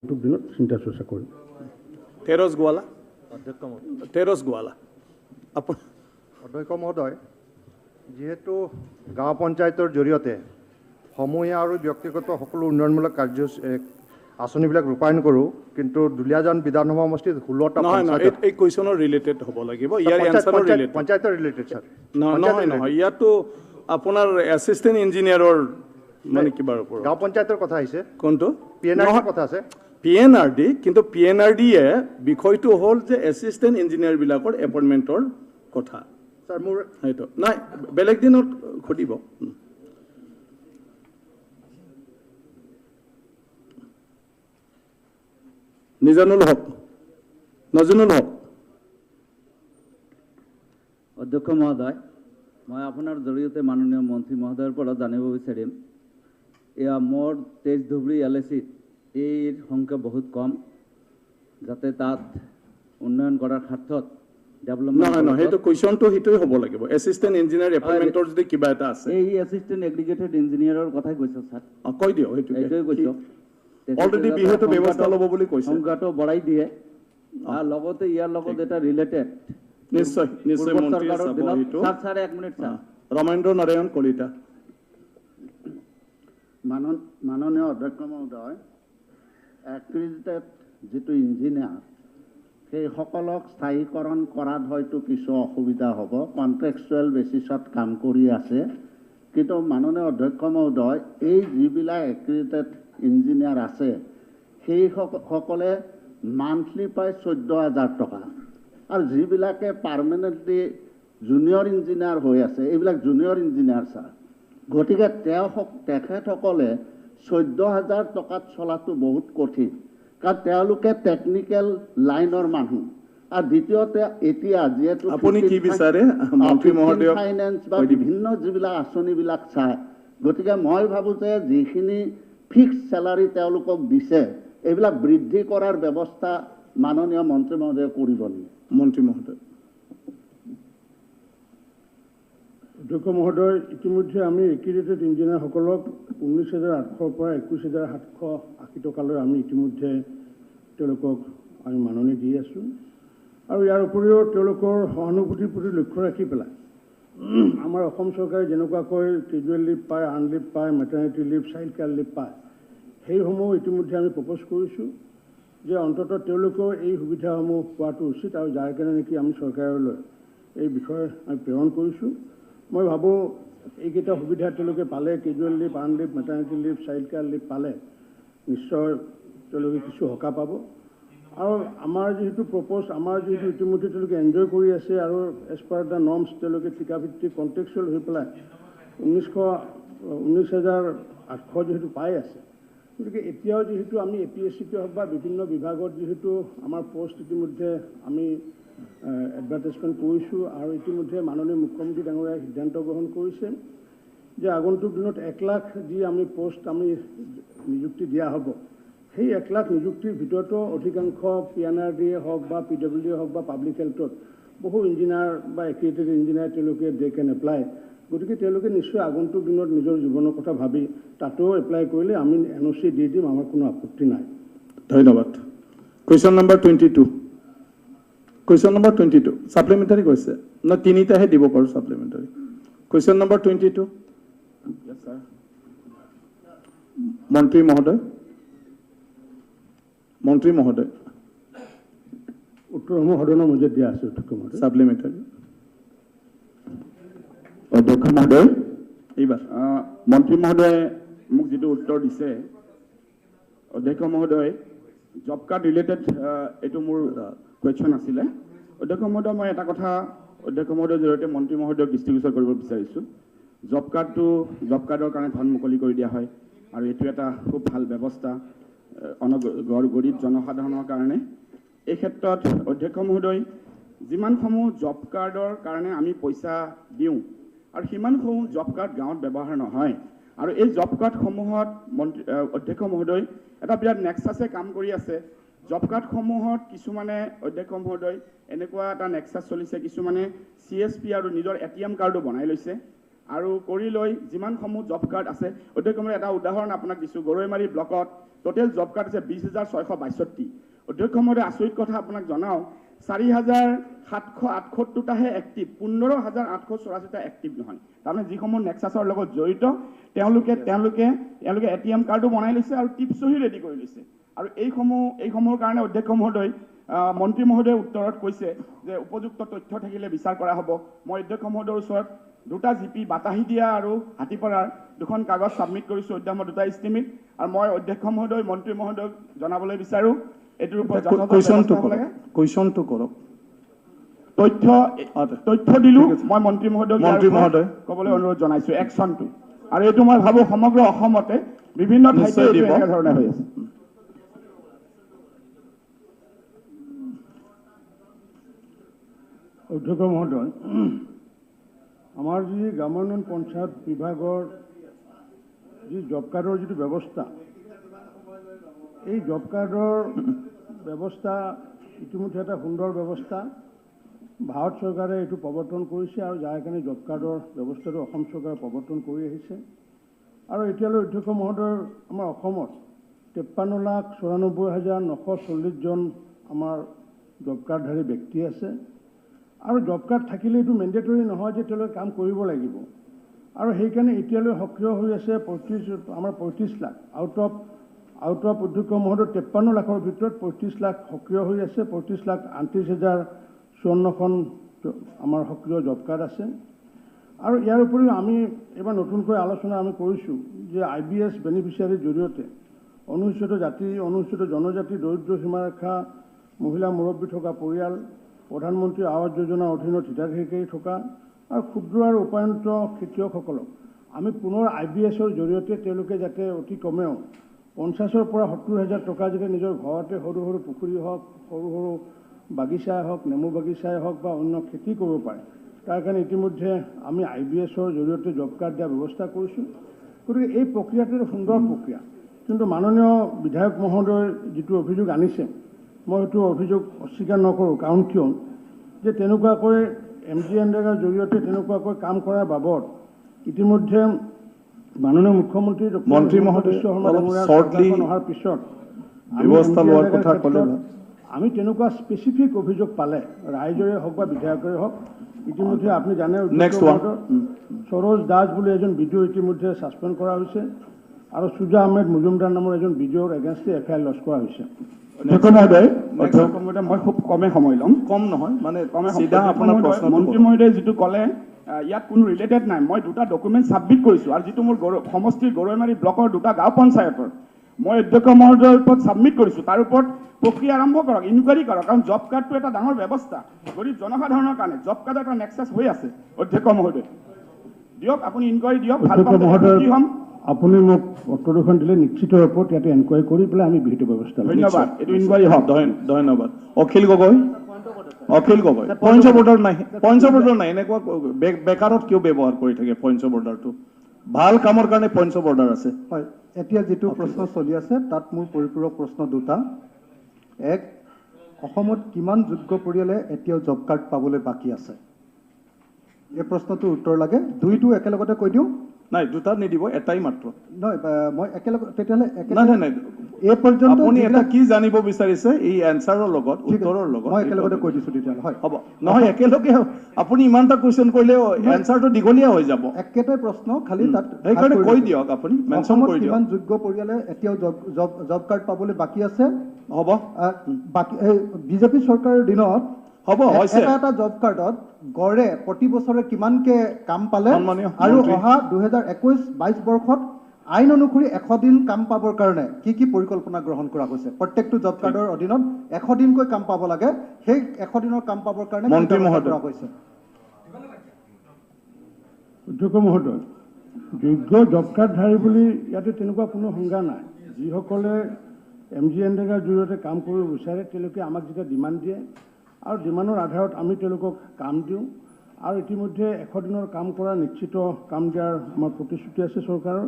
দিনত চিন্তা চৰ্চা কৰিম। তেৰছ গোৱালা তেৰছ গোৱালা অধ্যক্ষ মহোদয়, যেহেতু গাঁও পঞ্চায়তৰ জৰিয়তে সমূহীয়া আৰু ব্যক্তিগত সকলো উন্নয়নমূলক আঁচনিবিলাক ৰূপায়ণ কৰোঁ, কিন্তু দুলীয়াজান বিধানসভা সমষ্টিত 16টা নহয় এই কুৱেশ্যনৰ ৰিলেটেড হ'ব লাগিব, ইয়াৰ এনচাৰৰ ৰিলেটেড পঞ্চায়তৰ ৰিলেটেড ছাৰ। নহয় ইয়াতো আপোনাৰ এছিষ্টেণ্ট ইঞ্জিনিয়াৰৰ মানে কিবাৰ ওপৰত গাঁও পঞ্চায়তৰ কথা আহিছে, কোনটো PNRDৰ কথা আছে। PNRD, কিন্তু PNRDয়ে বিষয়টো হ'ল যে এছিষ্টেণ্ট ইঞ্জিনিয়াৰবিলাকৰ এপইণ্টমেণ্টৰ কথা। ছাৰ মোৰ সেইটো নাই, বেলেগ দিনত সুধিব। নাজনুল হক অধ্যক্ষ মহোদয়, মই আপোনাৰ জৰিয়তে মাননীয় মন্ত্ৰী মহোদয়ৰ পৰা জানিব বিচাৰিম, এয়া মোৰ তেজ ধুবুৰী LACত এইৰ সংখ্যা বহুত কম, যাতে তাত উন্নয়ন কৰাৰ ক্ষেত্ৰত ডেভেলপমেণ্ট নহয় সেইটো কুৱেশ্যনটো সেইটোৱে হ'ব লাগিব। এছিষ্টেণ্ট ইঞ্জিনিয়াৰ এপইণ্টমেণ্টৰ যদি কিবা এটা আছে, এই এছিষ্টেণ্ট এগ্ৰিগেটেড ইঞ্জিনিয়াৰৰ কথাই কৈছোঁ ছাৰ, কৈ দিয়ক। এইটোৱে কৈছোঁ। অলৰেডি বিহুটো ব্যৱস্থা ল'ব বুলি কৈছে। সংখ্যাটো বঢ়াই দিয়ে আৰু লগতে ইয়াৰ লগত এটা ৰিলেটেড নিশ্চয় মন্ত্ৰী চাব এইটো। Sir 1 minute sir. Ramendra Narayan Kalita. মাননীয় অধ্যক্ষ মহোদয়, এক্ৰিডিটেড যিটো ইঞ্জিনিয়াৰ সেইসকলক স্থায়ীকৰণ কৰাত হয়তো কিছু অসুবিধা হ'ব, কণ্ট্ৰেকচুৱেল বেচিছত কাম কৰি আছে, কিন্তু মাননীয় অধ্যক্ষ মহোদয়, এই যিবিলাক এক্ৰিডিটেড ইঞ্জিনিয়াৰ আছে সেইসকলে মান্থলি পায় 14,000 টকা, আৰু যিবিলাকে পাৰ্মানেণ্টলি জুনিয়ৰ ইঞ্জিনিয়াৰ হৈ আছে এইবিলাক জুনিয়ৰ ইঞ্জিনিয়াৰ ছাৰ। গতিকে তেখেতসকলে 14,000 টকাত চলাটো বহুত কঠিন, কাৰণ তেওঁলোকে টেকনিকেল লাইনৰ মানুহ। আৰু দ্বিতীয়তে এতিয়া যিহেতু আপুনি কি বিচাৰে মন্ত্ৰী মহোদয় ফাইনেন্স বা বিভিন্ন যিবিলাক আঁচনিবিলাক চায়, গতিকে মই ভাবোঁ যে যিখিনি ফিক্সড চেলাৰী তেওঁলোকক দিছে এইবিলাক বৃদ্ধি কৰাৰ ব্যৱস্থা মাননীয় মন্ত্ৰী মহোদয়ে কৰিব নেকি? মন্ত্ৰী মহোদয়। অধ্যক্ষ মহোদয়, ইতিমধ্যে আমি এক্ৰিডিটেড ইঞ্জিনিয়াৰসকলক 19,800 পৰা 21,780 টকালৈ আমি ইতিমধ্যে তেওঁলোকক আমি মাননি দি আছোঁ, আৰু ইয়াৰ উপৰিও তেওঁলোকৰ সহানুভূতিৰ প্ৰতি লক্ষ্য ৰাখি পেলাই আমাৰ অসম চৰকাৰে যেনেকুৱাকৈ কেজুৱেল লিভ পায়, আৰ্ণ লিভ পায়, maternity leave, child care leave পায়, সেইসমূহ ইতিমধ্যে আমি প্ৰপ'জ কৰিছোঁ যে অন্ততঃ তেওঁলোকেও এই সুবিধাসমূহ পোৱাটো উচিত, আৰু যাৰ কাৰণে নেকি আমি চৰকাৰলৈ এই বিষয়ে আমি প্ৰেৰণ কৰিছোঁ। মই ভাবোঁ এইকেইটা সুবিধা তেওঁলোকে পালে, casual leave, earn leave, maternity leave, child care leave পালে নিশ্চয় তেওঁলোকে কিছু সকাহ পাব। আৰু আমাৰ যিহেতু আমাৰ যিহেতু ইতিমধ্যে তেওঁলোকে এনজয় কৰি আছে, আৰু এজ পাৰ দ্য নৰ্মছ তেওঁলোকে ঠিকাভিত্তিক কণ্ট্ৰেকচুৱেল হৈ পেলাই 19,800 যিহেতু পাই আছে, গতিকে এতিয়াও যিহেতু আমি APSCতে হওক বা বিভিন্ন বিভাগত যিহেতু আমাৰ পষ্ট ইতিমধ্যে আমি এডভাৰটাইজমেণ্ট কৰিছোঁ, আৰু ইতিমধ্যে মাননীয় মুখ্যমন্ত্ৰী ডাঙৰীয়াই সিদ্ধান্ত গ্ৰহণ কৰিছে যে আগন্তুক দিনত 1 লাখ যি আমি পষ্ট আমি নিযুক্তি দিয়া হ'ব, সেই 1 লাখ নিযুক্তিৰ ভিতৰতো অধিকাংশ PNRDয়ে হওক বা PWDয়ে হওক বা পাব্লিক হেল্থত বহু ইঞ্জিনিয়াৰ বা এক্ৰিডিটেড ইঞ্জিনিয়াৰ তেওঁলোকে দে কেন এপ্লাই, গতিকে তেওঁলোকে নিশ্চয় আগন্তুক দিনত নিজৰ জীৱনৰ কথা ভাবি তাতেও এপ্লাই কৰিলে আমি NOC দি দিম, আমাৰ কোনো আপত্তি নাই। ধন্যবাদ। Question number 22। Question number 22 supplementary কৈছে ন, 3টাহে দিব পাৰোঁ ছাপ্লিমেণ্টাৰী। Question number 22। মন্ত্ৰী মহোদয় উত্তৰসমূহ সদনৰ মজিয়াত দিয়া আছে। অধ্যক্ষ মহোদয়, ছাপ্লিমেণ্টাৰী। অধ্যক্ষ মহোদয়, এইবাৰ মন্ত্ৰী মহোদয়ে মোক যিটো উত্তৰ দিছে, অধ্যক্ষ মহোদয়, জব কাৰ্ড ৰিলেটেড এইটো মোৰ কুৱেশ্যন আছিলে। অধ্যক্ষ মহোদয়, মই এটা কথা অধ্যক্ষ মহোদয়ৰ জৰিয়তে মন্ত্ৰী মহোদয়ক দৃষ্টিগোচৰ কৰিব বিচাৰিছোঁ। জব কাৰ্ডৰ কাৰণে ধন মুকলি কৰি দিয়া হয়, আৰু এইটো এটা খুব ভাল ব্যৱস্থা গৰীব জনসাধাৰণৰ কাৰণে। এই ক্ষেত্ৰত অধ্যক্ষ মহোদয়, যিমানসমূহ জব কাৰ্ডৰ কাৰণে আমি পইচা দিওঁ আৰু সিমানসমূহ জব কাৰ্ড গাঁৱত ব্যৱহাৰ নহয়, আৰু এই জব কাৰ্ডসমূহত অধ্যক্ষ মহোদয় এটা বিৰাট নেক্সাছে কাম কৰি আছে। জব কাৰ্ডসমূহত কিছুমানে অধ্যক্ষ মহোদয় এনেকুৱা এটা নেক্সাছ চলিছে, কিছুমানে CSP আৰু নিজৰ ATM কাৰ্ডো বনাই লৈছে, আৰু কৰি লৈ যিমানসমূহ জব কাৰ্ড আছে অধ্যক্ষ মহোদয় এটা উদাহৰণ আপোনাক দিছোঁ গৰৈমাৰী ব্লকত টোটেল জব কাৰ্ড আছে 20,662 অধ্যক্ষ মহোদয় আচৰিত কথা আপোনাক জনাওঁ 4,768টাহে এক্টিভ 15,884টা এক্টিভ নহয় তাৰমানে যিসমূহ নেক্সাছৰ লগত জড়িত তেওঁলোকে ATM কাৰ্ডো বনাই লৈছে আৰু টিপছহি ৰেডি কৰি লৈছে আৰু এইসমূহৰ কাৰণে অধ্যক্ষ মহোদয় মন্ত্ৰী মহোদয়ে উত্তৰত কৈছে যে উপযুক্ত তথ্য থাকিলে বিচাৰ কৰা হ'ব মই অধ্যক্ষ মহোদয়ৰ ওচৰত 2টা জিপি বাতাহি দিয়া আৰু হাতীপাৰাৰ 2খন কাগজ ছাবমিট কৰিছোঁ অধ্যামৰ 2টা ইষ্টিমেট আৰু মই অধ্যক্ষ মহোদয় মন্ত্ৰী মহোদয়ক জনাবলৈ বিচাৰোঁ এইটোৰ ওপৰত কুৱেশ্যনটো কৰক তথ্য দিলোঁ মই মন্ত্ৰী মহোদয়ক ক'বলৈ অনুৰোধ জনাইছোঁ একশ্যনটো আৰু এইটো মই ভাবোঁ সমগ্ৰ অসমতে বিভিন্ন ঠাইতে এনেধৰণে হৈ আছে অধ্যক্ষ মহোদয় আমাৰ যি গ্ৰামোন্নয়ন পঞ্চায়ত বিভাগৰ যি জব কাৰ্ডৰ যিটো ব্যৱস্থা এই জব কাৰ্ডৰ ব্যৱস্থা ইতিমধ্যে এটা সুন্দৰ ব্যৱস্থা ভাৰত চৰকাৰে এইটো প্ৰৱৰ্তন কৰিছে আৰু যাৰ কাৰণে জব কাৰ্ডৰ ব্যৱস্থাটো অসম চৰকাৰে প্ৰৱৰ্তন কৰি আহিছে আৰু এতিয়ালৈ অধ্যক্ষ মহোদয় আমাৰ অসমত 53,94,940 জন আমাৰ জব কাৰ্ডধাৰী ব্যক্তি আছে আৰু জব কাৰ্ড থাকিলে এইটো মেণ্ডেটৰী নহয় যে তেওঁলোকে কাম কৰিব লাগিব আৰু সেইকাৰণে এতিয়ালৈ সক্ৰিয় হৈ আছে 35 লাখ আউট অফ অধ্যক্ষ মহোদয় 53 লাখৰ ভিতৰত 35 লাখ সক্ৰিয় হৈ আছে 35,38,054খন আমাৰ সক্ৰিয় জব কাৰ্ড আছে আৰু ইয়াৰ উপৰিও আমি এবাৰ নতুনকৈ আলোচনা আমি কৰিছোঁ যে IBS বেনিফিচিয়াৰীৰ জৰিয়তে অনুসূচিত জাতি অনুসূচিত জনজাতি দৰিদ্ৰ সীমাৰেখা মহিলা মুৰব্বী থকা পৰিয়াল প্ৰধানমন্ত্ৰী আৱাস যোজনাৰ অধীনত হিতাধিকাৰী থকা আৰু ক্ষুদ্ৰ আৰু উপায়ন্ত খেতিয়কসকলক আমি পুনৰ IBSৰ জৰিয়তে তেওঁলোকে যাতে অতি কমেও 50,000 পৰা 70,000 টকা যাতে নিজৰ ঘৰতে সৰু সৰু পুখুৰী হওক সৰু সৰু বাগিচাই হওক নেমু বাগিচাই হওক বা অন্য খেতি কৰিব পাৰে তাৰ কাৰণে ইতিমধ্যে আমি IBSৰ জৰিয়তে জব কাৰ্ড দিয়াৰ ব্যৱস্থা কৰিছোঁ গতিকে এই প্ৰক্ৰিয়াটো সুন্দৰ প্ৰক্ৰিয়া কিন্তু মাননীয় বিধায়ক মহোদয় যিটো অভিযোগ আনিছে মই সেইটো অভিযোগ অস্বীকাৰ নকৰোঁ কাৰণ কিয় যে তেনেকুৱাকৈ MGNৰেগাৰ জৰিয়তে তেনেকুৱাকৈ কাম কৰাৰ বাবদ ইতিমধ্যে মাননীয় মুখ্যমন্ত্ৰী মন্ত্ৰী মহোদয় অহাৰ পিছত ব্যৱস্থা লোৱাৰ কথা ক'লে আমি তেনেকুৱা স্পেচিফিক অভিযোগ পালে ৰাইজৰে হওক বা বিধায়কৰে হওক ইতিমধ্যে আপুনি জানে সৰোজ দাস বুলি এজন BDO ইতিমধ্যে ছাছপেণ্ড কৰা হৈছে আৰু সুজা আহমেদ মজুমদাৰ নামৰ এজন BDOৰ এগেইনষ্টে FIR লঞ্চ কৰা হৈছে মই খুব কমে সময় ল'ম কম নহয় মানে মন্ত্ৰী মহোদয়ে যিটো ক'লে ইয়াত কোনো ৰিলেটেড নাই মই 2টা ডকুমেণ্ট ছাবমিট কৰিছোঁ আৰু যিটো মোৰ সমষ্টিৰ গৰৈমাৰী ব্লকৰ 2টা গাঁও পঞ্চায়তৰ মই অধ্যক্ষ মহোদয়ৰ ওপৰত ছাবমিট কৰিছোঁ তাৰ ওপৰত প্ৰক্ৰিয়া আৰম্ভ কৰক ইনকুৱাৰী কৰক কাৰণ জব কাৰ্ডটো এটা ডাঙৰ ব্যৱস্থা গৰীব জনসাধাৰণৰ কাৰণে জব কাৰ্ড এটা নেক্সাছ হৈ আছে অধ্যক্ষ মহোদয় দিয়ক আপুনি ইনকুৱাৰী দিয়ক ভাল আপুনি মোক উত্তৰখন দিলে নিশ্চিত ওপৰত ইয়াতে এনকুৱাৰী কৰি পেলাই আমি বিহিত ব্যৱস্থা ল'ম ধন্যবাদ এইটো ইনকুৱাৰী হওক ধন্যবাদ Akhil Gogoi points of order নাই এনেকুৱা বেকাৰত কিয় ব্যৱহাৰ কৰি থাকে পইণ্টছ অফ অৰ্ডাৰটো ভাল কামৰ কাৰণে পইণ্টছ অফ অৰ্ডাৰ আছে হয় এতিয়া যিটো প্ৰশ্ন চলি আছে তাত মোৰ পৰিপূৰক প্ৰশ্ন 2টা এক অসমত কিমান যোগ্য পৰিয়ালে এতিয়াও জব কাৰ্ড পাবলৈ বাকী আছে এই প্ৰশ্নটোৰ উত্তৰ লাগে 2টো একেলগতে কৈ দিওঁ নাই 2টা নিদিব এটাই মাত্ৰ নহয় মই একেলগে তেতিয়াহ'লে নাই এই পৰ্যন্ত আপুনি এটা কি জানিব বিচাৰিছে এই এনচাৰৰ লগত উত্তৰৰ লগত মই একেলগতে কৈ দিছোঁ তেতিয়াহ'লে হয় হ'ব নহয় একেলগে আপুনি ইমানটা কুৱেশ্যন কৰিলে এনচাৰটো দীঘলীয়া হৈ যাব একেটাই প্ৰশ্ন খালি তাত সেইকাৰণে কৈ দিয়ক আপুনি মেনশ্যন কৰি দিয়ক কিমান যোগ্য পৰিয়ালে এতিয়াও জব কাৰ্ড পাবলৈ বাকী আছে হ'ব বাকী বিজেপি চৰকাৰৰ দিনত হ'ব হৈছে এটা জব কাৰ্ডত গড়ে প্ৰতি বছৰে কিমানকে কাম পালে আৰু অহা 2021-22 বৰ্ষত আইন অনুসৰি 100 দিন কাম পাবৰ কাৰণে কি পৰিকল্পনা গ্ৰহণ কৰা হৈছে প্ৰত্যেকটো জব কাৰ্ডৰ অধীনত 100 দিনকৈ কাম পাব লাগে সেই 100 দিনৰ কাম পাবৰ কাৰণে মন্ত্ৰী মহোদয় কৰা হৈছে অধ্যক্ষ মহোদয় যোগ্য জব কাৰ্ডধাৰী বুলি ইয়াতে তেনেকুৱা কোনো সংজ্ঞা নাই যিসকলে MGNৰেগাৰ জৰিয়তে কাম কৰিব বিচাৰে তেওঁলোকে আমাক যেতিয়া ডিমাণ্ড দিয়ে আৰু ডিমাণ্ডৰ আধাৰত আমি তেওঁলোকক কাম দিওঁ আৰু ইতিমধ্যে 100 দিনৰ কাম কৰা নিশ্চিত কাম দিয়াৰ আমাৰ প্ৰতিশ্ৰুতি আছে চৰকাৰৰ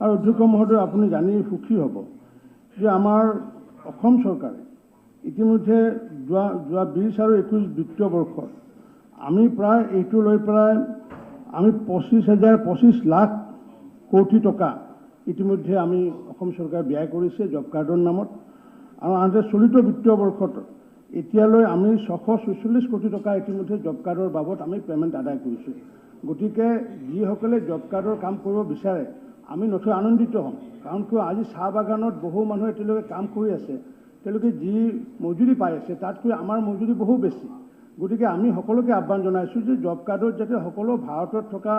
আৰু অধ্যক্ষ মহোদয় আপুনি জানি সুখী হ'ব যে আমাৰ অসম চৰকাৰে ইতিমধ্যে যোৱা 20 আৰু 21 বিত্তীয় বৰ্ষত আমি প্ৰায় এইটো লৈ প্ৰায় আমি 25 লাখ কোটি টকা ইতিমধ্যে আমি অসম চৰকাৰে ব্যয় কৰিছে জব কাৰ্ডৰ নামত আৰু আনহাতে চলিত বিত্তীয় বৰ্ষত এতিয়ালৈ আমি 644 কোটি টকা ইতিমধ্যে জব কাৰ্ডৰ বাবদ আমি পেমেণ্ট আদায় কৰিছোঁ। গতিকে যিসকলে জব কাৰ্ডৰ কাম কৰিব বিচাৰে আমি নথৈ আনন্দিত হ'ম, কাৰণ কিয় আজি চাহ বাগানত বহু মানুহে এতিয়ালৈকে কাম কৰি আছে, তেওঁলোকে যি মজুৰি পাই আছে তাতকৈ আমাৰ মজুৰি বহু বেছি। গতিকে আমি সকলোকে আহ্বান জনাইছোঁ যে জব কাৰ্ডত যাতে সকলো ভাৰতত থকা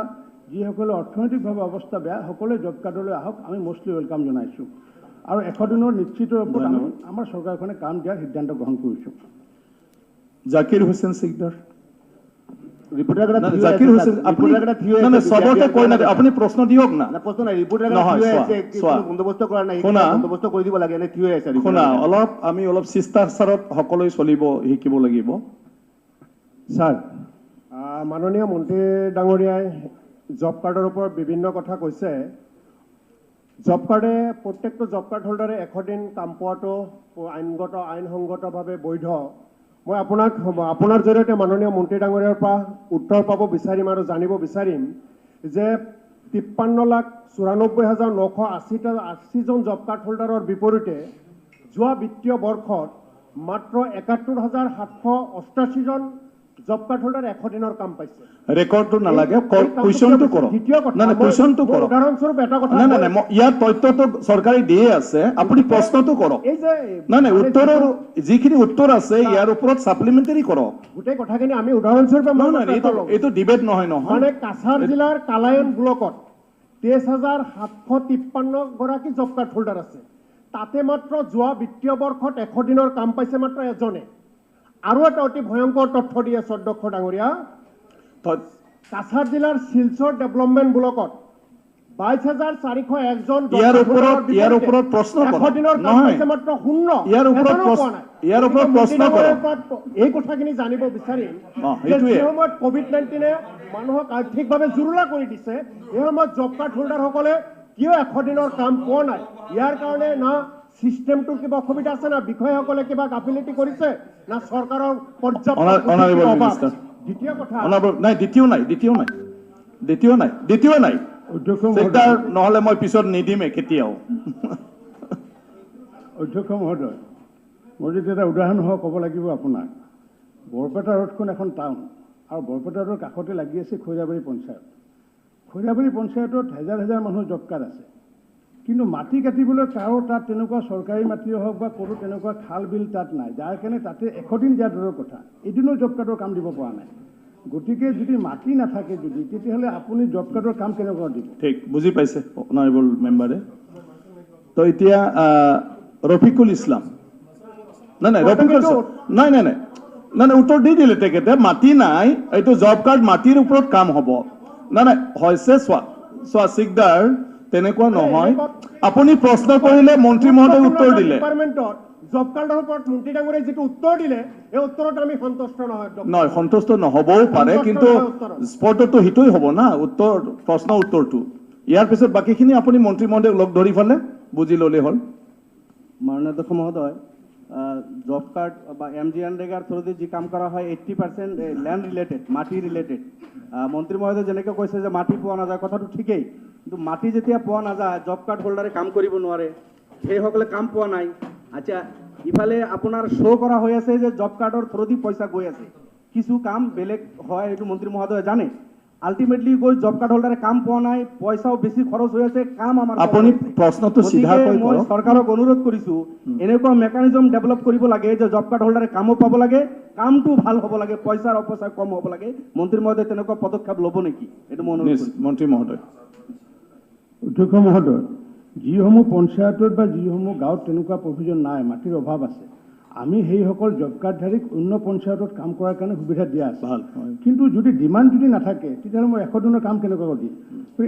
যিসকলে অৰ্থনৈতিকভাৱে অৱস্থা বেয়া সকলোৱে জব কাৰ্ডলৈ আহক, আমি মোষ্টলি ৱেলকাম জনাইছোঁ আৰু 100 দিনৰ নিশ্চিত ৰূপত আমাৰ চৰকাৰখনে কাম দিয়াৰ সিদ্ধান্ত গ্ৰহণ কৰিছোঁ। জাকিৰ হুছেইন সিকদাৰ রিপোর্টার না, জাকির হোসেন আপনি না না সবকে কই না আপনি প্রশ্ন দিওক না না প্রশ্ন নাই রিপোর্টার নহয়, থিয় চোৱা, আছে চোৱা। কোনো বন্দোবস্ত কৰা নাই শুনা। বন্দোবস্ত কৰি দিব লাগে এনে থিয় আছে শুনা অলপ আমি অলপ শিষ্টাচাৰত সকলোৱে চলিব শিকিব লাগিব। স্যাৰ মাননীয় মন্ত্ৰী ডাঙৰীয়াই জব কাৰ্ডৰ ওপৰত বিভিন্ন কথা কৈছে। জব কাৰ্ডে প্ৰত্যেকটো জব কাৰ্ড হোল্ডাৰে 100 দিন কাম পোৱাটো আইনসংগতভাৱে বৈধ। মই আপোনাৰ জৰিয়তে মাননীয় মন্ত্ৰী ডাঙৰীয়াৰ পৰা উত্তৰ পাব বিচাৰিম আৰু জানিব বিচাৰিম যে 53,94,980 জন জব কাৰ্ড হোল্ডাৰৰ বিপৰীতে যোৱা বিত্তীয় বৰ্ষত মাত্ৰ 71,788 জন জব কাৰ্ড হোল্ডাৰ 100 দিনৰ কাম পাইছে। ৰেকৰ্ডটো নালাগে, কুৱেশ্যনটো কৰক। দ্বিতীয় কথা, না না কুৱেশ্যনটো কৰক। উদাহৰণস্বৰূপ এটা কথা না না না ইয়াৰ তথ্যটো চৰকাৰে দিয়ে আছে, আপুনি প্ৰশ্নটো কৰক। এই যে না না উত্তৰৰ যিখিনি উত্তৰ আছে ইয়াৰ ওপৰত সাপ্লিমেণ্টাৰী কৰক। গোটেই কথাখিনি আমি উদাহৰণস্বৰূপে নহয় নহয় এইটো ডিবেট নহয় নহয়। মানে কাছাৰ জিলাৰ কালায়ন ব্লকত 23,753 গৰাকী জব কাৰ্ড হোল্ডাৰ আছে, তাতে মাত্ৰ যোৱা বিত্তীয় বৰ্ষত 100 দিনৰ কাম পাইছে মাত্ৰ এজনে। আৰু এটা অতি ভয়ংকৰ তথ্য দিয়ে অধ্যক্ষ ডাঙৰীয়া, কাছাৰ জিলাৰ শিলচৰ ডেভেলপমেণ্ট ব্লকত 22,401 জন ইয়াৰ ওপৰত প্ৰশ্ন কৰক। 100 দিনৰ কাম পাইছে মাত্ৰ 0। ইয়াৰ ওপৰত প্ৰশ্ন কৰক। এই কথাখিনি জানিব বিচাৰিম যে সেইটোৱে। যি সময়ত COVID-19 মানুহক আৰ্থিকভাৱে জুৰুলা কৰি দিছে, এই সময়ত জব কাৰ্ড হোল্ডাৰসকলে কিয় 100 দিনৰ কাম পোৱা নাই? ইয়াৰ কাৰণে না চিষ্টেমটোৰ কিবা অসুবিধা আছে, না বিষয়াসকলে কিবা গাফিলতি কৰিছে, না চৰকাৰৰ পৰ্যাপ্ত দ্বিতীয় কথা নাই দ্বিতীয় নাই অধ্যক্ষ চিকদাৰ নহ'লে মই পিছত নিদিমে কেতিয়াও। অধ্যক্ষ মহোদয়, মই যদি এটা উদাহৰণ সহ ক'ব লাগিব আপোনাক, বৰপেটা ৰোডখন এখন টাউন আৰু বৰপেটা ৰোডৰ কাষতে লাগি আছে খৈৰাবাৰী পঞ্চায়ত। খৈৰাবাৰী পঞ্চায়তত হাজাৰ হাজাৰ মানুহৰ জব কাৰ্ড আছে, কিন্তু মাটি কাটিবলৈ কাৰো তাত তেনেকুৱা চৰকাৰী মাটিয়ে হওক বা কোনো তেনেকুৱা খাল বিল তাত নাই, যাৰ কাৰণে তাতে 100 দিন দিয়াৰ দূৰৰ কথা, এদিনো জব কাৰ্ডৰ কাম দিব পৰা নাই। গতিকে যদি মাটি নাথাকে তেতিয়াহ'লে আপুনি জব কাৰ্ডৰ কাম কেনেকুৱা দিব? ঠিক বুজি পাইছে অনাৰেবল মেম্বাৰে। তো এতিয়া ৰফিকুল ইছলাম নাই ৰফিকুল নাই উত্তৰ দি দিলে তেখেতে, মাটি নাই, এইটো জব কাৰ্ড মাটিৰ ওপৰত কাম হ'ব। নাই হৈছে চোৱা চিকদাৰ তেনেকুৱা নহয়। আপুনি প্ৰশ্ন কৰিলে মন্ত্ৰী মহোদয় উত্তৰ দিলে। ডিপাৰ্টমেণ্টত জব কাৰ্ডৰ ওপৰত মন্ত্ৰী ডাঙৰীয়াই যিটো উত্তৰ দিলে, এই উত্তৰত আমি সন্তুষ্ট নহয়। নহয় সন্তুষ্ট নহ'বও পাৰে, কিন্তু স্পটতো সেইটোৱে হ'ব না প্ৰশ্ন উত্তৰটো। ইয়াৰ পিছত বাকীখিনি আপুনি মন্ত্ৰী মহোদয়ক লগ ধৰি ফালে বুজি ল'লে হ'ল। মাননীয় অধ্যক্ষ মহোদয়, জব কাৰ্ড বা MGNREGAৰ থ্ৰুদি যি কাম কৰা হয় 80% ল্যান্ড ৰিলেটেড, মাটি ৰিলেটেড। মন্ত্ৰী মহোদয় যেনেকৈ কৈছে যে মাটি পোৱা নাযায়, কথাটো ঠিকেই, কিন্তু মাটি যেতিয়া পোৱা নাযায় জব কাৰ্ড হোল্ডাৰে কাম কৰিব নোৱাৰে, সেইসকলে কাম পোৱা নাই। আচ্ছা, ইফালে আপোনাৰ শ্ব' কৰা হৈ আছে যে জব কাৰ্ডৰ থ্ৰুদি পইচা গৈ আছে, কিছু কাম বেলেগ হয়, এইটো মন্ত্ৰী মহোদয়ে জানে। আল্টিমেটলি গৈ জব কাৰ্ড হোল্ডাৰে কাম পোৱা নাই, পইচাও বেছি খৰচ হৈ আছে, কাম আমাৰ আপুনি প্ৰশ্নটো চিধাকৈ মই কৰক। চৰকাৰক অনুৰোধ কৰিছোঁ এনেকুৱা মেকানিজম ডেভেলপ কৰিব লাগে যে জব কাৰ্ড হোল্ডাৰে কামো পাব লাগে, কামটো ভাল হ'ব লাগে, পইচাৰ অপচয় কম হ'ব লাগে। মন্ত্ৰী মহোদয় তেনেকুৱা পদক্ষেপ ল'ব নেকি, এইটো মই অনুৰোধ কৰিছোঁ। মন্ত্ৰী মহোদয়। অধ্যক্ষ মহোদয়, যিসমূহ পঞ্চায়তত বা যিসমূহ গাঁৱত তেনেকুৱা প্ৰভিজন নাই, মাটিৰ অভাৱ আছে, আমি সেইসকল জব কাৰ্ডধাৰীক অন্য পঞ্চায়তত কাম কৰাৰ কাৰণে সুবিধা দিয়া আছে। ভাল। কিন্তু যদি ডিমাণ্ড যদি নাথাকে তেতিয়াহ'লে মই 100 দিনৰ কাম কেনেকুৱা দিম?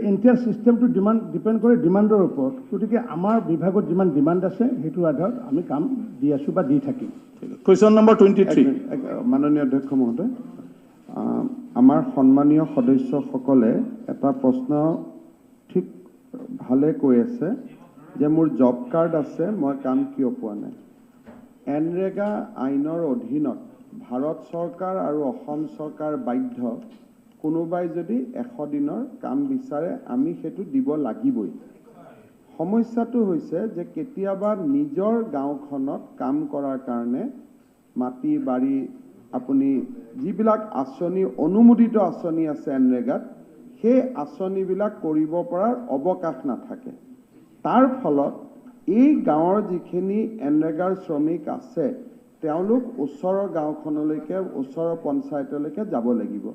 এণ্টায়াৰ চিষ্টেমটো ডিপেণ্ড কৰে ডিমাণ্ডৰ ওপৰত। গতিকে আমাৰ বিভাগত যিমান ডিমাণ্ড আছে সেইটোৰ আধাৰত আমি কাম দি আছোঁ বা দি থাকিম। Question number 23। মাননীয় অধ্যক্ষ মহোদয়, আমাৰ সন্মানীয় সদস্যসকলে এটা প্ৰশ্ন ঠিক ভালে কৈ আছে যে মোৰ জব কাৰ্ড আছে, মই কাম কিয় পোৱা নাই। এনৰেগা আইনৰ অধীনত ভাৰত চৰকাৰ আৰু অসম চৰকাৰ বাধ্য কোনোবাই যদি 100 দিনৰ কাম বিচাৰে আমি সেইটো দিব লাগিবই। সমস্যাটো হৈছে যে কেতিয়াবা নিজৰ গাঁওখনত কাম কৰাৰ কাৰণে মাটি বাৰী আপুনি যিবিলাক আঁচনি অনুমোদিত আঁচনি আছে এনৰেগাত সেই আঁচনিবিলাক কৰিব পৰাৰ অৱকাশ নাথাকে। তাৰ ফলত এই গাঁৱৰ যিখিনি এনৰেগাৰ শ্ৰমিক আছে তেওঁলোক ওচৰৰ গাঁওখনলৈকে ওচৰৰ পঞ্চায়তলৈকে যাব লাগিব।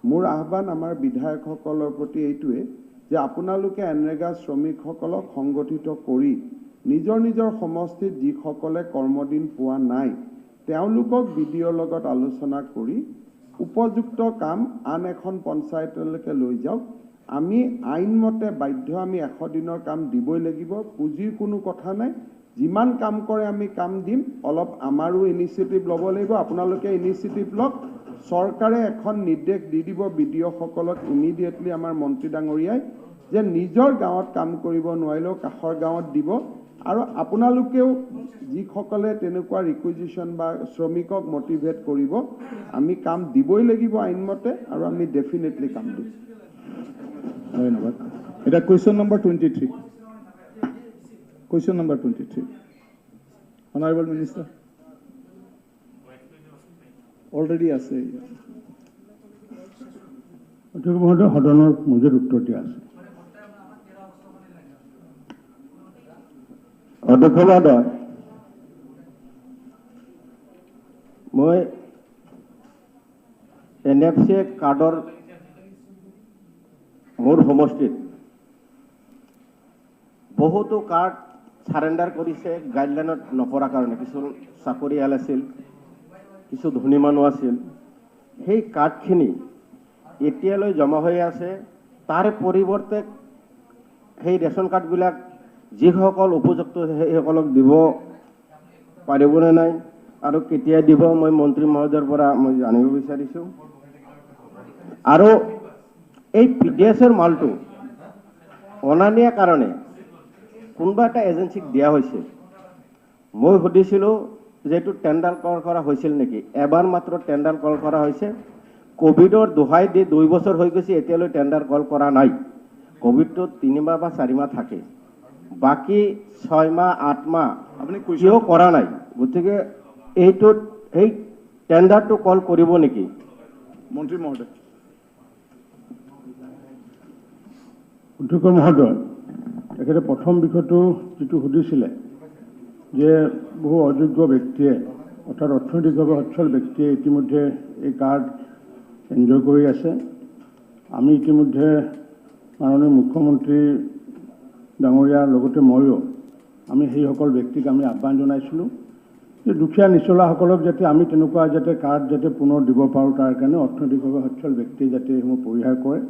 মোৰ আহ্বান আমাৰ বিধায়কসকলৰ প্ৰতি এইটোৱে যে আপোনালোকে এনৰেগা শ্ৰমিকসকলক সংগঠিত কৰি নিজৰ নিজৰ সমষ্টিত যিসকলে কৰ্মদিন পোৱা নাই তেওঁলোকক বিডিঅ'ৰ লগত আলোচনা কৰি উপযুক্ত কাম আন এখন পঞ্চায়তলৈকে লৈ যাওক। আমি আইনমতে বাধ্য, আমি 100 দিনৰ কাম দিবই লাগিব, পুঁজিৰ কোনো কথা নাই। যিমান কাম কৰে আমি কাম দিম, অলপ আমাৰো ইনিচিয়েটিভ ল'ব লাগিব, আপোনালোকে ইনিচিয়েটিভ লওক। চৰকাৰে এখন নিৰ্দেশ দি দিব বিডিঅ'সকলক ইমিডিয়েটলি আমাৰ মন্ত্ৰী ডাঙৰীয়াই যে নিজৰ গাঁৱত কাম কৰিব নোৱাৰিলেও কাষৰ গাঁৱত দিব। আৰু আপোনালোকেও যিসকলে তেনেকুৱা ৰিকুইজিশ্যন বা শ্ৰমিকক মটিভেট কৰিব, আমি কাম দিবই লাগিব আইনমতে আৰু আমি ডেফিনেটলি কাম দিম। ধন্যবাদ। এটা question number 23। Question number 23। Honourable minister already আছে। অধ্যক্ষ মহোদয়, সদনৰ মজুত উত্তৰ দিয়া আছে। অধ্যক্ষ মহোদয়, মই NFC কাৰ্ডৰ মোৰ সমষ্টিত বহুতো কাৰ্ড সাৰেণ্ডাৰ কৰিছে গাইডলাইনত নপৰাৰ কাৰণে। কিছু চাকৰিয়াল আছিল, কিছু ধনী মানুহ আছিল। সেই কাৰ্ডখিনি এতিয়ালৈ জমা হৈ আছে। তাৰ পৰিৱৰ্তে সেই ৰেচন কাৰ্ডবিলাক যিসকল উপযুক্ত সেইসকলক দিব পাৰিবনে নাই আৰু কেতিয়া দিব, মই মন্ত্ৰী মহোদয়ৰ পৰা মই জানিব বিচাৰিছোঁ। আৰু এই PDSৰ মালটো অনা নিয়াৰ কাৰণে কোনোবা এটা এজেঞ্চিক দিয়া হৈছে। মই সুধিছিলোঁ যে এইটো টেণ্ডাৰ কল কৰা হৈছিল নেকি। এবাৰ মাত্ৰ টেণ্ডাৰ কল কৰা হৈছে। কোভিডৰ দোহাই দি 2 বছৰ হৈ গৈছে, এতিয়ালৈ টেণ্ডাৰ কল কৰা নাই। কোভিডটো 3 মাহ বা 4 মাহ থাকে, বাকী 6 মাহ 8 মাহ আপুনি কিয় কৰা নাই। গতিকে এইটোত সেই টেণ্ডাৰটো কল কৰিব নেকি? মন্ত্ৰী মহোদয়। অধ্যক্ষ মহোদয়, তেখেতে প্ৰথম বিষয়টো যিটো সুধিছিলে যে বহু অযোগ্য ব্যক্তিয়ে অৰ্থাৎ অৰ্থনৈতিকভাৱে সচ্ছল ব্যক্তিয়ে ইতিমধ্যে এই কাৰ্ড এনজয় কৰি আছে। আমি ইতিমধ্যে মাননীয় মুখ্যমন্ত্ৰী ডাঙৰীয়াৰ লগতে ময়ো আমি সেইসকল ব্যক্তিক আমি আহ্বান জনাইছিলোঁ যে দুখীয়া নিচলাসকলক যাতে আমি তেনেকুৱা যাতে কাৰ্ড যাতে পুনৰ দিব পাৰোঁ, তাৰ কাৰণে অৰ্থনৈতিকভাৱে সচ্ছল ব্যক্তিয়ে যাতে এইসমূহ পৰিহাৰ কৰে।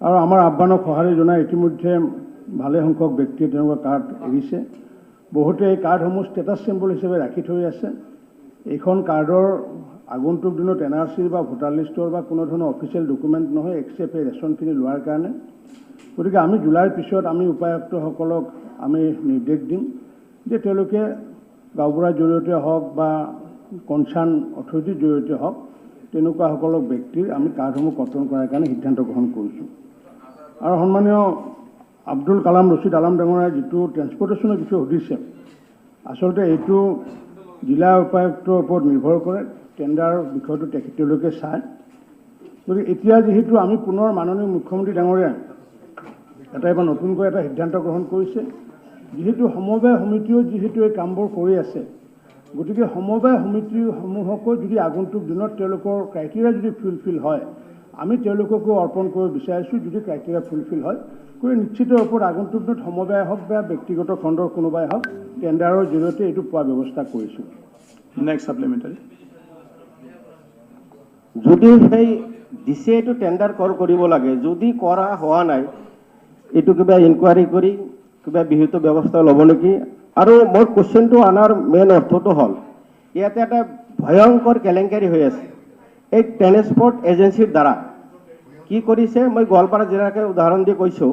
আৰু আমাৰ আহ্বানক সঁহাৰি জনাই ইতিমধ্যে ভালে সংখ্যক ব্যক্তিয়ে তেনেকুৱা কাৰ্ড এৰিছে। বহুতে এই কাৰ্ডসমূহ ষ্টেটাছ চিম্বল হিচাপে ৰাখি থৈ আছে। এইখন কাৰ্ডৰ আগন্তুক দিনত NRC বা ভোটাৰ লিষ্টৰ বা কোনো ধৰণৰ অফিচিয়েল ডকুমেণ্ট নহয়, এক্সেপ্ট এই ৰেচনখিনি লোৱাৰ কাৰণে। গতিকে আমি জুলাইৰ পিছত আমি উপায়ুক্তসকলক আমি নিৰ্দেশ দিম যে তেওঁলোকে গাঁওবুঢ়াৰ জৰিয়তে হওক বা কনচাৰ্ণ অথৰিটিৰ জৰিয়তে হওক তেনেকুৱাসকলক ব্যক্তিৰ আমি কাৰ্ডসমূহ কৰ্তন কৰাৰ কাৰণে সিদ্ধান্ত গ্ৰহণ কৰিছোঁ। আৰু সন্মানীয় আব্দুল কালাম ৰছিদ আলম ডাঙৰীয়াই যিটো ট্ৰেন্সপৰ্টেশ্যনৰ বিষয়ে সুধিছে, আচলতে এইটো জিলা উপায়ুক্তৰ ওপৰত নিৰ্ভৰ কৰে। টেণ্ডাৰ বিষয়টো তেখেতলোকে চায়। গতিকে এতিয়া যিহেতু আমি পুনৰ মাননীয় মুখ্যমন্ত্ৰী ডাঙৰীয়াই এবাৰ নতুনকৈ এটা সিদ্ধান্ত গ্ৰহণ কৰিছে, যিহেতু সমবায় সমিতিও যিহেতু এই কামবোৰ কৰি আছে, গতিকে সমবায় সমিতিসমূহকো যদি আগন্তুক দিনত তেওঁলোকৰ ক্ৰাইটেৰিয়া যদি ফুলফিল হয়, আমি তেওঁলোককো অৰ্পণ কৰিব বিচাৰিছোঁ। যদি ক্ৰাইটেৰিয়া ফুলফিল হয়, গতিকে নিশ্চিত ওপৰত আগন্তুক দিনত সমবায় হওক বা ব্যক্তিগত খণ্ডৰ কোনোবাই হওক টেণ্ডাৰৰ জৰিয়তে এইটো পোৱাৰ ব্যৱস্থা কৰিছোঁ। Next supplementary. যদি সেই দিছে এইটো টেণ্ডাৰ কল কৰিব লাগে, যদি কৰা হোৱা নাই এইটো কিবা ইনকুৱাৰী কৰি কিবা বিহিত ব্যৱস্থা ল'ব নেকি। আৰু মোৰ কুৱেশ্যনটো অনাৰ মেইন অৰ্থটো হ'ল ইয়াতে এটা ভয়ংকৰ কেলেংকাৰী হৈ আছে। এই ট্ৰেন্সপৰ্ট এজেঞ্চিৰ দ্বাৰা কি কৰিছে, মই গোৱালপাৰা জিলাকে উদাহৰণ দি কৈছোঁ।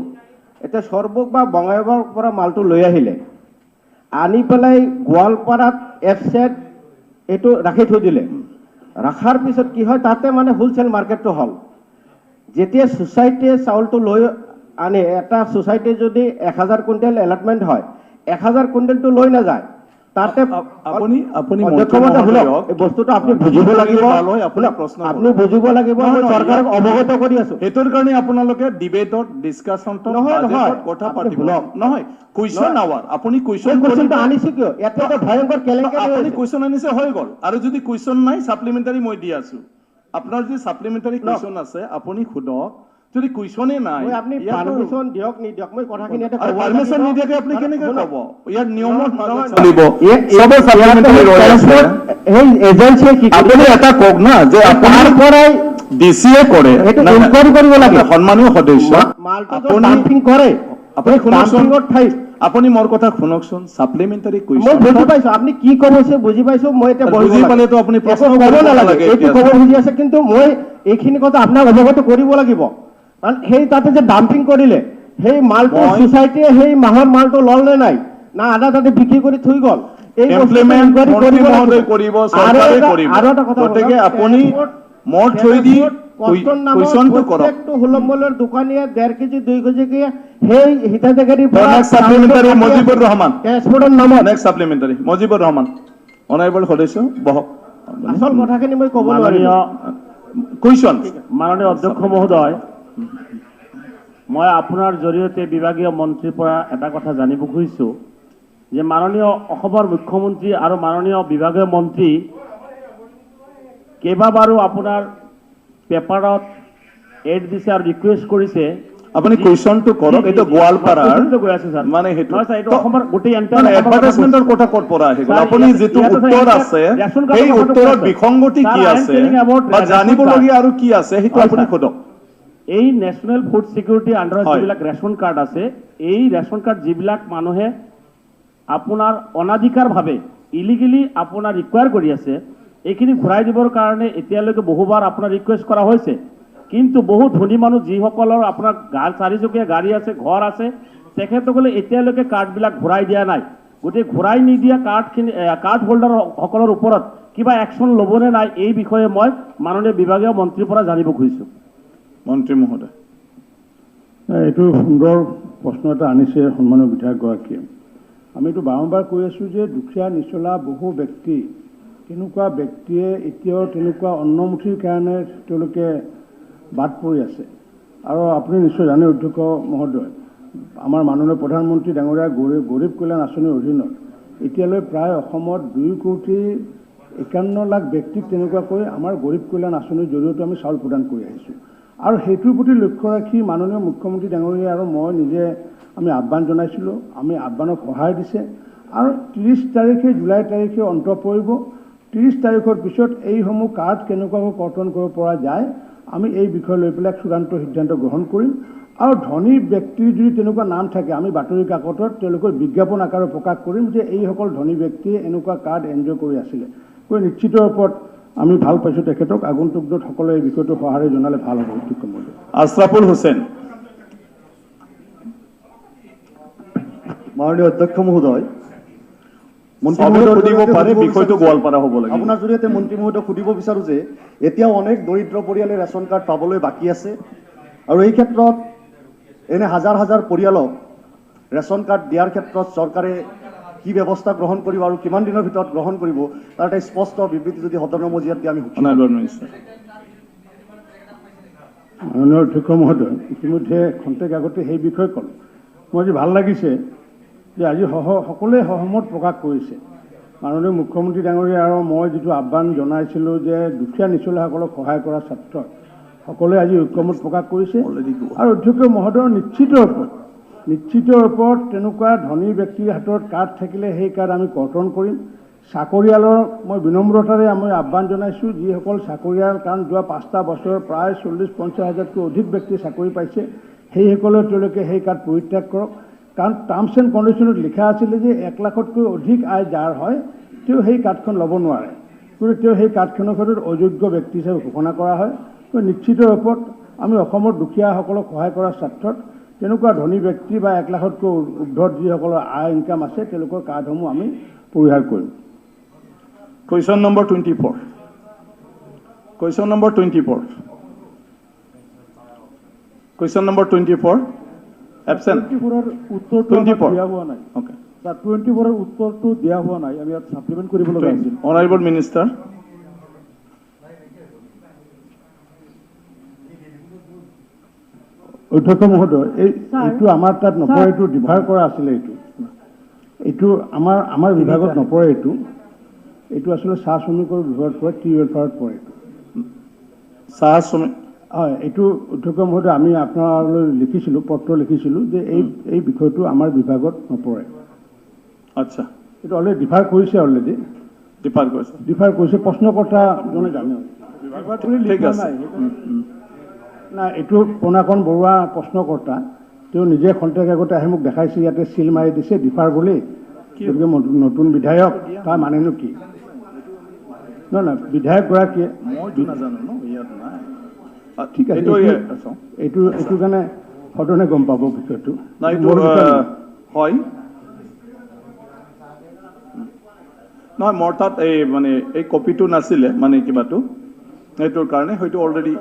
এতিয়া সৰ্বক বা বঙাইগাঁৱৰ পৰা মালটো লৈ আহিলে, আনি পেলাই গোৱালপাৰাত এফচেট এইটো ৰাখি থৈ দিলে। ৰাখাৰ পিছত কি হয়, তাতে মানে হোলচেল মাৰ্কেটটো হ'ল। যেতিয়া ছ'চাইটিয়ে চাউলটো লৈ আনে, এটা ছ'চাইটিৰ যদি 1000 কুইণ্টেল এলটমেণ্ট হয়, 1000 কুইণ্টেলটো লৈ নাযায়, তাতে আপুনি অধ্যক্ষ মহোদয় শুনক, এই বস্তুটো আপুনি বুজিব লাগিব, আপুনি বুজিব লাগিব, মই চৰকাৰক অৱগত কৰি আছো। সেইটোৰ কাৰণে আপোনালোকে ডিবেটত ডিছকাশ্যনটো কথা পাতিব নহয়। কুৱেশ্যন আৱাৰ আপুনি কুৱেশ্যনটো আনিছে কিয়? ইয়াতে এটা ভয়ংকৰ কেলেংকাৰী আপুনি কুৱেশ্যন আনিছে হৈ গ'ল, আৰু যদি কুৱেশ্যন নাই ছাপ্লিমেণ্টাৰী মই দি আছো। আপোনাৰ যদি ছাপ্লিমেণ্টাৰী কুৱেশ্যন আছে আপুনি সোধক, যদি কুৱেশ্যনে নাই আপুনি পাৰমিশ্যন দিয়ক নিদিয়ক মই কথাখিনি ইয়াতে ক'ব পাৰমিশ্যন নিদিয়াকে আপুনি কেনেকৈ ক'ব? ইয়াৰ নিয়মত চলিব। চবে ছাপ্লিমেণ্টাৰী ৰৈ আছে। এই এজেন্সিয়ে কি আপুনি এটা কওক না যে আপোনাৰ পৰাই ডিচিয়ে কৰে, ইনকোয়াৰি কৰিব লাগে। সন্মানীয় সদস্য মালটো ডাম্পিং কৰে, আপুনি শুনকচোন, ডাম্পিংৰ ঠাইত আপুনি মোৰ কথা শুনকচোন। ছাপ্লিমেণ্টাৰী মই কুৱেশ্যন বুজি পাইছো আপুনি কি ক'ব হৈছে, বুজি পাইছো। মই এতিয়া বুজি পালেতো আপুনি প্ৰশ্ন ক'ব নালাগে, এইটো ক'ব বুজি আছে, কিন্তু মই এইখিনি কথা আপোনাক অৱগত কৰিব লাগিব। কাৰণ সেই তাতে যে ডাম্পিং কৰিলে, সেই মালটো ছ'চাইটিয়ে সেই মাহৰ মালটো ল'ল নে নাই, না আধা তাতে বিক্ৰী কৰি থৈ গ'ল, এই ইমপ্লিমেণ্ট মন্ত্ৰী মহোদয় কৰিব, চৰকাৰে কৰিব। আৰু এটা কথা, গতিকে আপুনি মোৰ থৈ দি কুৱেশ্যনটো কৰক। প্ৰত্যেকটো হুলম্বলৰ দোকানীয়ে 1.5 কেজি 2 কেজিকে সেই হিতাধিকাৰীৰ নেক্সট ছাপ্লিমেণ্টাৰী মজিবুৰ ৰহমান, ট্ৰেন্সপৰ্টৰ নামত next supplementary Mojibur Rahman, honourable সদস্য বহক। আচল কথাখিনি মই ক'ব নোৱাৰিম। কুৱেশ্যন। মাননীয় অধ্যক্ষ মহোদয়, মই আপোনাৰ জৰিয়তে বিভাগীয় মন্ত্ৰীৰ পৰা এটা কথা জানিব খুজিছোঁ যে মাননীয় অসমৰ মুখ্যমন্ত্ৰী আৰু মাননীয় বিভাগীয় মন্ত্ৰী কেইবাবাৰো আপোনাৰ পেপাৰত এড দিছে আৰু ৰিকুৱেষ্ট কৰিছে। আপুনি কুৱেশ্যনটো কৰক। এইটো গোৱালপাৰাৰ গৈ আছে স্যাৰ, মানে সেইটো এইটো অসমৰ গোটেই এডভাৰটাইজমেণ্টৰ কথা ক'ত পৰা আহি গ'ল? আপুনি যিটো উত্তৰ আছে সেই উত্তৰৰ বিসংগতি কি আছে বা জানিবলগীয়া আৰু কি আছে সেইটো আপুনি সোধক। এই নেশ্যনেল ফুড ছিকিউৰিটি আণ্ডাৰত যিবিলাক ৰেচন কাৰ্ড আছে, এই ৰেচন কাৰ্ড যিবিলাক মানুহে আপোনাৰ অনাধিকাৰভাৱে ইলিগেলি আপোনাৰ ৰিকুৱায়াৰ কৰি আছে, এইখিনি ঘূৰাই দিবৰ কাৰণে এতিয়ালৈকে বহুবাৰ আপোনাৰ ৰিকুৱেষ্ট কৰা হৈছে। কিন্তু বহু ধনী মানুহ যিসকলৰ আপোনাৰ 4চকীয়া গাড়ী আছে, ঘৰ আছে, তেখেতসকলে এতিয়ালৈকে কাৰ্ডবিলাক ঘূৰাই দিয়া নাই। গতিকে ঘূৰাই নিদিয়া কাৰ্ড হোল্ডাৰসকলৰ ওপৰত কিবা একশ্যন ল'বনে নাই, এই বিষয়ে মই মাননীয় বিভাগীয় মন্ত্ৰীৰ পৰা জানিব খুজিছোঁ। মন্ত্ৰী মহোদয়, এইটো সুন্দৰ প্ৰশ্ন এটা আনিছে সন্মানীয় বিধায়কগৰাকীয়ে। আমিতো বাৰম্বাৰ কৈ আছোঁ যে দুখীয়া নিচলা বহু ব্যক্তি, তেনেকুৱা ব্যক্তিয়ে এতিয়াও তেনেকুৱা অন্নমুঠিৰ কাৰণে তেওঁলোকে বাদ পৰি আছে। আৰু আপুনি নিশ্চয় জানে অধ্যক্ষ মহোদয়, আমাৰ মাননীয় প্ৰধানমন্ত্ৰী ডাঙৰীয়া গৰীব কল্যাণ আঁচনিৰ অধীনত এতিয়ালৈ প্ৰায় অসমত 2,51,00,000 ব্যক্তিক তেনেকুৱাকৈ আমাৰ গৰীব কল্যাণ আঁচনিৰ জৰিয়তে আমি চাউল প্ৰদান কৰি আহিছোঁ। আৰু সেইটোৰ প্ৰতি লক্ষ্য ৰাখি মাননীয় মুখ্যমন্ত্ৰী ডাঙৰীয়া আৰু মই নিজে আমি আহ্বান জনাইছিলোঁ। আমি আহ্বানক সহায় দিছে আৰু 30 তাৰিখে জুলাই তাৰিখে অন্ত পৰিব। 30 তাৰিখৰ পিছত এইসমূহ কাৰ্ড কেনেকুৱাকৈ কৰ্তন কৰিব পৰা যায়, আমি এই বিষয় লৈ পেলাই চূড়ান্ত সিদ্ধান্ত গ্ৰহণ কৰিম। আৰু ধনী ব্যক্তিৰ যদি তেনেকুৱা নাম থাকে, আমি বাতৰি কাকতত তেওঁলোকৰ বিজ্ঞাপন আকাৰে প্ৰকাশ কৰিম যে এইসকল ধনী ব্যক্তিয়ে এনেকুৱা কাৰ্ড এনজয় কৰি আছিলে। গতিকে নিশ্চিত ওপৰত আমি ভাল পাইছোঁ তেখেতক। আগন্তুক দিনত সকলোৱে এই বিষয়টো সঁহাৰি জনালে ভাল হ'ব। অধ্যক্ষ মহোদয়। আশৰাফুল হুছেইন। মাননীয় অধ্যক্ষ মহোদয়, সুধিব পাৰে, বিষয়টো গোৱালপাৰা হ'ব লাগে। আপোনাৰ জৰিয়তে মন্ত্ৰী মহোদয়ক সুধিব বিচাৰোঁ যে এতিয়াও অনেক দৰিদ্ৰ পৰিয়ালে ৰেচন কাৰ্ড পাবলৈ বাকী আছে, আৰু এই ক্ষেত্ৰত এনে হাজাৰ হাজাৰ পৰিয়ালক ৰেচন কাৰ্ড দিয়াৰ ক্ষেত্ৰত চৰকাৰে কি ব্যৱস্থা গ্ৰহণ কৰিব আৰু কিমান দিনৰ ভিতৰত গ্ৰহণ কৰিব, তাৰ এটা স্পষ্ট বিবৃতি যদি সদনৰ মজিয়াত দিয়ে আমি সুখী। মাননীয় অধ্যক্ষ মহোদয়, ইতিমধ্যে খন্তেক আগতে সেই বিষয়ে ক'লোঁ। মোৰ আজি ভাল লাগিছে যে আজি সকলোৱে সহমত প্ৰকাশ কৰিছে। মাননীয় মুখ্যমন্ত্ৰী ডাঙৰীয়া আৰু মই যিটো আহ্বান জনাইছিলোঁ যে দুখীয়া নিচলাসকলক সহায় কৰাৰ ক্ষেত্ৰত সকলোৱে আজি ঐক্যমত প্ৰকাশ কৰিছে। আৰু অধ্যক্ষ মহোদয় নিশ্চিত ওপৰত তেনেকুৱা ধনী ব্যক্তিৰ হাতত কাৰ্ড থাকিলে সেই কাৰ্ড আমি কৰ্তন কৰিম। চাকৰিয়ালৰ মই বিনম্ৰতাৰে আমি আহ্বান জনাইছোঁ, যিসকল চাকৰিয়াল, কাৰণ যোৱা 5টা বছৰত প্ৰায় 40-50 হাজাৰতকৈ অধিক ব্যক্তিয়ে চাকৰি পাইছে, সেইসকলে তেওঁলোকে সেই কাৰ্ড পৰিত্যাগ কৰক। কাৰণ টাৰ্মছ এণ্ড কণ্ডিশ্যনত লিখা আছিলে যে 1 লাখতকৈ অধিক আয় যাৰ হয় তেওঁ সেই কাৰ্ডখন ল'ব নোৱাৰে। গতিকে তেওঁ সেই কাৰ্ডখনৰ ক্ষেত্ৰত অযোগ্য ব্যক্তি হিচাপে ঘোষণা কৰা হয়। নিশ্চিত ৰূপত আমি অসমৰ দুখীয়াসকলক সহায় কৰাৰ স্বাৰ্থত তেনেকুৱা ধনী ব্যক্তি বা 1 লাখতকৈ ঊৰ্ধত যিসকলৰ আয় ইনকাম আছে তেওঁলোকৰ কাৰ্ডসমূহ আমি পৰিহাৰ কৰিম। Question number 24। Question number 24। Question number 24. Absent. 24 উত্তৰটো 24. দিয়া হোৱা নাই Okay. স্যাৰ 24 উত্তৰটো দিয়া হোৱা নাই আমি ইয়াত সাপ্লিমেন্ট কৰিব লগা আছিল Honorable Minister. অধ্যক্ষ মহোদয় এইটো আমাৰ তাত নপৰে, এইটো ডিভাৰ কৰা আছিলে। এইটো আমাৰ বিভাগত নপৰে। এইটো আচলতে চাহ শ্ৰমিকৰ বিভাগত পৰে, টি ৱেলফেয়াৰত পৰে। চাহ শ্ৰমিক হয়, এইটো অধ্যক্ষ মহোদয় আমি আপোনালৈ লিখিছিলোঁ, পত্ৰ লিখিছিলোঁ যে এই বিষয়টো আমাৰ বিভাগত নপৰে। আচ্ছা, এইটো অলৰেডি ডিফাৰ কৰিছে, ডিফাৰ কৰিছে। প্ৰশ্নকৰ্তাজনে জানে। ঠিক আছে। না, এইটো পোনাকণ বৰুৱা প্ৰশ্নকৰ্তা, তেওঁ নিজে খন্তেক আগতে আহি মোক দেখাইছে, ইয়াতে চিল মাৰি দিছে ডিফাৰ বুলি। গতিকে নতুন বিধায়ক তাৰ মানেনো কি? নহয়, বিধায়কগৰাকীয়ে মইতো নাজানো ন, ইয়াত নাই। ঠিক আছে, এইটো কাৰণে সদনে গম পাব বিষয়টো। হয় নহয়, মোৰ তাত এই কপিটো নাছিলে, কিবাটো সেইটোৰ কাৰণে হয়তো অলৰেডি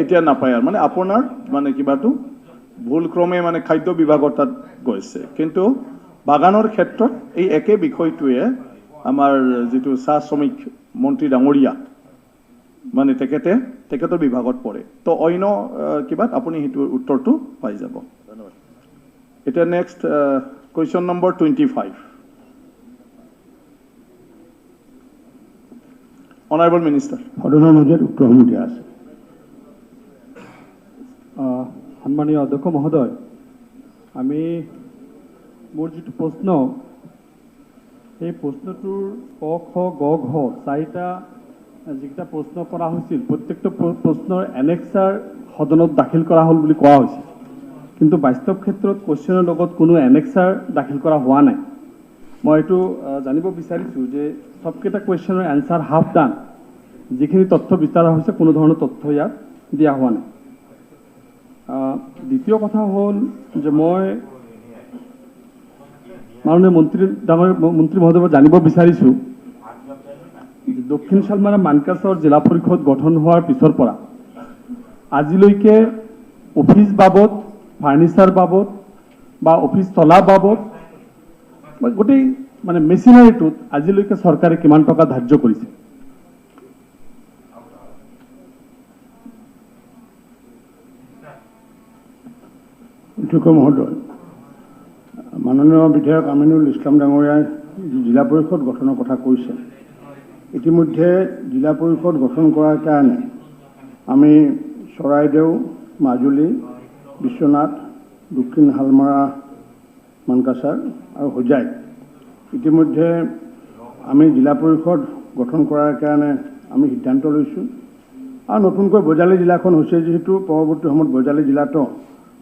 এতিয়া নাপায় আৰু আপোনাৰ কিবাটো ভুলক্ৰমে খাদ্য বিভাগৰ তাত গৈছে। কিন্তু বাগানৰ ক্ষেত্ৰত এই একে বিষয়টোৱে আমাৰ যিটো চাহ শ্ৰমিক মন্ত্ৰী ডাঙৰীয়া তেখেতৰ বিভাগত পৰে। তো অন্য কিবাত আপুনি সেইটো উত্তৰটো পাই যাব। এতিয়া next question number 25. Honorable Minister. সদনৰ মাজত উত্তৰসমূহ দিয়া আছে। সন্মানীয় অধ্যক্ষ মহোদয়, আমি মোৰ যিটো প্ৰশ্ন, সেই প্ৰশ্নটোৰ ক খ গ ঘ চাৰিটা যিকেইটা প্ৰশ্ন কৰা হৈছিল, প্ৰত্যেকটো প্ৰশ্নৰ এনেক্সাৰ সদনত দাখিল কৰা হ'ল বুলি কোৱা হৈছিল। কিন্তু বাস্তৱ ক্ষেত্ৰত কুৱেশ্যনৰ লগত কোনো এনেক্সাৰ দাখিল কৰা হোৱা নাই। মই এইটো জানিব বিচাৰিছোঁ যে সবকেইটা কুৱেশ্যনৰ এনচাৰ হাফ ডান, যিখিনি তথ্য বিচৰা হৈছে কোনো ধৰণৰ তথ্য ইয়াত দিয়া হোৱা নাই। দ্বিতীয় কথা হ'ল যে মই মাননীয় মন্ত্ৰী মহোদয়ৰ পৰা জানিব বিচাৰিছোঁ যে দক্ষিণ শালমাৰা মানকাছৰ জিলা পৰিষদ গঠন হোৱাৰ পিছৰ পৰা আজিলৈকে অফিচ বাবদ, ফাৰ্নিচাৰ বাবদ বা অফিচ চলা বাবদ গোটেই মেচিনাৰীটোত আজিলৈকে চৰকাৰে কিমান টকা ধাৰ্য কৰিছে? অধ্যক্ষ মহোদয়, মাননীয় বিধায়ক আমিনুল ইছলাম ডাঙৰীয়াই জিলা পৰিষদ গঠনৰ কথা কৈছে। ইতিমধ্যে জিলা পৰিষদ গঠন কৰাৰ কাৰণে আমি চৰাইদেউ, মাজুলী, বিশ্বনাথ, দক্ষিণ শালমাৰা, মানকাছাৰ আৰু হোজাই ইতিমধ্যে আমি জিলা পৰিষদ গঠন কৰাৰ কাৰণে আমি সিদ্ধান্ত লৈছোঁ। আৰু নতুনকৈ বজালী জিলাখন হৈছে যিহেতু, পৰৱৰ্তী সময়ত বজালী জিলাতো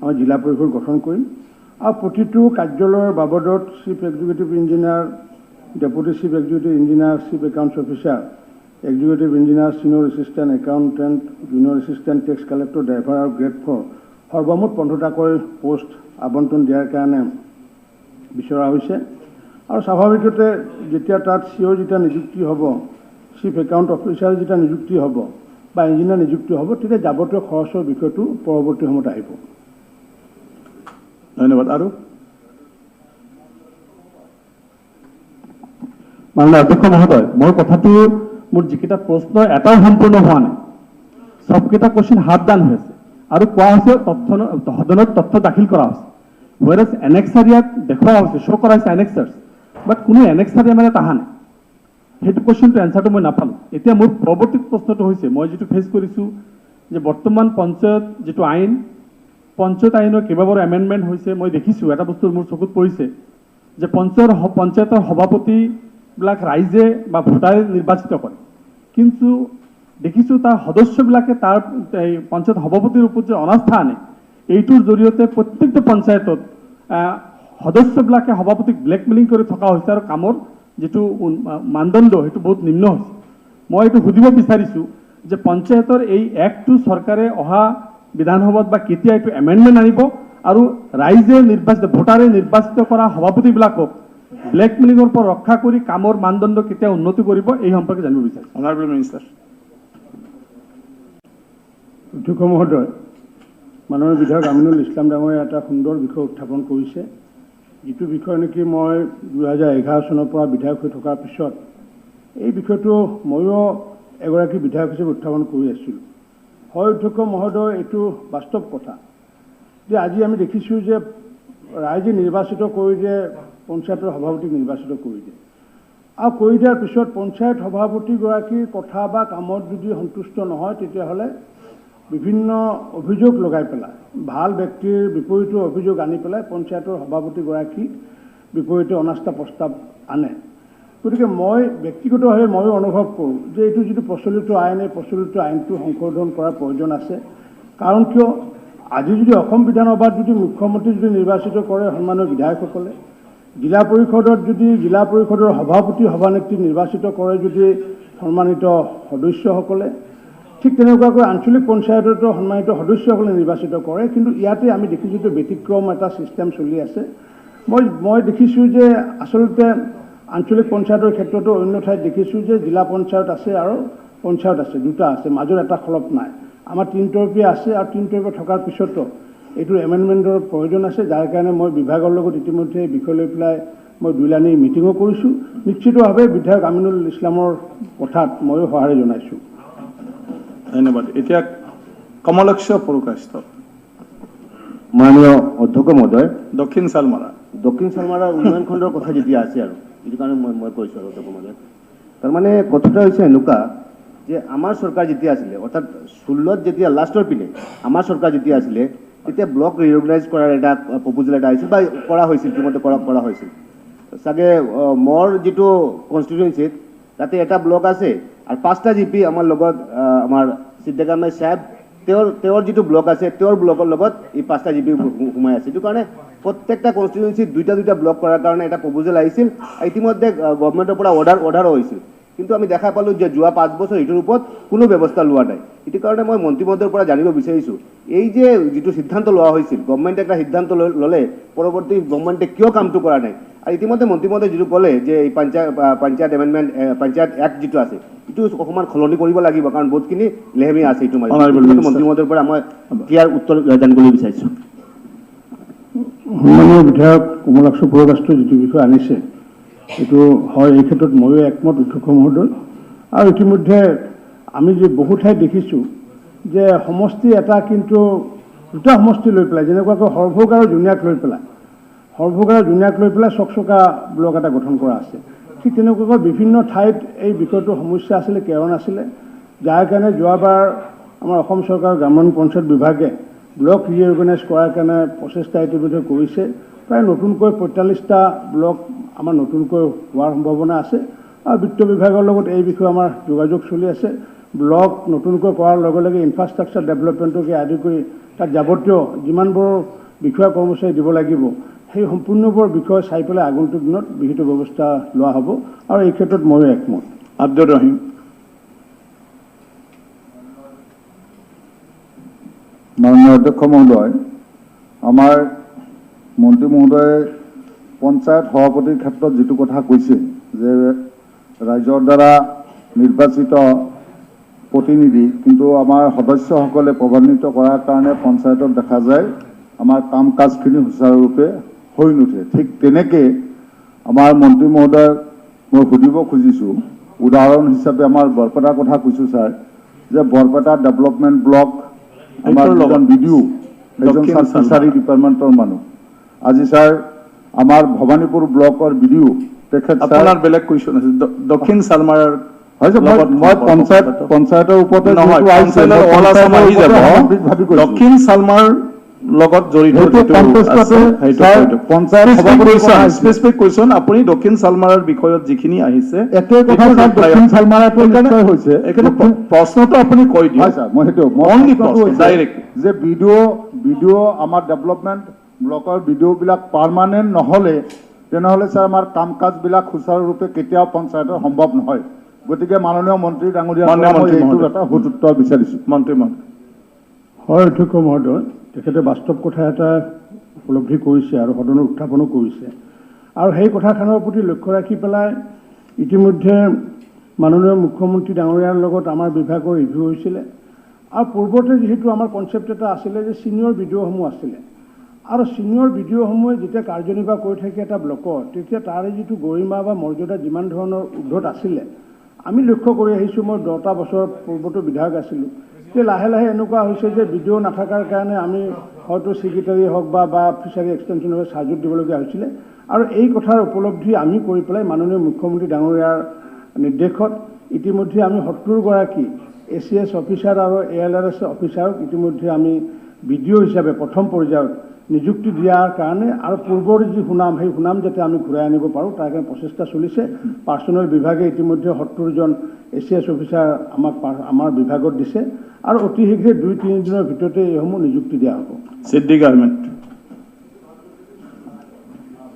আমি জিলা পৰিষদ গঠন কৰিম। আৰু প্ৰতিটো কাৰ্যালয়ৰ বাবদত chief executive engineer, deputy chief executive engineer, chief accounts officer, executive engineer, senior assistant accountant, junior assistant tax collector, driver আৰু গ্ৰেড 4 সৰ্বমুঠ 15টাকৈ পোষ্ট আবণ্টন দিয়াৰ কাৰণে বিচৰা হৈছে। আৰু স্বাভাৱিকতে যেতিয়া তাত চিঅ' যেতিয়া নিযুক্তি হ'ব, চিফ একাউণ্ট অফিচাৰ যেতিয়া নিযুক্তি হ'ব বা ইঞ্জিনিয়াৰ নিযুক্তি হ'ব, তেতিয়া যাৱতীয় খৰচৰ বিষয়টো পৰৱৰ্তী সময়ত আহিব। ধন্যবাদ। আৰু মাননীয় অধ্যক্ষ মহোদয়, মোৰ কথাটো, মোৰ যিকেইটা প্ৰশ্ন এটাও সম্পূৰ্ণ হোৱা নাই, সবকেইটা কুৱেশ্যন হাফ ডান হৈ আছে। আৰু কোৱা হৈছে সদনত তথ্য দাখিল কৰা হৈছে, হুৱেৰাজ এনেক্সাৰ ইয়াত দেখুওৱা হৈছে, শ্ব' কৰা হৈছে এনেক্সাৰ্ছ, বাট কোনো এনেক্সাৰ ইয়াত অহা নাই। সেইটো কুৱেশ্যনটো এনচাৰটো মই নাপালোঁ। এতিয়া মোৰ পৰৱৰ্তী প্ৰশ্নটো হৈছে, মই যিটো ফেচ কৰিছোঁ যে বৰ্তমান পঞ্চায়ত যিটো আইন, পঞ্চায়ত আইনৰ কেইবাবাৰো এমেণ্ডমেণ্ট হৈছে। মই দেখিছোঁ এটা বস্তু মোৰ চকুত পৰিছে যে পঞ্চায়তৰ সভাপতিবিলাক ৰাইজে বা ভোটাৰে নিৰ্বাচিত কৰে, কিন্তু দেখিছোঁ তাৰ সদস্যবিলাকে তাৰ পঞ্চায়ত সভাপতিৰ ওপৰত যে অনাস্থা আনে, এইটোৰ জৰিয়তে প্ৰত্যেকটো পঞ্চায়তত সদস্যবিলাকে সভাপতিক ব্লেকমেইলিং কৰি থকা হৈছে আৰু কামৰ যিটো মানদণ্ড সেইটো বহুত নিম্ন হৈছে। মই এইটো সুধিব বিচাৰিছোঁ যে পঞ্চায়তৰ এই এক্টটো চৰকাৰে অহা বিধানসভাত বা কেতিয়া এইটো এমেণ্ডমেণ্ট আনিব, আৰু ৰাইজে ভোটাৰে নিৰ্বাচিত কৰা সভাপতিবিলাকক ব্লেকমেইলিঙৰ পৰা ৰক্ষা কৰি কামৰ মানদণ্ড কেতিয়া উন্নতি কৰিব, এই সম্পৰ্কে জানিব বিচাৰিছোঁ। Honorable Minister. অধ্যক্ষ মহোদয়, মাননীয় বিধায়ক আমিনুল ইছলাম ডাঙৰীয়াই এটা সুন্দৰ বিষয় উত্থাপন কৰিছে, যিটো বিষয় নেকি মই 2011 চনৰ পৰা বিধায়ক হৈ থকাৰ পিছত এই বিষয়টো ময়ো এগৰাকী বিধায়ক হিচাপে উত্থাপন কৰি আছিলোঁ। হয় অধ্যক্ষ মহোদয়, এইটো বাস্তৱ কথা যে আজি আমি দেখিছোঁ যে ৰাইজে নিৰ্বাচিত কৰি দিয়ে, পঞ্চায়তৰ সভাপতিক নিৰ্বাচিত কৰি দিয়ে, আৰু কৰি দিয়াৰ পিছত পঞ্চায়ত সভাপতিগৰাকীৰ কথা বা কামত যদি সন্তুষ্ট নহয় তেতিয়াহ'লে বিভিন্ন অভিযোগ লগাই পেলাই, ভাল ব্যক্তিৰ বিপৰীতে অভিযোগ আনি পেলাই পঞ্চায়তৰ সভাপতিগৰাকীৰ বিপৰীতে অনাস্থা প্ৰস্তাৱ আনে। গতিকে মই ব্যক্তিগতভাৱে ময়ো অনুভৱ কৰোঁ যে এইটো যিটো প্ৰচলিত আইন, এই প্ৰচলিত আইনটো সংশোধন কৰাৰ প্ৰয়োজন আছে। কাৰণ কিয় আজি যদি অসম বিধানসভাত যদি মুখ্যমন্ত্ৰী যদি নিৰ্বাচিত কৰে সন্মানীয় বিধায়কসকলে, জিলা পৰিষদত যদি জিলা পৰিষদৰ সভাপতি সভানেত্ৰী নিৰ্বাচিত কৰে যদি সন্মানিত সদস্যসকলে, ঠিক তেনেকুৱাকৈ আঞ্চলিক পঞ্চায়ততো সন্মানিত সদস্যসকলে নিৰ্বাচিত কৰে। কিন্তু ইয়াতে আমি দেখিছোঁ যে ব্যতিক্ৰম এটা ছিষ্টেম চলি আছে। মই দেখিছোঁ যে আচলতে আঞ্চলিক পঞ্চায়তৰ ক্ষেত্ৰতো অন্য ঠাইত দেখিছোঁ যে জিলা পঞ্চায়ত আছে আৰু পঞ্চায়ত আছে, দুটা আছে, মাজত এটা খলপ নাই। আমাৰ তিনিতৰপীয়া আছে, আৰু তিনিতৰপীয়া থকাৰ পিছতো এইটোৰ এমেণ্ডমেণ্টৰ প্ৰয়োজন আছে, যাৰ কাৰণে মই বিভাগৰ লগত ইতিমধ্যে এই বিষয় লৈ পেলাই মই দুইলানি মিটিঙো কৰিছোঁ। নিশ্চিতভাৱে বিধায়ক আমিনুল ইছলামৰ কথাত ময়ো সঁহাৰি জনাইছোঁ। ধন্যবাদ। এতিয়া কমলক্ষ পুৰকাষ্ট। মাননীয় অধ্যক্ষ মহোদয়, দক্ষিণ শালমাৰা উন্নয়ন খণ্ডৰ কথা যেতিয়া আছে আৰু এইটো কাৰণে মই কৈছোঁ আৰু অধ্যক্ষ মহোদয়, তাৰমানে কথাটা হৈছে এনেকুৱা যে আমাৰ চৰকাৰ যেতিয়া আছিলে, অৰ্থাৎ 16ত যেতিয়া লাষ্টৰ পিনে আমাৰ চৰকাৰ যেতিয়া আছিলে তেতিয়া ব্লক ৰিঅৰ্গনাইজ কৰাৰ এটা প্ৰপ'জেল এটা আহিছিল বা কৰা হৈছিল, ইতিমধ্যে কৰা হৈছিল। চাগে মোৰ যিটো কনষ্টিটুৱেঞ্চিত তাতে এটা ব্লক আছে আৰু 5টা জিপি আমাৰ লগত আমাৰ সিদ্দিকামে সাহেব তেওঁৰ যিটো ব্লক আছে তেওঁৰ ব্লকৰ লগত এই 5টা জিপি সোমাই আছে। এইটো কাৰণে প্ৰত্যেকটা কনষ্টিটুৱেঞ্চিত দুটা ব্লক কৰাৰ কাৰণে এটা প্ৰপ'জেল আহিছিল। ইতিমধ্যে গভৰ্ণমেণ্টৰ পৰা অৰ্ডাৰো হৈছিল, কিন্তু আমি দেখা পালোঁ যে যোৱা 5 বছৰ এইটোৰ ওপৰত কোনো ব্যৱস্থা লোৱা নাই। এইটো কাৰণে মই মন্ত্ৰী মহোদয়ৰ পৰা জানিব বিচাৰিছোঁ, এই যে যিটো সিদ্ধান্ত লোৱা হৈছিল, গভৰ্ণমেণ্টে এটা সিদ্ধান্ত ল'লে, পৰৱৰ্তী গভৰ্ণমেণ্টে কিয় কামটো কৰা নাই? আৰু ইতিমধ্যে মন্ত্ৰী মহোদয় যিটো ক'লে যে এই পঞ্চায়ত এমেণ্ডমেণ্ট পঞ্চায়ত এক্ট যিটো আছে এইটো অকণমান সলনি কৰিব লাগিব, কাৰণ বহুতখিনি লেহেমীয়া আছে। এইটো মন্ত্ৰী মহোদয়ৰ পৰা মই ইয়াৰ উত্তৰ জানিবলৈ বিচাৰিছোঁ। সন্মানীয় বিধায়ক কমলাক্ষ পুৰকাষ্ট যিটো বিষয় আনিছে এইটো হয়, এই ক্ষেত্ৰত ময়ো একমত অধ্যক্ষ মহোদয়। আৰু ইতিমধ্যে আমি যে বহু ঠাইত দেখিছোঁ যে সমষ্টি এটা কিন্তু দুটা সমষ্টি লৈ পেলাই, যেনেকুৱাকৈ সৰভোগ আৰু জোনিয়াক লৈ পেলাই, চকচকা ব্লক এটা গঠন কৰা আছে। ঠিক তেনেকুৱাকৈ বিভিন্ন ঠাইত এই বিষয়টোৰ সমস্যা আছিলে, কাৰণ আছিলে, যাৰ কাৰণে যোৱাবাৰ আমাৰ অসম চৰকাৰৰ গ্ৰামীণ পঞ্চায়ত বিভাগে ব্লক ৰিঅৰ্গনাইজ কৰাৰ কাৰণে প্ৰচেষ্টা ইতিমধ্যে কৰিছে। প্ৰায় নতুনকৈ 45টা ব্লক আমাৰ নতুনকৈ হোৱাৰ সম্ভাৱনা আছে, আৰু বিত্ত বিভাগৰ লগত এই বিষয়ে আমাৰ যোগাযোগ চলি আছে। ব্লক নতুনকৈ কৰাৰ লগে লগে ইনফ্ৰাষ্ট্ৰাকচাৰ ডেভেলপমেণ্টকে আদি কৰি তাত যাৱতীয় যিমানবোৰ বিষয়া কৰ্মচাৰী দিব লাগিব সেই সম্পূৰ্ণবোৰ বিষয় চাই পেলাই আগন্তুক দিনত বিহিত ব্যৱস্থা লোৱা হ'ব, আৰু এই ক্ষেত্ৰত ময়ো একমত। আব্দুৰ ৰহিম। মাননীয় অধ্যক্ষ মহোদয়, আমাৰ মন্ত্ৰী মহোদয়ে পঞ্চায়ত সভাপতিৰ ক্ষেত্ৰত যিটো কথা কৈছে যে ৰাইজৰ দ্বাৰা নিৰ্বাচিত প্ৰতিনিধি, কিন্তু আমাৰ সদস্যসকলে প্ৰভাৱান্বিত কৰাৰ কাৰণে পঞ্চায়তত দেখা যায় আমাৰ কাম কাজখিনি সুচাৰুৰূপে হৈ নুঠে। ঠিক তেনেকৈ আমাৰ মন্ত্ৰী মহোদয়ক মই সুধিব খুজিছোঁ, উদাহৰণ হিচাপে আমাৰ বৰপেটাৰ কথা কৈছোঁ ছাৰ, যে বৰপেটা ডেভেলপমেণ্ট ব্লক আমাৰ দুজন BDO, এজন ফিচাৰী ডিপাৰ্টমেণ্টৰ মানুহ। আজি ছাৰ আমাৰ ভৱানীপুৰ ব্লকৰ BDO তেখেত আপোনাৰ বেলেগ কুৱেশ্যন আছে, দক্ষিণ শালমাৰাৰ মই পঞ্চায়তৰ ওপৰতে দক্ষিণ শালমাৰ লগত জড়িত স্পেচিফিক কুৱেশ্যন আপুনি দক্ষিণ শালমাৰাৰ বিষয়ত যিখিনি আহিছে প্ৰশ্নটো আপুনি কৈ দিয়ক। যে BDO আমাৰ ডেভেলপমেণ্ট ব্লকৰ BDO বিলাক পাৰ্মানেণ্ট নহ'লে তেনেহ'লে ছাৰ আমাৰ কাম কাজবিলাক সুচাৰুৰূপে কেতিয়াও পঞ্চায়তৰ সম্ভৱ নহয়। গতিকে মাননীয় মন্ত্ৰী ডাঙৰীয়া এটা সুউত্তৰ বিচাৰিছোঁ। মন্ত্ৰী মহোদয়। হয় অধ্যক্ষ মহোদয়, তেখেতে বাস্তৱ কথা এটা উপলব্ধি কৰিছে আৰু সদনত উত্থাপনো কৰিছে, আৰু সেই কথাখনৰ প্ৰতি লক্ষ্য ৰাখি পেলাই ইতিমধ্যে মাননীয় মুখ্যমন্ত্ৰী ডাঙৰীয়াৰ লগত আমাৰ বিভাগৰ ৰিভিউ হৈছিলে, আৰু পূৰ্বতে যিহেতু আমাৰ কনচেপ্ট এটা আছিলে যে ছিনিয়ৰ বিডিঅ'সমূহ আছিলে আৰু ছিনিয়ৰ বিডিঅ'সমূহে যেতিয়া কাৰ্যনিৰ্বাহ কৰি থাকে এটা ব্লকত তেতিয়া তাৰে যিটো গৰিমা বা মৰ্যাদা যিমান ধৰণৰ ঊৰ্ধত আছিলে আমি লক্ষ্য কৰি আহিছোঁ মই 10টা বছৰ পূৰ্বতো বিধায়ক আছিলোঁ যে লাহে লাহে এনেকুৱা হৈছে যে বিডিঅ' নাথাকাৰ কাৰণে আমি হয়তো ছেক্ৰেটাৰী হওক বা ফিচাৰী এক্সটেনশ্যনৰ চাৰ্জত দিবলগীয়া হৈছিলে আৰু এই কথাৰ উপলব্ধি আমি কৰি পেলাই মাননীয় মুখ্যমন্ত্ৰী ডাঙৰীয়াৰ নিৰ্দেশত ইতিমধ্যে আমি 70গৰাকী ACS অফিচাৰ আৰু ALRS অফিচাৰক ইতিমধ্যে আমি বিডিঅ' হিচাপে প্ৰথম পৰ্যায়ত নিযুক্তি দিয়াৰ কাৰণে আৰু পূৰ্বৰ যি সুনাম সেই সুনাম যাতে আমি ঘূৰাই আনিব পাৰোঁ তাৰ কাৰণে প্ৰচেষ্টা চলিছে পাৰ্চনেল বিভাগে ইতিমধ্যে 70জন ACS অফিচাৰ আমাৰ বিভাগত দিছে আৰু অতি শীঘ্ৰে 2-3 দিনৰ ভিতৰতে এইসমূহ নিযুক্তি দিয়া হ'ব সিদ্ধি গাৰ্মেণ্ট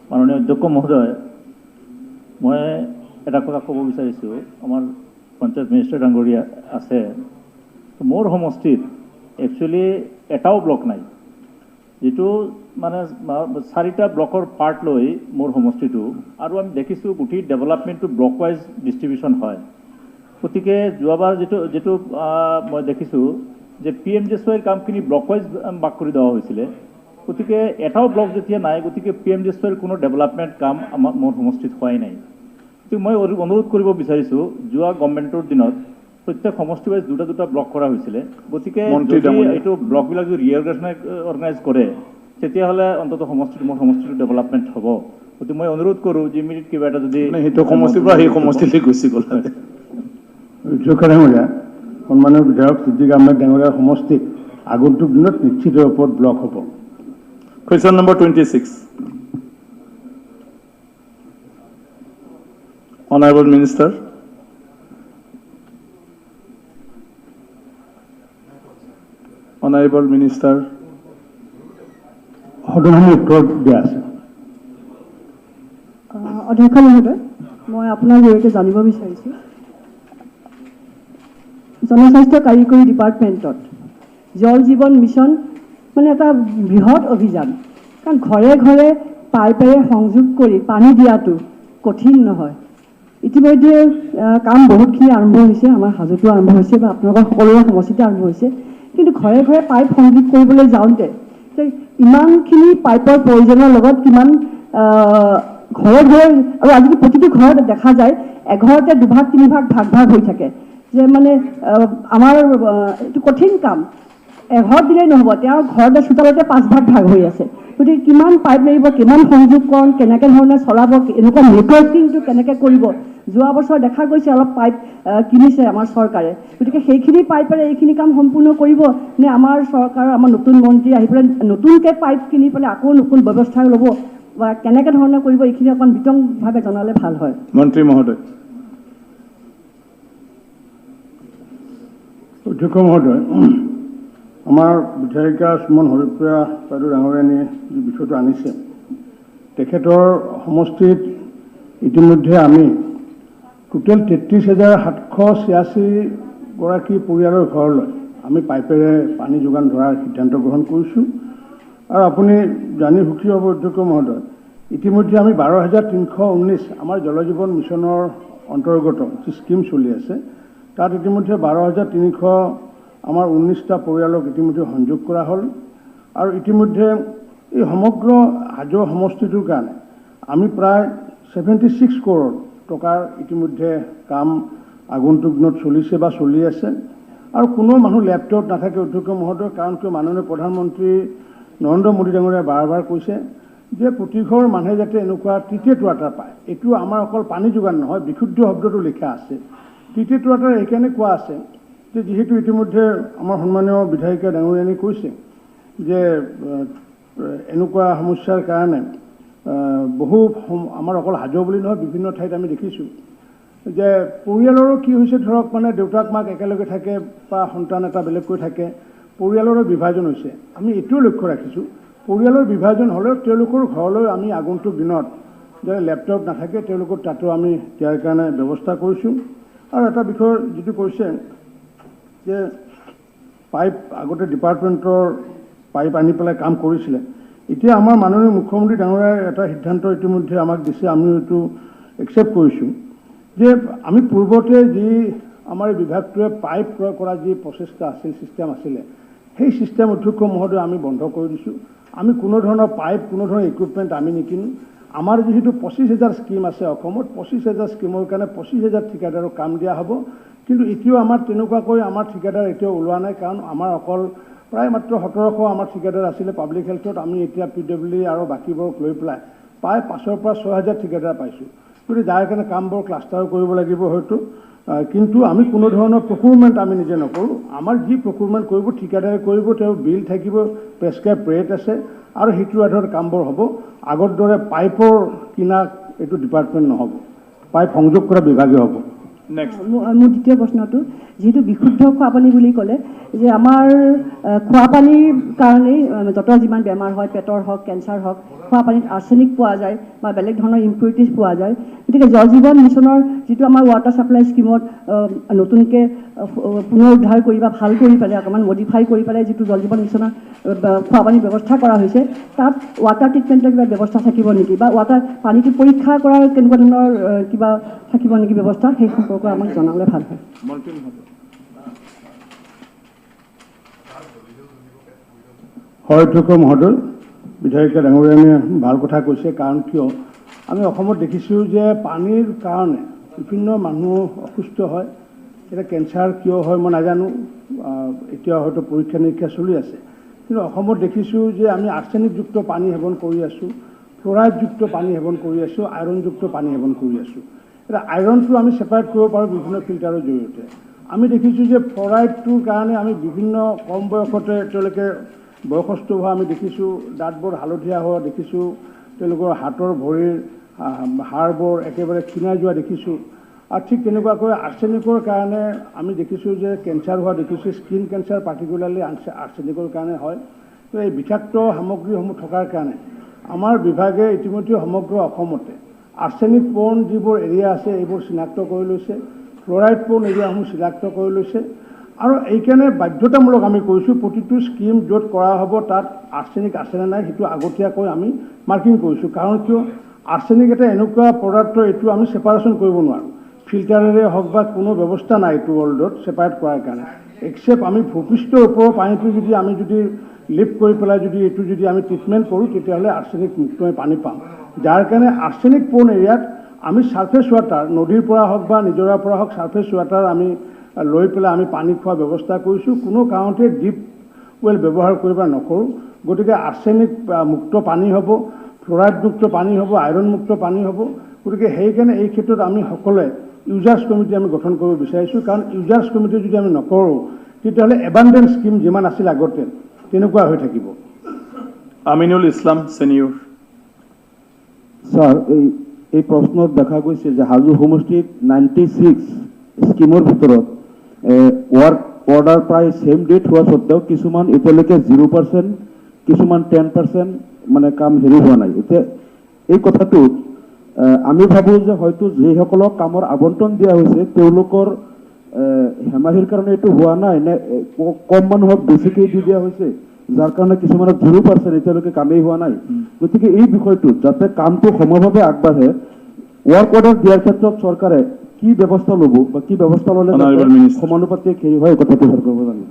মাননীয় অধ্যক্ষ মহোদয় মই এটা কথা ক'ব বিচাৰিছোঁ আমাৰ পঞ্চায়ত মিনিষ্টাৰ ডাঙৰীয়া আছে মোৰ সমষ্টিত একচুৱেলি এটাও ব্লক নাই যেটো মানে 4টা ব্লকৰ পাৰ্ট লৈ মোৰ সমষ্টিটো আৰু আমি দেখিছোঁ গোটেই ডেভেলপমেণ্টটো ব্লক ৱাইজ ডিষ্ট্ৰিবিউশ্যন হয় গতিকে যোৱাবাৰ যেটো মই দেখিছোঁ যে PMJSYৰ কামখিনি ব্লক ৱাইজ ভাগ কৰি দেওয়া হৈছিলে গতিকে এটাও ব্লক যেতিয়া নাই গতিকে PMJSYৰ কোনো ডেভেলপমেণ্ট কাম মোৰ সমষ্টিত হোৱাই নাই গতিকে মই অনুৰোধ কৰিব বিচাৰিছোঁ যোৱা গভৰ্ণমেণ্টৰ দিনত প্ৰত্যেক সমষ্টি ৱাইজ দুটা ব্লক কৰা হৈছিলে গতিকে এইটো ব্লকবিলাক যদি অৰ্গেনাইজ কৰে তেতিয়াহ'লে অন্তত মোৰ সমষ্টিটো ডেভেলপমেণ্ট হ'ব গতিকে মই অনুৰোধ কৰোঁ যে ইমিডিয়েট কিবা এটা যদি সেইটো সমষ্টিৰ পৰা সেই সমষ্টিলৈ গুচি গ'ল সন্মানীয় বিধায়ক সিদ্ধি গাৰ্মেণ্ট ডাঙৰীয়াৰ সমষ্টিত আগন্তুক দিনত নিশ্চিত ৰূপত ব্লক হ'ব Question number 26. Honorable Minister. Honorable Minister. সদনসমূহ উত্তৰ দিয়া আছে অধ্যক্ষ মহোদয় মই আপোনাৰ জৰিয়তে জানিব বিচাৰিছোঁ জনস্বাস্থ্য কাৰিকৰী ডিপাৰ্টমেণ্টত জল জীৱন মিছন মানে এটা বৃহৎ অভিযান কাৰণ ঘৰে ঘৰে পাইপেৰে সংযোগ কৰি পানী দিয়াটো কঠিন নহয় ইতিমধ্যে কাম বহুতখিনি আৰম্ভ হৈছে আমাৰ হাজতো আৰম্ভ হৈছে বা আপোনালোকৰ সকলোৰে সমষ্টিতে আৰম্ভ হৈছে কিন্তু ঘৰে ঘৰে পাইপ সংযোগ কৰিবলৈ যাওঁতে ইমানখিনি পাইপৰ প্ৰয়োজনৰ লগত কিমান ঘৰে ঘৰে আৰু আজিকালি প্ৰতিটো ঘৰত দেখা যায় এঘৰতে 2-3 ভাগ হৈ থাকে যে মানে আমাৰ এইটো কঠিন কাম এঘৰত দিলেই নহ'ব তেওঁৰ ঘৰতে চোতালতে 5 ভাগ হৈ আছে গতিকে কিমান পাইপ লাগিব কিমান সংযোগকৰণ কেনেকৈ ধৰণে চলাব এনেকুৱা নেটৱৰ্কিংটো কেনেকৈ কৰিব যোৱা বছৰ দেখা গৈছে অলপ পাইপ কিনিছে আমাৰ চৰকাৰে গতিকে সেইখিনি পাইপেৰে এইখিনি কাম সম্পূৰ্ণ কৰিব নে আমাৰ চৰকাৰ আমাৰ নতুন মন্ত্ৰী আহি পেলাই নতুনকৈ পাইপ কিনি পেলাই আকৌ নতুন ব্যৱস্থা ল'ব বা কেনেকৈ ধৰণে কৰিব এইখিনি অকণ বিতংভাৱে জনালে ভাল হয় মন্ত্ৰী মহোদয় অধ্যক্ষ মহোদয় আমাৰ বিধায়িকা সুমন হৰিপ্ৰিয়া বাইদেউ ডাঙৰীয়ানীয়ে যি বিষয়টো আনিছে তেখেতৰ সমষ্টিত ইতিমধ্যে আমি টোটেল 33,786গৰাকী পৰিয়ালৰ ঘৰলৈ আমি পাইপেৰে পানী যোগান ধৰাৰ সিদ্ধান্ত গ্ৰহণ কৰিছোঁ আৰু আপুনি জানি সুখী হ'ব অধ্যক্ষ মহোদয় ইতিমধ্যে আমি 12,319 আমাৰ জল জীৱন মিছনৰ অন্তৰ্গত যি স্কিম চলি আছে তাত ইতিমধ্যে 12,300 আমাৰ 19টা পৰিয়ালক ইতিমধ্যে সংযোগ কৰা হ'ল আৰু ইতিমধ্যে এই সমগ্ৰ হাজো সমষ্টিটোৰ কাৰণে আমি প্ৰায় 76 কৰোৰ টকাৰ ইতিমধ্যে কাম আগন্তুক দিনত চলিছে বা চলি আছে আৰু কোনো মানুহ লেপটপ নাথাকে অধ্যক্ষ মহোদয় কাৰণ কিয় মাননীয় প্ৰধানমন্ত্ৰী নৰেন্দ্ৰ মোদী ডাঙৰীয়াই বাৰ কৈছে যে প্ৰতিঘৰ মানুহে যাতে এনেকুৱা ট্ৰিটেড ৱাটাৰ পায় এইটো আমাৰ অকল পানী যোগান নহয় বিশুদ্ধ শব্দটো লিখা আছে ট্ৰিটেড ৱাটাৰ এইকাৰণে কোৱা আছে যে যেহেতু ইতিমধ্যে আমাৰ সন্মানীয় বিধায়িকা ডাঙৰীয়ানী কৈছে যে এনেকুৱা সমস্যাৰ কাৰণে বহু আমাৰ অকল হাজো বুলি নহয় বিভিন্ন ঠাইত আমি দেখিছোঁ যে পৰিয়ালৰো কি হৈছে ধৰক মানে দেউতাক মাক একেলগে থাকে বা সন্তান এটা বেলেগকৈ থাকে পৰিয়ালৰো বিভাজন হৈছে আমি এইটোও লক্ষ্য ৰাখিছোঁ পৰিয়ালৰ বিভাজন হ'লেও তেওঁলোকৰ ঘৰলৈ আমি আগন্তুক দিনত যে লেপটপ নাথাকে তেওঁলোকৰ তাতো আমি দিয়াৰ কাৰণে ব্যৱস্থা কৰিছোঁ আৰু এটা বিষয় যিটো কৈছে যে পাইপ আগতে ডিপাৰ্টমেণ্টৰ পাইপ আনি পেলাই কাম কৰিছিলে এতিয়া আমাৰ মাননীয় মুখ্যমন্ত্ৰী ডাঙৰীয়াৰ এটা সিদ্ধান্ত ইতিমধ্যে আমাক দিছে আমি এইটো একচেপ্ট কৰিছোঁ যে আমি পূৰ্বতে যি আমাৰ এই বিভাগটোৱে পাইপ ক্ৰয় কৰা যি প্ৰচেষ্টা আছিল ছিষ্টেম আছিলে সেই ছিষ্টেম অধ্যক্ষ মহোদয় আমি বন্ধ কৰি দিছোঁ আমি কোনো ধৰণৰ পাইপ কোনো ধৰণৰ ইকুইপমেণ্ট আমি নিকিনো আমাৰ যিহেতু 25,000 স্কিম আছে অসমত 25,000 স্কিমৰ কাৰণে 25,000 ঠিকাদাৰক কাম দিয়া হ'ব কিন্তু এতিয়াও আমাৰ তেনেকুৱাকৈ আমাৰ ঠিকাদাৰ এতিয়াও ওলোৱা নাই কাৰণ আমাৰ অকল প্ৰায় মাত্ৰ 1700 আমাৰ ঠিকাদাৰ আছিলে পাব্লিক হেল্থত আমি এতিয়া PWD আৰু বাকীবোৰক লৈ পেলাই প্ৰায় 5,000 পৰা 6,000 ঠিকাদাৰ পাইছোঁ গতিকে যাৰ কাৰণে কামবোৰ ক্লাষ্টাৰ কৰিব লাগিব হয়তো কিন্তু আমি কোনো ধৰণৰ প্ৰকিউৰমেণ্ট আমি নিজে নকৰোঁ আমাৰ যি প্ৰকিউৰমেণ্ট কৰিব ঠিকাদাৰে কৰিব তেওঁ বিল থাকিব প্ৰেছক্ৰাইব ৰেট আছে আৰু সেইটো আধাৰত কামবোৰ হ'ব আগৰ দৰে পাইপৰ কিনা এইটো ডিপাৰ্টমেণ্ট নহ'ব পাইপ সংযোগ কৰা বিভাগে হ'ব মোৰ দ্বিতীয় প্ৰশ্নটো যিহেতু বিশুদ্ধ খোৱাপানী বুলি ক'লে যে আমাৰ খোৱাপানীৰ কাৰণেই য'তৰ যিমান বেমাৰ হয় পেটৰ হওক কেঞ্চাৰ হওক খোৱাপানীত আৰ্ছেনিক পোৱা যায় বা বেলেগ ধৰণৰ ইম্পিউৰিটিজ পোৱা যায় গতিকে জল জীৱন মিছনৰ যিটো আমাৰ ৱাটাৰ ছাপ্লাই স্কিমত নতুনকৈ পুনৰুদ্ধাৰ কৰি বা ভাল কৰি পেলাই অকণমান মডিফাই কৰি পেলাই যিটো জল জীৱন মিছনৰ খোৱাপানীৰ ব্যৱস্থা কৰা হৈছে তাত ৱাটাৰ ট্ৰিটমেণ্টৰ কিবা ব্যৱস্থা থাকিব নেকি বা ৱাটাৰ পানীটো পৰীক্ষা কৰাৰ কেনেকুৱা ধৰণৰ কিবা থাকিব নেকি ব্যৱস্থা সেই সম্পৰ্কে আমাক জনালে ভাল হয় হয় অধ্যক্ষ মহোদয় বিধায়িকা ডাঙৰীয়ানীয়ে ভাল কথা কৈছে কাৰণ কিয় আমি অসমত দেখিছোঁ যে পানীৰ কাৰণে বিভিন্ন মানুহ অসুস্থ হয় এতিয়া কেঞ্চাৰ কিয় হয় মই নাজানো এতিয়া হয়তো পৰীক্ষা নিৰীক্ষা চলি আছে কিন্তু অসমত দেখিছোঁ যে আমি আৰ্ছেনিকযুক্ত পানী সেৱন কৰি আছোঁ ফ্ল'ৰাইডযুক্ত পানী সেৱন কৰি আছোঁ আইৰণযুক্ত পানী সেৱন কৰি আছোঁ এতিয়া আইৰণটো আমি ছেপাৰেট কৰিব পাৰোঁ বিভিন্ন ফিল্টাৰৰ জৰিয়তে আমি দেখিছোঁ যে ফ্ল'ৰাইডটোৰ কাৰণে আমি বিভিন্ন কম বয়সতে তেওঁলোকে বয়সস্থ হোৱা আমি দেখিছোঁ দাঁতবোৰ হালধীয়া হোৱা দেখিছোঁ তেওঁলোকৰ হাতৰ ভৰিৰ হাড়বোৰ একেবাৰে ক্ষীণাই যোৱা দেখিছোঁ আৰু ঠিক তেনেকুৱাকৈ আৰ্ছেনিকৰ কাৰণে আমি দেখিছোঁ যে কেঞ্চাৰ হোৱা দেখিছোঁ স্কিন কেঞ্চাৰ পাৰ্টিকুলাৰলি আৰ্ছেনিকৰ কাৰণে হয় তো এই বিষাক্ত সামগ্ৰীসমূহ থকাৰ কাৰণে আমাৰ বিভাগে ইতিমধ্যে সমগ্ৰ অসমতে আৰ্ছেনিক পৰ্ণ যিবোৰ এৰিয়া আছে এইবোৰ চিনাক্ত কৰি লৈছে ফ্ল'ৰাইড পৰ্ণ এৰিয়াসমূহ চিনাক্ত কৰি লৈছে আৰু এইকাৰণে বাধ্যতামূলক আমি কৰিছোঁ প্ৰতিটো স্কিম য'ত কৰা হ'ব তাত আৰ্ছেনিক আছেনে নাই সেইটো আগতীয়াকৈ আমি মাৰ্কিং কৰিছোঁ কাৰণ কিয় আৰ্ছেনিক এটা এনেকুৱা পদাৰ্থ এইটো আমি ছেপাৰেশ্যন কৰিব নোৱাৰোঁ ফিল্টাৰেৰে হওক বা কোনো ব্যৱস্থা নাই এইটো ৱৰ্ল্ডত ছেপাৰেট কৰাৰ কাৰণে এক্সেপ্ট আমি ভূপৃষ্ঠৰ ওপৰৰ পানীটো যদি আমি যদি লিফ্ট কৰি পেলাই যদি এইটো যদি আমি ট্ৰিটমেণ্ট কৰোঁ তেতিয়াহ'লে আৰ্ছেনিক মুক্ত পানী পাম যাৰ কাৰণে আৰ্ছেনিক পৰ্ণ এৰিয়াত আমি ছাৰ্ফেচ ৱাটাৰ নদীৰ পৰা হওক বা নিজৰাৰ পৰা হওক ছাৰ্ফেচ ৱাটাৰ আমি লৈ পেলাই আমি পানী খোৱাৰ ব্যৱস্থা কৰিছোঁ কোনো কাৰণতে ডিপ ৱেল ব্যৱহাৰ কৰিব নকৰোঁ গতিকে আৰ্ছেনিক মুক্ত পানী হ'ব ফ্ল'ৰাইডযুক্ত পানী হ'ব আইৰণমুক্ত পানী হ'ব গতিকে সেইকাৰণে এই ক্ষেত্ৰত আমি সকলোৱে ইউজাৰ্ছ কমিটি আমি গঠন কৰিব বিচাৰিছোঁ কাৰণ ইউজাৰ্ছ কমিটি যদি আমি নকৰোঁ তেতিয়াহ'লে এবাণ্ডেন্ট স্কিম যিমান আছিল আগতে তেনেকুৱা হৈ থাকিব আমিনুল ইছলাম ছেনিয়ৰ ছাৰ এই প্ৰশ্নত দেখা গৈছে যে হাজো সমষ্টিত 96 স্কিমৰ ভিতৰত ৱৰ্ক অৰ্ডাৰ প্ৰায় ছেম ডেট হোৱা স্বত্তেও কিছুমান এতিয়ালৈকে 0% কিছুমান 10% মানে কাম হেৰি হোৱা নাই এতিয়া এই কথাটোত আমি ভাবোঁ যে হয়তো যিসকলক কামৰ আবণ্টন দিয়া হৈছে তেওঁলোকৰ হেমাহিৰ কাৰণে এইটো হোৱা নাই নে কম মানুহক বেছিকৈ দি দিয়া হৈছে যাৰ কাৰণে কিছুমানৰ 0% এতিয়ালৈকে কামেই হোৱা নাই গতিকে এই বিষয়টোত যাতে কামটো সময়ভাৱে আগবাঢ়ে ৱৰ্ক অৰ্ডাৰ দিয়াৰ ক্ষেত্ৰত চৰকাৰে কি ব্যৱস্থা ল'ব বা কি ব্যৱস্থা ল'লে সমানুপাতিক হেৰি হয় কথাটো চৰকাৰ জানিব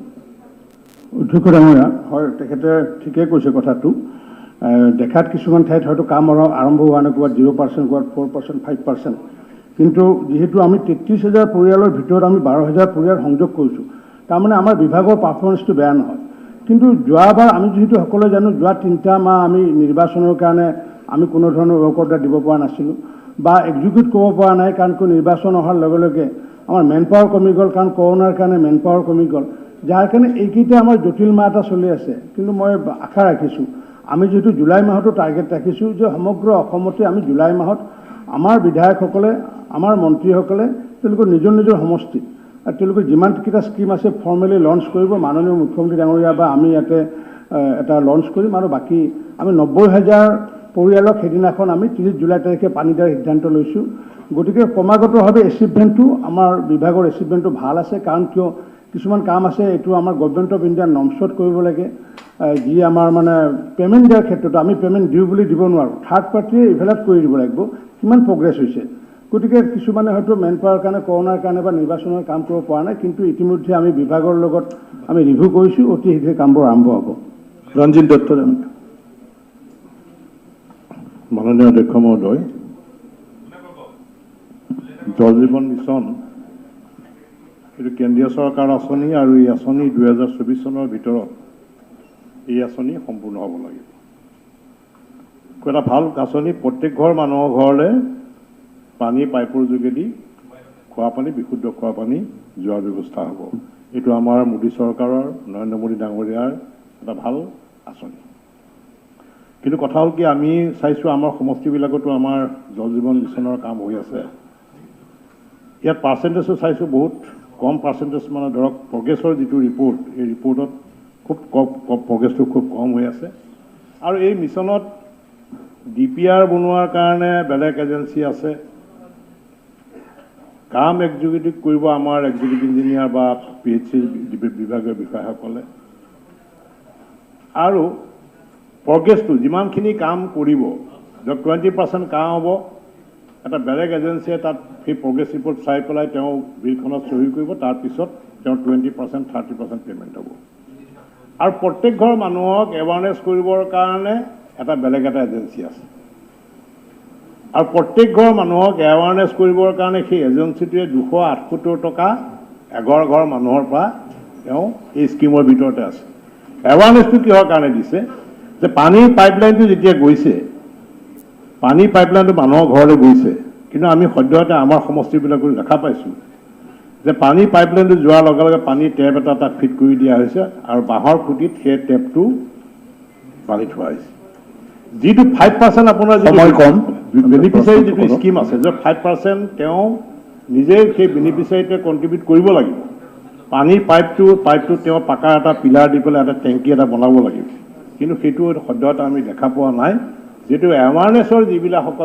অধ্যক্ষ ডাঙৰীয়া হয় তেখেতে ঠিকেই কৈছে কথাটো দেখাত কিছুমান ঠাইত হয়তো কাম আৰম্ভ হোৱা নাই ক'ৰবাত 0% ক'ৰবাত 4% 5% কিন্তু যিহেতু আমি 33,000 পৰিয়ালৰ ভিতৰত আমি 12,000 পৰিয়াল সংযোগ কৰিছোঁ তাৰমানে আমাৰ বিভাগৰ পাৰফৰ্মেঞ্চটো বেয়া নহয় কিন্তু যোৱাবাৰ আমি যিহেতু সকলোৱে জানো যোৱা 3টা মাহ আমি নিৰ্বাচনৰ কাৰণে আমি কোনো ধৰণৰ ৱৰ্ক অৰ্ডাৰ দিব পৰা নাছিলোঁ বা এক্সিকিউট কৰিব পৰা নাই কাৰণ কিয় নিৰ্বাচন অহাৰ লগে লগে আমাৰ মেন পাৱাৰ কমি গ'ল কাৰণ কৰোণাৰ কাৰণে মেন পাৱাৰ কমি গ'ল যাৰ কাৰণে এইকেইটা আমাৰ জটিল মাহ এটা চলি আছে কিন্তু মই আশা ৰাখিছোঁ আমি যিহেতু জুলাই মাহতো টাৰ্গেট ৰাখিছোঁ যে সমগ্ৰ অসমতে আমি জুলাই মাহত আমাৰ বিধায়কসকলে আমাৰ মন্ত্ৰীসকলে তেওঁলোকৰ নিজৰ নিজৰ সমষ্টিত আৰু তেওঁলোকৰ যিমানকেইটা স্কিম আছে ফৰ্মেলি লঞ্চ কৰিব মাননীয় মুখ্যমন্ত্ৰী ডাঙৰীয়া বা আমি ইয়াতে এটা লঞ্চ কৰিম আৰু বাকী আমি 90,000 পৰিয়ালক সেইদিনাখন আমি 30 জুলাই তাৰিখে পানী দিয়াৰ সিদ্ধান্ত লৈছোঁ গতিকে ক্ৰমাগতভাৱে এচিভমেণ্টটো আমাৰ বিভাগৰ এচিভমেণ্টটো ভাল আছে কাৰণ কিয় কিছুমান কাম আছে এইটো আমাৰ গভৰ্ণমেণ্ট অফ ইণ্ডিয়াৰ নৰ্মছত কৰিব লাগে যি আমাৰ মানে পে'মেণ্ট দিয়াৰ ক্ষেত্ৰত আমি পে'মেণ্ট দিওঁ বুলি দিব নোৱাৰোঁ থাৰ্ড পাৰ্টিয়ে ইভেলাট কৰি দিব লাগিব কিমান প্ৰগ্ৰেছ হৈছে গতিকে কিছুমানে হয়তো মেন পাৱাৰৰ কাৰণে কৰোণাৰ কাৰণে বা নিৰ্বাচনৰ কাম কৰিব পৰা নাই, কিন্তু ইতিমধ্যে আমি বিভাগৰ লগত আমি ৰিভিউ কৰিছোঁ, অতি শীঘ্ৰে কামবোৰ আৰম্ভ হ'ব। ৰঞ্জিত দত্ত। মাননীয় অধ্যক্ষ মহোদয়, জল জীৱন মিছন এইটো কেন্দ্ৰীয় চৰকাৰৰ আঁচনি আৰু এই আঁচনি 2024 চনৰ ভিতৰত এই আঁচনি সম্পূৰ্ণ হ'ব লাগিব। এটা ভাল আঁচনি, প্ৰত্যেক ঘৰ মানুহৰ ঘৰলৈ পানী পাইপৰ যোগেদি খোৱা পানী, বিশুদ্ধ খোৱা পানী যোৱাৰ ব্যৱস্থা হ'ব। এইটো আমাৰ মোদী চৰকাৰৰ, নৰেন্দ্ৰ মোদী ডাঙৰীয়াৰ এটা ভাল আঁচনি। কিন্তু কথা হ'ল কি, আমি চাইছোঁ আমাৰ সমষ্টিবিলাকতো আমাৰ জল জীৱন মিছনৰ কাম হৈ আছে। ইয়াত পাৰ্চেণ্টেজো চাইছোঁ বহুত কম পাৰ্চেণ্টেজ, মানে ধৰক প্ৰগ্ৰেছৰ যিটো ৰিপৰ্ট, এই ৰিপৰ্টত খুব প্ৰগ্ৰেছটো খুব কম হৈ আছে। আৰু এই মিছনত DPR বনোৱাৰ কাৰণে বেলেগ এজেঞ্চি আছে, কাম এক্সিকিউটিভ কৰিব আমাৰ এক্সিকিউটিভ ইঞ্জিনিয়াৰ বা PHC বিভাগীয় বিষয়াসকলে। আৰু প্ৰগ্ৰেছটো যিমানখিনি কাম কৰিব, ধৰক 20% কাম হ'ব, এটা বেলেগ এজেঞ্চিয়ে তাত সেই প্ৰগ্ৰেছ ৰিপৰ্ট চাই পেলাই তেওঁ বিলখনত চহী কৰিব, তাৰপিছত তেওঁ 20%, 30% পে'মেণ্ট হ'ব। আৰু প্ৰত্যেক ঘৰ মানুহক এৱাৰনেছ কৰিবৰ কাৰণে এটা বেলেগ এটা এজেঞ্চি আছে। আৰু প্ৰত্যেক ঘৰ মানুহক এৱাৰনেছ কৰিবৰ কাৰণে সেই এজেঞ্চিটোৱে 278 টকা এঘৰ ঘৰ মানুহৰ পৰা তেওঁ এই স্কিমৰ ভিতৰতে আছে। এৱাৰনেছটো কিহৰ কাৰণে দিছে, যে পানীৰ পাইপলাইনটো যেতিয়া গৈছে, পানী পাইপলাইনটো মানুহৰ ঘৰলৈ গৈছে, কিন্তু আমি সদ্যহতে আমাৰ সমষ্টিবিলাকত দেখা পাইছোঁ যে পানী পাইপলাইনটো যোৱাৰ লগে লগে পানীৰ টেপ এটা তাত ফিট কৰি দিয়া হৈছে আৰু বাঁহৰ খুঁটিত সেই টেপটো বান্ধি থোৱা হৈছে। যিটো 5% আপোনাৰ সময় কম বেনিফিচিয়াৰী যিটো স্কিম আছে, যে 5% তেওঁ নিজেই সেই বেনিফিচিয়াৰীটোৱে কণ্ট্ৰিবিউট কৰিব লাগিব। পানীৰ পাইপটো তেওঁ পাকাৰ এটা পিলাৰ দি পেলাই এটা টেংকি এটা বনাব লাগিব, কিন্তু সেইটো সদ্যহতে আমি দেখা পোৱা নাই। যিটো এৱাৰনেছৰ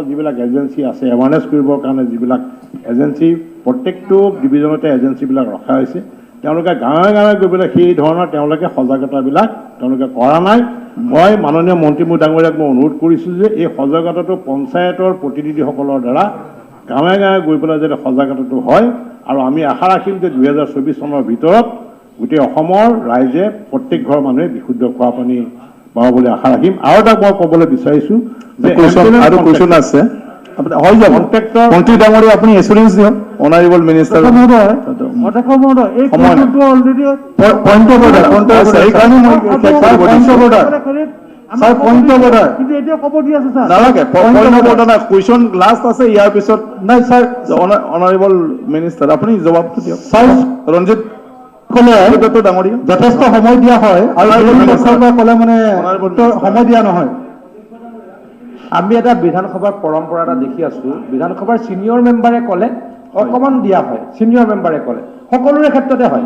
যিবিলাক এজেঞ্চি আছে, এৱাৰনেছ কৰিবৰ কাৰণে যিবিলাক এজেঞ্চি প্ৰত্যেকটো ডিভিজনতে এজেঞ্চিবিলাক ৰখা হৈছে, তেওঁলোকে গাঁৱে গাঁৱে গৈ পেলাই সেই ধৰণৰ তেওঁলোকে সজাগতাবিলাক তেওঁলোকে কৰা নাই। মই মাননীয় মন্ত্ৰী ডাঙৰীয়াক মই অনুৰোধ কৰিছোঁ যে এই সজাগতাটো পঞ্চায়তৰ প্ৰতিনিধিসকলৰ দ্বাৰা গাঁৱে গাঁৱে গৈ পেলাই যাতে সজাগতাটো হয়। আৰু আমি আশা ৰাখিম যে 2024 চনৰ ভিতৰত গোটেই অসমৰ ৰাইজে প্ৰত্যেক ঘৰ মানুহে বিশুদ্ধ খোৱা পানী পাব বুলি আশা ৰাখিম। আৰু এটা মই ক'বলৈ বিচাৰিছোঁ যে আৰু কুৱেশ্যন আছে, হৈ যাব মন্ত্ৰী ডাঙৰীয়া, আপুনি এচুৰেঞ্চ দিয়ক। অনাৰেবল মিনিষ্টাৰ অধ্যক্ষ মহোদয়, এই কোৱেশ্যনটো অলৰেডি পইণ্ট অফ অৰ্ডাৰ, সেইকাৰণে মই point of order sir, point of order কিন্তু এতিয়া খবৰ দি আছে স্যাৰ, নালাগে, পইণ্ট অফ অৰ্ডাৰ নাই, কুৱেশ্যন লাষ্ট আছে, ইয়াৰ পিছত নাই স্যাৰ। অনাৰেবল মিনিষ্টাৰ, আপুনি জবাবটো দিয়ক। ৰঞ্জিত ডাঙৰীয়া, যথেষ্ট সময় দিয়া হয় আৰু ক'লে মানে সময় দিয়া নহয়। আমি এটা বিধানসভাৰ পৰম্পৰা এটা দেখি আছো, বিধানসভাৰ ছিনিয়ৰ মেম্বাৰে ক'লে অকণমান দিয়া হয়, ছিনিয়ৰ মেম্বাৰে ক'লে, সকলোৰে ক্ষেত্ৰতে হয়,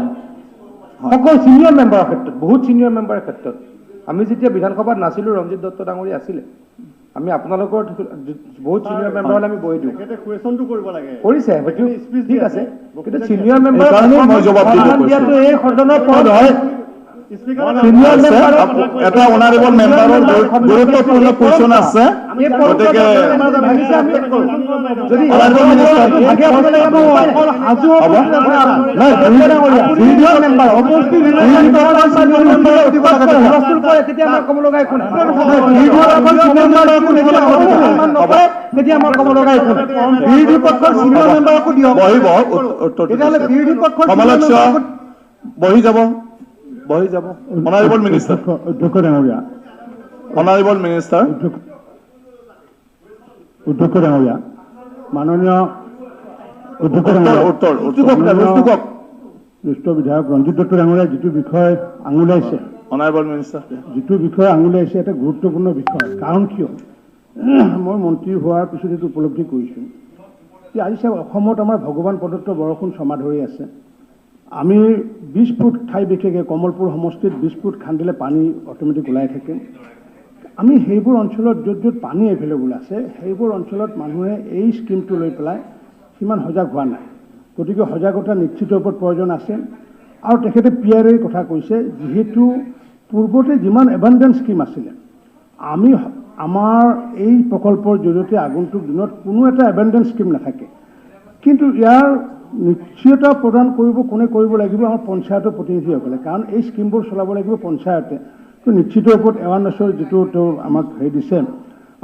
সকলো ছিনিয়ৰ মেম্বাৰৰ ক্ষেত্ৰত, বহুত ছিনিয়ৰ মেম্বাৰৰ ক্ষেত্ৰত। আমি যেতিয়া বিধানসভাত নাছিলোঁ, ৰঞ্জিত দত্ত ডাঙৰীয়া আছিলে, আমি আপোনালোকৰ বহুত ছিনিয়ৰ মেম্বাৰ হ'লে আমি বহি দিওঁ, কৰিছে, ঠিক আছে, কিন্তু ছিনিয়ৰ মেম্বাৰ দিয়াটো এই সদনৰ পদ হয়। এটা অনাৰেবল মেম্বাৰৰ গুৰুত্বপূৰ্ণ কুৱেশ্যন আছে, গতিকে তেতিয়া আমাৰ ক'ব লগা একো নাই, তেতিয়া আমাৰ ক'ব লগা একো নাই। বিৰোধী পক্ষৰ ছিনিয়ৰ মেম্বাৰকো দিয়ক, বহিব, তেতিয়াহ'লে বিৰোধী পক্ষৰ কমলক্ষ বহি যাব। অনাৰেবল মিনিষ্টাৰ, অধ্যক্ষ ডাঙৰীয়া, অনাৰেবল মিনিষ্টাৰ, অধ্যক্ষ ডাঙৰীয়া, মাননীয় অধ্যক্ষ জ্যেষ্ঠ বিধায়ক ৰঞ্জিত দত্ত ডাঙৰীয়া যিটো বিষয় আঙুলিয়াইছে, অনাৰেবল মিনিষ্টাৰ, যিটো বিষয় আঙুলিয়াইছে এটা গুৰুত্বপূৰ্ণ বিষয়। কাৰণ কিয়, মই মন্ত্ৰী হোৱাৰ পিছত এইটো উপলব্ধি কৰিছোঁ যে আজি চাওক, অসমত আমাৰ ভগৱান প্ৰদত্ত বৰষুণ ছমা ধৰি আছে। আমি 20 ফুট ঠাই বিশেষকৈ কমলপুৰ সমষ্টিত 20 ফুট খান্দিলে পানী অট'মেটিক ওলাই থাকে। আমি সেইবোৰ অঞ্চলত য'ত য'ত পানী এভেইলেবল আছে, সেইবোৰ অঞ্চলত মানুহে এই স্কিমটো লৈ পেলাই সিমান সজাগ হোৱা নাই। গতিকে সজাগতা নিশ্চিত ওপৰত প্ৰয়োজন আছে। আৰু তেখেতে PRAৰ কথা কৈছে, যিহেতু পূৰ্বতে যিমান এবাণ্ডেঞ্চ স্কিম আছিলে, আমাৰ এই প্ৰকল্পৰ জৰিয়তে আগন্তুক দিনত কোনো এটা এবাণ্ডেঞ্চ স্কিম নাথাকে। কিন্তু ইয়াৰ নিশ্চয়তা প্ৰদান কোনে কৰিব লাগিব আমাৰ পঞ্চায়তৰ প্ৰতিনিধিসকলে, কাৰণ এই স্কিমবোৰ চলাব লাগিব পঞ্চায়তে। তো নিশ্চিত ওপৰত এৱাৰনেছৰ যিটো আমাক হেৰি দিছে,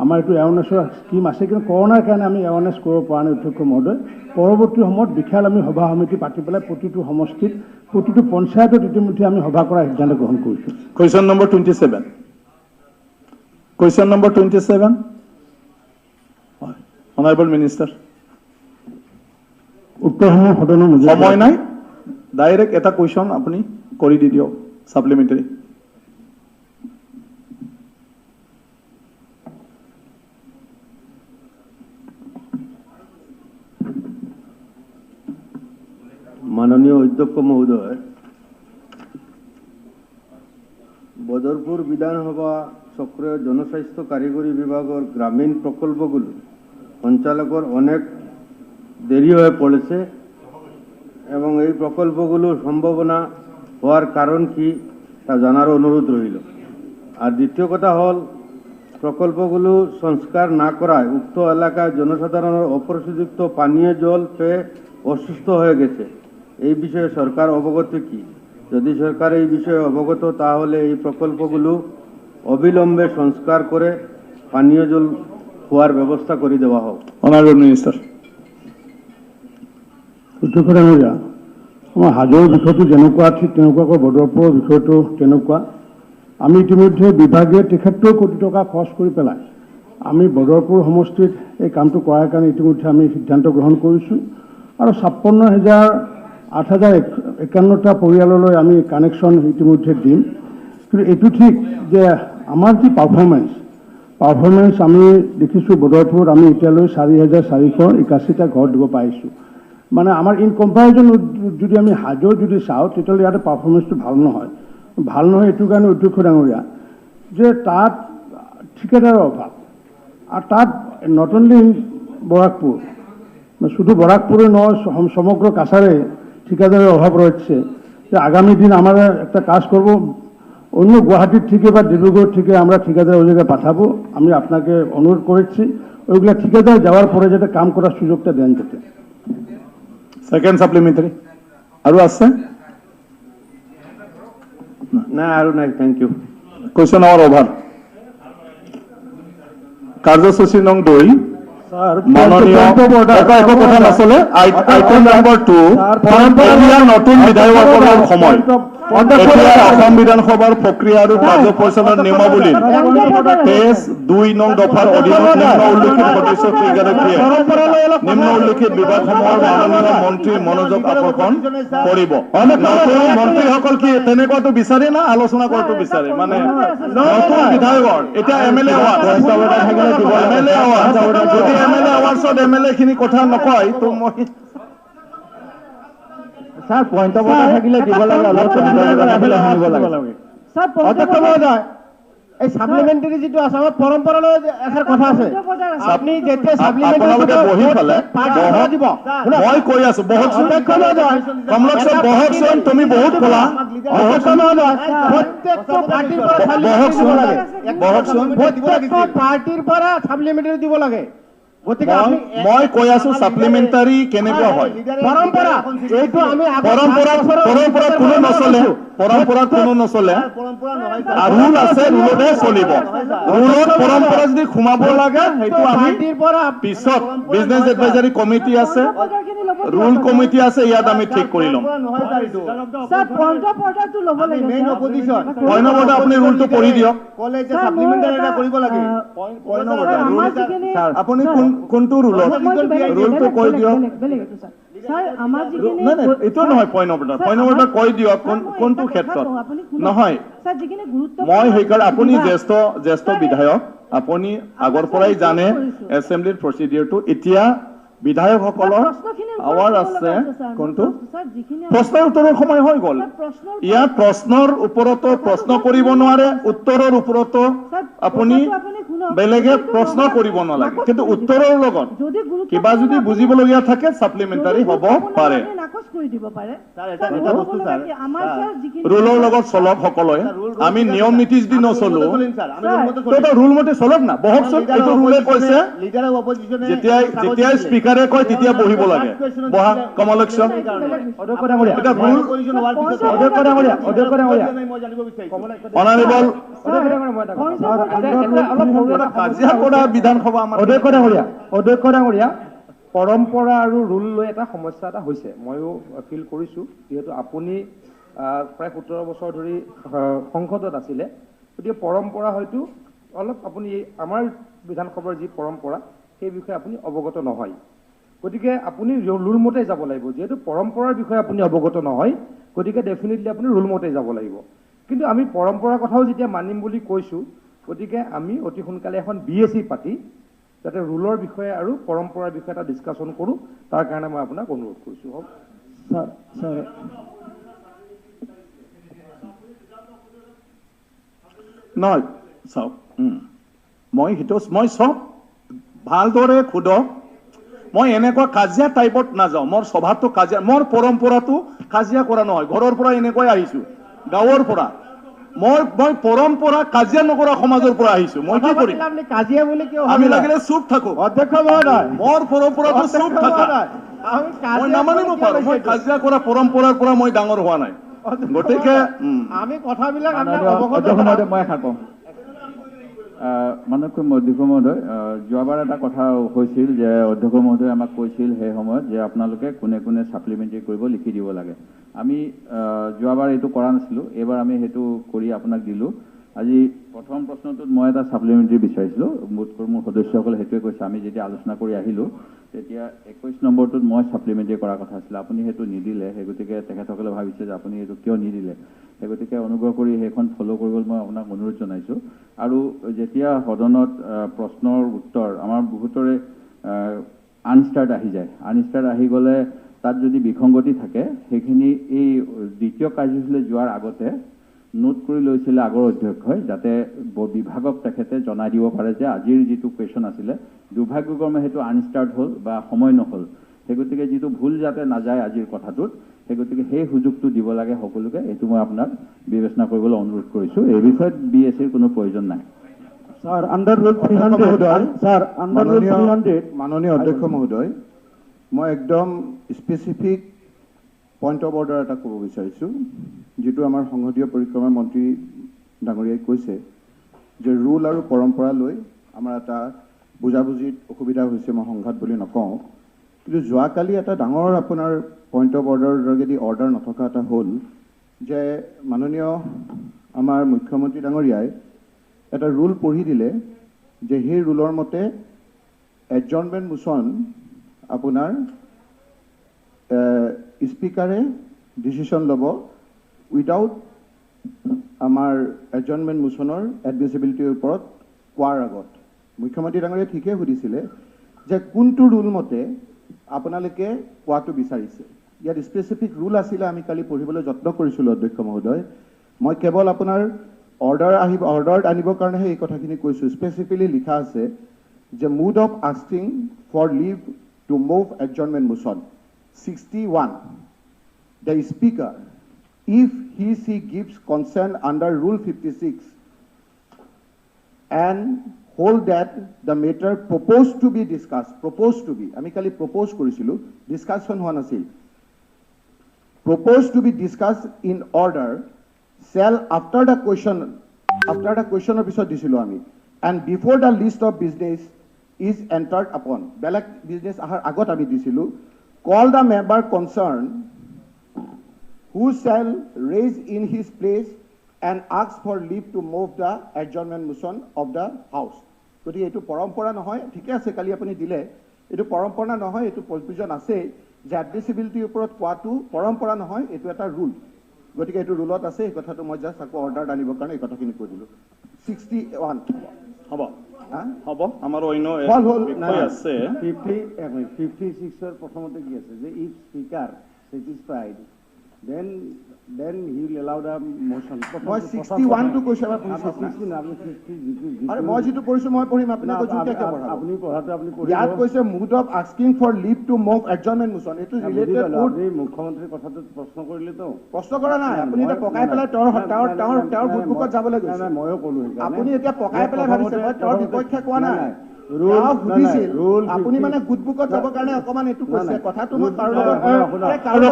আমাৰ এইটো এৱাৰনেছৰ স্কিম আছে, কিন্তু কৰোণাৰ কাৰণে আমি এৱাৰনেছ কৰিব পৰা নাই অধ্যক্ষ মহোদয়। পৰৱৰ্তী সময়ত বিশাল আমি সভা সমিতি পাতি পেলাই প্ৰতিটো সমষ্টিত প্ৰতিটো পঞ্চায়তত ইতিমধ্যে আমি সভা কৰাৰ সিদ্ধান্ত গ্ৰহণ কৰিছোঁ। Question number 27. Question number 27. Honorable Minister. উত্তৰসমূহ সদনৰ সময় নাই, ডাইৰেক্ট এটা কুৱেশ্যন আপুনি কৰি দি দিয়ক সাপ্লিমেণ্টাৰী। মাননীয় অধ্যক্ষ মহোদয়, বদরপুর বিধানসভা সক্রিয় জনস্বাস্থ্য কারিগরি বিভাগের গ্রামীণ প্রকল্পগুলো সঞ্চালকের অনেক দেরি হয়ে পড়েছে এবং এই প্রকল্পগুলোর সম্ভাবনা হওয়ার কারণ কি তা জানার অনুরোধ রইল। আর দ্বিতীয় কথা হল, প্রকল্পগুলো সংস্কার না করায় উক্ত এলাকায় জনসাধারণের অপরিযুক্ত পানীয় জল পেয়ে অসুস্থ হয়ে গেছে। এই বিষয়ে সরকার অবগত কি? যদি সরকার এই বিষয়ে অবগত, তাহলে এই প্রকল্পগুলো অবিলম্বে সংস্কার করে পানীয় জল খোয়ার ব্যবস্থা করে দেওয়া হোক। Honourable minister. অধ্যক্ষ ডাঙৰীয়া, আমাৰ হাজোৰ বিষয়টো যেনেকুৱা ঠিক তেনেকুৱাকৈ বদৰপুৰৰ বিষয়টো তেনেকুৱা। আমি ইতিমধ্যে বিভাগে তেখেতৰ কোটি টকা খৰচ কৰি পেলাই আমি বদৰপুৰ সমষ্টিত এই কামটো কৰাৰ কাৰণে ইতিমধ্যে আমি সিদ্ধান্ত গ্ৰহণ কৰিছোঁ আৰু 56,851টা পৰিয়াললৈ আমি কানেকশ্যন ইতিমধ্যে দিম। কিন্তু এইটো ঠিক যে আমাৰ যি পাৰফৰ্মেঞ্চ আমি দেখিছোঁ বদৰপুৰত আমি এতিয়ালৈ 4,481টা ঘৰ দিব পাৰিছোঁ। মানে আমাৰ ইন কম্পেৰিজন যদি আমি হাজোৰ যদি চাওঁ, তেতিয়াহ'লে ইয়াতে পাৰফৰ্মেঞ্চটো ভাল নহয় এইটো কাৰণে অধ্যক্ষ ডাঙৰীয়া যে তাত ঠিকাদাৰৰ অভাৱ, আৰু তাত নট অনলি বৰাকপুৰ, শুধু বরাকপুরে নয়, সমগ্র কাছারে ঠিকাদারের অভাব রয়েছে। যে আগামী দিন আমরা একটা কাজ করব, অন্য গুয়াহাটির থেকে বা ডিব্রুগড় থেকে আমরা ঠিকাদার ওই জায়গায় পাঠাবো। আমি আপনাকে অনুরোধ করেছি ওইগুলা ঠিকাদার যাওয়ার পরে যাতে কাম করার সুযোগটা দেন যেতে। সেকেন্ড সাপ্লিমেন্টারি আৰু আছে না? আৰু নাই, thank you. Question hour over. কাৰ্যসূচী নং 2 মাননীয় একো কথা নচলে। আইটেম নম্বৰ 2 এতিয়া নতুন বিধায়কসকলৰ সময়। এতিয়া অসম বিধানসভাৰ প্ৰক্ৰিয়া আৰু কাৰ্য পৰিচালনাৰ নিয়মাৱলী পেজ 2 নং দফাৰ অধীনত নিম্ন উল্লেখিত সদস্য কেইগৰাকীয়ে নিম্ন উল্লেখিত বিভাগসমূহৰ মাননীয় মন্ত্ৰীৰ মনোযোগ আকৰ্ষণ কৰিব। নতুন মন্ত্ৰীসকল কি তেনেকুৱাটো বিচাৰে না আলোচনা কৰাটো বিচাৰে? মানে নতুন বিধায়কৰ এতিয়া এমএলএ হোৱা যদি এমএলএ আৱাৰ্ছত এমএলএ খিনি কথা নকয় তো মই স্যার পয়েন্ট অফ অর্ডার থাকিলে দিব লাগে, অলপ শুনিব লাগে। স্যার অধ্যক্ষ মহোদয়, এই সাপ্লিমেন্টারি যেটো আছে আমাৰ পৰম্পৰালৈ এখাৰ কথা আছে। আপনি যেতিয়া আপোনালোকে বহি পেলে দিব মই কৈ আছো বহকচোন। কমলক স্যার বহকচোন, তুমি বহুত কলা। অধ্যক্ষ মহোদয়, প্ৰত্যেকটো পাৰ্টিৰ পৰা বহকচোন বহকচোন প্ৰত্যেকটো পাৰ্টিৰ পৰা সাপ্লিমেন্টাৰি দিব লাগে। গতিকে মই কৈ আছো সাপ্লিমেন্টাৰি কেনেকুৱা হয়। পৰম্পৰা এইটো আমি পৰম্পৰা কোনো নচলে, পৰম্পৰাত কোনো নচলে। ৰুল আছে, ৰুলতে চলিব। ৰুলত পৰম্পৰা যদি সোমাব লাগে সেইটো আমি পিছত বিজনেছ এডভাইজাৰী কমিটি আছে, ৰুল কমিটি আছে, ইয়াত আমি ঠিক কৰি ল'ম। পইণ্ট অফ অৰ্ডাৰ আপুনি ৰুলটো পঢ়ি দিয়ক। আপুনি কোনটো ৰুলত ৰুলটো কৈ দিয়ক। নাই নাই, এইটো নহয় point of order. Point of order কৈ দিয়ক কোনটো ক্ষেত্ৰত নহয়। মই সেইকাৰণে আপুনি জ্যেষ্ঠ বিধায়ক, আপুনি আগৰ পৰাই জানে এছেম্বলিৰ প্ৰচিডিউৰটো। এতিয়া বিধায়কসকলৰ আৱাৰ আছে। কোনটো প্ৰশ্নৰ উত্তৰৰ সময় হৈ গ'ল। ইয়াত প্ৰশ্নৰ ওপৰতো প্ৰশ্ন কৰিব নোৱাৰে, উত্তৰৰ ওপৰতো আপুনি বেলেগে প্ৰশ্ন কৰিব নালাগে, কিন্তু উত্তৰৰ লগত কিবা যদি বুজিবলগীয়া থাকে সাপ্লিমেন্টাৰি হ'ব পাৰে। ৰুলৰ লগত চলক সকলোৱে। আমি নিয়ম নীতি যদি নচলো ৰুল মতে চলক না। বহকচোন, এইটো ৰুলে কৈছে যেতিয়াই স্পীকাৰ স্পিকাৰে কয় তেতিয়া বহিব লাগে বহা কমলক্ষ অধ্যক্ষ ডাঙৰীয়া এটা ভুল অনাৰেবল কাজিয়া কৰা বিধানসভা আমাৰ অধ্যক্ষ ডাঙৰীয়া পৰম্পৰা আৰু ৰুল লৈ এটা সমস্যা এটা হৈছে ময়ো ফিল কৰিছোঁ যিহেতু আপুনি প্ৰায় 17 বছৰ ধৰি সংসদত আছিলে গতিকে পৰম্পৰা হয়তো অলপ আপুনি আমাৰ বিধানসভাৰ যি পৰম্পৰা সেই বিষয়ে আপুনি অৱগত নহয় গতিকে আপুনি ৰুল মতে যাব লাগিব যেহেতু পৰম্পৰাৰ বিষয়ে আপুনি অৱগত নহয় গতিকে ডেফিনেটলি আপুনি ৰুল মতে যাব লাগিব কিন্তু আমি পৰম্পৰাৰ কথাও যেতিয়া মানিম বুলি কৈছোঁ গতিকে আমি অতি সোনকালে এখন BAC পাতি যাতে ৰুলৰ বিষয়ে আৰু পৰম্পৰাৰ বিষয়ে এটা ডিছকাশ্যন কৰোঁ তাৰ কাৰণে মই আপোনাক অনুৰোধ কৰিছোঁ হওক ছাৰ নহয় চাওক মই চব ভালদৰে সোধক মই এনেকুৱা কাজিয়া টাইপত নাযাওঁ মোৰ স্বভাৱটো কাজিয়া মোৰ পৰম্পৰাটো কাজিয়া কৰা নহয় ঘৰৰ পৰা এনেকৈ আহিছোঁ গাঁৱৰ পৰা মই পৰম্পৰা কাজিয়া নকৰা সমাজৰ পৰা আহিছোঁ মই কি কৰিম কাজিয়া বুলি কিয় আমি লাগিলে চুপ থাকো অধ্যক্ষ মহোদয় মোৰ পৰম্পৰাটো চুপ থাকা মই নামানিব পাৰোঁ মই কাজিয়া কৰা পৰম্পৰাৰ পৰা মই ডাঙৰ হোৱা নাই গতিকে আমি কথাবিলাক মই এষাৰ কওঁ মাননীয় অধ্যক্ষ মহোদয় যোৱাবাৰ এটা কথা হৈছিল যে অধ্যক্ষ মহোদয়ে আমাক কৈছিল সেই সময়ত যে আপোনালোকে কোনে কোনে ছাপ্লিমেণ্টাৰী কৰিব লিখি দিব লাগে আমি যোৱাবাৰ এইটো কৰা নাছিলোঁ এইবাৰ আমি সেইটো কৰি আপোনাক দিলোঁ আজি প্ৰথম প্ৰশ্নটোত মই এটা ছাপ্লিমেণ্টাৰী বিচাৰিছিলোঁ মোৰ সদস্যসকলে সেইটোৱে কৈছে আমি যেতিয়া আলোচনা কৰি আহিলোঁ তেতিয়া 21 নম্বৰটোত মই ছাপ্লিমেণ্টাৰী কৰাৰ কথা আছিলে আপুনি সেইটো নিদিলে সেই গতিকে তেখেতসকলে ভাবিছে যে আপুনি এইটো কিয় নিদিলে সেই গতিকে অনুগ্ৰহ কৰি সেইখন ফ'ল' কৰিবলৈ মই আপোনাক অনুৰোধ জনাইছোঁ আৰু যেতিয়া সদনত প্ৰশ্নৰ উত্তৰ আমাৰ বহুতৰে আনষ্টাৰ্ট আহি যায় আনষ্টাৰ্ট আহি গ'লে তাত যদি বিসংগতি থাকে সেইখিনি এই দ্বিতীয় কাৰ্যসূচীলৈ যোৱাৰ আগতে নোট কৰি লৈছিলে আগৰ অধ্যক্ষই যাতে বিভাগক তেখেতে জনাই দিব পাৰে যে আজিৰ যিটো কুৱেশ্যন আছিলে দুৰ্ভাগ্যক্ৰমে সেইটো আনষ্টাৰ্ট হ'ল বা সময় নহ'ল সেই গতিকে যিটো ভুল যাতে নাযায় আজিৰ কথাটোত সেই গতিকে সেই সুযোগটো দিব লাগে সকলোকে এইটো মই আপোনাক বিবেচনা কৰিবলৈ অনুৰোধ কৰিছোঁ এই বিষয়ত BACৰ কোনো প্ৰয়োজন নাই sir under rule 300 sir under rule 300 মাননীয় অধ্যক্ষ মহোদয় মই একদম স্পেচিফিক পইণ্ট অফ অৰ্ডাৰ এটা ক'ব বিচাৰিছোঁ যিটো আমাৰ সংসদীয় পৰিক্ৰমা মন্ত্ৰী ডাঙৰীয়াই কৈছে যে ৰুল আৰু পৰম্পৰা লৈ আমাৰ এটা বুজাবুজিত অসুবিধা হৈছে মই সংঘাত বুলি নকওঁ কিন্তু যোৱাকালি এটা ডাঙৰ আপোনাৰ পইণ্ট অফ অৰ্ডাৰৰ যোগেদি অৰ্ডাৰ নথকা এটা হ'ল যে মাননীয় আমাৰ মুখ্যমন্ত্ৰী ডাঙৰীয়াই এটা ৰুল পঢ়ি দিলে যে সেই ৰুলৰ মতে এডজৰ্ণমেণ্ট মোচন আপোনাৰ স্পিকাৰে ডিচিশ্যন ল'ব উইদাউট আমাৰ এডজৰ্ণমেণ্ট মোচনৰ এডমিচিবিলিটিৰ ওপৰত কোৱাৰ আগত মুখ্যমন্ত্ৰী ডাঙৰীয়াই ঠিকেই সুধিছিলে যে কোনটো ৰুল মতে আপোনালোকে কোৱাটো বিচাৰিছে ইয়াত স্পেচিফিক ৰুল আছিলে আমি কালি পঢ়িবলৈ যত্ন কৰিছিলোঁ অধ্যক্ষ মহোদয় মই কেৱল আপোনাৰ অৰ্ডাৰত আনিবৰ কাৰণেহে এই কথাখিনি কৈছোঁ স্পেচিফিকলি লিখা আছে যে mode of asking for leave to move adjournment motion 61 the speaker if he gives consent under rule 56 and hold that the matter proposed to be আমি কালি propose কৰিছিলোঁ discussion হোৱা নাছিল proposed to be discussed in order shall after the questionৰ পিছত দিছিলোঁ আমি and before the list of business is entered upon বেলেগ business অহাৰ আগত আমি দিছিলোঁ call the member concerned who shall raise in his place and ask for leave to move the adjournment motion of the house গতিকে এইটো পৰম্পৰা নহয় ঠিকে আছে কালি আপুনি দিলে এইটো পৰম্পৰা নহয় এইটো প্ৰভিজন আছে যে এডমিচিবিলিটিৰ ওপৰত কোৱাটো পৰম্পৰা নহয় এইটো এটা ৰুল গতিকে এইটো ৰুলত আছে এই কথাটো মই জাষ্ট আকৌ অৰ্ডাৰ আনিবৰ কাৰণে এই কথাখিনি কৈ দিলোঁ 61 হ'ব আমাৰ অন্য আছে 56ৰ প্ৰথমতে কি আছে যে if speaker satisfied then he will allow the motion মই 61 টো কৈছো আৰে মই যিটো পঢ়িছো মই পঢ়িম আপুনি আপুনি পঢ়াটো আপুনি পঢ়িব ইয়াত কৈছে mode of asking for leave to move adjournment motion এইটো ৰিলেটেড আপুনি মুখ্যমন্ত্ৰীৰ কথাটো প্ৰশ্ন কৰিলে তো প্ৰশ্ন কৰা নাই আপুনি এটা পকাই পেলাই তেওঁৰ বুকবুকত যাবলৈ গৈছে নাই ময়ো ক'লো আপুনি এতিয়া পকাই পেলাই ভাবিছে মই তেওঁৰ বিপক্ষে কোৱা নাই সুধিছিল আপুনি মানে গোটবুকত যাবৰ কাৰণে অকমান এইটো কৈছে কথাটো মই কাৰো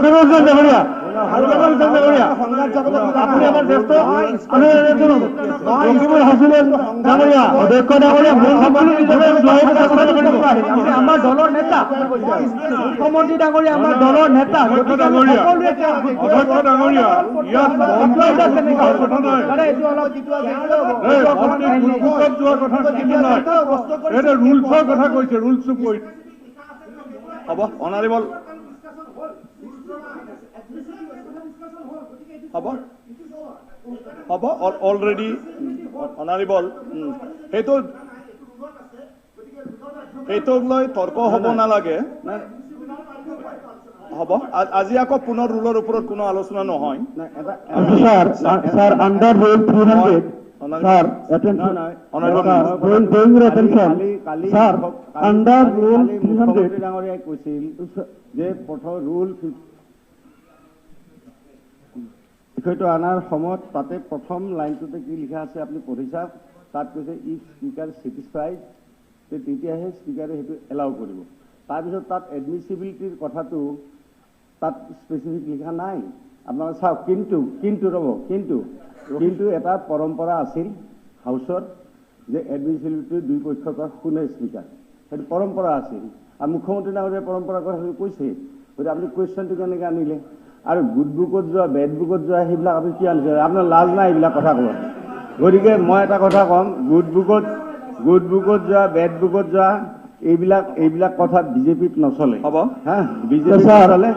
সংঘাত যাবলৈ আপুনি আমাৰ জ্যেষ্ঠ আমাৰ দলৰ নেতা মুখ্যমন্ত্ৰী ডাঙৰীয়া আমাৰ দলৰ নেতা হ'ব অনাৰেবল হ'ব অলৰেডি অনাৰেবল সেইটোক লৈ তৰ্ক হ'ব নালাগে হ'ব আজি আকৌ পুনৰ ৰুলৰ ওপৰত কোনো আলোচনা নহয় Sir, under Rule 300, sir, attention, bring your attention, sir, under Rule 300, ডাঙৰীয়াই কৈছিল যে প্ৰথম ৰুল বিষয়টো অনাৰ সময়ত তাতে প্ৰথম লাইনটোতে কি লিখা আছে আপুনি পঢ়ি চাওক তাত কৈছে ইফ স্পীকাৰ ছেটিছফাইড তেতিয়াহে স্পীকাৰে সেইটো এলাউ কৰিব তাৰপিছত তাত এডমিচিবিলিটিৰ কথাটো তাত স্পেচিফিক লিখা নাই আপোনালোকে চাওক কিন্তু এটা পৰম্পৰা আছিল হাউচৰ যে এডমিচিবিলিটিৰ দুই পক্ষৰ পৰা শুনে স্পীকাৰ সেইটো পৰম্পৰা আছিল আৰু মুখ্যমন্ত্ৰী ডাঙৰীয়াই পৰম্পৰা কথা কৈছে গতিকে আপুনি কুৱেশ্যনটো কেনেকৈ আনিলে আৰু গুড বুকত যোৱা বেড বুকত যোৱা সেইবিলাক আপুনি কি আনিছে আপোনাৰ লাজ নাই এইবিলাক কথা কোৱা গতিকে মই এটা কথা ক'ম গুড বুকত যোৱা বেড বুকত যোৱা এইবিলাক কথা বিজেপিত নচলে হ'ব হা বিজেপি নচলে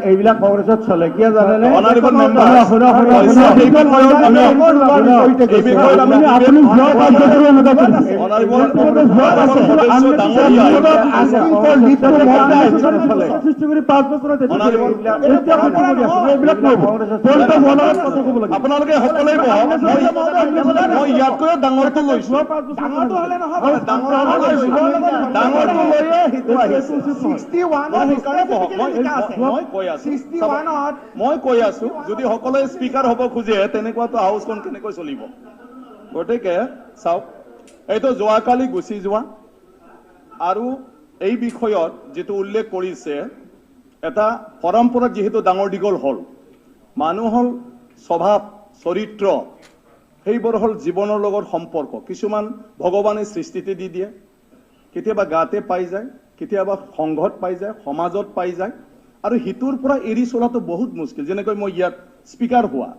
এইবিলাক কংগ্ৰেছত চলে কিয় জানেনে আপোনালোকে সকলোৱে মই ইয়াতকৈ ডাঙৰটো লৈছো মই কৈ আছো যদি সকলোৱে স্পীকাৰ হ'ব খোজে তেনেকুৱাতো হাউচখন কেনেকৈ চলিব গতিকে চাওক এইটো যোৱাকালি গুচি যোৱা আৰু এই বিষয়ত যেটো উল্লেখ কৰিছে এটা পৰম্পৰা যেহেতু ডাঙৰ দীঘল হ'ল মানুহৰ স্বভাৱ চৰিত্ৰ সেইবোৰ হ'ল জীৱনৰ লগত সম্পৰ্ক কিছুমান ভগৱানে সৃষ্টিতে দি দিয়ে কেতিয়াবা গাতে পাই যায় কেতিয়াবা সংঘত পাই যায় সমাজত পাই যায় আৰু হিতুৰ পৰা এৰি চলাটো বহুত মুস্কিল যেনেকৈ মই ইয়াত স্পীকাৰ হোৱা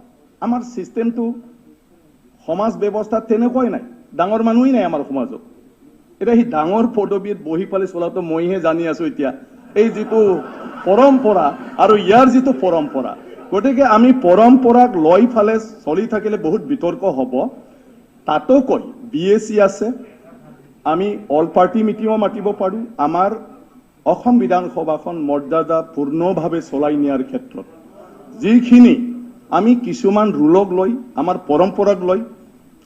আমাৰ সিস্টেমটো সমাজ ব্যৱস্থা তেনেকৈ নাই ডাঙৰ মানুহেই নাই আমাৰ সমাজত এটা হি ডাঙৰ পদবীত বহি পালে চলাটো মইহে জানি আছো এতিয়া এই যেটো পৰম্পৰা আৰু ইয়াৰ যেটো পৰম্পৰা গতিকে আমি পৰম্পৰাক লৈ ফালে চলি থাকিলে বহুত বিতৰ্ক হ'ব তাতো কৈ বিএসি আছে আমি অল পাৰ্টি মিটিঙো মাতিব পাৰো আমাৰ অসম বিধানসভাখন মৰ্যাদা পূৰ্ণভাৱে চলাই নিয়াৰ ক্ষেত্ৰত যিখিনি আমি কিছুমান ৰুলক লৈ আমাৰ পৰম্পৰাক লৈ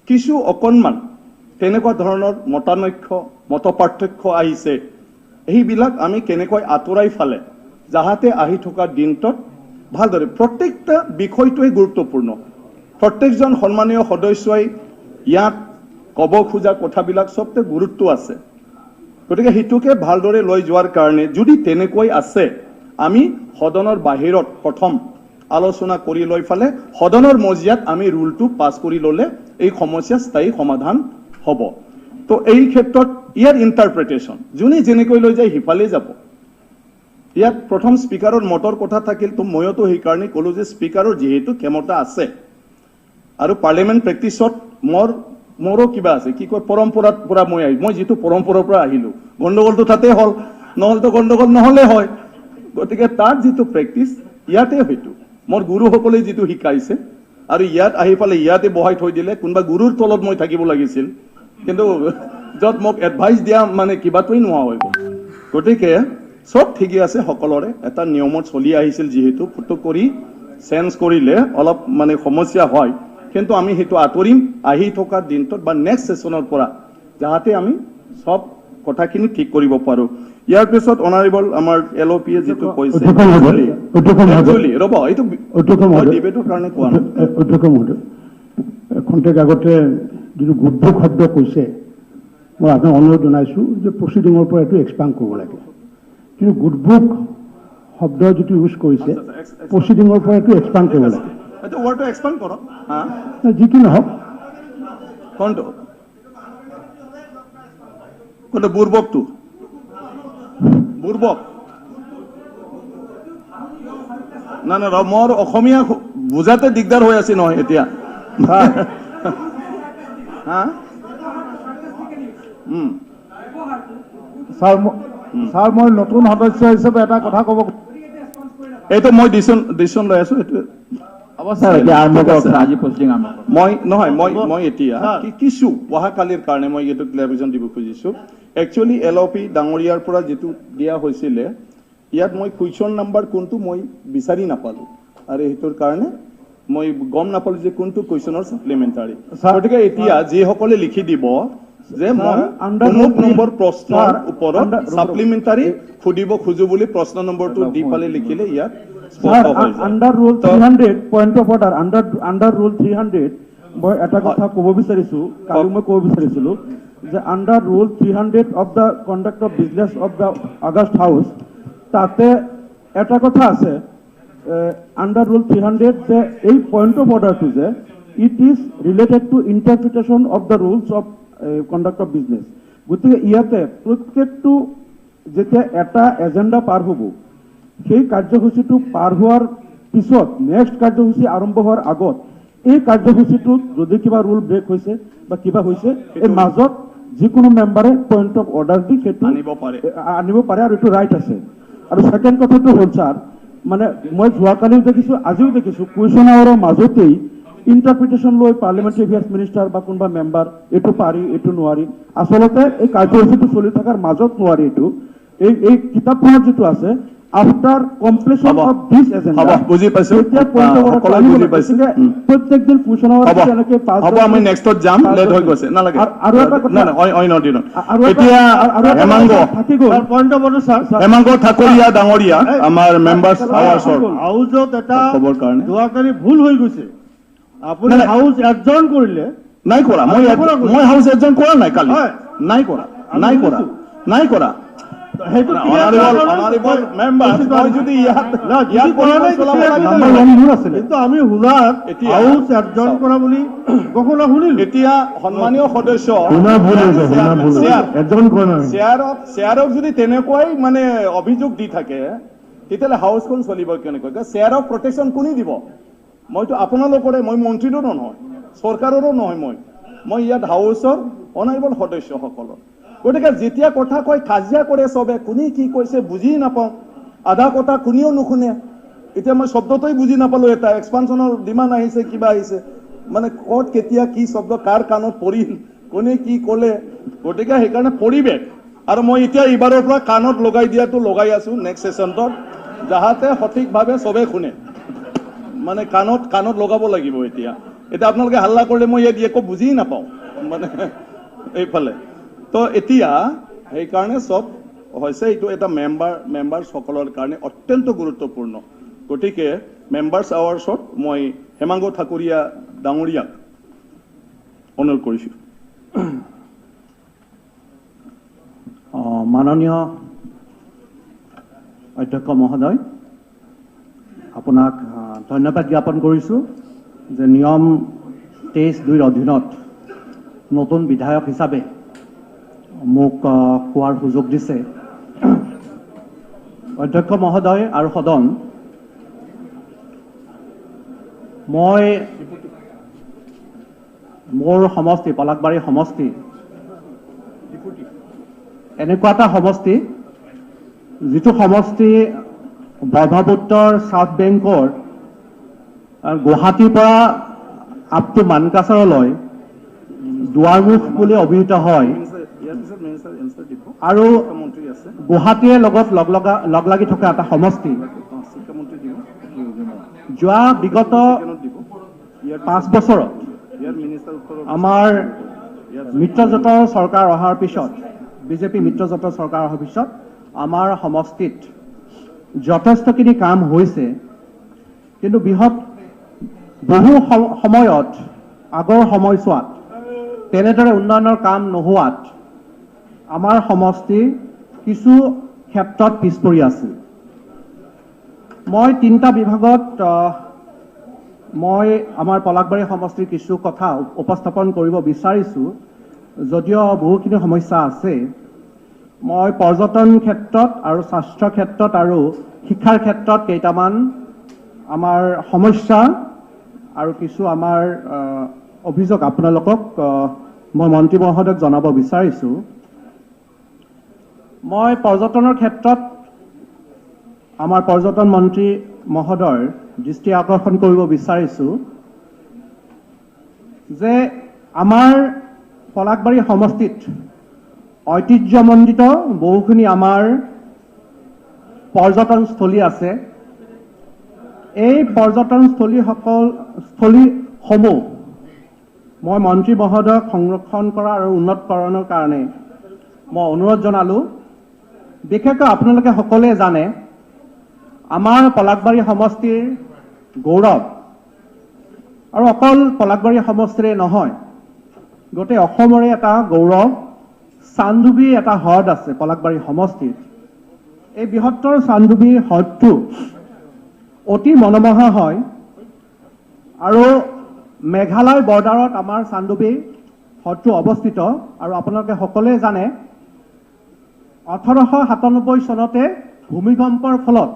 কিছু অকণমান তেনেকুৱা ধৰণৰ মতপাৰ্থক্য আহিছে এইবিলাক আমি কেনেকৈ আঁতৰাই ফালে যাহাতে আহি থকা দিনটোত ভালদৰে প্ৰত্যেকটা বিষয়টোৱে গুৰুত্বপূৰ্ণ প্ৰত্যেকজন সন্মানীয় সদস্যই ইয়াত ক'ব খোজা কথাবিলাক সবতে গুৰুত্ব আছে গতিকে হিতুকে ভালদৰে লৈ যোৱাৰ কাৰণে যদি তেনেকৈ আছে আমি সদনৰ বাহিৰত প্ৰথম আলোচনা কৰি লৈ ফালে সদনৰ মজিয়াত আমি ৰুলটো পাছ কৰি ললে এই সমস্যা স্থায়ী সমাধান হ'ব তো এই ক্ষেত্ৰত ইয়াৰ ইন্টাৰপ্ৰিটেশন যোনে যেনেকৈ লৈ যায় হিফালে যাব ইয়াত প্ৰথম স্পিকাৰৰ মতৰ কথা থাকিল তো ময়তো সেই কাৰণে ক'লো যে স্পিকাৰৰ যেহেতু ক্ষমতা আছে আৰু পাৰ্লিয়ামেণ্ট প্ৰেক্টিছত মোৰো কিবা আছে কি কয় পৰম্পৰাত পৰা মই যেটো পৰম্পৰাৰ পৰা আহিলো গণ্ডগোলটো তাতে হ'ল নহলতো গণ্ডগোল নহলে হয় গতিকে তাত যেটো প্ৰেক্টিছ ইয়াতে হয়তো মোৰ গুৰুসকলে যেটো শিকাইছে আৰু ইয়াত আহি পালে ইয়াতে বহাই থৈ দিলে কোনবা গুৰুৰ তলত মই থাকিব লাগিছিল কিন্তু যত মোক এডভাইস দিয়া মানে কিবাটোই নোহোৱা হৈ গ'ল গতিকে সব ঠিকই আছে সকলৰে এটা নিয়মত চলি আহিছিল যেহেতু ফুটো কৰি চেঞ্জ কৰিলে অলপ মানে সমস্যা হয় কিন্তু আমি হেতু আতৰিম আহি থকা দিনটোত বা নেক্সট সেশনৰ পৰা যাহাতে আমি সব কথাখিনি ঠিক কৰিব পাৰো ইয়াৰ পিছত অনাৰেবল আমাৰ এলওপিয়ে যেটো কৈছে ৰব এইটো ডিবেটৰ কাৰণে কোৱা অধ্যক্ষ মহোদয় খন্তেক আগতে যিটো গুডভোগ শব্দ কৈছে মই আপোনাক অনুৰোধ জনাইছোঁ যে প্ৰচিডিঙৰ পৰা এইটো এক্সপাণ্ড কৰিব লাগে কিন্তু গুডভোগ শব্দ যিটো ইউজ কৰিছে প্ৰচিডিঙৰ পৰা এইটো এক্সপাণ্ড কৰিব লাগে এইটো ৱৰ্ডটো এক্সপাণ্ড কৰক হা যি কি নহওক কোনটো কোনটো বুৰ্বকটো বুৰ্বক না না মোৰ অসমীয়া বুজাতে দিগদাৰ হৈ আছে নহয় এতিয়া হা ছাৰ মই নতুন সদস্য হিচাপে এটা কথা ক'ব এইটো মই ডিচিশ্যন লৈ আছো এইটো মই এতিয়া কিছু অহাকালিৰ কাৰণে মই এইটো ক্লেৰিফিকেশ্যন দিব খুজিছো একচুৱেলি LOP ডাঙৰীয়াৰ পৰা যিটো দিয়া হৈছিলে ইয়াত মই কুৱেশ্যন নাম্বাৰ কোনটো মই বিচাৰি নাপালো আৰু সেইটোৰ কাৰণে মই গম নাপালো যে কোনটো কুৱেশ্যনৰ ছাপ্লিমেণ্টাৰী গতিকে এতিয়া যিসকলে লিখি দিব যে মই অমুক নম্বৰ প্ৰশ্নৰ ওপৰত ছাপ্লিমেণ্টাৰী সুধিব খোজো বুলি প্ৰশ্ন নম্বৰটো দি পালে লিখিলে ইয়াত under rule 300 point of order under rule 300 মই এটা কথা ক'ব বিচাৰিছোঁ কালি মই ক'ব বিচাৰিছিলোঁ যে under rule 300 of the conduct of business of the August house তাতে এটা কথা আছে আণ্ডাৰ ৰুল 300 যে এই পইণ্ট অফ অৰ্ডাৰটো যে it is related to interpretation of the rules of conduct of business গতিকে ইয়াতে প্ৰত্যেকটো যেতিয়া এটা এজেণ্ডা পাৰ হ'ব সেই কাৰ্যসূচীটো পাৰ হোৱাৰ পিছত নেক্সট কাৰ্যসূচী আৰম্ভ হোৱাৰ আগত এই কাৰ্যসূচীটোত যদি কিবা ৰুল ব্ৰেক হৈছে বা কিবা হৈছে এই মাজত যিকোনো মেম্বাৰে পইণ্ট অফ অৰ্ডাৰ দি সেইটো আনিব পাৰে আৰু এইটো ৰাইট আছে আৰু ছেকেণ্ড কথাটো হ'ল ছাৰ মানে মই যোৱাকালিও দেখিছোঁ আজিও দেখিছোঁ কুৱেশ্যন আৱাৰৰ মাজতেই ইণ্টাৰপ্ৰিটেশ্যন লৈ পাৰ্লিমেণ্টাৰী এফেয়াৰ্ছ মিনিষ্টাৰ বা কোনোবা মেম্বাৰ এইটো পাৰি এইটো নোৱাৰি আচলতে এই কাৰ্যসূচীটো চলি থকাৰ মাজত নোৱাৰি এইটো এই কিতাপখনত যিটো আছে after completion of this agenda বুজি পাইছো প্ৰত্যেকদিন কুৱেশ্যন আৱাৰ এনেকৈ পাছ হ'ব আমি নেক্সটত যাম লেট হৈ গৈছে নালাগে আৰু এটা কথা এতিয়া থাকি গ'ল point of order sir Hemanga Thakuria ডাঙৰীয়া আমাৰ মেম্বাৰ্ছ আৱাৰ্ছৰ হাউচত এটা যোৱাকালি ভুল হৈ গৈছে আপুনি হাউচ এডজন কৰিলে নাই কৰা মই হাউচ এডজন কৰা নাই কালি নাই কৰা আমি শুনাত হাউচ এডজন কৰা বুলি ঘোষণা শুনিলো এতিয়া সন্মানীয় সদস্য শ্বেয়াৰক যদি তেনেকুৱাই মানে অভিযোগ দি থাকে তেতিয়াহ'লে হাউচখন চলিব কেনেকৈ শ্বেয়াৰক প্ৰটেকশ্যন কোনে দিব মইতো আপোনালোকৰে মই মন্ত্ৰীৰো নহয় চৰকাৰৰো নহয় মই ইয়াত হাউচৰ অনাৰেবল সদস্যসকলৰ গতিকে যেতিয়া কথা কয় কাজিয়া কৰে চবে কোনে কি কৈছে বুজি নাপাওঁ আধা কথা কোনেও নুশুনে এতিয়া মই শব্দটোই বুজি নাপালো এটা এক্সপানশ্যনৰ ডিমাণ্ড আহিছে কিবা আহিছে মানে ক'ত কেতিয়া কি শব্দ কাৰ কাণত পৰিল কোনে কি ক'লে গতিকে সেইকাৰণে পৰিৱেশ আৰু মই এতিয়া এইবাৰৰ পৰা কাণত লগাই দিয়াটো লগাই আছো নেক্সট ছেশ্যনটোত যাহাতে সঠিকভাৱে চবে শুনে মানে কাণত লগাব লাগিব এতিয়া আপোনালোকে হাল্লা কৰিলে মই ইয়াত একো বুজি নাপাওঁ মানে এইফালে তো এতিয়া সেইকাৰণে চব হৈছে এইটো এটা মেম্বাৰসকলৰ কাৰণে অত্যন্ত গুৰুত্বপূৰ্ণ গতিকে মেম্বাৰ্ছ আৱাৰ্ছত মই হেমাংগ ঠাকুৰীয়া ডাঙৰীয়াক অনুৰোধ কৰিছোঁ মাননীয় অধ্যক্ষ মহোদয় আপোনাক ধন্যবাদ জ্ঞাপন কৰিছোঁ যে নিয়ম 23(2)ৰ অধীনত নতুন বিধায়ক হিচাপে মোক কোৱাৰ সুযোগ দিছে অধ্যক্ষ মহোদয় আৰু সদন মই মোৰ সমষ্টি পলাশবাৰী সমষ্টি এনেকুৱা এটা সমষ্টি যিটো সমষ্টি ব্ৰহ্মপুত্ৰৰ চাউথ বেংকৰ গুৱাহাটীৰ পৰা আপ টু মানকাছাৰলৈ দুৱাৰমুখ বুলি অভিহিত হয় আৰু গুৱাহাটীৰ লগত লগ লাগি থকা এটা সমষ্টি যোৱা বিগত 5 বছৰত আমাৰ মিত্ৰজোঁটৰ চৰকাৰ অহাৰ পিছত বিজেপি মিত্ৰজোঁটৰ চৰকাৰ অহাৰ পিছত আমাৰ সমষ্টিত যথেষ্টখিনি কাম হৈছে কিন্তু বহু সময়ত আগৰ সময়ছোৱাত তেনেদৰে উন্নয়নৰ কাম নোহোৱাত আমাৰ সমষ্টি কিছু ক্ষেত্ৰত পিছ পৰি আছিল। মই 3টা বিভাগত মই আমাৰ পলাশবাৰী সমষ্টিৰ কিছু কথা উপস্থাপন কৰিব বিচাৰিছোঁ, যদিও বহুখিনি সমস্যা আছে। মই পৰ্যটন ক্ষেত্ৰত আৰু স্বাস্থ্য ক্ষেত্ৰত আৰু শিক্ষাৰ ক্ষেত্ৰত কেইটামান আমাৰ সমস্যা আৰু কিছু আমাৰ অভিযোগ আপোনালোকক মই মন্ত্ৰী মহোদয়ক জনাব বিচাৰিছোঁ। মই পৰ্যটনৰ ক্ষেত্ৰত আমাৰ পৰ্যটন মন্ত্ৰী মহোদয়ৰ দৃষ্টি আকৰ্ষণ কৰিব বিচাৰিছোঁ যে আমাৰ পলাশবাৰী সমষ্টিত ঐতিহ্যমণ্ডিত বহুখিনি আমাৰ পৰ্যটনস্থলী আছে। এই পৰ্যটনস্থলীসমূহ মই মন্ত্ৰী মহোদয়ক সংৰক্ষণ কৰা আৰু উন্নতকৰণৰ কাৰণে মই অনুৰোধ জনালোঁ। বিশেষকৈ আপোনালোকে সকলোৱে জানে আমাৰ পলাশবাৰী সমষ্টিৰ গৌৰৱ, আৰু অকল পলাশবাৰী সমষ্টিৰে নহয়, গোটেই অসমৰে এটা গৌৰৱ, চান্দুবি এটা হ্ৰদ আছে পলাশবাৰী সমষ্টিত। এই বৃহত্তৰ চান্দুবি হ্ৰদটো অতি মনোমোহা হয়, আৰু মেঘালয় বৰ্ডাৰত আমাৰ চান্দুবি হ্ৰদটো অৱস্থিত। আৰু আপোনালোকে সকলোৱে জানে 1897 চনতে ভূমিকম্পৰ ফলত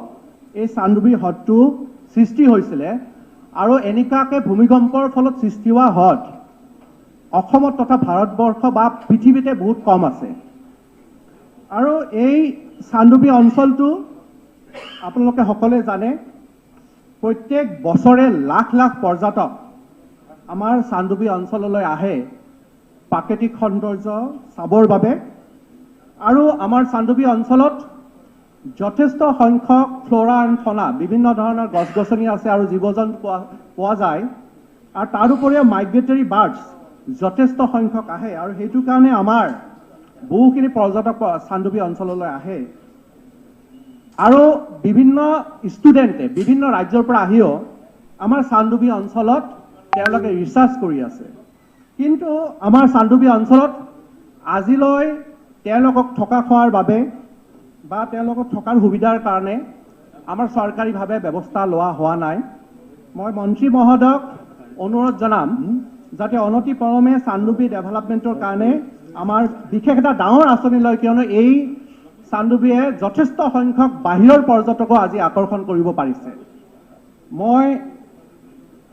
এই চান্দুবি হ্ৰদটো সৃষ্টি হৈছিলে, আৰু এনেকুৱাকৈ ভূমিকম্পৰ ফলত সৃষ্টি হোৱা হ্ৰদ অসমত তথা ভাৰতবৰ্ষ বা পৃথিৱীতে বহুত কম আছে। আৰু এই চান্দুবি অঞ্চলটো আপোনালোকে সকলোৱে জানে প্ৰত্যেক বছৰে লাখ লাখ পৰ্যটক আমাৰ চান্দুবি অঞ্চললৈ আহে প্ৰাকৃতিক সৌন্দৰ্য চাবৰ বাবে। আৰু আমাৰ চান্দুবি অঞ্চলত যথেষ্ট সংখ্যক ফ্ল'ৰা এণ্ড ফনা, বিভিন্ন ধৰণৰ গছ গছনি আছে আৰু জীৱ জন্তু পোৱা যায়। আৰু তাৰ উপৰিও মাইগ্ৰেটৰী বাৰ্ডছ যথেষ্ট সংখ্যক আহে, আৰু সেইটো কাৰণে আমাৰ বহুখিনি পৰ্যটক চান্দুবি অঞ্চললৈ আহে। আৰু বিভিন্ন ষ্টুডেণ্টে বিভিন্ন ৰাজ্যৰ পৰা আহিও আমাৰ চান্দুবি অঞ্চলত তেওঁলোকে ৰিচাৰ্চ কৰি আছে। কিন্তু আমাৰ চান্দুবি অঞ্চলত আজিলৈ তেওঁলোকক থকা খোৱাৰ বাবে বা তেওঁলোকক থকাৰ সুবিধাৰ কাৰণে আমাৰ চৰকাৰীভাৱে ব্যৱস্থা লোৱা হোৱা নাই। মই মন্ত্ৰী মহোদয়ক অনুৰোধ জনাম যাতে অনতি পলমে চান্দুবি ডেভেলপমেণ্টৰ কাৰণে আমাৰ বিশেষ এটা ডাঙৰ আঁচনি লয়, কিয়নো এই চান্দুবিয়ে যথেষ্ট সংখ্যক বাহিৰৰ পৰ্যটকো আজি আকৰ্ষণ কৰিব পাৰিছে। মই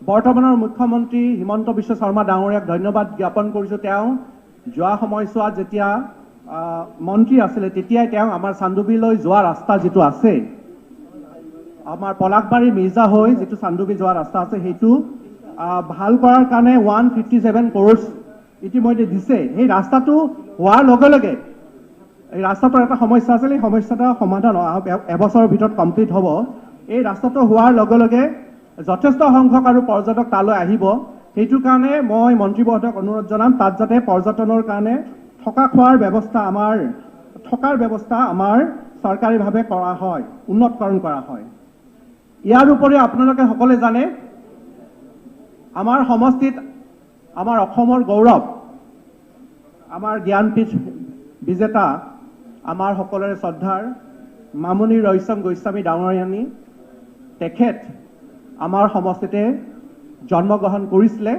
বৰ্তমানৰ মুখ্যমন্ত্ৰী হিমন্ত বিশ্ব শৰ্মা ডাঙৰীয়াক ধন্যবাদ জ্ঞাপন কৰিছোঁ। তেওঁ যোৱা সময়ছোৱাত যেতিয়া মন্ত্ৰী আছিলে তেতিয়াই তেওঁ আমাৰ চান্দুবিলৈ যোৱা ৰাস্তা যিটো আছে, আমাৰ পলাশবাৰী মিৰ্জা হৈ যিটো চান্দুবি যোৱা ৰাস্তা আছে, সেইটো ভাল কৰাৰ কাৰণে 157 crores ইতিমধ্যে দিছে। সেই ৰাস্তাটো হোৱাৰ লগে লগে এই ৰাস্তাটোৰ এটা সমস্যা আছিল, এই সমস্যাটো সমাধান এবছৰৰ ভিতৰত কমপ্লিট হ'ব। এই ৰাস্তাটো হোৱাৰ লগে লগে যথেষ্ট সংখ্যক আৰু পৰ্যটক তালৈ আহিব। সেইটো কাৰণে মই মন্ত্ৰী মহোদয়ক অনুৰোধ জনাম তাত যাতে পৰ্যটনৰ কাৰণে থকা খোৱাৰ ব্যৱস্থা আমাৰ চৰকাৰীভাৱে কৰা হয়, উন্নতকৰণ কৰা হয়। ইয়াৰ উপৰিও আপোনালোকে সকলোৱে জানে আমাৰ সমষ্টিত আমাৰ অসমৰ গৌৰৱ, আমাৰ জ্ঞানপীঠ বিজেতা আমাৰ সকলোৰে শ্ৰদ্ধাৰ মামণি ৰয়ছম গোস্বামী ডাঙৰীয়ানী, তেখেত আমাৰ সমষ্টিতে জন্মগ্ৰহণ কৰিছিলে।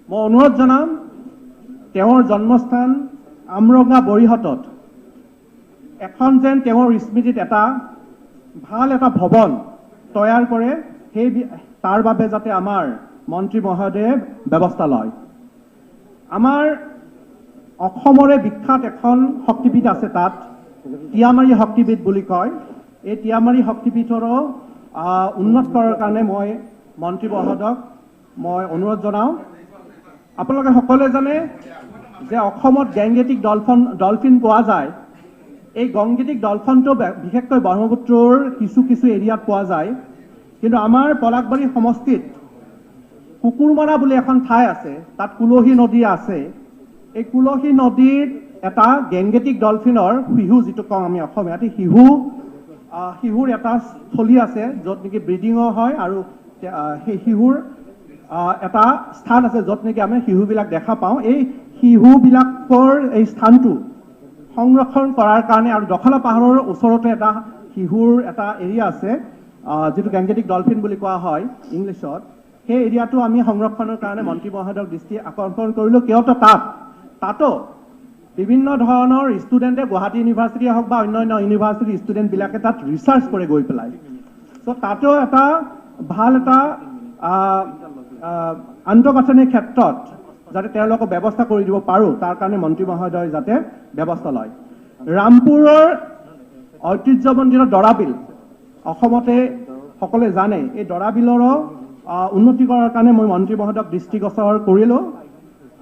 মই অনুৰোধ জনাম তেওঁৰ জন্মস্থান আমৰঙ্গা বৰিহতত এখন যেন তেওঁৰ স্মৃতিত এটা ভাল এটা ভৱন তৈয়াৰ কৰে, তাৰ বাবে যাতে আমাৰ মন্ত্ৰী মহোদয়ে ব্যৱস্থা লয়। আমাৰ অসমৰে বিখ্যাত এখন শক্তিপীঠ আছে, তাত টিয়ামাৰী শক্তিপীঠ বুলি কয়। এই টিয়ামাৰী শক্তিপীঠৰো উন্নত কৰাৰ কাৰণে মই মন্ত্ৰী মহোদয়ক মই অনুৰোধ জনাওঁ। আপোনালোকে সকলোৱে জানে যে অসমত গেংগেটিক ডলফিন পোৱা যায়। এই গেংগেটিক ডলফিনটো বিশেষকৈ ব্ৰহ্মপুত্ৰৰ কিছু কিছু এৰিয়াত পোৱা যায়, কিন্তু আমাৰ পলাশবাৰী সমষ্টিত কুকুৰমাৰা বুলি এখন ঠাই আছে, তাত কুলহী নদী আছে। এই কুলহী নদীত এটা গেংগেটিক ডলফিনৰ শিহু যিটো কওঁ আমি অসমীয়াত, শিহুৰ এটা স্থলী আছে য'ত নেকি ব্ৰিডিঙো হয়, আৰু সেই শিহুৰ এটা স্থান আছে য'ত নেকি আমি শিহুবিলাক দেখা পাওঁ। এই শিশুবিলাকৰ এই স্থানটো সংৰক্ষণ কৰাৰ কাৰণে আৰু দখলা পাহাৰৰ ওচৰতে এটা শিশুৰ এটা এৰিয়া আছে যিটো গেংগেটিক ডলফিন বুলি কোৱা হয় ইংলিছত সেই এৰিয়াটো আমি সংৰক্ষণৰ কাৰণে মন্ত্ৰী মহোদয়ক দৃষ্টি আকৰ্ষণ কৰিলোঁ কিয়তো তাতো বিভিন্ন ধৰণৰ ষ্টুডেণ্টে গুৱাহাটী ইউনিভাৰ্চিটিয়ে হওক বা অন্যান্য ইউনিভাৰ্চিটিৰ ষ্টুডেণ্টবিলাকে তাত ৰিচাৰ্চ কৰে গৈ পেলাই চ' তাতো এটা ভাল এটা আন্তঃগাঁথনিৰ ক্ষেত্ৰত যাতে তেওঁলোকক ব্যৱস্থা কৰি দিব পাৰোঁ তাৰ কাৰণে মন্ত্ৰী মহোদয় যাতে ব্যৱস্থা লয় ৰামপুৰৰ ঐতিহ্যমণ্ডিত দৰাবিল অসমতে সকলোৱে জানে এই দৰাবিলৰো উন্নতি কৰাৰ কাৰণে মই মন্ত্ৰী মহোদয়ক দৃষ্টিগোচৰ কৰিলোঁ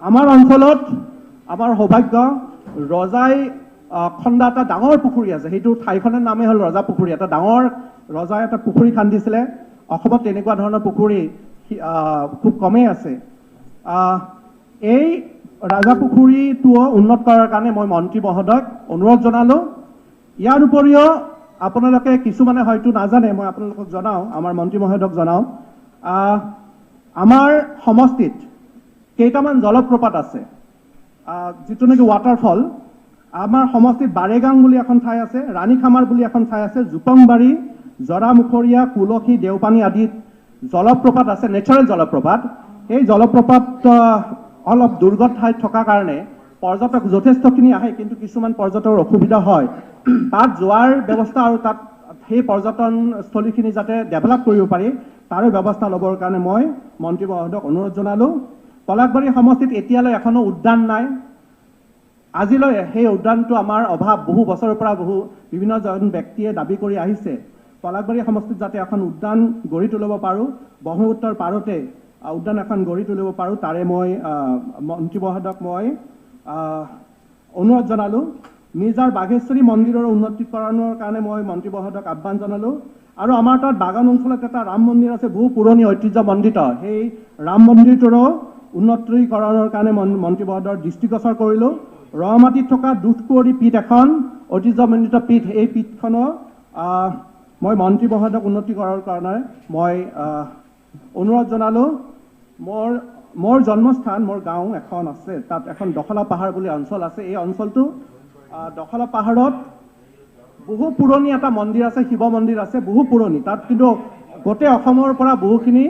আমাৰ অঞ্চলত আমাৰ সৌভাগ্য ৰজাই খন্দা এটা ডাঙৰ পুখুৰী আছে সেইটো ঠাইখনৰ নামেই হ'ল ৰজা পুখুৰী এটা ডাঙৰ ৰজাই এটা পুখুৰী খান্দিছিলে অসমত তেনেকুৱা ধৰণৰ পুখুৰী খুব কমেই আছে এই ৰাজা পুখুৰীটো উন্নত কৰাৰ কাৰণে মই মন্ত্ৰী মহোদয়ক অনুৰোধ জনালোঁ ইয়াৰ উপৰিও আপোনালোকে কিছুমানে হয়তো নাজানে মই আপোনালোকক জনাওঁ আমাৰ মন্ত্ৰী মহোদয়ক জনাওঁ আমাৰ সমষ্টিত কেইটামান জলপ্ৰপাত আছে যিটো নেকি ৱাটাৰফল আমাৰ সমষ্টিত বাৰেগাং বুলি এখন ঠাই আছে ৰাণীখামাৰ বুলি এখন ঠাই আছে জুপংবাৰী জৰামুখৰীয়া কুলসী দেওপানী আদিত জলপ্ৰপাত আছে নেচাৰেল জলপ্ৰপাত এই জলপ্ৰপাত অলপ দুৰ্গত ঠাইত থকাৰ কাৰণে পৰ্যটক যথেষ্টখিনি আহে কিন্তু কিছুমান পৰ্যটকৰ অসুবিধা হয় তাত যোৱাৰ ব্যৱস্থা আৰু তাত সেই পৰ্যটনস্থলীখিনি যাতে ডেভেলপ কৰিব পাৰি তাৰো ব্যৱস্থা ল'বৰ কাৰণে মই মন্ত্ৰী মহোদয়ক অনুৰোধ জনালোঁ পলাশবাৰী সমষ্টিত এতিয়ালৈ এখনো উদ্যান নাই আজিলৈ সেই উদ্যানটো আমাৰ অভাৱ বহু বছৰৰ পৰা বিভিন্নজন ব্যক্তিয়ে দাবী কৰি আহিছে পলাশবাৰী সমষ্টিত যাতে এখন উদ্যান গঢ়ি তুলিব পাৰোঁ ব্ৰহ্মপুত্ৰৰ পাৰতে উদ্যান এখন গঢ়ি তুলিব পাৰোঁ তাৰে মই মন্ত্ৰী মহোদয়ক মই অনুৰোধ জনালোঁ মিৰ্জাৰ বাঘেশ্বৰী মন্দিৰৰ উন্নতিকৰণৰ কাৰণে মই মন্ত্ৰী মহোদয়ক আহ্বান জনালোঁ আৰু আমাৰ তাত বাগান অঞ্চলত এটা ৰাম মন্দিৰ আছে বহু পুৰণি ঐতিহ্যমণ্ডিত সেই ৰাম মন্দিৰটোৰো উন্নতিকৰণৰ কাৰণে মন্ত্ৰী মহোদয়ৰ দৃষ্টিগোচৰ কৰিলোঁ ৰমাটিত থকা দুধকুঁৱৰী পীঠ এখন ঐতিহ্যমণ্ডিত পীঠ এই পীঠখনৰ মই মন্ত্ৰী মহোদয়ক উন্নতি কৰাৰ কাৰণে মই অনুৰোধ জনালোঁ মোৰ জন্মস্থান মোৰ গাঁও এখন আছে তাত এখন দখলা পাহাৰ বুলি অঞ্চল আছে এই অঞ্চলটো দখলা পাহাৰত বহু পুৰণি এটা মন্দিৰ আছে শিৱ মন্দিৰ আছে বহু পুৰণি তাত কিন্তু গোটেই অসমৰ পৰা বহুখিনি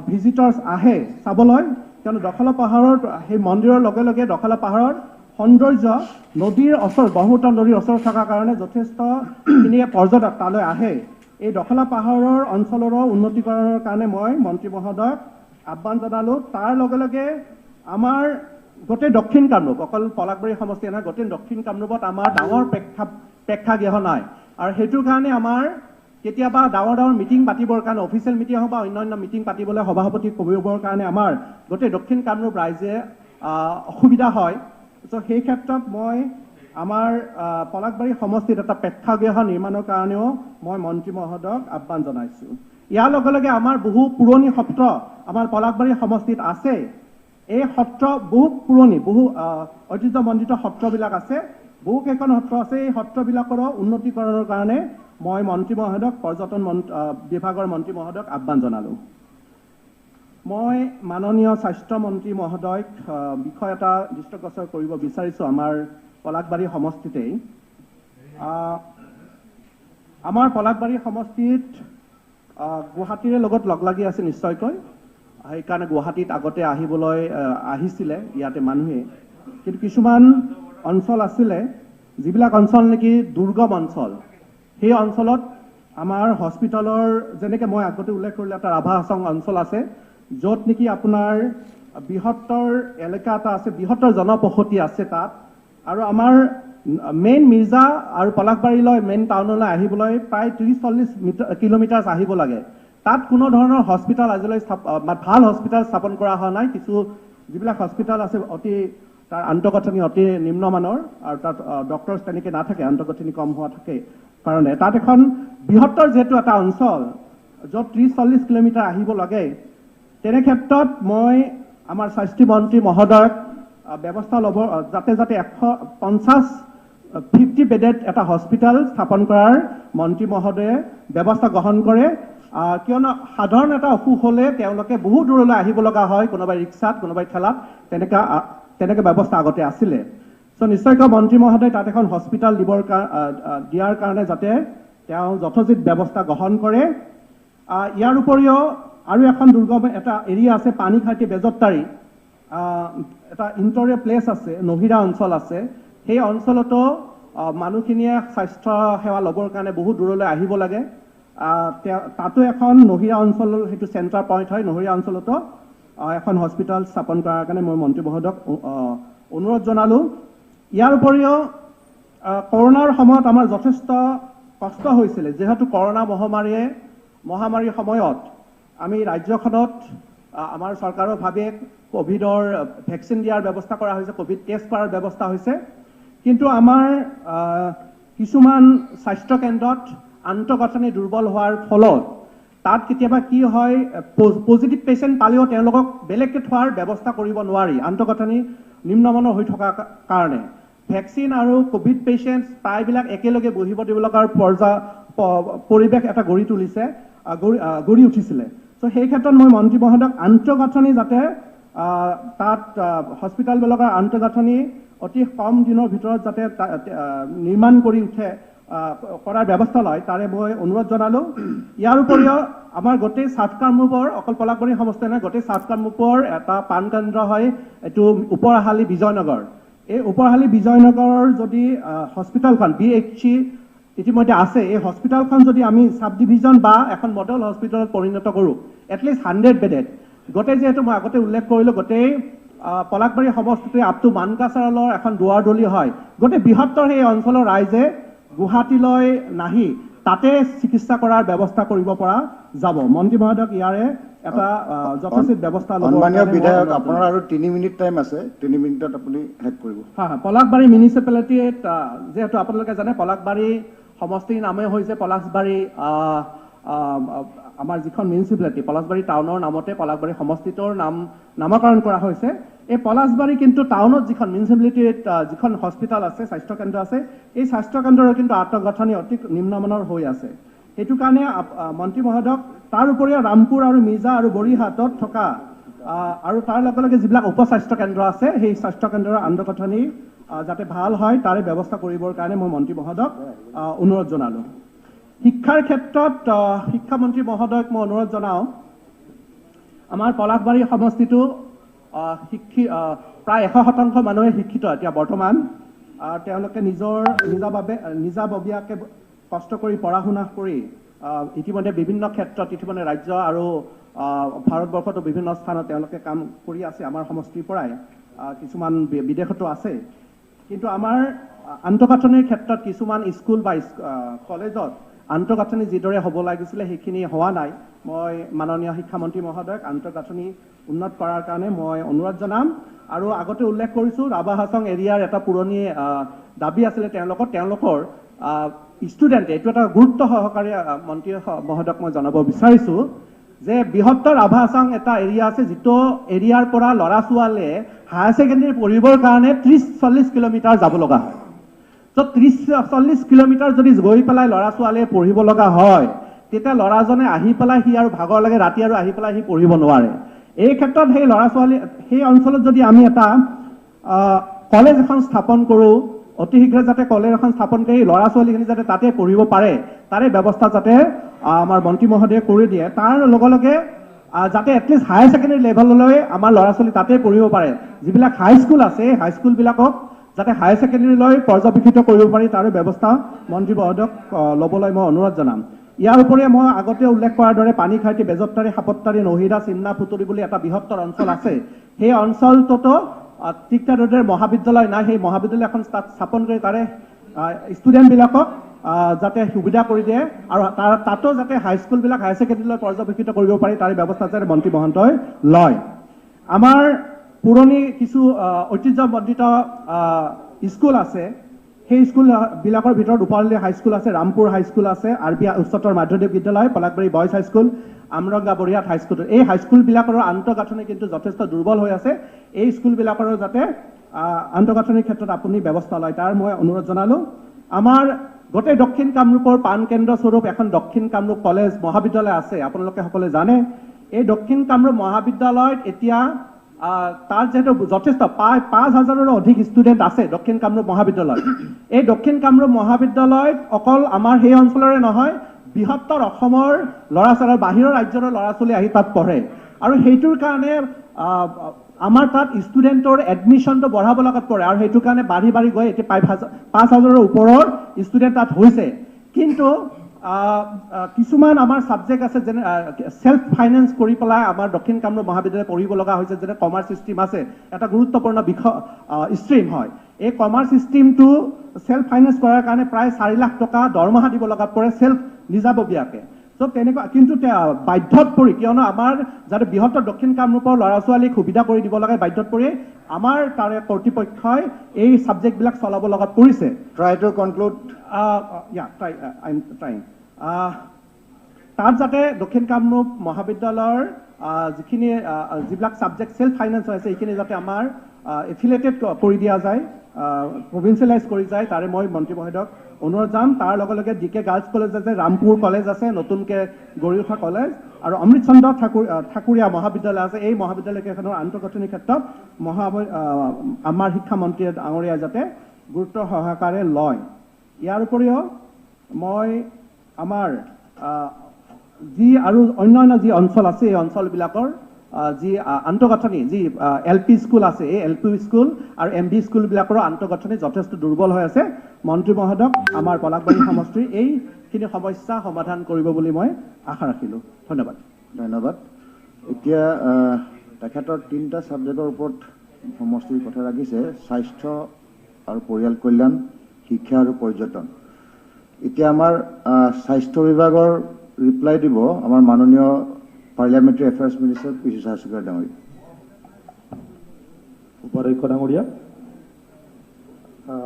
ভিজিটৰ্ছ আহে চাবলৈ কিয়নো দখলা পাহাৰত সেই মন্দিৰৰ লগে লগে দখলা পাহাৰৰ সৌন্দৰ্য নদীৰ ওচৰত ব্ৰহ্মপুত্ৰ নদীৰ ওচৰত থকাৰ কাৰণে যথেষ্টখিনি পৰ্যটক তালৈ আহে এই দখলা পাহাৰৰ অঞ্চলৰো উন্নতিকৰণৰ কাৰণে মই মন্ত্ৰী মহোদয়ক আহ্বান জনালোঁ তাৰ লগে লগে আমাৰ গোটেই দক্ষিণ কামৰূপ অকল পলাশবাৰী সমষ্টি নহয় গোটেই দক্ষিণ কামৰূপত আমাৰ ডাঙৰ প্ৰেক্ষাগৃহ নাই আৰু সেইটোৰ কাৰণে আমাৰ কেতিয়াবা ডাঙৰ মিটিং পাতিবৰ কাৰণে অফিচিয়েল মিটিং হওক বা অন্যান্য মিটিং পাতিবলৈ সভাপতি কৰিবৰ কাৰণে আমাৰ গোটেই দক্ষিণ কামৰূপ ৰাইজে অসুবিধা হয় চ' সেই ক্ষেত্ৰত মই আমাৰ পলাশবাৰী সমষ্টিত এটা প্ৰেক্ষাগৃহ নিৰ্মাণৰ কাৰণেও মই মন্ত্ৰী মহোদয়ক আহ্বান জনাইছোঁ ইয়াৰ লগে লগে আমাৰ বহু পুৰণি সত্ৰ আমাৰ পলাশবাৰী সমষ্টিত আছে এই সত্ৰ বহু পুৰণি বহু ঐতিহ্যমণ্ডিত সত্ৰবিলাক আছে বহুকেইখন সত্ৰ আছে এই সত্ৰবিলাকৰো উন্নতিকৰণৰ কাৰণে মই মন্ত্ৰী মহোদয়ক পৰ্যটন বিভাগৰ মন্ত্ৰী মহোদয়ক আহ্বান জনালোঁ মই মাননীয় স্বাস্থ্যমন্ত্ৰী মহোদয়ক বিষয় এটা দৃষ্টিগোচৰ কৰিব বিচাৰিছোঁ আমাৰ পলাশবাৰী সমষ্টিতেই আমাৰ পলাশবাৰী সমষ্টিত গুৱাহাটীৰ লগত লগ লাগি আছে নিশ্চয়কৈ সেইকাৰণে গুৱাহাটীত আগতে আহিছিলে ইয়াতে মানুহে কিন্তু কিছুমান অঞ্চল আছিলে যিবিলাক অঞ্চল নেকি দুৰ্গম অঞ্চল সেই অঞ্চলত আমাৰ হস্পিটেলৰ যেনেকৈ মই আগতে উল্লেখ কৰিলোঁ এটা ৰাভা হাছং অঞ্চল আছে য'ত নেকি আপোনাৰ বৃহত্তৰ এলেকা এটা আছে বৃহত্তৰ জনবসতি আছে তাত আৰু আমাৰ মেইন মিৰ্জা আৰু পলাশবাৰীলৈ মেইন টাউনলৈ আহিবলৈ প্ৰায় 30-40 কিলোমিটাৰ আহিব লাগে তাত কোনো ধৰণৰ হস্পিটেল আজিলৈ ভাল হস্পিটেল স্থাপন কৰা হোৱা নাই কিছু যিবিলাক হস্পিটেল আছে অতি তাৰ আন্তঃগাঁথনি অতি নিম্নমানৰ আৰু তাত ডক্টৰছ তেনেকৈ নাথাকে আন্তঃগাঁথনি কম হোৱা থাকে কাৰণে তাত এখন বৃহত্তৰ যিহেতু এটা অঞ্চল য'ত 30-40 কিলোমিটাৰ আহিব লাগে তেনে ক্ষেত্ৰত মই আমাৰ স্বাস্থ্যমন্ত্ৰী মহোদয়ক ব্যৱস্থা ল'ব যাতে 50 বেডেড এটা হস্পিটেল স্থাপন কৰাৰ মন্ত্ৰী মহোদয়ে ব্যৱস্থা গ্ৰহণ কৰে কিয়নো সাধাৰণ এটা অসুখ হ'লে তেওঁলোকে বহু দূৰলৈ আহিব লগা হয় কোনোবাই ৰিক্সাত কোনোবাই ঠেলাত তেনেকুৱা তেনেকৈ ব্যৱস্থা আগতে আছিলে। চ' নিশ্চয়কৈ মন্ত্ৰী মহোদয় তাত এখন হস্পিটেল দিয়াৰ কাৰণে যাতে তেওঁ যথোচিত ব্যৱস্থা গ্ৰহণ কৰে। ইয়াৰ উপৰিও আৰু এখন দুৰ্গম এটা এৰিয়া আছে পানীখাইটি বেজবতাৰী, এটা ইণ্টৰিয়ৰ প্লেচ আছে, নহিৰা অঞ্চল আছে। সেই অঞ্চলতো মানুহখিনিয়ে স্বাস্থ্য সেৱা ল'বৰ কাৰণে বহুত দূৰলৈ আহিব লাগে। তাতো এখন নহিৰা অঞ্চল, সেইটো চেণ্টাৰ পইণ্ট হয়, নহিৰা অঞ্চলতো এখন হস্পিটেল স্থাপন কৰাৰ কাৰণে মই মন্ত্ৰী মহোদয়ক অনুৰোধ জনালোঁ। ইয়াৰ উপৰিও কৰোণাৰ সময়ত আমাৰ যথেষ্ট কষ্ট হৈছিলে, যিহেতু কৰোণা মহামাৰীৰ সময়ত আমি ৰাজ্যখনত আমাৰ চৰকাৰৰ ভাৱে কোভিডৰ ভেকচিন দিয়াৰ ব্যৱস্থা কৰা হৈছে, কোভিড টেষ্ট কৰাৰ ব্যৱস্থা হৈছে। কিন্তু আমাৰ কিছুমান স্বাস্থ্য কেন্দ্ৰত আন্তঃগাঁথনি দুৰ্বল হোৱাৰ ফলত তাত কেতিয়াবা কি হয়, পজিটিভ পেচেণ্ট পালেও তেওঁলোকক বেলেগকৈ থোৱাৰ ব্যৱস্থা কৰিব নোৱাৰি, আন্তঃগাঁথনি নিম্নমানৰ হৈ থকাৰ কাৰণে। ভেকচিন আৰু কোভিড পেচেণ্ট প্ৰায়বিলাক একেলগে বহিব দিব লগাৰ পৰিৱেশ এটা গঢ়ি উঠিছিলে। চ' সেই ক্ষেত্ৰত মই মন্ত্ৰী মহোদয়ক আন্তঃগাঁথনি যাতে তাত হস্পিটেলবিলাকৰ আন্তঃগাঁথনি অতি কম দিনৰ ভিতৰত যাতে নিৰ্মাণ কৰি উঠে কৰাৰ ব্যৱস্থা লয়, তাৰে মই অনুৰোধ জনালোঁ। ইয়াৰ উপৰিও আমাৰ গোটেই চাউথ কামৰূপৰ, অকল পলাশবাৰী সমষ্টি নহয়, গোটেই চাউথ কামৰূপৰ এটা প্ৰাণকেন্দ্ৰ হয় এইটো ওপৰহালি বিজয়নগৰ। এই ওপৰহালি বিজয়নগৰৰ যদি হস্পিটেলখন BHC ইতিমধ্যে আছে, এই হস্পিটেলখন যদি আমি চাব ডিভিজন বা এখন মডেল হস্পিটেলত পৰিণত কৰোঁ, এটলিষ্ট 100 বেডেড, গোটেই যিহেতু মই আগতে উল্লেখ কৰিলোঁ, গোটেই পলাশবাৰী সমষ্টিটোৱে আপ টু মানকাচাৰলৰ এখন দুৱাৰ দলি হয়, গোটেই বৃহত্তৰ সেই অঞ্চলৰ ৰাইজে গুৱাহাটীলৈ নাহি তাতে চিকিৎসা কৰাৰ ব্যৱস্থা কৰিব পৰা যাব। মন্ত্ৰী মহোদয়ক ইয়াৰে এটা যথোচিত ব্যৱস্থা ল'ব। সন্মানীয় বিধায়ক, আপোনাৰ আৰু 3 মিনিট টাইম আছে, 3 মিনিটত আপুনি শেষ কৰিব। হয়, পলাশবাৰী মিউনিচিপালিটিত যিহেতু আপোনালোকে জানে পলাশবাৰী সমষ্টিৰ নামে হৈছে পলাশবাৰী, আমাৰ যিখন মিউনিচিপালিটি পলাশবাৰী টাউনৰ নামতে পলাশবাৰী সমষ্টিটোৰ নামকৰণ কৰা হৈছে। এই পলাশবাৰী কিন্তু টাউনত যিখন মিউনিচিপালিটিত যিখন হস্পিটেল আছে, স্বাস্থ্যকেন্দ্ৰ আছে, এই স্বাস্থ্যকেন্দ্ৰৰ কিন্তু আন্তঃগাঁথনি অতি নিম্নমানৰ হৈ আছে। সেইটো কাৰণে মন্ত্ৰী মহোদয়ক তাৰ উপৰিও ৰামপুৰ আৰু মিৰ্জা আৰু বৰিহাটত থকা আৰু তাৰ লগে লগে যিবিলাক উপ স্বাস্থ্যকেন্দ্ৰ আছে, সেই স্বাস্থ্যকেন্দ্ৰৰ আন্তঃগাঁথনি যাতে ভাল হয় তাৰে ব্যৱস্থা কৰিবৰ কাৰণে মই মন্ত্ৰী মহোদয়ক অনুৰোধ জনালোঁ। শিক্ষাৰ ক্ষেত্ৰত শিক্ষামন্ত্ৰী মহোদয়ক মই অনুৰোধ জনাওঁ, আমাৰ পলাশবাৰী সমষ্টিটো প্ৰায় 100% মানুহে শিক্ষিত এতিয়া বৰ্তমান। তেওঁলোকে নিজাববীয়াকৈ কষ্ট কৰি পঢ়া শুনা কৰি ইতিমধ্যে বিভিন্ন ক্ষেত্ৰত ইতিমধ্যে ৰাজ্য আৰু ভাৰতবৰ্ষতো বিভিন্ন স্থানত তেওঁলোকে কাম কৰি আছে। আমাৰ সমষ্টিৰ পৰাই কিছুমান বিদেশতো আছে। কিন্তু আমাৰ আন্তঃগাঁথনিৰ ক্ষেত্ৰত কিছুমান স্কুল বা কলেজত আন্তঃগাঁথনি যিদৰে হ'ব লাগিছিলে সেইখিনি হোৱা নাই। মই মাননীয় শিক্ষামন্ত্ৰী মহোদয়ক আন্তঃগাঁথনি উন্নত কৰাৰ কাৰণে মই অনুৰোধ জনাম। আৰু আগতে উল্লেখ কৰিছোঁ, ৰাভা হাছং এৰিয়াৰ এটা পুৰণি দাবী আছিলে তেওঁলোকৰ ষ্টুডেণ্টে, এইটো এটা গুৰুত্ব সহকাৰে মন্ত্ৰী মহোদয়ক মই জনাব বিচাৰিছোঁ যে বৃহত্তৰ ৰাভা হাছং এটা এৰিয়া আছে, যিটো এৰিয়াৰ পৰা ল'ৰা ছোৱালীয়ে হায়াৰ ছেকেণ্ডেৰী পঢ়িবৰ কাৰণে 30-40 কিলোমিটাৰ যাব লগা হয়। তো 30-40 কিলোমিটাৰ যদি গৈ পেলাই ল'ৰা ছোৱালীয়ে পঢ়িব লগা হয়, তেতিয়া ল'ৰাজনে আহি পেলাই সি আৰু ভাগৰ লাগে, ৰাতি আৰু আহি পেলাই সি পঢ়িব নোৱাৰে। এই ক্ষেত্ৰত সেই ল'ৰা ছোৱালী সেই অঞ্চলত যদি আমি এটা কলেজ এখন স্থাপন কৰোঁ, অতি শীঘ্ৰে যাতে কলেজ এখন স্থাপন কৰি ল'ৰা ছোৱালীখিনি যাতে তাতে পঢ়িব পাৰে, তাৰে ব্যৱস্থা যাতে আমাৰ মন্ত্ৰী মহোদয়ে কৰি দিয়ে। তাৰ লগে লগে যাতে এটলিষ্ট হায়াৰ ছেকেণ্ডেৰী লেভেললৈ আমাৰ ল'ৰা ছোৱালী তাতে পঢ়িব পাৰে। যিবিলাক হাইস্কুল আছে, হাইস্কুলবিলাকক যাতে হায়াৰ ছেকেণ্ডেৰীলৈ পৰ্যবেক্ষিত কৰিব পাৰি, তাৰে ব্যৱস্থা মন্ত্ৰী মহোদয়ক ল'বলৈ মই অনুৰোধ জনাম। ইয়াৰ উপৰি মই আগতে উল্লেখ কৰাৰ দৰে পানীখাইটি, বেজবতাৰী, সাপত্তাৰী, নহিৰা, চিন্না, পুতলি বুলি এটা বৃহত্তৰ অঞ্চল আছে। সেই অঞ্চলটোতো ঠিকঠাক মহাবিদ্যালয় নাই, সেই মহাবিদ্যালয় এখন তাত স্থাপন কৰি তাৰে ষ্টুডেণ্টবিলাকক যাতে সুবিধা কৰি দিয়ে আৰু তাতো যাতে হাইস্কুলবিলাক হায়াৰ ছেকেণ্ডেৰীলৈ পৰ্যবেক্ষিত কৰিব পাৰি, তাৰে ব্যৱস্থা যাতে মন্ত্ৰী মহোদয় লয়। আমাৰ পুৰণি কিছু ঐতিহ্যমণ্ডিত স্কুল আছে, সেই স্কুলবিলাকৰ ভিতৰত ওপৰহালি হাইস্কুল আছে, ৰামপুৰ হাইস্কুল আছে, RB উচ্চতৰ মাধ্যমিক বিদ্যালয়, Palashbari boys high school, Amranga Borihat high school. এই হাইস্কুলবিলাকৰ আন্তঃগাঁথনি কিন্তু যথেষ্ট দুৰ্বল হৈ আছে। এই স্কুলবিলাকৰ যাতে আন্তঃগাঁথনিৰ ক্ষেত্ৰত আপুনি ব্যৱস্থা লয়, তাৰ মই অনুৰোধ জনালোঁ। আমাৰ গোটেই দক্ষিণ কামৰূপৰ প্ৰাণকেন্দ্ৰ স্বৰূপ এখন দক্ষিণ কামৰূপ কলেজ মহাবিদ্যালয় আছে, আপোনালোকে সকলোৱে জানে। এই দক্ষিণ কামৰূপ মহাবিদ্যালয়ত এতিয়া তাৰ যিহেতু যথেষ্ট প্ৰায় 5,000ৰো অধিক ষ্টুডেণ্ট আছে দক্ষিণ কামৰূপ মহাবিদ্যালয়ত। এই দক্ষিণ কামৰূপ মহাবিদ্যালয়ত অকল আমাৰ সেই অঞ্চলৰে নহয়, বৃহত্তৰ অসমৰ ল'ৰা ছোৱালী, বাহিৰৰ ৰাজ্যৰ ল'ৰা ছোৱালী আহি তাত পঢ়ে। আৰু সেইটোৰ কাৰণে আমাৰ তাত ষ্টুডেণ্টৰ এডমিশ্যনটো বঢ়াব লগাত পৰে, আৰু সেইটো কাৰণে বাঢ়ি বাঢ়ি গৈ এতিয়া 5,000ৰ ওপৰৰ ষ্টুডেণ্ট তাত হৈছে। কিন্তু কিছুমান আমাৰ ছাবজেক্ট আছে, যেনে সেল্ফ ফাইনেন্স কৰি পেলাই আমাৰ দক্ষিণ কামৰূপ মহাবিদ্যালয় পঢ়িব লগা হৈছে, যেনে কমাৰ্চ ষ্ট্ৰীম আছে, এটা গুৰুত্বপূৰ্ণ বিষয় ষ্ট্ৰীম হয়। এই কমাৰ্চ ষ্ট্ৰীমটো সেল্ফ ফাইনেন্স কৰাৰ কাৰণে প্ৰায় 4 লাখ টকা দৰমহা দিব লগাত পৰে সেল্ফ নিজাববীয়াকৈ। চ' তেনেকুৱা, কিন্তু বাধ্যত পৰি, কিয়নো আমাৰ যাতে বৃহত্তৰ দক্ষিণ কামৰূপৰ ল'ৰা ছোৱালীক সুবিধা কৰি দিব লাগে, বাধ্যত পৰি আমাৰ তাৰে কৰ্তৃপক্ষই এই ছাবজেক্টবিলাক চলাব লগাত পৰিছে। Try to conclude. তাত যাতে দক্ষিণ কামৰূপ মহাবিদ্যালয়ৰ যিবিলাক ছাবজেক্ট সেল্ফ ফাইনেন্স হৈছে, এইখিনি যাতে আমাৰ এফিলেটেড কৰি দিয়া যায়, প্ৰভিন্সিয়েলাইজ কৰি যায়, তাৰে মই মন্ত্ৰী মহোদয়ক অনুৰোধ যাম। তাৰ লগে লগে DK গাৰ্লছ কলেজ আছে, ৰামপুৰ কলেজ আছে, নতুনকৈ গঢ়ি উঠা কলেজ, আৰু অমৃত চন্দ্ৰ ঠাকুৰীয়া মহাবিদ্যালয় আছে। এই মহাবিদ্যালয়কেইখনৰ আন্তঃগাঁথনিৰ ক্ষেত্ৰত আমাৰ শিক্ষামন্ত্ৰী ডাঙৰীয়াই যাতে গুৰুত্ব সহকাৰে লয়। ইয়াৰ উপৰিও মই আমাৰ যি আৰু অন্যান্য যি অঞ্চল আছে, এই অঞ্চলবিলাকৰ যি আন্তঃগাঁথনি, যি LP স্কুল আছে, এই LP স্কুল আৰু MB স্কুলবিলাকৰো আন্তঃগাঁথনি যথেষ্ট দুৰ্বল হৈ আছে। মন্ত্ৰী মহোদয়ক আমাৰ পলাশবাৰী সমষ্টিৰ এইখিনি সমস্যা সমাধান কৰিব বুলি মই আশা ৰাখিলোঁ। ধন্যবাদ। ধন্যবাদ। এতিয়া তেখেতৰ 3টা ছাবজেক্টৰ ওপৰত সমষ্টিৰ কথা ৰাখিছে: স্বাস্থ্য আৰু পৰিয়াল কল্যাণ, শিক্ষা আৰু পৰ্যটন। এতিয়া আমাৰ স্বাস্থ্য বিভাগৰ ৰিপ্লাই দিব আমাৰ মাননীয় পাৰ্লিয়ামেণ্টাৰী এফেয়াৰ্ছ মিনিষ্টাৰ পিছু হাজৰিকা ডাঙৰীয়া। উপাধ্যক্ষ ডাঙৰীয়া,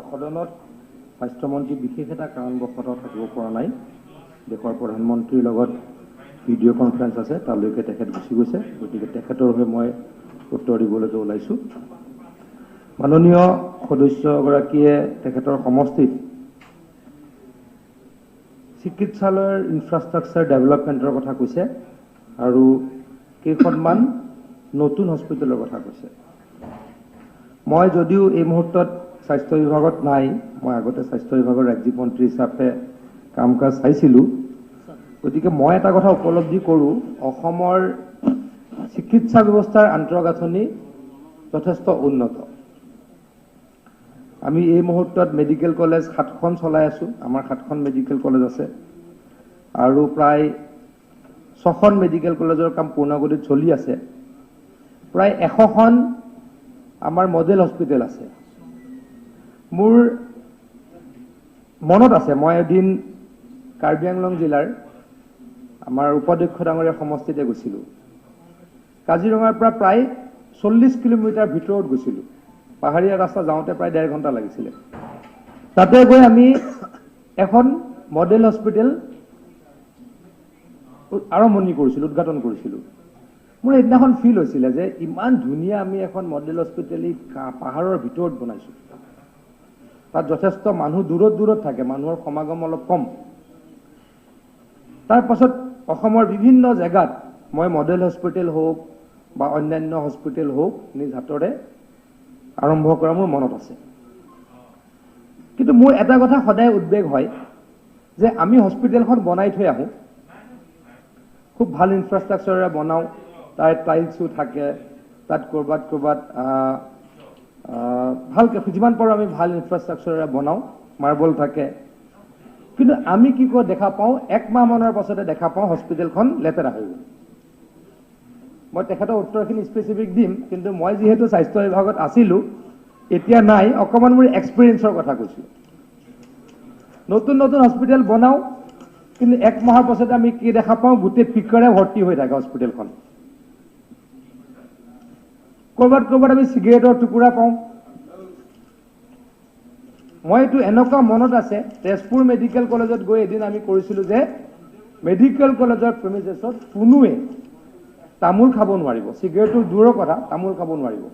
সদনত স্বাস্থ্যমন্ত্ৰী বিশেষ এটা কাৰণবশতঃ থাকিব পৰা নাই। দেশৰ প্ৰধানমন্ত্ৰীৰ লগত ভিডিঅ' কনফাৰেন্স আছে, তালৈকে তেখেত গুচি গৈছে, গতিকে তেখেতৰ হৈ মই উত্তৰ দিবলৈকে ওলাইছোঁ। মাননীয় সদস্যগৰাকীয়ে তেখেতৰ সমষ্টিত চিকিৎসালয়ৰ ইনফ্ৰাষ্ট্ৰাকচাৰ ডেভেলপমেণ্টৰ কথা কৈছে আৰু কেইখনমান নতুন হস্পিটেলৰ কথা কৈছে। মই যদিও এই মুহূৰ্তত স্বাস্থ্য বিভাগত নাই, মই আগতে স্বাস্থ্য বিভাগৰ ৰাজ্যিক মন্ত্ৰী হিচাপে কাম কাজ চাইছিলোঁ, গতিকে মই এটা কথা উপলব্ধি কৰোঁ, অসমৰ চিকিৎসা ব্যৱস্থাৰ আন্তঃগাঁথনি যথেষ্ট উন্নত। আমি এই মুহূৰ্তত মেডিকেল কলেজ 7খন চলাই আছোঁ, আমাৰ 7খন মেডিকেল কলেজ আছে, আৰু প্ৰায় 6খন মেডিকেল কলেজৰ কাম পূৰ্ণগতিত চলি আছে। প্ৰায় 100খন আমাৰ মডেল হস্পিটেল আছে। মোৰ মনত আছে, মই এদিন কাৰ্বি আংলং জিলাৰ আমাৰ উপাধ্যক্ষ ডাঙৰীয়া সমষ্টিতে গৈছিলোঁ। কাজিৰঙাৰ পৰা প্ৰায় 40 কিলোমিটাৰ ভিতৰত গৈছিলোঁ। পাহাৰীয়া ৰাস্তা যাওঁতে প্ৰায় 1.5 ঘণ্টা লাগিছিলে। তাতে গৈ আমি এখন মডেল হস্পিটেল আৰম্ভণি কৰিছিলোঁ, উদ্ঘাটন কৰিছিলোঁ। মোৰ সেইদিনাখন ফিল হৈছিলে যে ইমান ধুনীয়া আমি এখন মডেল হস্পিটেল পাহাৰৰ ভিতৰত বনাইছোঁ। তাত যথেষ্ট মানুহ দূৰত দূৰত থাকে, মানুহৰ সমাগম অলপ কম। তাৰ পাছত অসমৰ বিভিন্ন জেগাত মই মডেল হস্পিটেল হওক বা অন্যান্য হস্পিটেল হওক নিজ হাতৰে আৰম্ভ কৰা মোৰ মনত আছে। কিন্তু মোৰ এটা কথা সদায় উদ্বেগ হয় যে আমি হস্পিটেলখন বনাই থৈ আহোঁ, খুব ভাল ইনফ্ৰাষ্ট্ৰাকচাৰেৰে বনাওঁ, তাৰ টাইলছো থাকে, তাত ক'ৰবাত ভালকৈ যিমান পাৰোঁ আমি ভাল ইনফ্ৰাষ্ট্ৰাকচাৰেৰে বনাওঁ, মাৰ্বল থাকে। কিন্তু আমি কি কৰো দেখা পাওঁ, 1 মাহমানৰ পাছতে দেখা পাওঁ হস্পিটেলখন লেতেৰা হৈ গ'ল। মই তেখেতৰ উত্তৰখিনি স্পেচিফিক দিম, কিন্তু মই যিহেতু স্বাস্থ্য বিভাগত আছিলোঁ, এতিয়া নাই, অকণমান মোৰ এক্সপিৰিয়েঞ্চৰ কথা কৈছোঁ। নতুন নতুন হস্পিটেল বনাওঁ, কিন্তু 1 মাহৰ পাছতে আমি কি দেখা পাওঁ, গোটেই পিকৰে ভৰ্তি হৈ থাকে হস্পিটেলখন। ক'ৰবাত আমি চিগাৰেটৰ টুকুৰা পাওঁ। মই এইটো এনেকুৱা মনত আছে, তেজপুৰ মেডিকেল কলেজত গৈ এদিন আমি কৰিছিলোঁ যে মেডিকেল কলেজৰ প্ৰেমিচেছত কোনোৱে তামোল খাব নোৱাৰিব, চিগাৰেটৰ দূৰৰ কথা, তামোল খাব নোৱাৰিব।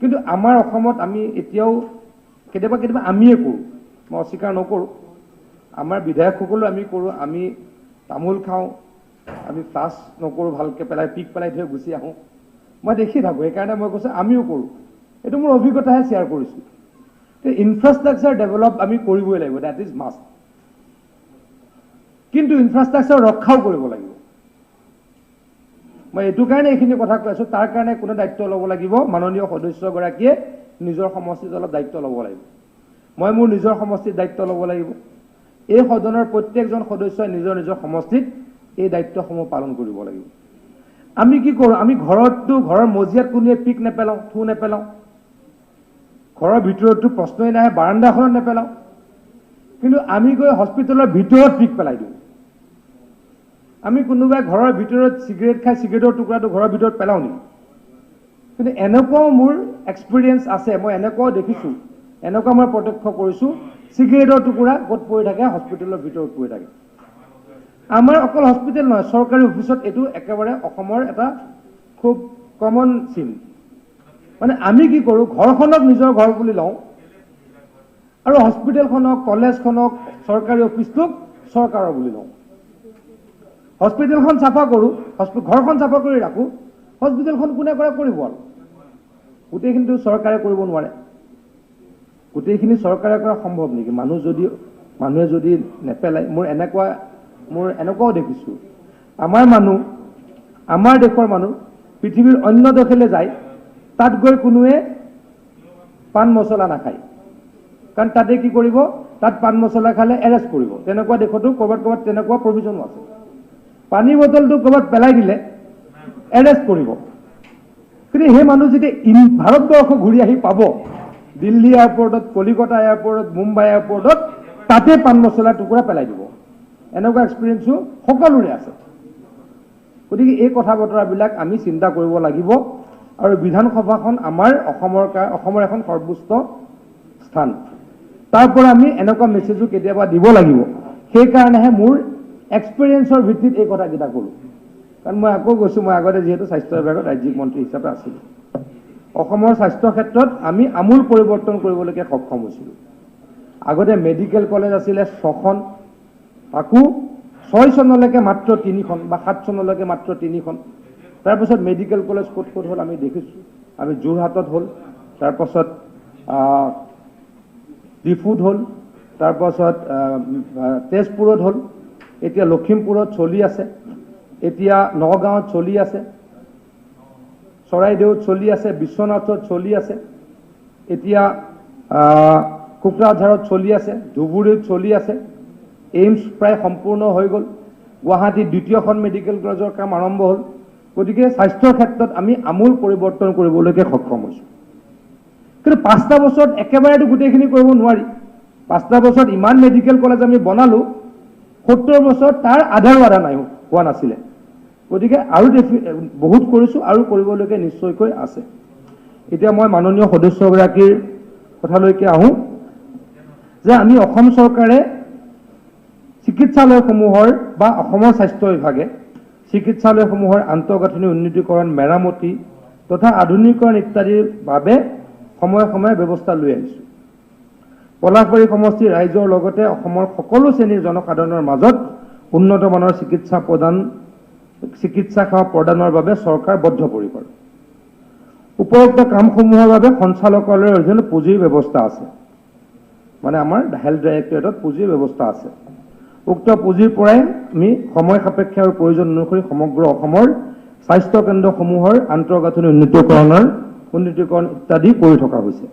কিন্তু আমাৰ অসমত আমি এতিয়াও কেতিয়াবা আমিয়ে কৰোঁ, মই অস্বীকাৰ নকৰোঁ, আমাৰ বিধায়কসকলো আমি কৰোঁ, আমি তামোল খাওঁ, আমি ফ্লাছ নকৰোঁ, ভালকৈ পিক পেলাই থৈ গুচি আহোঁ। মই দেখি থাকোঁ, সেইকাৰণে মই কৈছোঁ আমিও কৰোঁ। এইটো মোৰ অভিজ্ঞতাহে শ্বেয়াৰ কৰিছোঁ। ইনফ্ৰাষ্ট্ৰাকচাৰ ডেভেলপ আমি কৰিবই লাগিব, ডেট ইজ মাষ্ট। কিন্তু ইনফ্ৰাষ্ট্ৰাকচাৰ ৰক্ষাও কৰিব লাগিব। মই এইটো কাৰণে এইখিনি কথা কৈ আছোঁ, তাৰ কাৰণে কোনো দায়িত্ব ল'ব লাগিব, মাননীয় সদস্যগৰাকীয়ে নিজৰ সমষ্টিত অলপ দায়িত্ব ল'ব লাগিব। মই মোৰ নিজৰ সমষ্টিত দায়িত্ব ল'ব লাগিব। এই সদনৰ প্ৰত্যেকজন সদস্যই নিজৰ নিজৰ সমষ্টিত এই দায়িত্বসমূহ পালন কৰিব লাগিব। আমি কি কৰোঁ, আমি ঘৰৰ মজিয়াত কোনোৱে পিক নেপেলাওঁ, থু নেপেলাওঁ, ঘৰৰ ভিতৰততো প্ৰশ্নই নাহে, বাৰাণ্ডাখনত নেপেলাওঁ, কিন্তু আমি গৈ হস্পিটেলৰ ভিতৰত পিক পেলাই দিওঁ। আমি কোনোবাই ঘৰৰ ভিতৰত চিগাৰেট খাই চিগাৰেটৰ টুকুৰাটো ঘৰৰ ভিতৰত পেলাওঁ নেকি? কিন্তু এনেকুৱাও মোৰ এক্সপিৰিয়েঞ্চ আছে, মই এনেকুৱাও দেখিছোঁ, এনেকুৱা মই প্ৰত্যক্ষ কৰিছোঁ, চিগাৰেটৰ টুকুৰা ক'ত পৰি থাকে, হস্পিটেলৰ ভিতৰত পৰি থাকে। আমাৰ অকল হস্পিটেল নহয়, চৰকাৰী অফিচত এইটো একেবাৰে অসমৰ এটা খুব কমন চিন। মানে আমি কি কৰোঁ, ঘৰখনক নিজৰ ঘৰ বুলি লওঁ আৰু হস্পিটেলখনক, কলেজখনক, চৰকাৰী অফিচটোক চৰকাৰৰ বুলি লওঁ। হস্পিটেলখন চাফা কৰোঁ, ঘৰখন চাফা কৰি ৰাখোঁ, হস্পিটেলখন কোনে কৰে কৰিব আৰু। গোটেইখিনিতো চৰকাৰে কৰিব নোৱাৰে। গোটেইখিনি চৰকাৰে কৰা সম্ভৱ নেকি? মানুহে যদি নেপেলায়, মোৰ এনেকুৱাও দেখিছোঁ, আমাৰ দেশৰ মানুহ পৃথিৱীৰ অন্য দেশলৈ যায়, তাত গৈ কোনোৱে পাণ মছলা নাখায়, কাৰণ তাতে কি কৰিব, তাত পাণ মছলা খালে এৰেষ্ট কৰিব। তেনেকুৱা দেশতো ক'ৰবাত তেনেকুৱা প্ৰভিজনো আছে। পানী বটলটো ক'ৰবাত পেলাই দিলে এৰেষ্ট কৰিব। কিন্তু সেই মানুহ যেতিয়া ভাৰতবৰ্ষ ঘূৰি আহি পাব, দিল্লী এয়াৰপৰ্টত, কলিকতা এয়াৰপৰ্টত, মুম্বাই এয়াৰপৰ্টত, তাতে পাণ মছলা টুকুৰা পেলাই দিব। এনেকুৱা এক্সপিৰিয়েঞ্চো সকলোৰে আছে। গতিকে এই কথা বতৰাবিলাক আমি চিন্তা কৰিব লাগিব। আৰু বিধানসভাখন আমাৰ অসমৰ এখন সৰ্বোচ্চ স্থান। তাৰ পৰা আমি এনেকুৱা মেছেজো কেতিয়াবা দিব লাগিব। সেইকাৰণেহে মোৰ এক্সপিৰিয়েঞ্চৰ ভিত্তিত এই কথাকেইটা ক'লোঁ। কাৰণ মই আকৌ কৈছোঁ, মই আগতে যিহেতু স্বাস্থ্য বিভাগত ৰাজ্যিক মন্ত্ৰী হিচাপে আছিলোঁ, অসমৰ স্বাস্থ্য ক্ষেত্ৰত আমি আমূল পৰিৱৰ্তন কৰিবলৈকে সক্ষম হৈছিলোঁ। আগতে মেডিকেল কলেজ আছিলে 6খন, তাকো 6 চনলৈকে মাত্ৰ 3খন বা 7 চনলৈকে মাত্ৰ 3খন। তাৰপাছত মেডিকেল কলেজ ক'ত ক'ত হ'ল আমি দেখিছোঁ। আমি যোৰহাটত হ'ল, তাৰপাছত ডিফুত হ'ল, তাৰপাছত তেজপুৰত হ'ল, এতিয়া লখিমপুৰত চলি আছে, এতিয়া নগাঁৱত চলি আছে, চৰাইদেউত চলি আছে, বিশ্বনাথত চলি আছে, এতিয়া কোকৰাঝাৰত চলি আছে, ধুবুৰীত চলি আছে, এইমছ প্ৰায় সম্পূৰ্ণ হৈ গ'ল, গুৱাহাটীত 2খন মেডিকেল কলেজৰ কাম আৰম্ভ হ'ল। গতিকে স্বাস্থ্যৰ ক্ষেত্ৰত আমি আমূল পৰিৱৰ্তন কৰিবলৈকে সক্ষম হৈছোঁ। কিন্তু 5টা বছৰত একেবাৰেতো গোটেইখিনি কৰিব নোৱাৰি। 5টা বছৰত ইমান মেডিকেল কলেজ আমি বনালোঁ, 70 বছৰত তাৰ আধাৰো নাই হোৱা নাছিলে। গতিকে আৰু বহুত কৰিছোঁ আৰু কৰিবলৈকে নিশ্চয়কৈ আছে। এতিয়া মই মাননীয় সদস্যগৰাকীৰ কথালৈকে আহোঁ যে আমি অসম চৰকাৰে চিকিৎসালয়সমূহৰ বা অসমৰ স্বাস্থ্য বিভাগে চিকিৎসালয়সমূহৰ আন্তঃগাঁথনি উন্নীতকৰণ, মেৰামতি তথা আধুনিকৰণ ইত্যাদিৰ বাবে সময়ে সময়ে ব্যৱস্থা লৈ আহিছোঁ। পলাশবাৰী সমষ্টিৰ ৰাইজৰ লগতে অসমৰ সকলো শ্ৰেণীৰ জনসাধাৰণৰ মাজত উন্নত মানৰ চিকিৎসা সেৱা প্ৰদানৰ বাবে চৰকাৰ বদ্ধপৰিকৰ। উপৰোক্ত কামসমূহৰ বাবে সঞ্চালকালয়ৰ অধীনত পুঁজিৰ ব্যৱস্থা আছে। মানে আমাৰ হেল্থ ডাইৰেক্টৰেটত পুঁজিৰ ব্যৱস্থা আছে। উক্ত পুঁজিৰ পৰাই আমি সময় সাপেক্ষে আৰু প্ৰয়োজন অনুসৰি সমগ্ৰ অসমৰ স্বাস্থ্য কেন্দ্ৰসমূহৰ আন্তঃগাঁথনি উন্নীতকৰণ ইত্যাদি কৰি থকা হৈছে।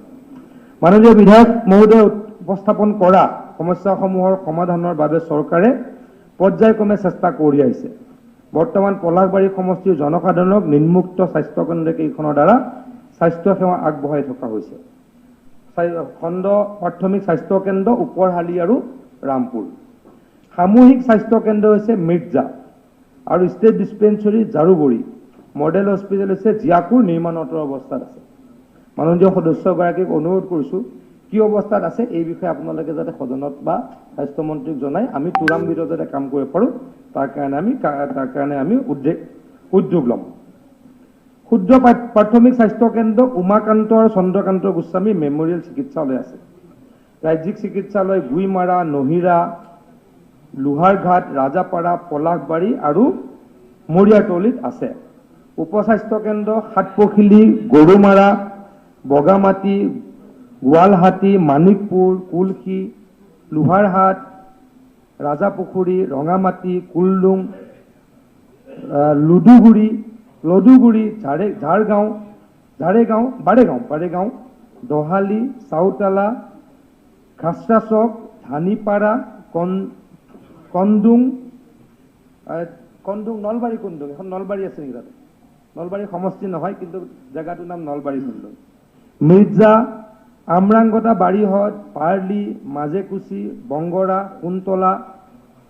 মাননীয় বিধায়ক মহোদয়ে উপস্থাপন কৰা সমস্যাসমূহৰ সমাধানৰ বাবে চৰকাৰে পৰ্যায়ক্ৰমে চেষ্টা কৰি আহিছে। বৰ্তমান পলাশবাৰী সমষ্টিৰ জনসাধাৰণক নিম্মুক্ত স্বাস্থ্য কেন্দ্ৰ কেইখনৰ দ্বাৰা স্বাস্থ্য সেৱা আগবঢ়াই থকা হৈছে। খণ্ড প্ৰাথমিক স্বাস্থ্য কেন্দ্ৰ ওপৰহালি আৰু ৰামপুৰ, সামূহিক স্বাস্থ্য কেন্দ্ৰ হৈছে মিৰ্জা আৰু ষ্টেট ডিছপেঞ্চৰী জাৰুবৰী, মডেল হস্পিটেল হৈছে জিয়াকুৰ নিৰ্মাণৰত অৱস্থাত আছে। মাননীয় সদস্যগৰাকীক অনুৰোধ কৰিছোঁ, কি অৱস্থাত আছে এই বিষয়ে আপোনালোকে যাতে সদনত বা স্বাস্থ্যমন্ত্ৰীক জনাই আমি তুৰান্বিত যাতে কাম কৰিব পাৰোঁ, তাৰ কাৰণে আমি উদ্যোগ ল'ম। ক্ষুদ্ৰ প্ৰাথমিক স্বাস্থ্য কেন্দ্ৰ উমাকান্ত আৰু চন্দ্ৰকান্ত গোস্বামী মেমৰিয়েল চিকিৎসালয় আছে। ৰাজ্যিক চিকিৎসালয় গুইমাৰা, নহিৰা, লোহাৰঘাট, ৰাজাপাৰা, পলাশবাৰী আৰু মৰিয়াতলিত আছে। উপস্বাস্থ্য কেন্দ্ৰ, সাতপখিলি, গৰুমাৰা, বগামাটি, গোৱালহাটী, মানিকপুৰ, কুলসী, লোহাৰহাট, ৰাজাপুখুৰী, ৰঙামাটি, কুলডুং, লদুগুৰি, বাৰেগাঁও, দহালি, চাউতালা, খাচৰা, ধানিপাৰা, কন্দুং, নলবাৰী কুন্দুং, এখন নলবাৰী আছে নেকি তাতে? নলবাৰী সমষ্টি নহয়, কিন্তু জেগাটোৰ নাম নলবাৰী কুন্দুং। মিৰ্জা, আমৰাংগতা, বাৰীহট, পাৰ্লি, মাজেকুচি, বংগৰা, কুন্তলা,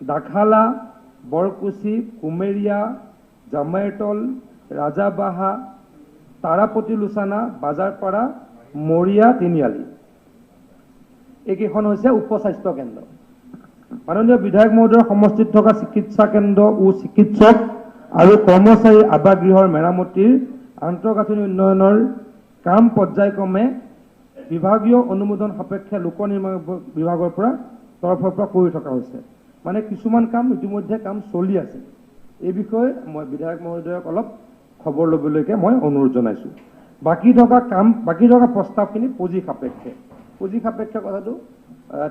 দাখালা, বৰকুচি, কুমেৰীয়া, জামাইতল, ৰাজাবাহা, তাৰাপতি লোচানা, বাজাৰপাৰা, মৰিয়া, তিনিআলি। এইকেইখন হৈছে উপস্বাস্থ্য কেন্দ্ৰ। মাননীয় বিধায়ক মহোদয়ৰ সমষ্টিত থকা চিকিৎসা কেন্দ্ৰ ও চিকিৎসক আৰু কৰ্মচাৰী আৱাসগৃহৰ মেৰামতিৰ আন্তঃগাঁথনি উন্নয়নৰ কাম পৰ্যায়ক্ৰমে বিভাগীয় অনুমোদন সাপেক্ষে লোক নিৰ্মাণ বিভাগৰ তৰফৰ পৰা কৰি থকা হৈছে। মানে কিছুমান কাম ইতিমধ্যে কাম চলি আছে। এই বিষয়ে মই বিধায়ক মহোদয়ক অলপ খবৰ ল'বলৈকে মই অনুৰোধ জনাইছোঁ। বাকী থকা প্ৰস্তাৱখিনি পুঁজি সাপেক্ষে কথাটো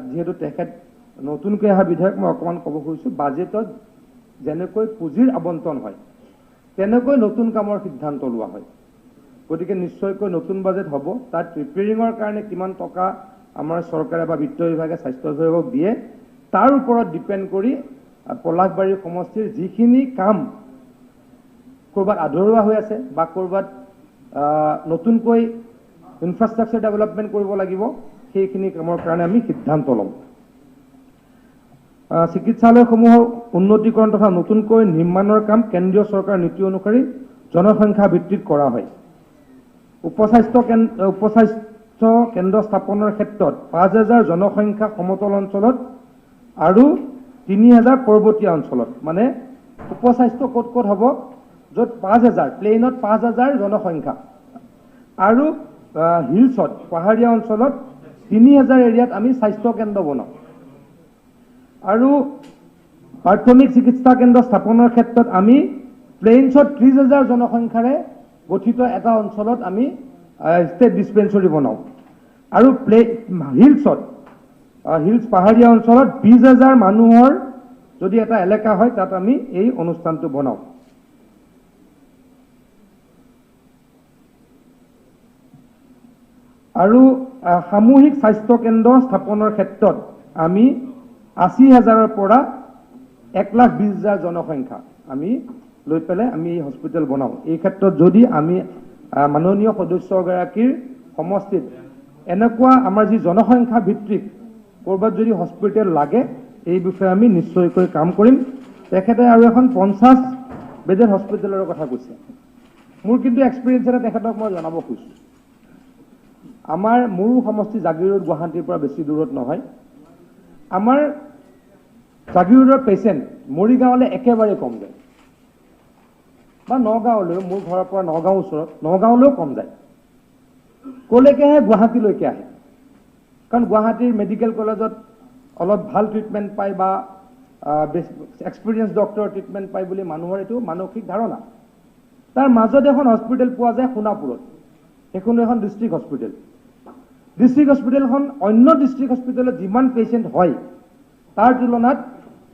যিহেতু তেখেত নতুনকৈ অহা বিধায়ক, মই অকণমান ক'ব খুজিছোঁ, বাজেটত যেনেকৈ পুঁজিৰ আবণ্টন হয় তেনেকৈ নতুন কামৰ সিদ্ধান্ত লোৱা হয়। গতিকে নিশ্চয়কৈ নতুন বাজেট হ'ব। তাত প্ৰিপেয়াৰিঙৰ কাৰণে কিমান টকা আমাৰ চৰকাৰে বা বিত্ত বিভাগে স্বাস্থ্য বিভাগক দিয়ে, তাৰ ওপৰত ডিপেণ্ড কৰি পলাশবাৰী সমষ্টিৰ যিখিনি কাম ক'ৰবাত আধৰুৱা হৈ আছে বা ক'ৰবাত নতুনকৈ ইনফ্ৰাষ্ট্ৰাকচাৰ ডেভেলপমেণ্ট কৰিব লাগিব, সেইখিনি কামৰ কাৰণে আমি সিদ্ধান্ত ল'ম। চিকিৎসালয়সমূহৰ উন্নতিকৰণ তথা নতুনকৈ নিৰ্মাণৰ কাম কেন্দ্ৰীয় চৰকাৰৰ নীতি অনুসৰি জনসংখ্যা ভিত্তিত কৰা হয়। উপস্বাস্থ্য কেন্দ্ৰ স্থাপনৰ ক্ষেত্ৰত 5,000 জনসংখ্যা সমতল অঞ্চলত আৰু 3,000 পৰ্বতীয়া অঞ্চলত। মানে উপস্বাস্থ্য ক'ত ক'ত হ'ব? য'ত 5,000 প্লেইনত 5,000 জনসংখ্যা আৰু হিলছত পাহাৰীয়া অঞ্চলত 3,000 এৰিয়াত আমি স্বাস্থ্য কেন্দ্ৰ বনাওঁ। আৰু প্ৰাথমিক চিকিৎসা কেন্দ্ৰ স্থাপনৰ ক্ষেত্ৰত আমি প্লেইনছত 30,000 জনসংখ্যাৰে গঠিত এটা অঞ্চলত আমি ষ্টেট ডিছপেঞ্চৰী বনাওঁ। আৰু হিলছ পাহাৰীয়া অঞ্চলত 20,000 মানুহৰ যদি এটা এলেকা হয়, তাত আমি এই অনুষ্ঠানটো বনাওঁ। আৰু সামূহিক স্বাস্থ্য কেন্দ্ৰ স্থাপনৰ ক্ষেত্ৰত আমি 80,000ৰ পৰা 1,20,000 জনসংখ্যা আমি লৈ পেলাই আমি এই হস্পিটেল বনাওঁ। এই ক্ষেত্ৰত যদি আমি মাননীয় সদস্যগৰাকীৰ সমষ্টিত এনেকুৱা আমাৰ যি জনসংখ্যা ভিত্তিক ক'ৰবাত যদি হস্পিটেল লাগে, এই বিষয়ে আমি নিশ্চয়কৈ কাম কৰিম। তেখেতে আৰু এখন 50 বেডেড হস্পিটেলৰ কথা কৈছে। মোৰ কিন্তু এক্সপিৰিয়েঞ্চ এটা তেখেতক মই জনাব খুজিছোঁ। মোৰো সমষ্টি জাগিৰোড গুৱাহাটীৰ পৰা বেছি দূৰত নহয়। আমাৰ জাগিৰোডৰ পেচেণ্ট মৰিগাঁৱলৈ একেবাৰে কম যায়, বা নগাঁৱলৈ, মোৰ ঘৰৰ পৰা নগাঁও ওচৰত, নগাঁৱলৈও কম যায়। ক'লৈকে আহে? গুৱাহাটীলৈকে আহে। কাৰণ গুৱাহাটীৰ মেডিকেল কলেজত অলপ ভাল ট্ৰিটমেণ্ট পায় বা এক্সপিৰিয়েঞ্চ ডক্টৰৰ ট্ৰিটমেণ্ট পায় বুলি মানুহৰ এইটো মানসিক ধাৰণা। তাৰ মাজত এখন হস্পিটেল পোৱা যায় সোণাপুৰত, সেইখন এখন ডিষ্ট্ৰিক্ট হস্পিটেল। ডিষ্ট্ৰিক্ট হস্পিটেলখন অন্য ডিষ্ট্ৰিক্ট হস্পিটেলত যিমান পেচেণ্ট হয়, তাৰ তুলনাত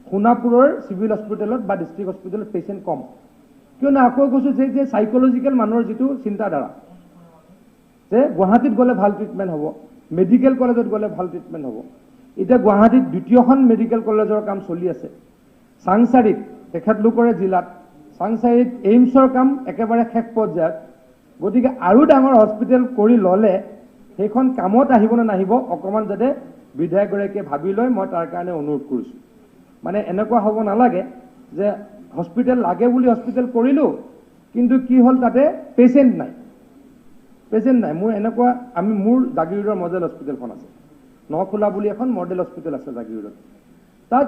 সোণাপুৰৰ চিভিল হস্পিটেলত বা ডিষ্ট্ৰিক্ট হস্পিটেলত পেচেণ্ট কম। কিয়নো আকৌ কৈছোঁ যে চাইকলজিকেল মানুহৰ যিটো চিন্তাধাৰা যে গুৱাহাটীত গ'লে ভাল ট্ৰিটমেণ্ট হ'ব, মেডিকেল কলেজত গ'লে ভাল ট্ৰিটমেণ্ট হ'ব। এতিয়া গুৱাহাটীত দ্বিতীয়খন মেডিকেল কলেজৰ কাম চলি আছে। চাংচাৰিত, তেখেতলোকৰে জিলাত চাংচাৰিত এইমছৰ কাম একেবাৰে শেষ পৰ্যায়ত। গতিকে আৰু ডাঙৰ হস্পিটেল কৰি ল'লে সেইখন কামত আহিব নে নাহিব, অকণমান যাতে বিধায়কগৰাকীয়ে ভাবি লয়, মই তাৰ কাৰণে অনুৰোধ কৰিছোঁ। মানে এনেকুৱা হ'ব নালাগে যে হস্পিটেল লাগে বুলি হস্পিটেল কৰিলোঁ, কিন্তু কি হ'ল তাতে পেচেণ্ট নাই। মোৰ জাগিৰোডৰ মডেল হস্পিটেলখন আছে, নখোলা বুলি এখন মডেল হস্পিটেল আছে জাগিৰোডত। তাত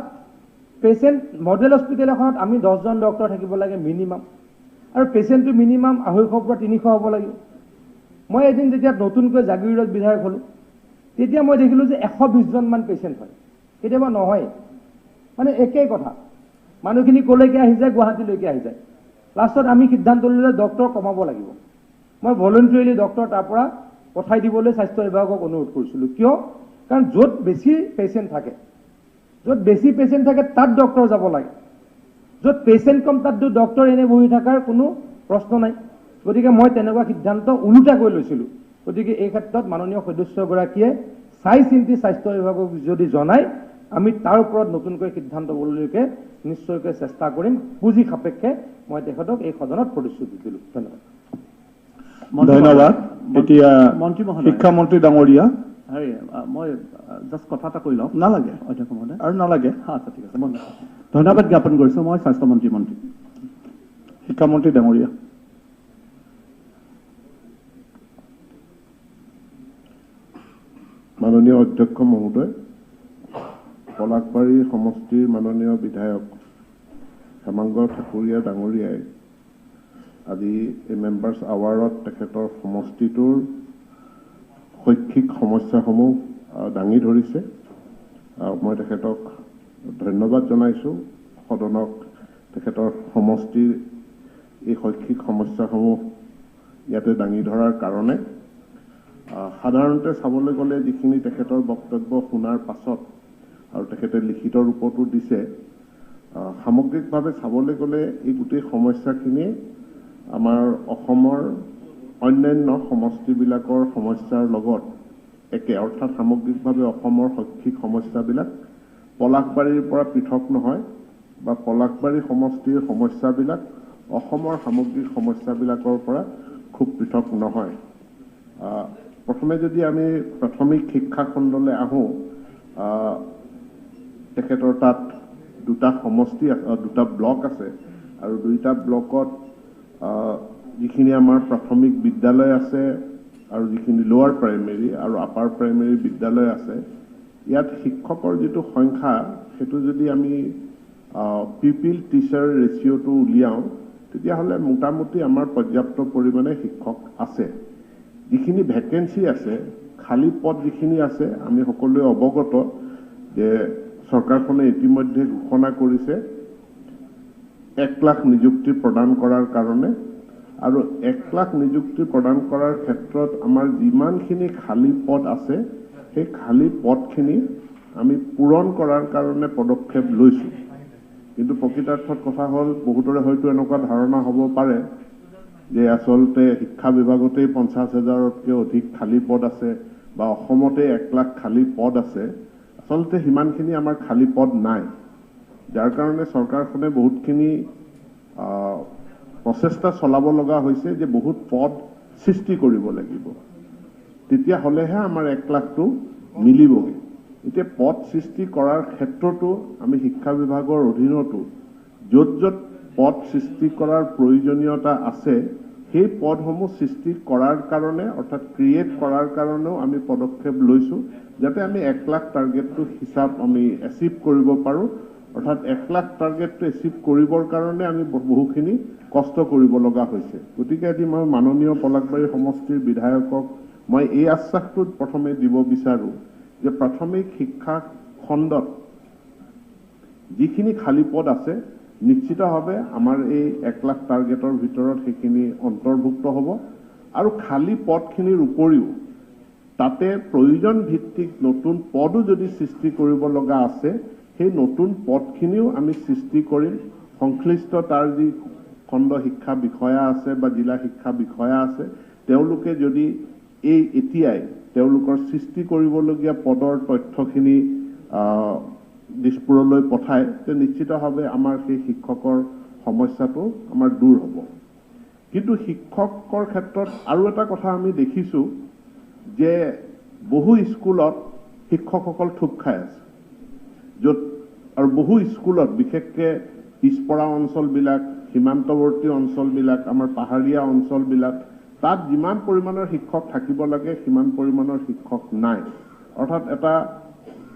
পেচেণ্ট মডেল হস্পিটেল এখনত আমি 10জন ডক্টৰ থাকিব লাগে মিনিমাম, আৰু পেচেণ্টটো মিনিমাম 250 পৰা 300 হ'ব লাগিব। মই এদিন যেতিয়া নতুনকৈ জাগিৰোডত বিধায়ক হ'লোঁ, তেতিয়া মই দেখিলোঁ যে 120জনমান পেচেণ্ট হয়, কেতিয়াবা নহয়। মানে একেই কথা, মানুহখিনি ক'লৈকে আহি যায়? গুৱাহাটীলৈকে আহি যায়। লাষ্টত আমি সিদ্ধান্ত ল'লে ডক্টৰ কমাব লাগিব। মই ভলণ্টাৰীলি ডক্টৰ তাৰ পৰা পঠাই দিবলৈ স্বাস্থ্য বিভাগক অনুৰোধ কৰিছিলোঁ। কিয়? কাৰণ য'ত বেছি পেচেণ্ট থাকে তাত ডক্টৰ যাব লাগে। য'ত পেচেণ্ট কম তাত ডক্টৰ এনে বহি থকাৰ কোনো প্ৰশ্ন নাই। গতিকে মই তেনেকুৱা সিদ্ধান্ত ওলোটাকৈ লৈছিলোঁ। গতিকে এই ক্ষেত্ৰত মাননীয় সদস্যগৰাকীয়ে চাই চিন্তি স্বাস্থ্য বিভাগক যদি জনায়, আমি তাৰ ওপৰত নতুনকৈ সিদ্ধান্ত ল'বলৈকে নিশ্চয়কৈ চেষ্টা কৰিম। পুঁজি সাপেক্ষে মই তেখেতক এই সদনত প্ৰতিশ্ৰুতি দিলোঁ। ধন্যবাদ। ধন্যবাদ। এতিয়া মন্ত্ৰী মহোদয়, শিক্ষামন্ত্ৰী ডাঙৰীয়া। হেৰি মই জাষ্ট কথা এটা কৈ লওঁ। নালাগে অধ্যক্ষ মহোদয়, আৰু নালাগে। আচ্ছা ঠিক আছে, মই ধন্যবাদ জ্ঞাপন কৰিছোঁ। মই স্বাস্থ্যমন্ত্ৰী শিক্ষামন্ত্ৰী ডাঙৰীয়া। মাননীয় অধ্যক্ষ মহোদয়, পলাশবাৰী সমষ্টিৰ মাননীয় বিধায়ক হেমাংগৰ ঠাকুৰীয়া ডাঙৰীয়াই আজি এই মেম্বাৰ্ছ আৱাৰত তেখেতৰ সমষ্টিটোৰ শৈক্ষিক সমস্যাসমূহ দাঙি ধৰিছে। মই তেখেতক ধন্যবাদ জনাইছোঁ। সদনক তেখেতৰ সমষ্টিৰ এই শৈক্ষিক সমস্যাসমূহ ইয়াতে দাঙি ধৰাৰ কাৰণে। সাধাৰণতে চাবলৈ গ'লে যিখিনি তেখেতৰ বক্তব্য শুনাৰ পাছত আৰু তেখেতে লিখিত ৰূপতো দিছে, সামগ্ৰিকভাৱে চাবলৈ গ'লে এই গোটেই সমস্যাখিনি আমাৰ অসমৰ অন্যান্য সমষ্টিবিলাকৰ সমস্যাৰ লগত একে, অৰ্থাৎ সামগ্ৰিকভাৱে অসমৰ শৈক্ষিক সমস্যাবিলাক পলাশবাৰীৰ পৰা পৃথক নহয়, বা পলাশবাৰী সমষ্টিৰ সমস্যাবিলাক অসমৰ সামগ্ৰিক সমস্যাবিলাকৰ পৰা খুব পৃথক নহয়। প্ৰথমে যদি আমি প্ৰাথমিক শিক্ষা খণ্ডলৈ আহোঁ, তেখেতৰ তাত দুটা সমষ্টি দুটা ব্লক আছে, আৰু দুইটা ব্লকত যিখিনি আমাৰ প্ৰাথমিক বিদ্যালয় আছে আৰু যিখিনি লোৱাৰ প্ৰাইমেৰী আৰু আপাৰ প্ৰাইমেৰী বিদ্যালয় আছে, ইয়াত শিক্ষকৰ যিটো সংখ্যা সেইটো যদি আমি পিপিল টিচাৰ ৰেচিঅ'টো উলিয়াওঁ, তেতিয়াহ'লে মোটামুটি আমাৰ পৰ্যাপ্ত পৰিমাণে শিক্ষক আছে। যিখিনি ভেকেঞ্চি আছে, খালী পদ যিখিনি আছে, আমি সকলোৱে অৱগত যে চৰকাৰখনে ইতিমধ্যে ঘোষণা কৰিছে 1 লাখ নিযুক্তি প্ৰদান কৰাৰ কাৰণে, আৰু 1 লাখ নিযুক্তি প্ৰদান কৰাৰ ক্ষেত্ৰত আমাৰ যিমানখিনি খালী পদ আছে, সেই খালী পদখিনি আমি পূৰণ কৰাৰ কাৰণে পদক্ষেপ লৈছোঁ। কিন্তু প্ৰকৃতাৰ্থত কথা হ'ল, বহুতৰে হয়তো এনেকুৱা ধাৰণা হ'ব পাৰে যে আচলতে শিক্ষা বিভাগতেই 50,000তকৈ অধিক খালী পদ আছে, বা অসমতে 1 লাখ খালী পদ আছে। আচলতে সিমানখিনি আমাৰ খালী পদ নাই, যাৰ কাৰণে চৰকাৰখনে বহুতখিনি প্ৰচেষ্টা চলাব লগা হৈছে যে বহুত পদ সৃষ্টি কৰিব লাগিব, তেতিয়াহ'লেহে আমাৰ 1 লাখটো মিলিবগৈ। এতিয়া পদ সৃষ্টি কৰাৰ ক্ষেত্ৰতো আমি শিক্ষা বিভাগৰ অধীনতো য'ত য'ত পদ সৃষ্টি কৰাৰ প্ৰয়োজনীয়তা আছে, সেই পদসমূহ সৃষ্টি কৰাৰ কাৰণে, অৰ্থাৎ ক্ৰিয়েট কৰাৰ কাৰণেও আমি পদক্ষেপ লৈছোঁ, যাতে আমি 1 লাখ টাৰ্গেটটো হিচাপ আমি এচিভ কৰিব পাৰোঁ। অৰ্থাৎ 1 লাখ টাৰ্গেটটো এচিভ কৰিবৰ কাৰণে আমি বহুখিনি কষ্ট কৰিব লগা হৈছে। গতিকে আজি মই মাননীয় পলাশবাৰী সমষ্টিৰ বিধায়কক মই এই আশ্বাসটো প্ৰথমে দিব বিচাৰোঁ যে প্ৰাথমিক শিক্ষা খণ্ডত যিখিনি খালী পদ আছে, নিশ্চিতভাৱে আমাৰ এই 1 লাখ টাৰ্গেটৰ ভিতৰত সেইখিনি অন্তৰ্ভুক্ত হ'ব। আৰু খালী পদখিনিৰ উপৰিও তাতে প্ৰয়োজন ভিত্তিক নতুন পদো যদি সৃষ্টি কৰিব লগা আছে, সেই নতুন পদখিনিও আমি সৃষ্টি কৰিম। সংশ্লিষ্ট তাৰ যি খণ্ড শিক্ষা বিষয়া আছে বা জিলা শিক্ষা বিষয়া আছে, তেওঁলোকে যদি এতিয়াই তেওঁলোকৰ সৃষ্টি কৰিবলগীয়া পদৰ তথ্যখিনি দিছপুৰলৈ পঠায়, তে নিশ্চিতভাৱে আমাৰ সেই শিক্ষকৰ সমস্যাটো আমাৰ দূৰ হ'ব। কিন্তু শিক্ষকৰ ক্ষেত্ৰত আৰু এটা কথা আমি দেখিছোঁ যে বহু স্কুলত শিক্ষকসকল থুপ খাই আছে, য'ত আৰু বহু স্কুলত বিশেষকৈ পিছপৰা অঞ্চলবিলাক, সীমান্তৱৰ্তী অঞ্চলবিলাক, আমাৰ পাহাৰীয়া অঞ্চলবিলাক, তাত যিমান পৰিমাণৰ শিক্ষক থাকিব লাগে সিমান পৰিমাণৰ শিক্ষক নাই। অৰ্থাৎ এটা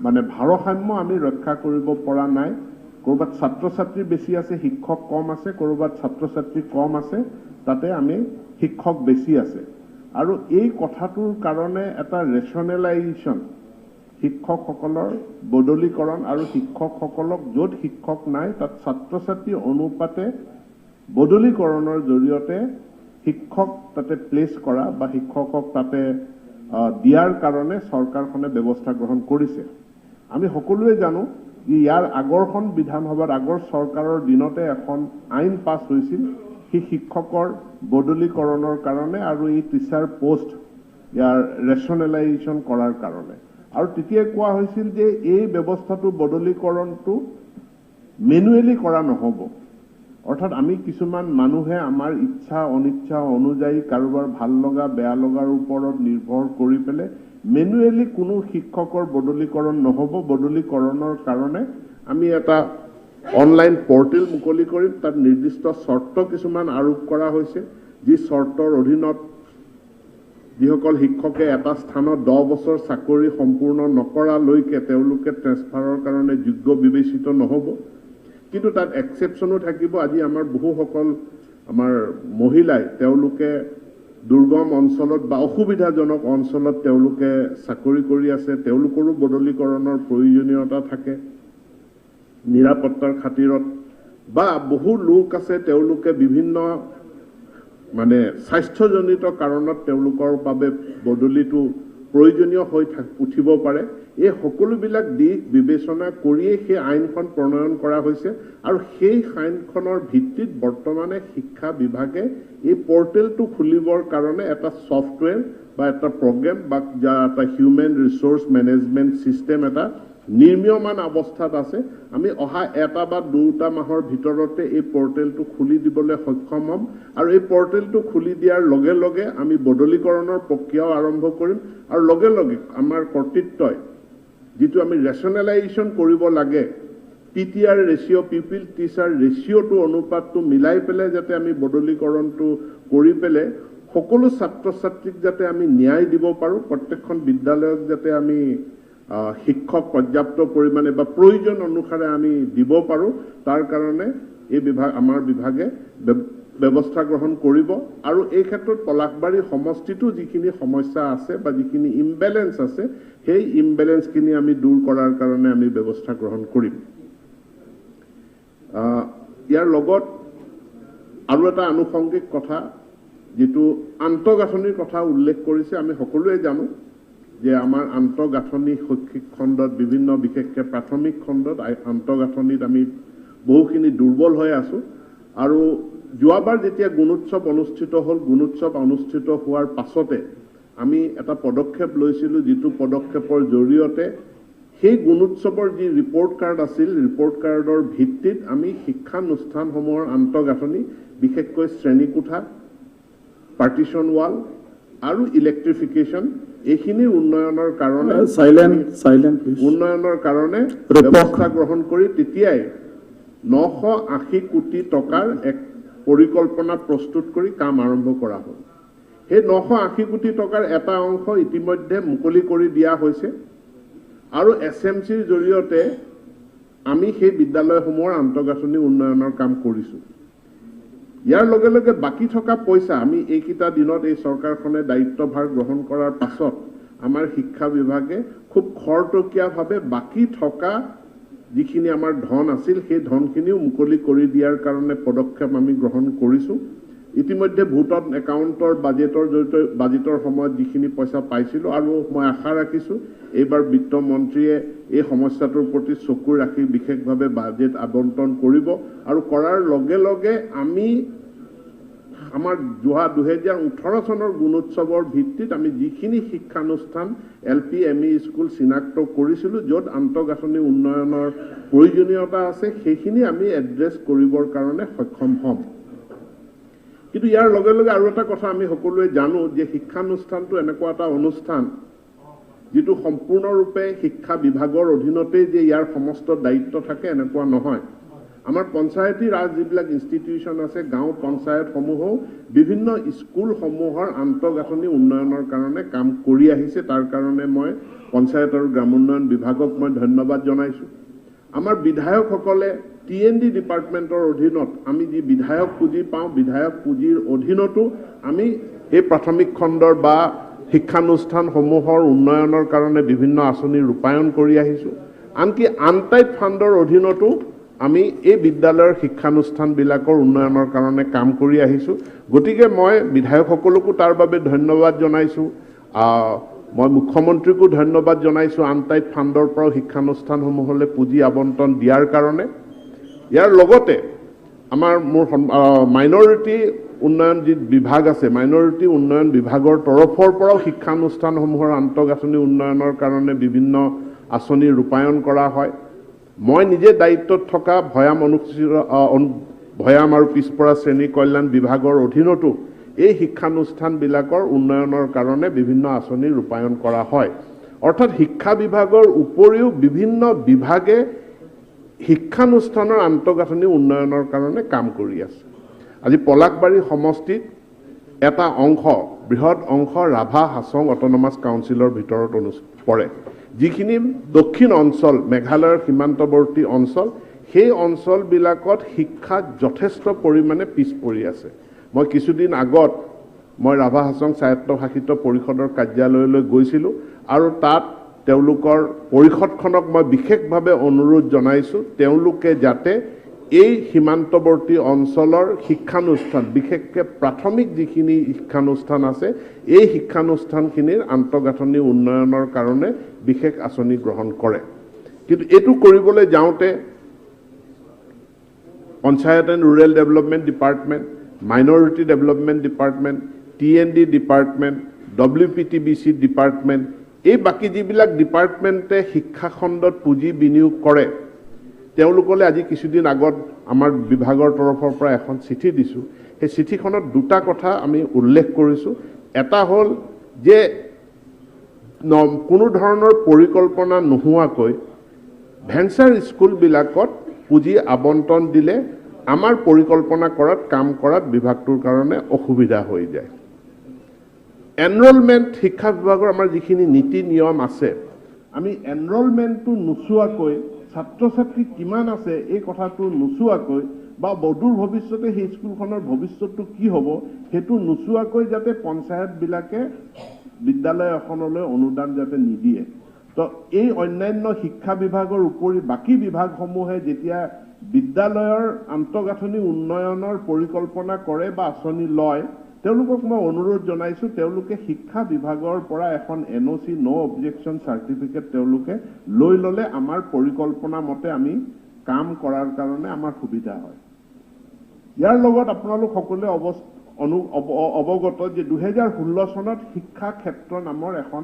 মানে ভাৰসাম্য আমি ৰক্ষা কৰিব পৰা নাই। ক'ৰবাত ছাত্ৰ ছাত্ৰী বেছি আছে, শিক্ষক কম আছে, ক'ৰবাত ছাত্ৰ ছাত্ৰী কম আছে, তাতে আমি শিক্ষক বেছি আছে। আৰু এই কথাটোৰ কাৰণে এটা ৰেচনেলাইজেশ্যন, শিক্ষকসকলৰ বদলীকৰণ আৰু শিক্ষকসকলক য'ত শিক্ষক নাই তাত ছাত্ৰ ছাত্ৰী অনুপাতে বদলীকৰণৰ জৰিয়তে শিক্ষক তাতে প্লেচ কৰা বা শিক্ষকক তাতে দিয়াৰ কাৰণে চৰকাৰখনে ব্যৱস্থা গ্ৰহণ কৰিছে। আমি সকলোৱে জানো যে ইয়াৰ আগৰখন বিধানসভাত আগৰ চৰকাৰৰ দিনতে এখন আইন পাছ হৈছিল সেই শিক্ষকৰ বদলীকৰণৰ কাৰণে আৰু এই টিচাৰ পোষ্ট ইয়াৰ ৰেচনেলাইজেশ্যন কৰাৰ কাৰণে। আৰু তেতিয়াই কোৱা হৈছিল যে এই ব্যৱস্থাটো বদলীকৰণটো মেনুৱেলি কৰা নহ'ব, অৰ্থাৎ আমি কিছুমান মানুহে আমাৰ ইচ্ছা অনিচ্ছা অনুযায়ী কাৰোবাৰ ভাল লগা বেয়া লগাৰ ওপৰত নিৰ্ভৰ কৰি পেলাই মেনুৱেলি কোনো শিক্ষকৰ বদলীকৰণ নহ'ব। বদলীকৰণৰ কাৰণে আমি এটা অনলাইন পৰ্টেল মুকলি কৰিম, তাত নিৰ্দিষ্ট চৰ্ত কিছুমান আৰোপ কৰা হৈছে, যি চৰ্তৰ অধীনত যিসকল শিক্ষকে এটা স্থানত 10 বছৰ চাকৰি সম্পূৰ্ণ নকৰালৈকে তেওঁলোকে ট্ৰেন্সফাৰৰ কাৰণে যোগ্য বিবেচিত নহ'ব। কিন্তু তাত এক্সেপশ্যনো থাকিব। আজি আমাৰ বহুসকল আমাৰ মহিলাই তেওঁলোকে দুৰ্গম অঞ্চলত বা অসুবিধাজনক অঞ্চলত তেওঁলোকে চাকৰি কৰি আছে, তেওঁলোকৰো বদলীকৰণৰ প্ৰয়োজনীয়তা থাকে নিৰাপত্তাৰ খাতিৰত, বা বহু লোক আছে তেওঁলোকে বিভিন্ন মানে স্বাস্থ্যজনিত কাৰণত তেওঁলোকৰ বাবে বদলিটো প্ৰয়োজনীয় হৈ উঠিব পাৰে। এই সকলোবিলাক দিশ বিবেচনা কৰিয়েই সেই আইনখন প্ৰণয়ন কৰা হৈছে আৰু সেই আইনখনৰ ভিত্তিত বৰ্তমানে শিক্ষা বিভাগে এই পৰ্টেলটো খুলিবৰ কাৰণে এটা ছফ্টৱেৰ বা এটা প্ৰগ্ৰেম বা এটা হিউমেন ৰিচোৰ্চ মেনেজমেণ্ট ছিষ্টেম এটা নিৰ্মীয়মান অৱস্থাত আছে। আমি অহা 1 বা 2 মাহৰ ভিতৰতে এই পৰ্টেলটো খুলি দিবলৈ সক্ষম হ'ম আৰু এই পৰ্টেলটো খুলি দিয়াৰ লগে লগে আমি বদলীকৰণৰ প্ৰক্ৰিয়াও আৰম্ভ কৰিম আৰু লগে লগে আমাৰ কৰ্তৃত্বই যিটো আমি ৰেচনেলাইজেশ্যন কৰিব লাগে, PTR ৰেচিঅ' পিপিল টিচাৰ ৰেচিঅ'টো অনুপাতটো মিলাই পেলাই যাতে আমি বদলীকৰণটো কৰি পেলাই সকলো ছাত্ৰ ছাত্ৰীক যাতে আমি ন্যায় দিব পাৰোঁ, প্ৰত্যেকখন বিদ্যালয়ক যাতে আমি শিক্ষক পৰ্যাপ্ত পৰিমাণে বা প্ৰয়োজন অনুসাৰে আমি দিব পাৰোঁ, তাৰ কাৰণে এই আমাৰ বিভাগে ব্যৱস্থা গ্ৰহণ কৰিব। আৰু এই ক্ষেত্ৰত পলাশবাৰী সমষ্টিটো যিখিনি সমস্যা আছে বা যিখিনি ইমবেলেঞ্চ আছে সেই ইমবেলেঞ্চখিনি আমি দূৰ কৰাৰ কাৰণে আমি ব্যৱস্থা গ্ৰহণ কৰিম। ইয়াৰ লগত আৰু এটা আনুষংগিক কথা, যিটো আন্তঃগাঁথনিৰ কথা উল্লেখ কৰিছে। আমি সকলোৱে জানো যে আমাৰ আন্তঃগাঁথনি শৈক্ষিক খণ্ডত বিভিন্ন বিশেষকৈ প্ৰাথমিক খণ্ডত আন্তঃগাঁথনিত আমি বহুখিনি দুৰ্বল হৈ আছোঁ। আৰু যোৱাবাৰ যেতিয়া গুণোৎসৱ অনুষ্ঠিত হ'ল, গুণোৎসৱ অনুষ্ঠিত হোৱাৰ পাছতে আমি এটা পদক্ষেপ লৈছিলোঁ, যিটো পদক্ষেপৰ জৰিয়তে সেই গুণোৎসৱৰ যি ৰিপৰ্ট কাৰ্ড আছিল, ৰিপৰ্ট কাৰ্ডৰ ভিত্তিত আমি শিক্ষানুষ্ঠানসমূহৰ আন্তঃগাঁথনি বিশেষকৈ শ্ৰেণীকোঠা, পাৰ্টিশ্যন ৱাল আৰু ইলেক্ট্ৰিফিকেশ্যন এইখিনিৰ উন্নয়নৰ কাৰণে ব্যৱস্থা গ্ৰহণ কৰি তেতিয়াই 980 কোটি টকাৰ এক পৰিকল্পনা প্ৰস্তুত কৰি কাম আৰম্ভ কৰা হ'ল। সেই 980 কোটি টকাৰ এটা অংশ ইতিমধ্যে মুকলি কৰি দিয়া হৈছে আৰু SMCৰ জৰিয়তে আমি সেই বিদ্যালয়সমূহৰ আন্তঃগাঁথনি উন্নয়নৰ কাম কৰিছোঁ। ইয়াৰ লগে লগে বাকী থকা পইচা আমি এইকেইটা দিনত এই চৰকাৰখনে দায়িত্বভাৰ গ্ৰহণ কৰাৰ পাছত আমাৰ শিক্ষা বিভাগে খুব খৰতকীয়াভাৱে বাকী থকা যিখিনি আমাৰ ধন আছিল সেই ধনখিনিও মুকলি কৰি দিয়াৰ কাৰণে পদক্ষেপ আমি গ্ৰহণ কৰিছোঁ। ইতিমধ্যে ভোটত একাউণ্টৰ বাজেটৰ সময়ত যিখিনি পইচা পাইছিলোঁ আৰু মই আশা ৰাখিছোঁ এইবাৰ বিত্তমন্ত্ৰীয়ে এই সমস্যাটোৰ প্ৰতি চকু ৰাখি বিশেষভাৱে বাজেট আবণ্টন কৰিব আৰু কৰাৰ লগে লগে আমি আমাৰ 2018 চনৰ গুণোৎসৱৰ ভিত্তিত আমি যিখিনি শিক্ষানুষ্ঠান LP ME স্কুল চিনাক্ত কৰিছিলোঁ য'ত আন্তঃগাঁথনি উন্নয়নৰ প্ৰয়োজনীয়তা আছে সেইখিনি আমি এড্ৰেছ কৰিবৰ কাৰণে সক্ষম হ'ম। কিন্তু ইয়াৰ লগে লগে আৰু এটা কথা আমি সকলোৱে জানো যে শিক্ষানুষ্ঠানটো এনেকুৱা এটা অনুষ্ঠান যিটো সম্পূৰ্ণৰূপে শিক্ষা বিভাগৰ অধীনতেই যে ইয়াৰ সমস্ত দায়িত্ব থাকে এনেকুৱা নহয়। আমাৰ পঞ্চায়তী ৰাজ যিবিলাক ইনষ্টিটিউশ্যন আছে, গাঁও পঞ্চায়তসমূহেও বিভিন্ন স্কুলসমূহৰ আন্তঃগাঁথনি উন্নয়নৰ কাৰণে কাম কৰি আহিছে। তাৰ কাৰণে মই পঞ্চায়ত আৰু গ্ৰামোন্নয়ন বিভাগক মই ধন্যবাদ জনাইছোঁ। আমাৰ বিধায়কসকলে TND ডিপাৰ্টমেণ্টৰ অধীনত আমি যি বিধায়ক পুঁজি পাওঁ, বিধায়ক পুঁজিৰ অধীনতো আমি এই প্ৰাথমিক খণ্ডৰ বা শিক্ষানুষ্ঠানসমূহৰ উন্নয়নৰ কাৰণে বিভিন্ন আঁচনি ৰূপায়ণ কৰি আহিছোঁ। আনকি আনটাইড ফাণ্ডৰ অধীনতো আমি এই বিদ্যালয়ৰ শিক্ষানুষ্ঠানবিলাকৰ উন্নয়নৰ কাৰণে কাম কৰি আহিছোঁ গতিকে মই বিধায়কসকলকো তাৰ বাবে ধন্যবাদ জনাইছোঁ মই মুখ্যমন্ত্ৰীকো ধন্যবাদ জনাইছোঁ আনটাইড ফাণ্ডৰ পৰা শিক্ষানুষ্ঠানসমূহলৈ পুঁজি আবণ্টন দিয়াৰ কাৰণে ইয়াৰ লগতে আমাৰ মোৰ মাইনৰিটি উন্নয়ন যি বিভাগ আছে মাইনৰিটি উন্নয়ন বিভাগৰ তৰফৰ পৰাও শিক্ষানুষ্ঠানসমূহৰ আন্তঃগাঁথনি উন্নয়নৰ কাৰণে বিভিন্ন আঁচনি ৰূপায়ণ কৰা হয় মই নিজে দায়িত্বত থকা ভৈয়াম আৰু পিছপৰা শ্ৰেণী কল্যাণ বিভাগৰ অধীনতো এই শিক্ষানুষ্ঠানবিলাকৰ উন্নয়নৰ কাৰণে বিভিন্ন আঁচনি ৰূপায়ণ কৰা হয় অৰ্থাৎ শিক্ষা বিভাগৰ উপৰিও বিভিন্ন বিভাগে শিক্ষানুষ্ঠানৰ আন্তঃগাঁথনি উন্নয়নৰ কাৰণে কাম কৰি আছে আজি পলাকবাৰী সমষ্টিত এটা অংশ বৃহৎ অংশ ৰাভা হাছং অট'নমাছ কাউন্সিলৰ ভিতৰত পৰে যিখিনি দক্ষিণ অঞ্চল মেঘালয়ৰ সীমান্তৱৰ্তী অঞ্চল সেই অঞ্চলবিলাকত শিক্ষা যথেষ্ট পৰিমাণে পিছ পৰি আছে মই কিছুদিন আগত মই ৰাভা হাছং স্বায়ত্তশাসিত পৰিষদৰ কাৰ্যালয়লৈ গৈছিলোঁ আৰু তাত তেওঁলোকৰ পৰিষদখনক মই বিশেষভাৱে অনুৰোধ জনাইছোঁ তেওঁলোকে যাতে এই সীমান্তৱৰ্তী অঞ্চলৰ শিক্ষানুষ্ঠান বিশেষকৈ প্ৰাথমিক যিখিনি শিক্ষানুষ্ঠান আছে এই শিক্ষানুষ্ঠানখিনিৰ আন্তঃগাঁথনি উন্নয়নৰ কাৰণে বিশেষ আঁচনি গ্ৰহণ কৰে কিন্তু এইটো কৰিবলৈ যাওঁতে panchayat and rural development department minority development department TND department WPTBC department এই বাকী যিবিলাক ডিপাৰ্টমেণ্টে শিক্ষা খণ্ডত পুঁজি বিনিয়োগ কৰে তেওঁলোকলৈ আজি কিছুদিন আগত আমাৰ বিভাগৰ তৰফৰ পৰা এখন চিঠি দিছোঁ সেই চিঠিখনত দুটা কথা আমি উল্লেখ কৰিছোঁ এটা হ'ল যে কোনো ধৰণৰ পৰিকল্পনা নোহোৱাকৈ ভেঞ্চাৰ স্কুলবিলাকত পুঁজি আবণ্টন দিলে আমাৰ পৰিকল্পনা কৰাত কাম কৰাত বিভাগটোৰ কাৰণে অসুবিধা হৈ যায় এনৰোলমেণ্ট শিক্ষা বিভাগৰ আমাৰ যিখিনি নীতি নিয়ম আছে আমি এনৰোলমেণ্টটো নোচোৱাকৈ ছাত্ৰ ছাত্ৰী কিমান আছে এই কথাটো নোচোৱাকৈ বা বদূৰ ভৱিষ্যতে সেই স্কুলখনৰ ভৱিষ্যতটো কি হ'ব সেইটো নোচোৱাকৈ যাতে পঞ্চায়তবিলাকে বিদ্যালয় এখনলৈ অনুদান যাতে নিদিয়ে তো এই অন্যান্য শিক্ষা বিভাগৰ উপৰি বাকী বিভাগসমূহে যেতিয়া বিদ্যালয়ৰ আন্তঃগাঁথনি উন্নয়নৰ পৰিকল্পনা কৰে বা আঁচনি লয় তেওঁলোকক মই অনুৰোধ জনাইছোঁ তেওঁলোকে শিক্ষা বিভাগৰ পৰা এখন NOC নো অবজেকশ্যন চাৰ্টিফিকেট তেওঁলোকে লৈ ল'লে আমাৰ পৰিকল্পনা মতে আমি কাম কৰাৰ কাৰণে আমাৰ সুবিধা হয় ইয়াৰ লগত আপোনালোক সকলোৱে অৱগত যে 2016 চনত শিক্ষা ক্ষেত্ৰ নামৰ এখন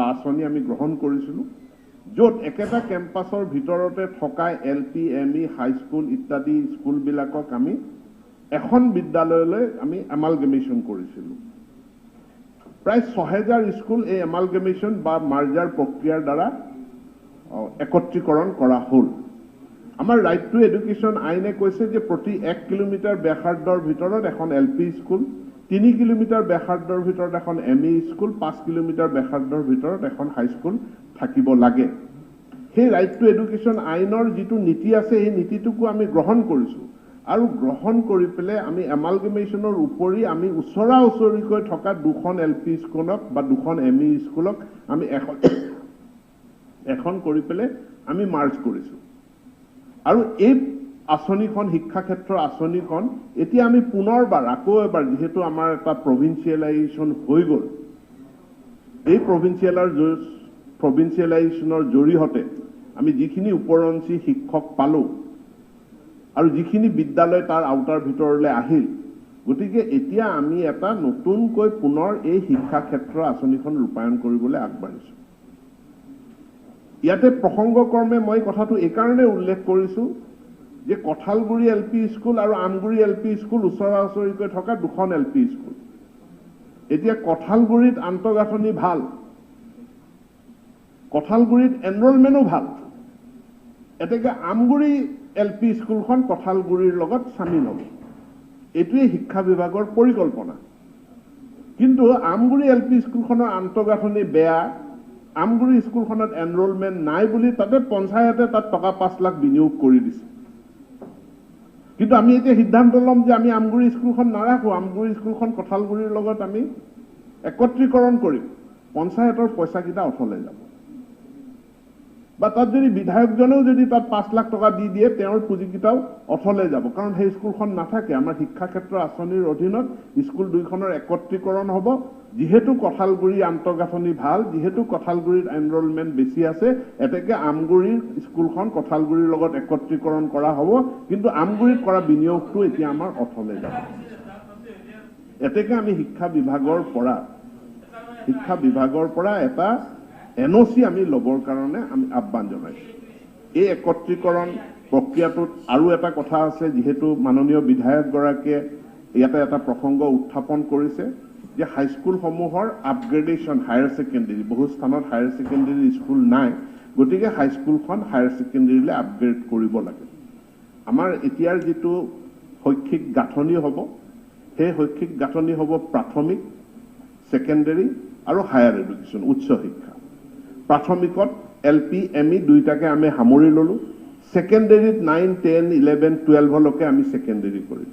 আঁচনি আমি গ্ৰহণ কৰিছিলোঁ য'ত একেটা কেম্পাছৰ ভিতৰতে থকা LP ME হাইস্কুল ইত্যাদি স্কুলবিলাকক আমি এখন বিদ্যালয়লৈ আমি এমালগেমেশ্যন কৰিছিলোঁ প্ৰায় 6000 স্কুল এই এমালগেমেশ্যন বা মাৰ্জাৰ প্ৰক্ৰিয়াৰ দ্বাৰা একত্ৰীকৰণ কৰা হ'ল আমাৰ ৰাইট টু এডুকেশ্যন আইনে কৈছে যে প্ৰতি 1 কিলোমিটাৰ ব্যাসাৰ্ধৰ ভিতৰত এখন LP স্কুল 3 কিলোমিটাৰ ব্যাসাৰ্ধৰ ভিতৰত এখন ME স্কুল 5 কিলোমিটাৰ ব্যাসাৰ্ধৰ ভিতৰত এখন হাইস্কুল থাকিব লাগে সেই ৰাইট টু এডুকেশ্যন আইনৰ যিটো নীতি আছে এই নীতিটোকো আমি গ্ৰহণ কৰিছোঁ আৰু গ্ৰহণ কৰি পেলাই আমি এমালগেমেশ্যনৰ উপৰি আমি ওচৰা ওচৰিকৈ থকা দুখন LP স্কুলক বা দুখন ME স্কুলক আমি এখন কৰি পেলাই আমি মাৰ্জ কৰিছোঁ আৰু এই আঁচনিখন শিক্ষা ক্ষেত্ৰৰ আঁচনিখন এতিয়া আমি পুনৰবাৰ আকৌ এবাৰ যিহেতু আমাৰ এটা প্ৰভিন্সিয়েলাইজেশ্যন হৈ গ'ল এই প্ৰভিন্সিয়েলাইজেশ্যনৰ জৰিয়তে আমি যিখিনি উপৰঞ্চি শিক্ষক পালোঁ আৰু যিখিনি বিদ্যালয় তাৰ আওতাৰ ভিতৰলৈ আহিল গতিকে এতিয়া আমি এটা নতুনকৈ পুনৰ এই শিক্ষা ক্ষেত্ৰৰ আঁচনিখন ৰূপায়ণ কৰিবলৈ আগবাঢ়িছোঁ ইয়াতে প্ৰসংগক্ৰমে মই কথাটো এইকাৰণে উল্লেখ কৰিছোঁ যে কঠালগুৰি LP স্কুল আৰু আমগুৰি LP স্কুল ওচৰা ওচৰিকৈ থকা দুখন LP স্কুল এতিয়া কঠালগুৰিত আন্তঃগাঁথনি ভাল কঠালগুৰিত এনৰোলমেণ্টো ভাল এতেকে আমগুৰি LP স্কুলখন কঠালগুৰিৰ লগত সামিল হ'ব এইটোৱে শিক্ষা বিভাগৰ পৰিকল্পনা কিন্তু আমগুৰি LP স্কুলখনৰ আন্তঃগাঁথনি বেয়া আমগুৰি স্কুলখনত এনৰোলমেণ্ট নাই বুলি তাতে পঞ্চায়তে তাত টকা 5 লাখ বিনিয়োগ কৰি দিছে কিন্তু আমি এতিয়া সিদ্ধান্ত ল'ম যে আমি আমগুৰি স্কুলখন নাৰাখোঁ আমগুৰি স্কুলখন কঠালগুৰিৰ লগত আমি একত্ৰীকৰণ কৰিম পঞ্চায়তৰ পইচাকেইটা অথলে যাব বা তাত যদি বিধায়কজনেও যদি তাত 5 লাখ টকা দি দিয়ে তেওঁৰ পুঁজিকেইটাও অথলে যাব, কাৰণ সেই স্কুলখন নাথাকে। আমাৰ শিক্ষা ক্ষেত্ৰ আঁচনিৰ অধীনত স্কুল দুইখনৰ একত্ৰীকৰণ হ'ব। যিহেতু কঁঠালগুৰি আন্তঃগাঁথনি ভাল, যিহেতু কঁঠালগুৰিত এনৰলমেণ্ট বেছি আছে, এতেকে আমগুৰিৰ স্কুলখন কঁঠালগুৰিৰ লগত একত্ৰীকৰণ কৰা হ'ব, কিন্তু আমগুৰিত কৰা বিনিয়োগটো এতিয়া আমাৰ অথলে যাব। এতেকে আমি শিক্ষা বিভাগৰ পৰা এটা NOC আমি ল'বৰ কাৰণে আমি আহ্বান জনাইছোঁ। এই একত্ৰীকৰণ প্ৰক্ৰিয়াটোত আৰু এটা কথা আছে, যিহেতু মাননীয় বিধায়কগৰাকীয়ে ইয়াতে এটা প্ৰসংগ উত্থাপন কৰিছে যে হাইস্কুলসমূহৰ আপগ্ৰেডেশ্যন, হায়াৰ ছেকেণ্ডেৰী, বহু স্থানত হায়াৰ ছেকেণ্ডেৰী স্কুল নাই, গতিকে হাইস্কুলখন হায়াৰ ছেকেণ্ডেৰীলৈ আপগ্ৰেড কৰিব লাগে। আমাৰ এতিয়াৰ যিটো শৈক্ষিক গাঁথনি হ'ব, সেই শৈক্ষিক গাঁথনি হ'ব প্ৰাথমিক, ছেকেণ্ডেৰী আৰু হায়াৰ এডুকেশ্যন, উচ্চ শিক্ষা। প্ৰাথমিকত LP, ME দুইটাকে আমি সামৰি ল'লোঁ। ছেকেণ্ডেৰীত 9, 10, 11, 12লৈকে আমি ছেকেণ্ডেৰী কৰিম।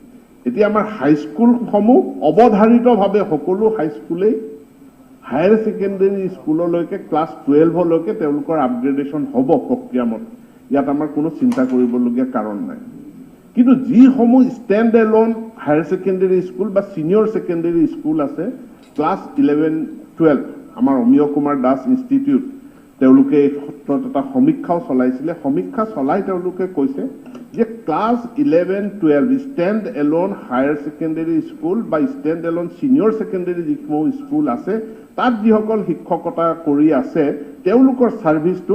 এতিয়া আমাৰ হাইস্কুলসমূহ অৱধাৰিতভাৱে সকলো হাইস্কুলেই হায়াৰ ছেকেণ্ডেৰী স্কুললৈকে ক্লাছ 12লৈকে তেওঁলোকৰ আপগ্ৰেডেশ্যন হ'ব প্ৰক্ৰিয়ামতে। ইয়াত আমাৰ কোনো চিন্তা কৰিবলগীয়া কাৰণ নাই। কিন্তু যিসমূহ stand alone higher secondary school বা ছিনিয়ৰ ছেকেণ্ডেৰী স্কুল আছে, ক্লাছ 11, 12, আমাৰ অমিয় কুমাৰ দাস ইনষ্টিটিউট, তেওঁলোকে এই ক্ষেত্ৰত এটা সমীক্ষাও চলাইছিলে। সমীক্ষা চলাই তেওঁলোকে কৈছে যে class 11, 12 stand alone higher secondary school বা ষ্টেণ্ড এলোন ছিনিয়ৰ ছেকেণ্ডেৰী যিসমূহ স্কুল আছে, তাত যিসকল শিক্ষকতা কৰি আছে, তেওঁলোকৰ ছাৰ্ভিচটো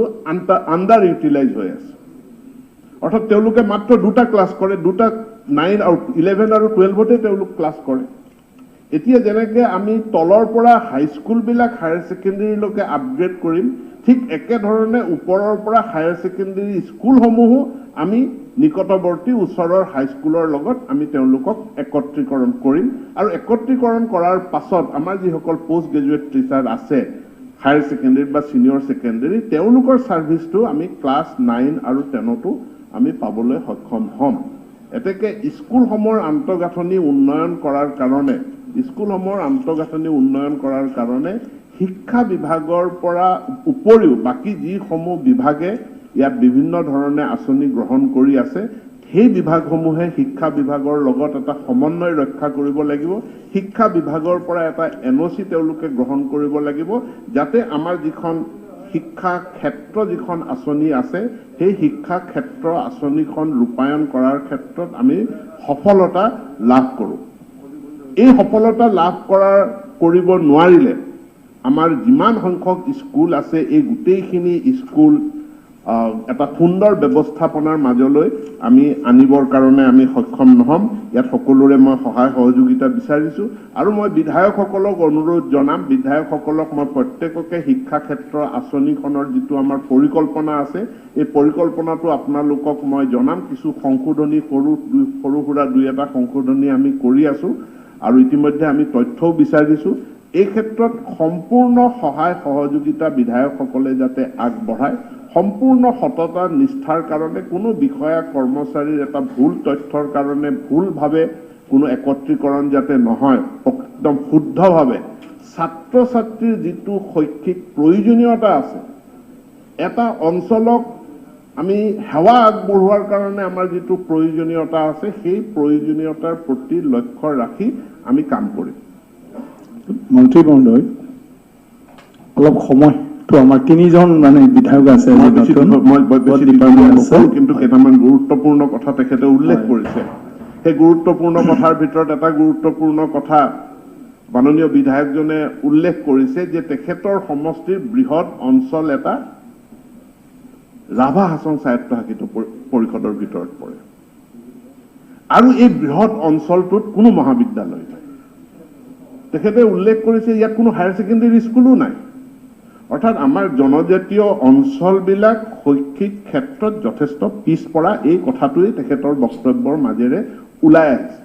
আণ্ডাৰ ইউটিলাইজ হৈ আছে। অৰ্থাৎ তেওঁলোকে মাত্ৰ 2টা ক্লাছ কৰে, 2টা 9 আৰু 11 আৰু 12তে তেওঁলোক ক্লাছ কৰে। এতিয়া যেনেকে আমি তলৰ পৰা হাইস্কুলবিলাক হায়াৰ ছেকেণ্ডেৰীলৈকে আপগ্ৰেড কৰিম, ঠিক একেধৰণে ওপৰৰ পৰা হায়াৰ ছেকেণ্ডেৰী স্কুলসমূহো আমি নিকটৱৰ্তী ওচৰৰ হাইস্কুলৰ লগত আমি তেওঁলোকক একত্ৰীকৰণ কৰিম। আৰু একত্ৰীকৰণ কৰাৰ পাছত আমাৰ যিসকল পোষ্ট গ্ৰেজুৱেট টিচাৰ আছে হায়াৰ ছেকেণ্ডেৰীত বা ছিনিয়ৰ ছেকেণ্ডেৰী, তেওঁলোকৰ ছাৰ্ভিচটো আমি ক্লাছ 9 আৰু 10তো আমি পাবলৈ সক্ষম হ'ম। এতেকে স্কুলসমূহৰ আন্তঃগাঁথনি উন্নয়ন কৰাৰ কাৰণে শিক্ষা বিভাগৰ পৰা উপৰিও বাকী যিসমূহ বিভাগে ইয়াত বিভিন্ন ধৰণে আঁচনি গ্ৰহণ কৰি আছে, সেই বিভাগসমূহে শিক্ষা বিভাগৰ লগত এটা সমন্বয় ৰক্ষা কৰিব লাগিব। শিক্ষা বিভাগৰ পৰা এটা NOC তেওঁলোকে গ্ৰহণ কৰিব লাগিব, যাতে আমাৰ যিখন শিক্ষা ক্ষেত্ৰ যিখন আঁচনি আছে, সেই শিক্ষা ক্ষেত্ৰ আঁচনিখন ৰূপায়ণ কৰাৰ ক্ষেত্ৰত আমি সফলতা লাভ কৰোঁ। এই সফলতা লাভ কৰিব নোৱাৰিলে আমাৰ যিমান সংখ্যক স্কুল আছে, এই গোটেইখিনি স্কুল এটা সুন্দৰ ব্যৱস্থাপনাৰ মাজলৈ আমি আনিবৰ কাৰণে আমি সক্ষম নহ'ম। ইয়াত সকলোৰে মই সহায় সহযোগিতা বিচাৰিছোঁ আৰু মই বিধায়কসকলক অনুৰোধ জনাম, বিধায়কসকলক মই প্ৰত্যেককে শিক্ষা ক্ষেত্ৰ আঁচনিখনৰ যিটো আমাৰ পৰিকল্পনা আছে, এই পৰিকল্পনাটো আপোনালোকক মই জনাম। কিছু সংশোধনী, সৰু সুৰা 2-এটা সংশোধনী আমি কৰি আছোঁ আৰু ইতিমধ্যে আমি তথ্যও বিচাৰিছোঁ। এই ক্ষেত্ৰত সম্পূৰ্ণ সহায় সহযোগিতা বিধায়কসকলে যাতে আগবঢ়ায়, সম্পূৰ্ণ সততা নিষ্ঠাৰ কাৰণে, কোনো বিষয়া কৰ্মচাৰীৰ এটা ভুল তথ্যৰ কাৰণে ভুলভাৱে কোনো একত্ৰীকৰণ যাতে নহয়, একদম শুদ্ধভাৱে ছাত্ৰ ছাত্ৰীৰ যিটো শৈক্ষিক প্ৰয়োজনীয়তা আছে, এটা অঞ্চলক আমি সেৱা আগবঢ়োৱাৰ কাৰণে আমাৰ যিটো প্ৰয়োজনীয়তা আছে, সেই প্ৰয়োজনীয়তাৰ প্ৰতি লক্ষ্য ৰাখি আমি কাম কৰিম। মন্ত্ৰী মহোদয়, অলপ সময়টো আমাৰ 3জন বিধায়ক আছে, কিন্তু কেইটামান গুৰুত্বপূৰ্ণ কথা তেখেতে উল্লেখ কৰিছে। সেই গুৰুত্বপূৰ্ণ কথাৰ ভিতৰত এটা গুৰুত্বপূৰ্ণ কথা মাননীয় বিধায়কজনে উল্লেখ কৰিছে যে তেখেতৰ সমষ্টিৰ বৃহৎ অঞ্চল এটা ৰাভা হাছং স্বায়ত্তশাসিত পৰিষদৰ ভিতৰত পৰে আৰু এই বৃহৎ অঞ্চলটোত কোনো মহাবিদ্যালয় নাই। তেখেতে উল্লেখ কৰিছে ইয়াত কোনো হায়াৰ ছেকেণ্ডেৰী স্কুলো নাই। অৰ্থাৎ আমাৰ জনজাতীয় অঞ্চলবিলাক শৈক্ষিক ক্ষেত্ৰত যথেষ্ট পিছপৰা, এই কথাটোৱেই তেখেতৰ বক্তব্যৰ মাজেৰে ওলাই আহিছে।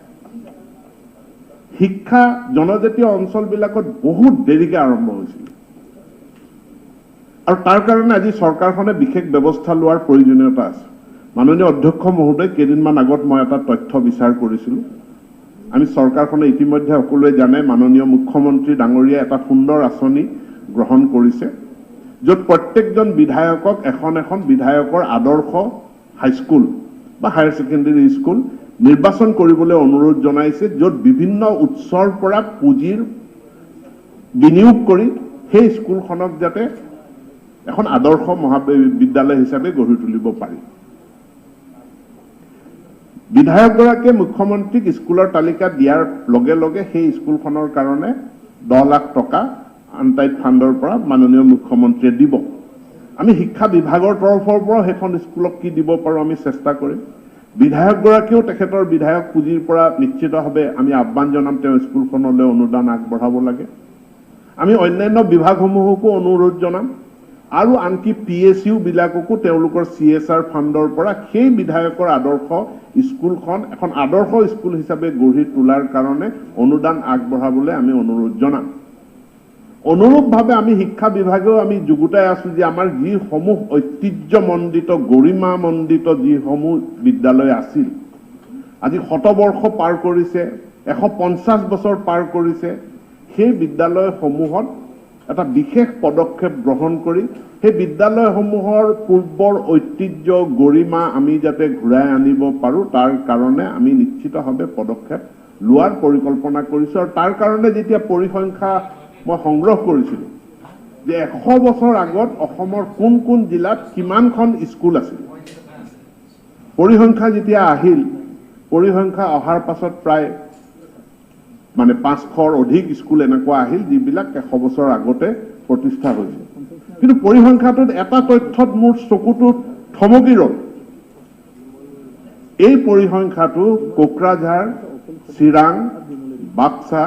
শিক্ষা জনজাতীয় অঞ্চলবিলাকত বহুত দেৰিকে আৰম্ভ হৈছিল আৰু তাৰ কাৰণে আজি চৰকাৰখনে বিশেষ ব্যৱস্থা লোৱাৰ প্ৰয়োজনীয়তা আছে। মাননীয় অধ্যক্ষ মহোদয়, কেইদিনমান আগত মই এটা তথ্য বিচাৰ কৰিছিলোঁ। আমি চৰকাৰখনে ইতিমধ্যে সকলোৱে জানে, মাননীয় মুখ্যমন্ত্ৰী ডাঙৰীয়া এটা সুন্দৰ আঁচনি গ্ৰহণ কৰিছে, য'ত প্ৰত্যেকজন বিধায়কক এখন বিধায়কৰ আদৰ্শ হাইস্কুল বা হায়াৰ ছেকেণ্ডেৰী স্কুল নিৰ্বাচন কৰিবলৈ অনুৰোধ জনাইছে, য'ত বিভিন্ন উৎসৰ পৰা পুঁজিৰ বিনিয়োগ কৰি সেই স্কুলখনক যাতে এখন আদৰ্শ মহাবিদ্যালয় হিচাপে গঢ়ি তুলিব পাৰি। বিধায়কগৰাকীয়ে মুখ্যমন্ত্ৰীক স্কুলৰ তালিকা দিয়াৰ লগে লগে সেই স্কুলখনৰ কাৰণে 10 লাখ টকা আনটাইড ফাণ্ডৰ পৰা মাননীয় মুখ্যমন্ত্ৰীয়ে দিব। আমি শিক্ষা বিভাগৰ তৰফৰ পৰা সেইখন স্কুলক কি দিব পাৰোঁ আমি চেষ্টা কৰিম। বিধায়কগৰাকীয়েও তেখেতৰ বিধায়ক পুঁজিৰ পৰা নিশ্চিতভাৱে আমি আহ্বান জনাম তেওঁ স্কুলখনলৈ অনুদান আগবঢ়াব লাগে। আমি অন্যান্য বিভাগসমূহকো অনুৰোধ জনাম আৰু আনকি PSU বিলাককো তেওঁলোকৰ CSR ফাণ্ডৰ পৰা সেই বিধায়কৰ আদৰ্শ স্কুলখন এখন আদৰ্শ স্কুল হিচাপে গঢ়ি তোলাৰ কাৰণে অনুদান আগবঢ়াবলৈ আমি অনুৰোধ জনাম। অনুৰূপভাৱে আমি শিক্ষা বিভাগেও আমি যুগুতাই আছো যে আমাৰ যিসমূহ ঐতিহ্যমণ্ডিত গৰিমামণ্ডিত যিসমূহ বিদ্যালয় আছিল, আজি 100 বৰ্ষ পাৰ কৰিছে, 150 বছৰ পাৰ কৰিছে, সেই বিদ্যালয়সমূহত এটা বিশেষ পদক্ষেপ গ্ৰহণ কৰি সেই বিদ্যালয়সমূহৰ পূৰ্বৰ ঐতিহ্য গৰিমা আমি যাতে ঘূৰাই আনিব পাৰোঁ তাৰ কাৰণে আমি নিশ্চিতভাৱে পদক্ষেপ লোৱাৰ পৰিকল্পনা কৰিছোঁ। আৰু তাৰ কাৰণে যেতিয়া পৰিসংখ্যা মই সংগ্ৰহ কৰিছিলোঁ যে 100 বছৰ আগত অসমৰ কোন কোন জিলাত কিমানখন স্কুল আছিল, পৰিসংখ্যা যেতিয়া আহিল, পৰিসংখ্যা অহাৰ পাছত প্ৰায় 500ৰ অধিক স্কুল এনেকুৱা আহিল যিবিলাক 100 বছৰ আগতে প্ৰতিষ্ঠা হৈছিল। কিন্তু পৰিসংখ্যাটোত এটা তথ্যত মোৰ চকুটোত থমকি ৰ'ল। এই পৰিসংখ্যাটো কোকৰাঝাৰ, চিৰাং, বাক্সা,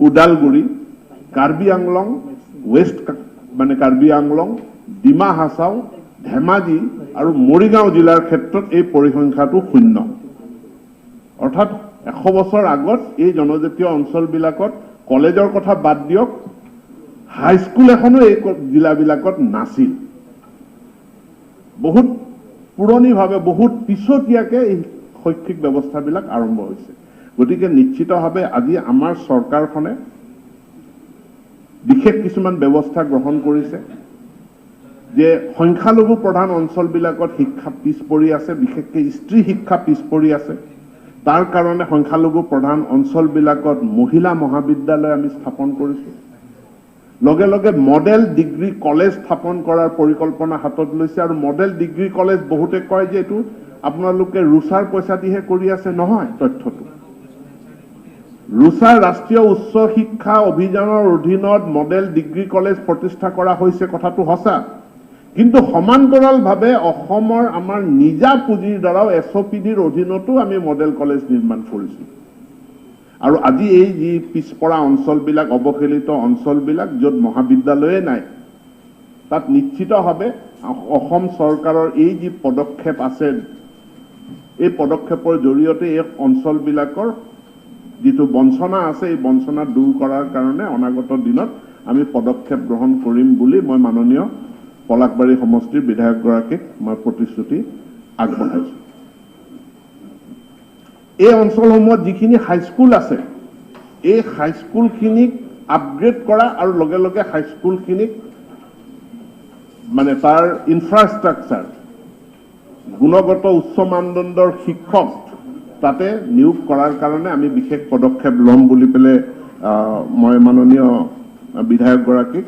ওদালগুৰি, কাৰ্বি আংলং, ৱেষ্ট কাৰ্বি আংলং, ডিমা হাছাও, ধেমাজি আৰু মৰিগাঁও জিলাৰ ক্ষেত্ৰত এই পৰিসংখ্যাটো 0। অৰ্থাৎ 100 বছৰ আগত এই জনজাতীয় অঞ্চলবিলাকত কলেজৰ কথা বাদ দিয়ক, হাইস্কুল এখনো এই জিলাবিলাকত নাছিল। বহুত পুৰণিভাৱে বহুত পিছতীয়াকে এই শৈক্ষিক ব্যৱস্থাবিলাক আৰম্ভ হৈছে। গতিকে নিশ্চিতভাৱে আজি আমাৰ চৰকাৰখনে বিশেষ কিছুমান ব্যৱস্থা গ্ৰহণ কৰিছে যে সংখ্যালঘু প্ৰধান অঞ্চলবিলাকত শিক্ষা পিছ পৰি আছে, বিশেষকৈ স্ত্ৰী শিক্ষা পিছ পৰি আছে। তাৰ কাৰণে সংখ্যালঘু প্ৰধান অঞ্চলবিলাকত মহিলা মহাবিদ্যালয় আমি স্থাপন কৰিছোঁ। লগে লগে মডেল ডিগ্ৰী কলেজ স্থাপন কৰাৰ পৰিকল্পনা হাতত লৈছে। আৰু মডেল ডিগ্ৰী কলেজ বহুতে কয় যে এইটো আপোনালোকে ৰুচাৰ পইচা দিহে কৰি আছে, নহয় তথ্যটো। ৰুচাৰ ৰাষ্ট্ৰীয় উচ্চ শিক্ষা অভিযানৰ অধীনত মডেল ডিগ্ৰী কলেজ প্ৰতিষ্ঠা কৰা হৈছে, কথাটো সঁচা। কিন্তু সমান্তৰালভাৱে অসমৰ আমাৰ নিজা পুঁজিৰ দ্বাৰাও SOPDৰ অধীনতো আমি মডেল কলেজ নিৰ্মাণ কৰিছোঁ। আৰু আজি এই যি পিছপৰা অঞ্চলবিলাক, অৱহেলিত অঞ্চলবিলাক য'ত মহাবিদ্যালয়ে নাই, তাত নিশ্চিতভাৱে অসম চৰকাৰৰ এই যি পদক্ষেপ আছে, এই পদক্ষেপৰ জৰিয়তে এই অঞ্চলবিলাকৰ যিটো বঞ্চনা আছে এই বঞ্চনা দূৰ কৰাৰ কাৰণে অনাগত দিনত আমি পদক্ষেপ গ্ৰহণ কৰিম বুলি মই মাননীয় পলাশবাৰী সমষ্টিৰ বিধায়কগৰাকীক মই প্ৰতিশ্ৰুতি আগবঢ়াইছোঁ। এই অঞ্চলসমূহত যিখিনি হাইস্কুল আছে এই হাইস্কুলখিনিক আপগ্ৰেড কৰা আৰু লগে লগে হাইস্কুলখিনিক তাৰ ইনফ্ৰাষ্ট্ৰাকচাৰ গুণগত উচ্চ মানদণ্ডৰ শিক্ষক তাতে নিয়োগ কৰাৰ কাৰণে আমি বিশেষ পদক্ষেপ ল'ম বুলি পেলাই মই মাননীয় বিধায়কগৰাকীক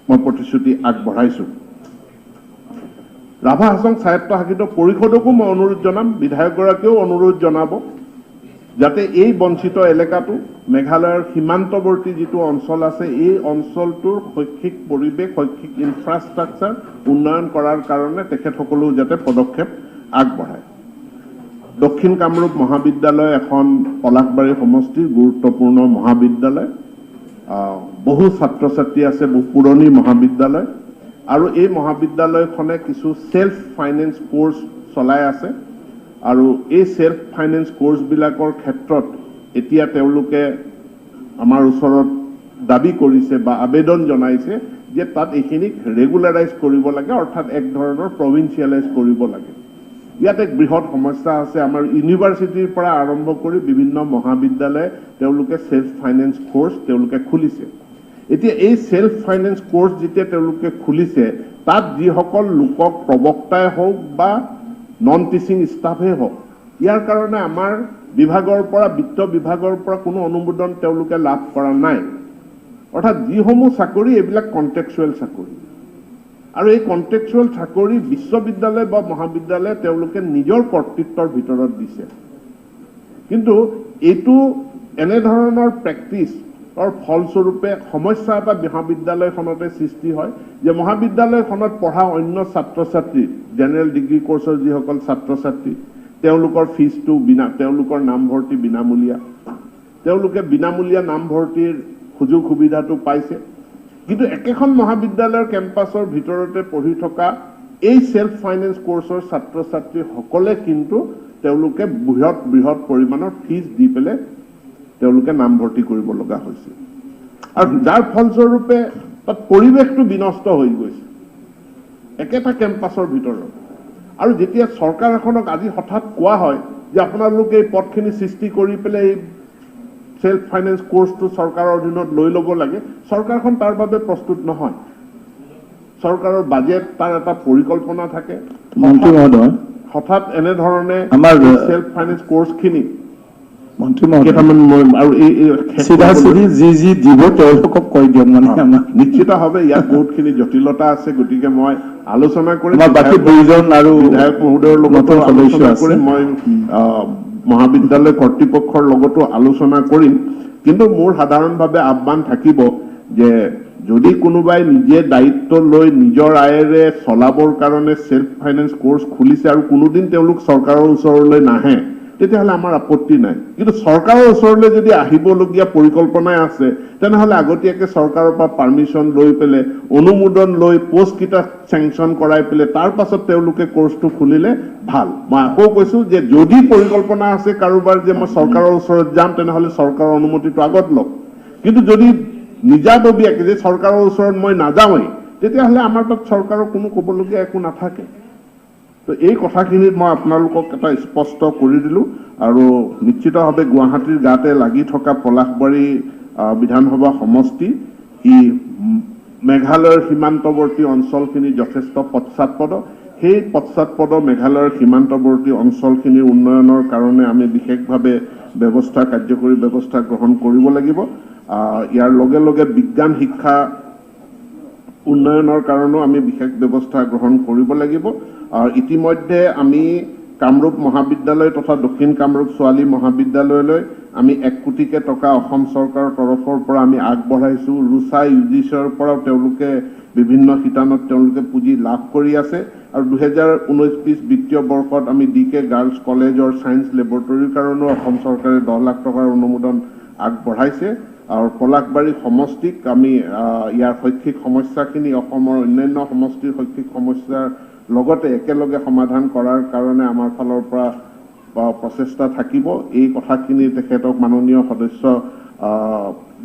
মই প্ৰতিশ্ৰুতি আগবঢ়াইছোঁ। ৰাভা হাছং স্বায়ত্তশাসিত পৰিষদকো মই অনুৰোধ জনাম, বিধায়কগৰাকীয়েও অনুৰোধ জনাব যাতে এই বঞ্চিত এলেকাটো মেঘালয়ৰ সীমান্তৱৰ্তী যিটো অঞ্চল আছে এই অঞ্চলটোৰ শৈক্ষিক পৰিৱেশ, শৈক্ষিক ইনফ্ৰাষ্ট্ৰাকচাৰ উন্নয়ন কৰাৰ কাৰণে তেখেতসকলেও যাতে পদক্ষেপ আগবঢ়ায়। দক্ষিণ কামৰূপ মহাবিদ্যালয় এখন পলাশবাৰী সমষ্টিৰ গুৰুত্বপূৰ্ণ মহাবিদ্যালয়। বহু ছাত্ৰ ছাত্ৰী আছে, বহু পুৰণি মহাবিদ্যালয়। আৰু এই মহাবিদ্যালয়খনে কিছু সেল্ফ ফাইনেন্স কোৰ্স চলাই আছে। আৰু এই সেল্ফ ফাইনেন্স কোৰ্সবিলাকৰ ক্ষেত্ৰত এতিয়া তেওঁলোকে আমাৰ ওচৰত দাবী কৰিছে বা আবেদন জনাইছে যে তাত এইখিনিক ৰেগুলাৰাইজ কৰিব লাগে, অৰ্থাৎ এক ধৰণৰ প্ৰভিন্সিয়েলাইজ কৰিব লাগে। ইয়াত এক বৃহৎ সমস্যা আছে। আমাৰ ইউনিভাৰ্চিটিৰ পৰা আৰম্ভ কৰি বিভিন্ন মহাবিদ্যালয়ে তেওঁলোকে সেল্ফ ফাইনেন্স কোৰ্স তেওঁলোকে খুলিছে। এতিয়া এই সেলফ ফাইনেন্স কোৰ্স যেতিয়া তেওঁলোকে খুলিছে তাত যিসকল লোকক প্ৰবক্তাই হওক বা নন টিচিং ষ্টাফে হওক ইয়াৰ কাৰণে আমাৰ বিভাগৰ পৰা বিত্ত বিভাগৰ পৰা কোনো অনুমোদন তেওঁলোকে লাভ কৰা নাই অৰ্থাৎ যিসমূহ চাকৰি এইবিলাক কন্ট্ৰেকচুৱেল চাকৰি আৰু এই কন্ট্ৰেকচুৱেল চাকৰি বিশ্ববিদ্যালয় বা মহাবিদ্যালয়ে তেওঁলোকে নিজৰ কৰ্তৃত্বৰ ভিতৰত দিছে কিন্তু এইটো এনেধৰণৰ প্ৰেক্টিছ और फलस्वरूपे समस्या এটা মহাবিদ্যালয়খনতে সৃষ্টি হয় যে মহাবিদ্যালয়খনত পঢ়া অন্য ছাত্ৰ ছাত্ৰী জেনেৰেল ডিগ্ৰী কোৰ্সৰ যিসকল ছাত্ৰ ছাত্ৰী তেওঁলোকৰ ফিজটো তেওঁলোকৰ নামভৰ্তি বিনামূলীয়া তেওঁলোকে বিনামূলীয়া নামভৰ্তিৰ সুযোগ সুবিধাটো পাইছে কিন্তু একেখন মহাবিদ্যালয়ৰ কেম্পাছৰ ভিতৰতে পঢ়ি থকা এই সেলফ ফাইনেন্স কোৰ্সৰ ছাত্ৰ ছাত্ৰী সকলে কিন্তু তেওঁলোকে বৃহৎ পৰিমাণৰ ফিজ দি পেলে তেওঁলোকে নামভৰ্তি কৰিব লগা হৈছে আৰু যাৰ ফলস্বৰূপে তাত পৰিৱেশটো বিনষ্ট হৈ গৈছে একেটা কেম্পাছৰ ভিতৰত আৰু যেতিয়া চৰকাৰ এখনক আজি হঠাৎ কোৱা হয় যে আপোনালোকে এই পদখিনি সৃষ্টি কৰি পেলে এই সেলফ ফাইনেন্স কোৰ্সটো চৰকাৰৰ অধীনত লৈ ল'ব লাগে চৰকাৰখন তাৰ বাবে প্ৰস্তুত নহয় চৰকাৰৰ বাজেট তাৰ এটা পৰিকল্পনা থাকে মন্ত্ৰী মহোদয় হঠাৎ এনে ধৰণে আমাৰ সেলফ ফাইনেন্স কোৰ্সখিনি মন্ত্ৰী মহোদয় আৰু চিধা চিধি যি দিব তেওঁলোকক কৈ দিয়ক মানে আমাৰ নিশ্চিত হবে ইয়াত বহুতখিনি জটিলতা আছে গতিকে মই আলোচনা কৰি বাকী দুইজন আৰু বিধায়ক মহোদয়ৰ লগতো আলোচনা কৰি মই মহাবিদ্যালয় কৰ্তৃপক্ষৰ লগতো আলোচনা কৰিম কিন্তু মোৰ সাধাৰণভাৱে আহ্বান থাকিব যে যদি কোনোবাই নিজে দায়িত্ব লৈ নিজৰ আয়েৰে চলাবৰ কাৰণে সেলফ ফাইনেন্স কোৰ্স খুলিছে আৰু কোনোদিন তেওঁলোক চৰকাৰৰ ওচৰলৈ নাহে তেতিয়াহ'লে আমাৰ আপত্তি নাই কিন্তু চৰকাৰৰ ওচৰলৈ যদি আহিবলগীয়া পৰিকল্পনাই আছে তেনেহ'লে আগতীয়াকৈ চৰকাৰৰ পৰা পাৰমিশন লৈ পেলে অনুমোদন লৈ পোষ্ট কিটা চেংচন কৰাই পেলে তাৰ পাছত তেওঁলোকে কোৰ্সটো খুলিলে ভাল মই আকৌ কৈছো যে যদি পৰিকল্পনা আছে কাৰোবাৰ যে মই চৰকাৰৰ ওচৰত যাম তেনেহ'লে চৰকাৰৰ অনুমতিটো আগত লওক কিন্তু যদি নিজাববীয়াকৈ যে চৰকাৰৰ ওচৰত মই নাযাওঁই তেতিয়াহ'লে আমাৰ তাত চৰকাৰৰ কোনো ক'বলগীয়া একো নাথাকে তো এই কথাখিনিত মই আপোনালোকক এটা স্পষ্ট কৰি দিলো আৰু নিশ্চিতভাৱে গুৱাহাটীৰ গাতে লাগি থকা পলাশবাৰী বিধানসভা সমষ্টি ই মেঘালয়ৰ সীমান্তৱৰ্তী অঞ্চলখিনি যথেষ্ট পশ্চাৎপদ সেই পশ্চাৎপদ মেঘালয়ৰ সীমান্তৱৰ্তী অঞ্চলখিনিৰ উন্নয়নৰ কাৰণে আমি বিশেষভাৱে কাৰ্যকৰী ব্যৱস্থা গ্ৰহণ কৰিব লাগিব ইয়াৰ লগে লগে বিজ্ঞান শিক্ষা উন্নয়নৰ কাৰণেও আমি বিশেষ ব্যৱস্থা গ্ৰহণ কৰিব লাগিব আৰু ইতিমধ্যে আমি কামৰূপ মহাবিদ্যালয় তথা দক্ষিণ কামৰূপ ছোৱালী মহাবিদ্যালয়লৈ আমি 1 কোটিকে টকা অসম চৰকাৰৰ তৰফৰ পৰা আমি আগবঢ়াইছো ৰুচা ইউজিচৰ পৰা তেওঁলোকে বিভিন্ন শিতানত তেওঁলোকে পুঁজি লাভ কৰি আছে আৰু 2019-20 বিত্তীয় বৰ্ষত আমি ডিকে গাৰ্লছ কলেজৰ সায়েন্স লেবৰেটৰীৰ কাৰণেও অসম চৰকাৰে 10 লাখ টকাৰ অনুমোদন আগবঢ়াইছে আৰু পলাশবাৰী সমষ্টিক আমি ইয়াৰ শৈক্ষিক সমস্যাখিনি অসমৰ অন্যান্য সমষ্টিৰ শৈক্ষিক সমস্যাৰ লগতে একেলগে সমাধান কৰাৰ কাৰণে আমাৰ ফালৰ পৰা প্ৰচেষ্টা থাকিব এই কথাখিনি তেখেতক মাননীয় সদস্য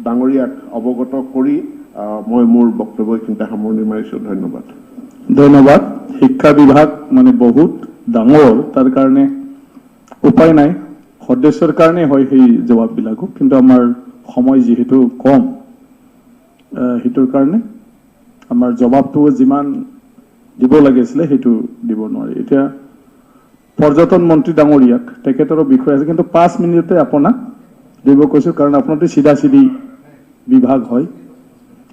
ডাঙৰীয়াক অৱগত কৰি মই মোৰ বক্তব্য এইখিনিতে সামৰণি মাৰিছো ধন্যবাদ শিক্ষা বিভাগ মানে বহুত ডাঙৰ তাৰ কাৰণে উপায় নাই সদস্যৰ কাৰণে হয় সেই জবাববিলাকো কিন্তু আমাৰ সময় যেহেতু কম হেতুৰ কাৰণে আমাৰ জবাবটো যিমান দিব লাগিছিলে হেতু দিব নোৱাৰি এতিয়া পৰ্যটন মন্ত্ৰী ডাঙৰীয়াক তেখেতৰো বিষয় আছে কিন্তু 5 মিনিটতে আপোনাক দিব কৈছো কাৰণ আপোনাৰটো চিধা চিধি বিভাগ হয়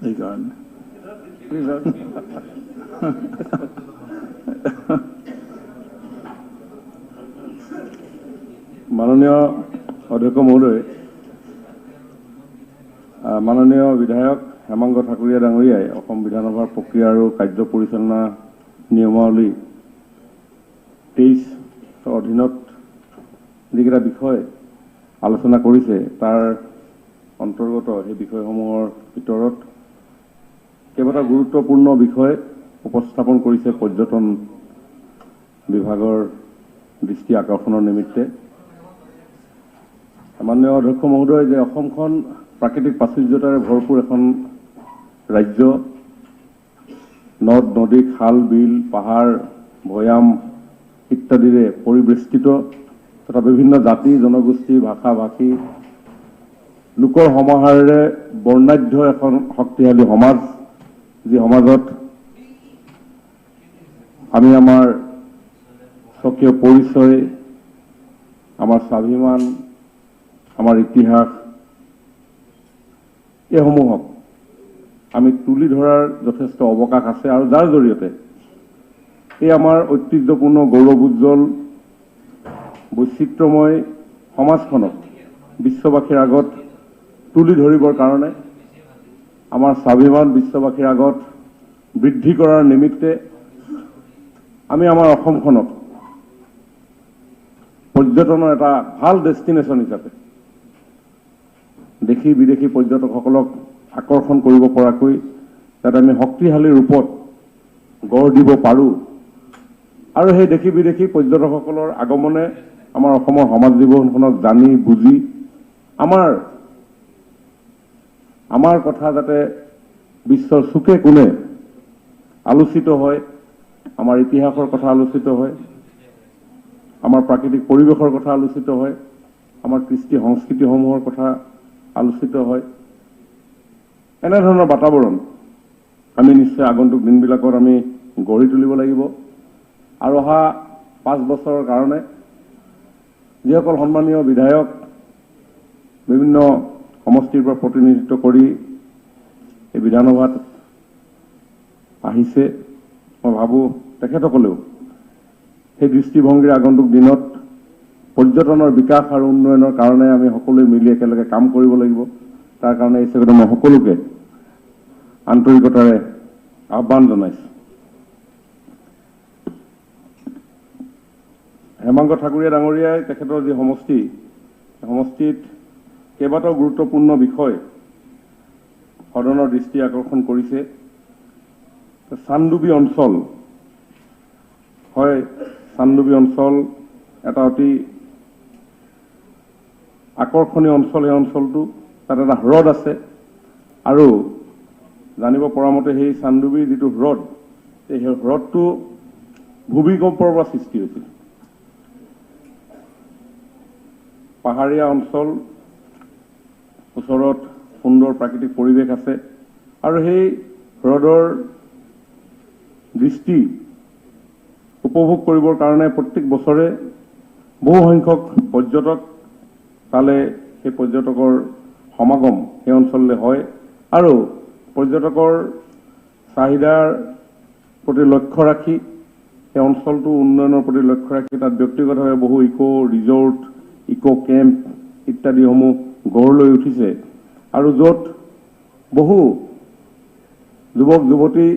এই কাৰণে মাননীয় অধ্যক্ষ মহোদয় মাননীয় বিধায়ক হেমাংগ ঠাকুৰীয়া ডাঙৰীয়াই অসম বিধানসভাৰ প্ৰক্ৰিয়া আৰু কাৰ্য পৰিচালনা নিয়মাৱলী 23 অধীনত যিকেইটা বিষয় আলোচনা কৰিছে তাৰ অন্তৰ্গত সেই বিষয়সমূহৰ ভিতৰত কেইবাটা গুৰুত্বপূৰ্ণ বিষয় উপস্থাপন কৰিছে পৰ্যটন বিভাগৰ দৃষ্টি আকৰ্ষণৰ নিমিত্তে মাননীয় অধ্যক্ষ মহোদয় যে অসমখন প্ৰাকৃতিক প্ৰাচুৰ্যতাৰে ভৰপূৰ এখন ৰাজ্য নদ নদী খাল বিল পাহাৰ ভৈয়াম লোকৰ সমাহাৰেৰে বৰ্ণাঢ্য এখন শক্তিশালী সমাজ, যি সমাজত আমি আমাৰ স্বকীয় পৰিচয়, আমাৰ স্বাভিমান, আমাৰ ইতিহাস এইসমূহক আমি তুলি ধৰাৰ যথেষ্ট অৱকাশ আছে, আৰু যাৰ জৰিয়তে এই আমাৰ ঐতিহ্যপূৰ্ণ গৌৰৱোজ্জ্বল বৈচিত্ৰ্যময় সমাজখনক বিশ্ববাসীৰ আগত তুলি ধৰিবৰ কাৰণে, আমাৰ স্বাভিমান বিশ্ববাসীৰ আগত বৃদ্ধি কৰাৰ নিমিত্তে আমি আমাৰ অসমখনক পৰ্যটনৰ এটা ভাল ডেষ্টিনেশ্যন হিচাপে দেশী বিদেশী পৰ্যটকসকলক আকৰ্ষণ কৰিব পৰাকৈ যাতে আমি শক্তিশালী ৰূপত গঢ় দিব পাৰোঁ, আৰু সেই দেশী বিদেশী পৰ্যটকসকলৰ আগমনে আমাৰ অসমৰ সমাজ জীৱনখনক জানি বুজি আমাৰ কথা যাতে বিশ্বৰ চুকে কোণে আলোচিত হয়, আমাৰ ইতিহাসৰ কথা আলোচিত হয়, আমাৰ প্ৰাকৃতিক পৰিৱেশৰ কথা আলোচিত হয়, আমাৰ কৃষ্টি সংস্কৃতিসমূহৰ কথা আলোচিত হয়। এনেধৰণৰ বাতাবৰণ আমি নিশ্চয় আগন্তুক দিনবিলাকত আমি গঢ়ি তুলিব লাগিব, আৰু অহা 5 বছৰৰ কাৰণে যিসকল সন্মানীয় বিধায়ক বিভিন্ন সমষ্টিৰ পৰা প্ৰতিনিধিত্ব কৰি এই বিধানসভাত আহিছে, মই ভাবোঁ তেখেতসকলেও সেই দৃষ্টিভংগীৰে আগন্তুক দিনত পৰ্যটনৰ বিকাশ আৰু উন্নয়নৰ কাৰণে আমি সকলোৱে মিলি একেলগে কাম কৰিব লাগিব। তাৰ কাৰণে এই চেগতে মই সকলোকে আন্তৰিকতাৰে আহ্বান জনাইছোঁ। হেমাংগ ঠাকুৰীয়া ডাঙৰীয়াই তেখেতৰ যি সমষ্টি, সমষ্টিত কেইবাটাও গুৰুত্বপূৰ্ণ বিষয় সদনৰ দৃষ্টি আকৰ্ষণ কৰিছে। চান্দুবি অঞ্চল হয়, চান্দুবি অঞ্চল এটা অতি আকৰ্ষণীয় অঞ্চল। এই অঞ্চলটো তাত এটা হ্ৰদ আছে, আৰু জানিব পৰা মতে সেই চান্দুবিৰ যিটো হ্ৰদ, সেই হ্ৰদটো ভূমিকম্পৰ পৰা সৃষ্টি হৈছিল। পাহাৰীয়া অঞ্চল, ওচৰত সুন্দৰ প্ৰাকৃতিক পৰিৱেশ আছে, আৰু সেই হ্ৰদৰ দৃষ্টি উপভোগ কৰিবৰ কাৰণে প্ৰত্যেক বছৰে বহু সংখ্যক পৰ্যটক তালে সেই পৰ্যটকৰ সমাগম সেই অঞ্চললৈ হয়, আৰু পৰ্যটকৰ চাহিদাৰ প্ৰতি লক্ষ্য ৰাখি সেই অঞ্চলটো উন্নয়নৰ প্ৰতি লক্ষ্য ৰাখি তাত ব্যক্তিগতভাৱে বহু ইকো ৰিজৰ্ট, ইকো কেম্প ইত্যাদিসমূহ গঢ় লৈ উঠিছে, আৰু য'ত বহু যুৱক যুৱতী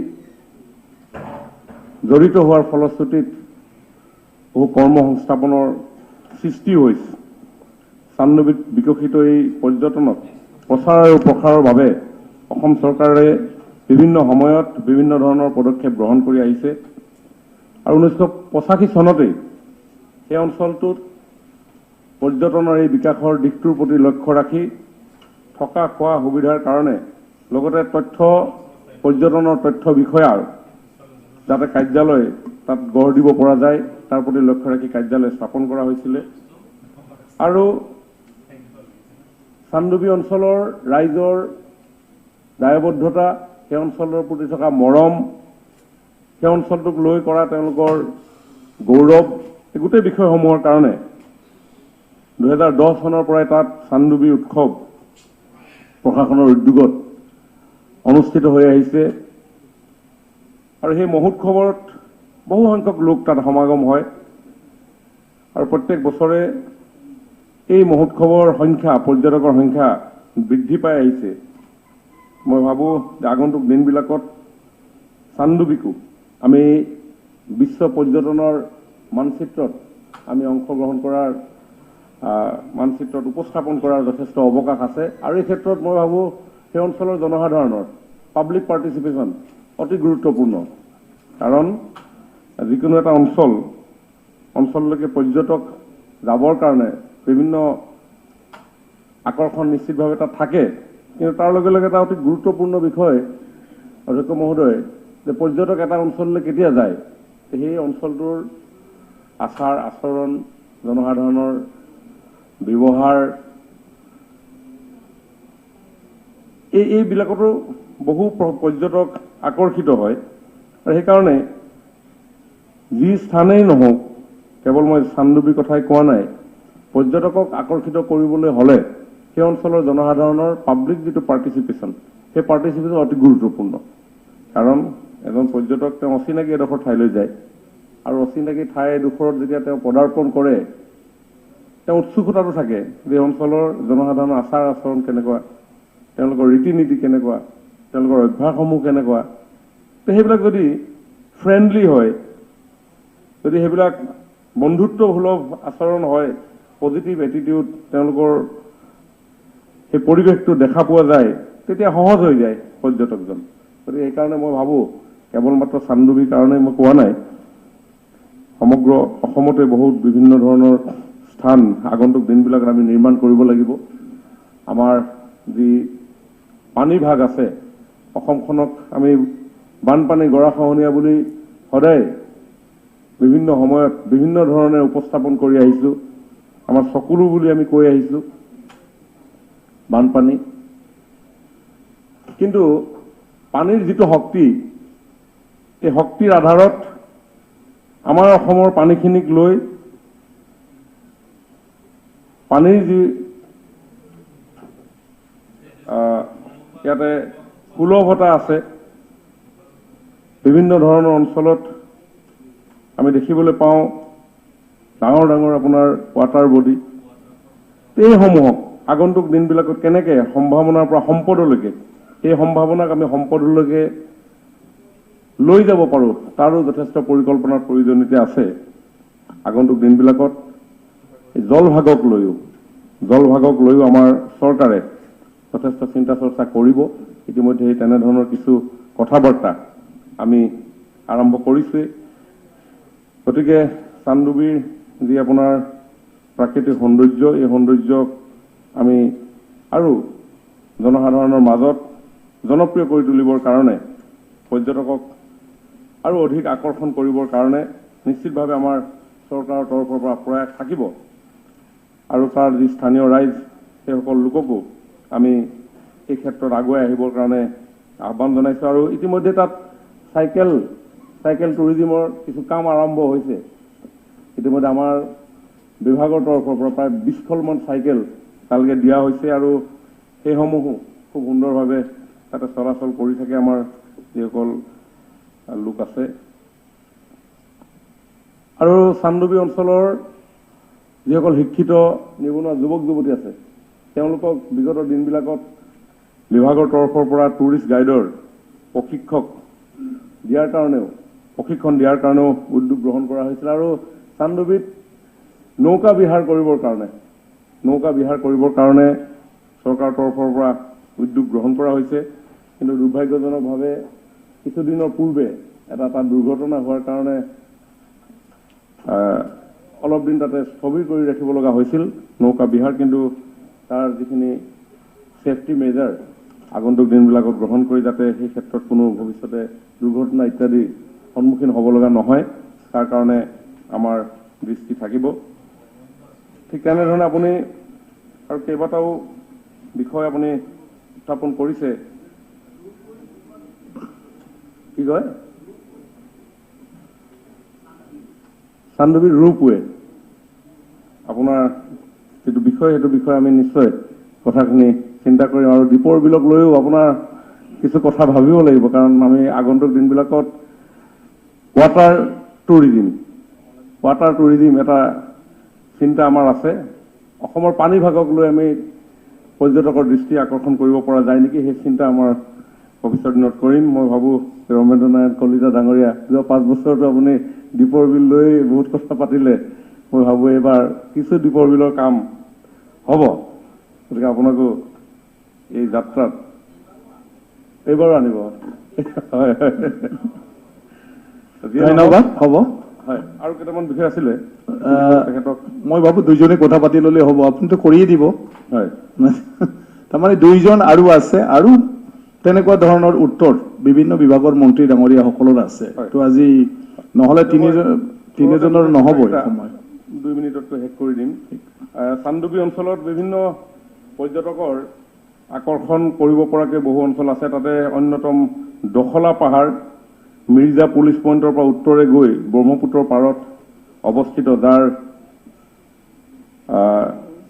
জড়িত হোৱাৰ ফলশ্ৰুতিত বহু কৰ্মসংস্থাপনৰ সৃষ্টি হৈছে। চান্দুবিত বিকশিত এই পৰ্যটনক প্ৰচাৰ আৰু প্ৰসাৰৰ বাবে অসম চৰকাৰে বিভিন্ন সময়ত বিভিন্ন ধৰণৰ পদক্ষেপ গ্ৰহণ কৰি আহিছে, আৰু 1985 চনতেই সেই অঞ্চলটোত পৰ্যটনৰ এই বিকাশৰ দিশটোৰ প্ৰতি লক্ষ্য ৰাখি থকা খোৱা সুবিধাৰ কাৰণে লগতে পৰ্যটনৰ তথ্য বিষয়াৰ যাতে কাৰ্যালয় তাত গঢ় দিব পৰা যায় তাৰ প্ৰতি লক্ষ্য ৰাখি কাৰ্যালয় স্থাপন কৰা হৈছিলে, আৰু চান্দুবি অঞ্চলৰ ৰাইজৰ দায়বদ্ধতা, সেই অঞ্চলৰ প্ৰতি থকা মৰম, সেই অঞ্চলটোক লৈ কৰা তেওঁলোকৰ গৌৰৱ, এই গোটেই বিষয়সমূহৰ কাৰণে 2010 চনৰ পৰাই তাত চান্দুবি উৎসৱ প্ৰশাসনৰ উদ্যোগত অনুষ্ঠিত হৈ আহিছে, আৰু সেই মহোৎসৱত বহু সংখ্যক লোক তাত সমাগম হয়, আৰু প্ৰত্যেক বছৰে এই মহোৎসৱৰ সংখ্যা, পৰ্যটকৰ সংখ্যা বৃদ্ধি পাই আহিছে। মই ভাবোঁ যে আগন্তুক দিনবিলাকত চান্দুবিকো আমি বিশ্ব পৰ্যটনৰ মানচিত্ৰত আমি অংশগ্ৰহণ কৰাৰ মানচিত্ৰত উপস্থাপন কৰাৰ যথেষ্ট অৱকাশ আছে, আৰু এই ক্ষেত্ৰত মই ভাবোঁ সেই অঞ্চলৰ জনসাধাৰণৰ পাব্লিক পাৰ্টিচিপেশ্যন অতি গুৰুত্বপূৰ্ণ। কাৰণ যিকোনো এটা অঞ্চললৈকে পৰ্যটক যাবৰ কাৰণে বিভিন্ন আকৰ্ষণ নিশ্চিতভাৱে তাত থাকে, কিন্তু তাৰ লগে লগে এটা অতি গুৰুত্বপূৰ্ণ বিষয় অধ্যক্ষ মহোদয়, যে পৰ্যটক এটা অঞ্চললৈ কেতিয়া যায়, সেই অঞ্চলটোৰ আচাৰ আচৰণ, জনসাধাৰণৰ ব্যৱহাৰ, এইবিলাকতো বহু পৰ্যটক আকৰ্ষিত হয় আৰু সেইকাৰণে যি স্থানেই নহওক, কেৱল মই চানডুবিৰ কথাই কোৱা নাই, পৰ্যটকক আকৰ্ষিত কৰিবলৈ হ'লে সেই অঞ্চলৰ জনসাধাৰণৰ পাব্লিক যিটো পাৰ্টিচিপেশ্যন, সেই পাৰ্টিচিপেশ্যন অতি গুৰুত্বপূৰ্ণ। কাৰণ এজন পৰ্যটক তেওঁ অচিনাকি এডোখৰ ঠাইলৈ যায় আৰু অচিনাকি ঠাই এডোখৰত যেতিয়া তেওঁ পদাৰ্পণ কৰে, তেওঁ উৎসুকতাটো থাকে যে অঞ্চলৰ জনসাধাৰণৰ আচাৰ আচৰণ কেনেকুৱা, তেওঁলোকৰ ৰীতি নীতি কেনেকুৱা, তেওঁলোকৰ অভ্যাসসমূহ কেনেকুৱা। তো সেইবিলাক যদি ফ্ৰেণ্ডলি হয়, যদি সেইবিলাক বন্ধুত্বসুলভ আচৰণ হয়, পজিটিভ এটিটিউড তেওঁলোকৰ সেই পৰিৱেশটো দেখা পোৱা যায়, তেতিয়া সহজ হৈ যায় পৰ্যটকজন। গতিকে সেইকাৰণে মই ভাবোঁ কেৱল মাত্ৰ চানডুবিৰ কাৰণে মই কোৱা নাই, সমগ্ৰ অসমতে বহুত বিভিন্ন ধৰণৰ স্থান আগন্তুক দিনবিলাকত আমি নিৰ্মাণ কৰিব লাগিব। আমাৰ যি পানী ভাগ আছে, অসমখনক আমি বানপানী গৰাখহনীয়া বুলি সদায় বিভিন্ন সময়ত বিভিন্ন ধৰণে উপস্থাপন কৰি আহিছোঁ। আমাৰ চকুলো বুলি আমি কৈ আহিছোঁ বানপানী। কিন্তু পানীৰ যিটো শক্তি, এই শক্তিৰ আধাৰত আমাৰ অসমৰ পানীখিনিক লৈ পানীৰ যি ইয়াতে সুলভতা আছে, বিভিন্ন ধৰণৰ অঞ্চলত আমি দেখিবলৈ পাওঁ ডাঙৰ ডাঙৰ আপোনাৰ ৱাটাৰ বডি। এইসমূহক আগন্তুক দিনবিলাকত কেনেকৈ সম্ভাৱনাৰ পৰা সম্পদলৈকে, এই সম্ভাৱনাক আমি সম্পদলৈকে লৈ যাব পাৰোঁ, তাৰো যথেষ্ট পৰিকল্পনাৰ প্ৰয়োজনীয়তা আছে। আগন্তুক দিনবিলাকত এই জলভাগক লৈও আমাৰ চৰকাৰে যথেষ্ট চিন্তা চৰ্চা কৰিব। ইতিমধ্যে তেনেধৰণৰ কিছু কথা-বাৰ্তা আমি আৰম্ভ কৰিছোঁৱেই। গতিকে চানডুবিৰ যি আপোনাৰ প্ৰাকৃতিক সৌন্দৰ্য, এই সৌন্দৰ্যক আমি আৰু জনসাধাৰণৰ মাজত জনপ্ৰিয় কৰি তুলিবৰ কাৰণে, পৰ্যটকক আৰু অধিক আকৰ্ষণ কৰিবৰ কাৰণে নিশ্চিতভাৱে আমাৰ চৰকাৰৰ তৰফৰ পৰা প্ৰয়াস থাকিব। আৰু তাৰ যি স্থানীয় ৰাইজ, সেইসকল লোককো আমি এই ক্ষেত্ৰত আগুৱাই আহিবৰ কাৰণে আহ্বান জনাইছোঁ। আৰু ইতিমধ্যে তাত চাইকেল টুৰিজিমৰ কিছু কাম আৰম্ভ হৈছে। ইতিমধ্যে আমাৰ বিভাগৰ তৰফৰ পৰা প্ৰায় 20খনমান চাইকেল তালৈকে দিয়া হৈছে আৰু সেইসমূহো খুব সুন্দৰভাৱে তাতে চলাচল কৰি থাকে আমাৰ যিসকল লোক আছে। আৰু চানডুবি অঞ্চলৰ যিসকল শিক্ষিত নিবনুৱা যুৱক যুৱতী আছে, তেওঁলোকক বিগত দিনবিলাকত বিভাগৰ তৰফৰ পৰা টুৰিষ্ট গাইডৰ প্ৰশিক্ষণ দিয়াৰ কাৰণেও উদ্যোগ গ্ৰহণ কৰা হৈছিল। আৰু চানডুবিত নৌকা বিহাৰ কৰিবৰ কাৰণে চৰকাৰৰ তৰফৰ পৰা উদ্যোগ গ্ৰহণ কৰা হৈছে। কিন্তু দুৰ্ভাগ্যজনকভাৱে কিছুদিনৰ পূৰ্বে এটা দুৰ্ঘটনা হোৱাৰ কাৰণে অলপ দিন তাতে স্থবিৰ কৰি ৰাখিব লগা হৈছিল নৌকা বিহাৰ। কিন্তু তাৰ যিখিনি ছেফটি মেজাৰ আগন্তুক দিনবিলাকত গ্ৰহণ কৰি যাতে সেই ক্ষেত্ৰত কোনো ভৱিষ্যতে দুৰ্ঘটনা ইত্যাদি সন্মুখীন হ'ব লগা নহয়, তাৰ কাৰণে আমাৰ দৃষ্টি থাকিব। ঠিক তেনেধৰণে আপুনি আৰু কেইবাটাও বিষয় আপুনি উত্থাপন কৰিছে। কি কয় চানডুবিৰ ৰোপৱে, আপোনাৰ যিটো বিষয়, সেইটো বিষয়ে আমি নিশ্চয় কথাখিনি চিন্তা কৰিম। আৰু দীপৰ বিলক লৈও আপোনাৰ কিছু কথা ভাবিব লাগিব, কাৰণ আমি আগন্তুক দিনবিলাকত ৱাটাৰ টুৰিজিম এটা চিন্তা আমাৰ আছে। অসমৰ পানী ভাগক লৈ আমি পৰ্যটকৰ দৃষ্টি আকৰ্ষণ কৰিব পৰা যায় নেকি, সেই চিন্তা আমাৰ ভৱিষ্যত দিনত কৰিম। মই ভাবোঁ ৰমেন্দ্ৰ নাৰায়ণ কলিতা ডাঙৰীয়া যোৱা 5 বছৰতো আপুনি দীপৰ বিল লৈ বহুত কথা পাতিলে। মই ভাবোঁ এইবাৰ কিছু দীপৰ বিলৰ কাম হ'ব। গতিকে আপোনাকো এই যাত্ৰাত এইবাৰো আনিব। হয়, ধন্যবাদ। হ'ব। হয়, আৰু কেইটামান বিষয় আছিলে তেখেতক মই ভাবোঁ দুইজনে কথা পাতি ল'লে হ'ব। আপুনিতো কৰিয়ে দিব। হয়, তাৰমানে 2জন আৰু আছে, আৰু তেনেকুৱা ধৰণৰ উত্তৰ বিভিন্ন বিভাগৰ মন্ত্ৰী ডাঙৰীয়াসকলৰ আছে। তো আজি নহ'লে তিনিজনৰ নহ'বই সময়। 2 মিনিটতকৈ শেষ কৰি দিম। চানডুবি অঞ্চলত বিভিন্ন পৰ্যটকৰ আকৰ্ষণ কৰিব পৰাকৈ বহু অঞ্চল আছে। তাতে অন্যতম দখলা পাহাৰ মিৰ্জা পুলিচ পইণ্টৰ পৰা উত্তৰে গৈ ব্ৰহ্মপুত্ৰৰ পাৰত অৱস্থিত, যাৰ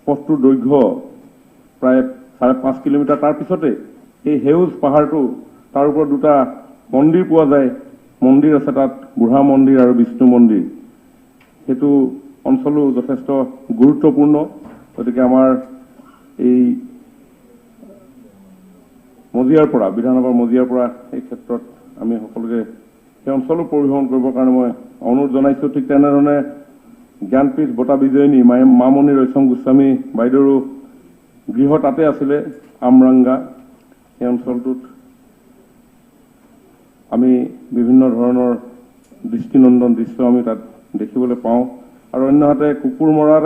পথটোৰ দৈৰ্ঘ্য প্ৰায় 5.5 কিলোমিটাৰ। তাৰ পিছতে এই সেউজ পাহাৰটো, তাৰ ওপৰত দুটা মন্দিৰ পোৱা যায়। মন্দিৰ আছে তাত, বুঢ়া মন্দিৰ আৰু বিষ্ণু মন্দিৰ। সেইটো অঞ্চলো যথেষ্ট গুৰুত্বপূৰ্ণ। গতিকে আমাৰ এই মজিয়াৰ পৰা, বিধানসভাৰ মজিয়াৰ পৰা এই ক্ষেত্ৰত আমি সকলোকে সেই অঞ্চলো পৰিভ্ৰমণ কৰিবৰ কাৰণে মই অনুৰোধ জনাইছোঁ। ঠিক তেনেধৰণে জ্ঞানপীঠ বঁটা বিজয়িনী মামণি ৰয়ছম গোস্বামী বাইদেউৰো গৃহ তাতে আছিলে, আমৰাংগা। সেই অঞ্চলটোত আমি বিভিন্ন ধৰণৰ দৃষ্টিনন্দন দৃশ্য আমি তাত দেখিবলৈ পাওঁ। আৰু অন্যহাতে কুকুৰমৰাৰ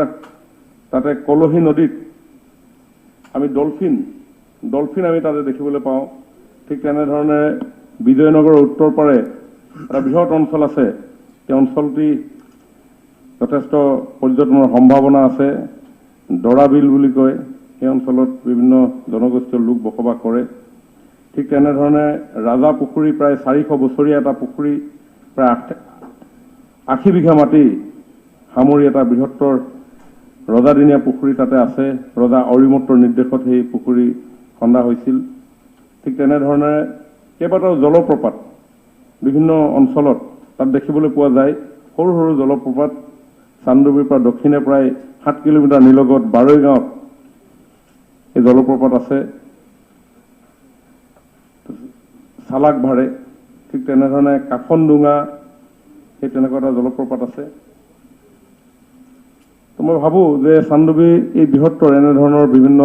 তাতে কলহী নদীত আমি ডলফিন আমি তাতে দেখিবলৈ পাওঁ। ঠিক তেনেধৰণে বিজয়নগৰৰ উত্তৰ পাৰে এটা বৃহৎ অঞ্চল আছে। সেই অঞ্চলটি যথেষ্ট পৰ্যটনৰ সম্ভাৱনা আছে। দৰাবিল বুলি কয়। সেই অঞ্চলত বিভিন্ন জনগোষ্ঠীয় লোক বসবাস কৰে। ঠিক তেনেধৰণে ৰাজা পুখুৰী, প্ৰায় 400 বছৰীয়া এটা পুখুৰী, প্ৰায় 80 বিঘা মাটি সামৰি এটা বৃহত্তৰ ৰজাদিনীয়া পুখুৰী তাতে আছে। ৰজা অৰিমত্তৰ নিৰ্দেশত সেই পুখুৰী খন্দা হৈছিল। ঠিক তেনেধৰণে কেইবাটাও জলপ্ৰপাত বিভিন্ন অঞ্চলত তাত দেখিবলৈ পোৱা যায়। সৰু সৰু জলপ্ৰপাত চান্দুবিৰ পৰা দক্ষিণে প্ৰায় 7 কিলোমিটাৰ নিলগত বাৰৈ গাঁৱত এই জলপ্ৰপাত আছে। চালাকভাৰে ঠিক তেনেধৰণে কাফনডুঙা, সেই তেনেকুৱা এটা জলপ্ৰপাত আছে। তো মই ভাবোঁ যে চান্দুবি এই বৃহত্তৰ এনেধৰণৰ বিভিন্ন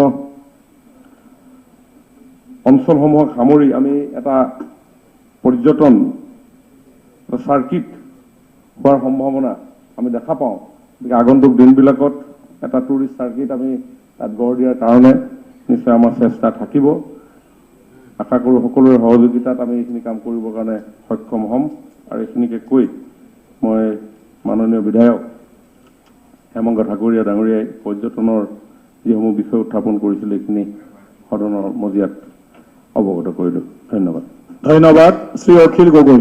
অঞ্চলসমূহক সামৰি আমি এটা পৰ্যটন চাৰ্কিট হোৱাৰ সম্ভাৱনা আমি দেখা পাওঁ। গতিকে আগন্তুক দিনবিলাকত এটা টুৰিষ্ট চাৰ্কিট আমি তাত গঢ় দিয়াৰ কাৰণে নিশ্চয় আমাৰ চেষ্টা থাকিব। আশা কৰোঁ সকলোৰে সহযোগিতাত আমি এইখিনি কাম কৰিবৰ কাৰণে সক্ষম হ'ম। আৰু এইখিনিকে কৈ মই মাননীয় বিধায়ক হেমন্ত ঠাকুৰীয়া ডাঙৰীয়াই পৰ্যটনৰ যিসমূহ বিষয় উত্থাপন কৰিছিল এইখিনি সদনৰ মজিয়াত অৱগত কৰিলোঁ। ধন্যবাদ। ধন্যবাদ। শ্ৰী অখিল গগৈ।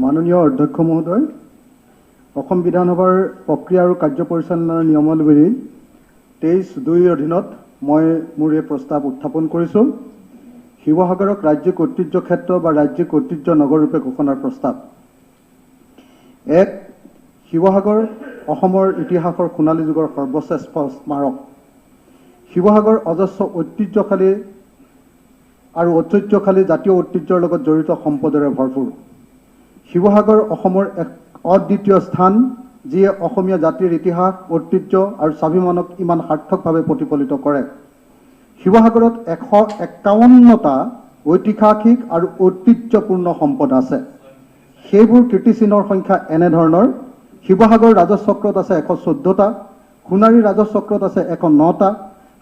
মাননীয় অধ্যক্ষ মহোদয়, অসম বিধানসভাৰ প্ৰক্ৰিয়া আৰু কাৰ্য পৰিচালনাৰ নিয়মাৱলী 23(2)ৰ অধীনত মই মোৰ এই প্ৰস্তাৱ উত্থাপন কৰিছোঁ। শিৱসাগৰক ৰাজ্যিক ঐতিহ্য ক্ষেত্ৰ বা ৰাজ্যিক ঐতিহ্য নগৰ ৰূপে ঘোষণাৰ প্ৰস্তাৱ। 1. শিৱসাগৰ অসমৰ ইতিহাসৰ সোণালী যুগৰ সৰ্বশ্ৰেষ্ঠ স্মাৰক। শিৱসাগৰ অজস্ৰ ঐতিহ্যশালী আৰু ঐতিহ্যশালী জাতীয় ঐতিহ্যৰ লগত জড়িত সম্পদেৰে ভৰপূৰ। শিৱসাগৰ অসমৰ এক অদ্বিতীয় স্থান, যিয়ে অসমীয়া জাতিৰ ইতিহাস, ঐতিহ্য আৰু স্বাভিমানক ইমান সাৰ্থকভাৱে প্ৰতিফলিত কৰে। শিৱসাগৰত 151টা ঐতিহাসিক আৰু ঐতিহ্যপূৰ্ণ সম্পদ আছে। সেইবোৰ কীৰ্তিচিহ্নৰ সংখ্যা এনেধৰণৰ: শিৱসাগৰ ৰাজচক্ৰত আছে 114টা, সোণাৰী ৰাজচক্ৰত আছে 109টা,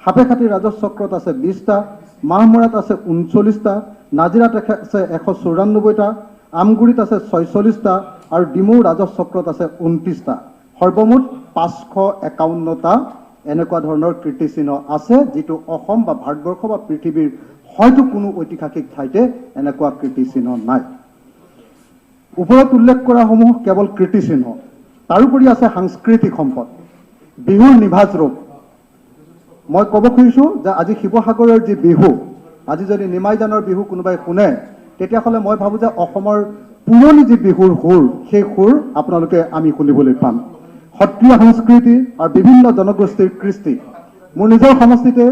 সাপেখাতী ৰাজচক্ৰত আছে 20টা, মাহমৰাত আছে 39টা, নাজিৰাত আছে 194টা, আমগুৰিত আছে 46টা আৰু ডিমৌ ৰাজচক্ৰত আছে 29টা। সৰ্বমুঠ 551টা এনেকুৱা ধৰণৰ কীৰ্তিচিহ্ন আছে, যিটো অসম বা ভাৰতবৰ্ষ বা পৃথিৱীৰ হয়তো কোনো ঐতিহাসিক ঠাইতে এনেকুৱা কীৰ্তিচিহ্ন নাই। ওপৰত উল্লেখ কৰাসমূহ কেৱল কীৰ্তিচিহ্ন। তাৰোপৰি আছে সাংস্কৃতিক সম্পদ, বিহুৰ নিভাঁজ ৰূপ। মই ক'ব খুজিছোঁ যে আজি শিৱসাগৰৰ যি বিহু, আজি যদি নিমাইজানৰ বিহু কোনোবাই শুনে, তেতিয়াহ'লে মই ভাবোঁ যে অসমৰ পুৰণি যি বিহুৰ সুৰ, সেই সুৰ আপোনালোকে আমি শুনিবলৈ পাম। সত্ৰীয়া সংস্কৃতি আৰু বিভিন্ন জনগোষ্ঠীৰ কৃষ্টি। মোৰ নিজৰ সমষ্টিতে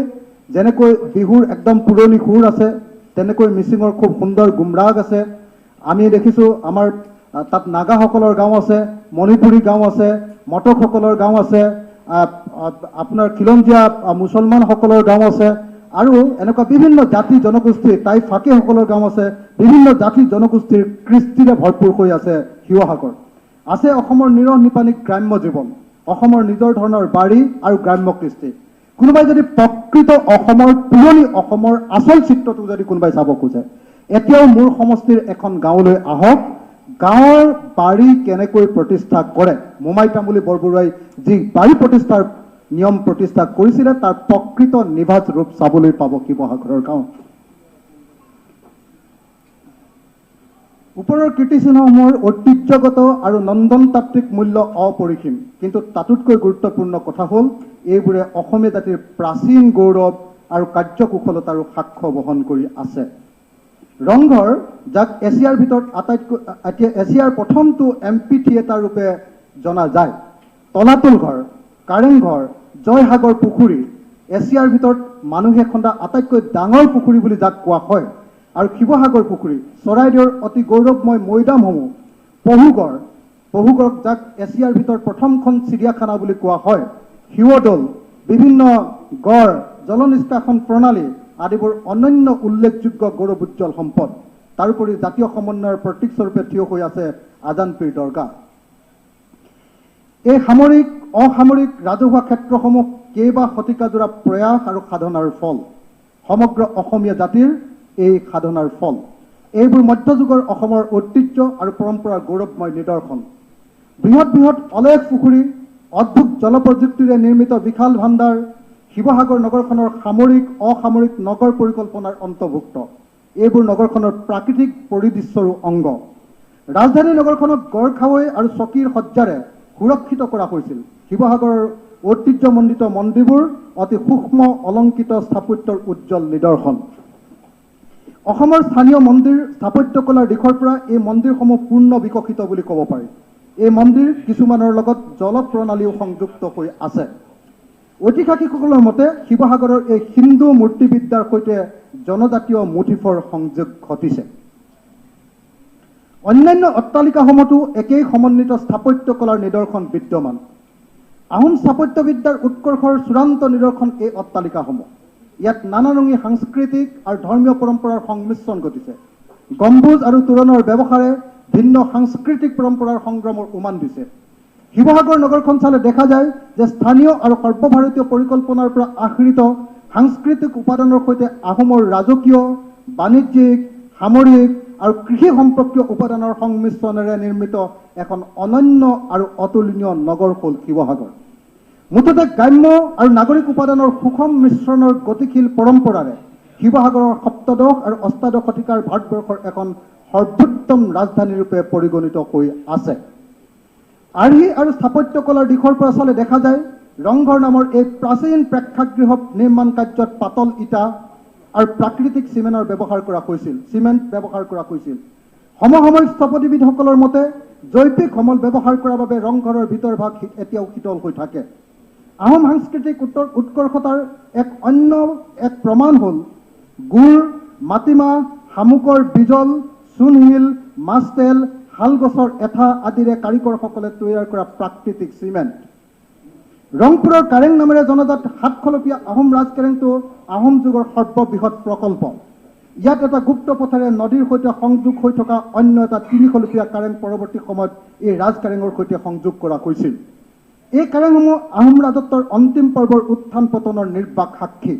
যেনেকৈ বিহুৰ একদম পুৰণি সুৰ আছে, তেনেকৈ মিচিঙৰ খুব সুন্দৰ গুমৰাগ আছে। আমি দেখিছোঁ আমাৰ তাত নাগাসকলৰ গাঁও আছে, মণিপুৰী গাঁও আছে, মটকসকলৰ গাঁও আছে, আপোনাৰ খিলঞ্জীয়া মুছলমানসকলৰ গাঁও আছে, আৰু এনেকুৱা বিভিন্ন জাতি জনগোষ্ঠী, টাই ফাকেসকলৰ গাঁও আছে। বিভিন্ন জাতি জনগোষ্ঠীৰ কৃষ্টিৰে ভৰপূৰ হৈ আছে শিৱসাগৰ। আছে অসমৰ নিৰহ নিপানিক গ্ৰাম্য জীৱন, অসমৰ নিজৰ ধৰণৰ বাৰী আৰু গ্ৰাম্য কৃষ্টি। কোনোবাই যদি প্ৰকৃত অসমৰ পুৰণি অসমৰ আচল চিত্ৰটো যদি কোনোবাই চাব খোজে, এতিয়াও মোৰ সমষ্টিৰ এখন গাঁৱলৈ আহক, গাঁৱৰ বাৰী কেনেকৈ প্ৰতিষ্ঠা কৰে মোমাই তামুলী বৰবৰুৱাই যি বাৰী প্ৰতিষ্ঠাৰ নিয়ম প্ৰতিষ্ঠা কৰিছিলে তাৰ প্ৰকৃত নিভাজ ৰূপ চাবলৈ পাব শিৱসাগৰৰ গাঁও। ওপৰৰ কীৰ্তিচিহ্নসমূহৰ ঐতিহ্যগত আৰু নন্দনতাত্ত্বিক মূল্য অপৰিসীম, কিন্তু তাতোতকৈ গুৰুত্বপূৰ্ণ কথা হ'ল এইবোৰে অসমীয়া জাতিৰ প্ৰাচীন গৌৰৱ আৰু কাৰ্যকুশলতাৰো সাক্ষ্য বহন কৰি আছে। ৰংঘৰ, যাক এছিয়াৰ ভিতৰত এছিয়াৰ প্ৰথমটো এম্পি থিয়েটাৰ ৰূপে জনা যায়, তলাতল ঘৰ, কাৰেংঘৰ, জয়সাগৰ পুখুৰী, এছিয়াৰ ভিতৰত মানুহে খন্দা আটাইতকৈ ডাঙৰ পুখুৰী বুলি যাক কোৱা হয়, আৰু শিৱসাগৰ পুখুৰী, চৰাইদেউৰ অতি গৌৰৱময় মৈদামসমূহ, পহুগড় যাক এছিয়াৰ ভিতৰত প্ৰথমখন চিৰিয়াখানা বুলি কোৱা হয়, শিৱদৌল, বিভিন্ন গড়, জলনিষ্কাশন প্ৰণালী আদিবোৰ অনন্য উল্লেখযোগ্য গৌৰৱ উজ্জ্বল সম্পদ। তাৰোপৰি জাতীয় সমন্বয়ৰ প্ৰতীকস্বৰূপে থিয় হৈ আছে আজানপীৰ দৰগাহ। এই সামৰিক অসামৰিক ৰাজহুৱা ক্ষেত্ৰসমূহ কেইবা শতিকাজোৰা প্ৰয়াস আৰু সাধনাৰ ফল, সমগ্ৰ অসমীয়া জাতিৰ এই সাধনাৰ ফল। এইবোৰ মধ্যযুগৰ অসমৰ ঐতিহ্য আৰু পৰম্পৰাৰ গৌৰৱময় নিদৰ্শন। বৃহৎ বৃহৎ অলেখ পুখুৰী, অদ্ভুত জলপ্ৰযুক্তিৰে নিৰ্মিত বিশাল ভাণ্ডাৰ শিৱসাগৰ নগৰখনৰ সামৰিক অসামৰিক নগৰ পৰিকল্পনাৰ অন্তৰ্ভুক্ত। এইবোৰ নগৰখনৰ প্ৰাকৃতিক পৰিদৃশ্যৰো অংগ। ৰাজধানী নগৰখনক গড়খাৱৈ আৰু চকীৰ সজ্জাৰে সুৰক্ষিত কৰা হৈছিল। শিৱসাগৰৰ ঐতিহ্যমণ্ডিত মন্দিৰবোৰ অতি সূক্ষ্ম অলংকৃত স্থাপত্যৰ উজ্জ্বল নিদৰ্শন। অসমৰ স্থানীয় মন্দিৰ স্থাপত্যকলাৰ দিশৰ পৰা এই মন্দিৰসমূহ পূৰ্ণ বিকশিত বুলি ক'ব পাৰি। এই মন্দিৰ কিছুমানৰ লগত জলপ্ৰণালীও সংযুক্ত হৈ আছে। ঐতিহাসিকসকলৰ মতে শিৱসাগৰৰ এই হিন্দু মূৰ্তিবিদ্যাৰ সৈতে জনজাতীয় মোটিফৰ সংযোগ ঘটিছে। অন্যান্য অট্টালিকাসমূহতো একেই সমন্বিত স্থাপত্যকলাৰ নিদৰ্শন বিদ্যমান। আহোম স্থাপত্যবিদ্যাৰ উৎকৰ্ষৰ চূড়ান্ত নিদৰ্শন এই অট্টালিকাসমূহ। ইয়াত নানাৰঙী সাংস্কৃতিক আৰু ধৰ্মীয় পৰম্পৰাৰ সংমিশ্ৰণ ঘটিছে। গম্বুজ আৰু তোৰণৰ ব্যৱহাৰে ভিন্ন সাংস্কৃতিক পৰম্পৰাৰ সংগ্ৰামৰ উমান দিছে। শিৱসাগৰ নগৰখন চালে দেখা যায় যে স্থানীয় আৰু সৰ্বভাৰতীয় পৰিকল্পনাৰ পৰা আহৃত সাংস্কৃতিক উপাদানৰ সৈতে আহোমৰ ৰাজকীয়, বাণিজ্যিক, সামৰিক আৰু কৃষি সম্পৰ্কীয় উপাদানৰ সংমিশ্ৰণেৰে নিৰ্মিত এখন অনন্য আৰু অতুলনীয় নগৰ হ'ল শিৱসাগৰ। মুঠতে গ্ৰাম্য আৰু নাগৰিক উপাদানৰ সুষম মিশ্ৰণৰ গতিশীল পৰম্পৰাৰে শিৱসাগৰৰ সপ্তদশ আৰু অষ্টাদশ শতিকাৰ ভাৰতবৰ্ষৰ এখন সৰ্বোত্তম ৰাজধানী ৰূপে পৰিগণিত হৈ আছে। আৰ্হি আৰু স্থাপত্যকলাৰ দিশৰ পৰা চালে দেখা যায় ৰংঘৰ নামৰ এই প্ৰাচীন প্ৰেক্ষাগৃহ নিৰ্মাণ কাৰ্যত পাতল ইটা আৰু প্ৰাকৃতিক চিমেণ্ট ব্যৱহাৰ কৰা হৈছিল। সমসাময়িক স্থপতিবিদসকলৰ মতে জৈৱিক সমল ব্যৱহাৰ কৰাৰ বাবে ৰংঘৰৰ ভিতৰ ভাগ এতিয়াও শীতল হৈ থাকে। আহোম সাংস্কৃতিক উৎকৰ্ষতাৰ অন্য এক প্ৰমাণ হ'ল গুড়, মাটিমাহ, শামুকৰ বিজল, চূণশিল, মাছতেল, শালগছৰ এঠা আদিৰে কাৰিকৰসকলে তৈয়াৰ কৰা প্ৰাকৃতিক চিমেণ্ট। ৰংপুৰৰ কাৰেং নামেৰে জনাজাত 7 খলপীয়া আহোম ৰাজকাৰেংটো আহোম যুগৰ সৰ্ববৃহৎ প্ৰকল্প। ইয়াত এটা গুপ্ত পথেৰে নদীৰ সৈতে সংযোগ হৈ থকা অন্য এটা 3 খলপীয়া কাৰেং পৰৱৰ্তী সময়ত এই ৰাজকাৰেঙৰ সৈতে সংযোগ কৰা হৈছিল। এই কাৰেংসমূহ আহোম ৰাজত্বৰ অন্তিম পৰ্বৰ উত্থান পতনৰ নিৰ্বাক সাক্ষী।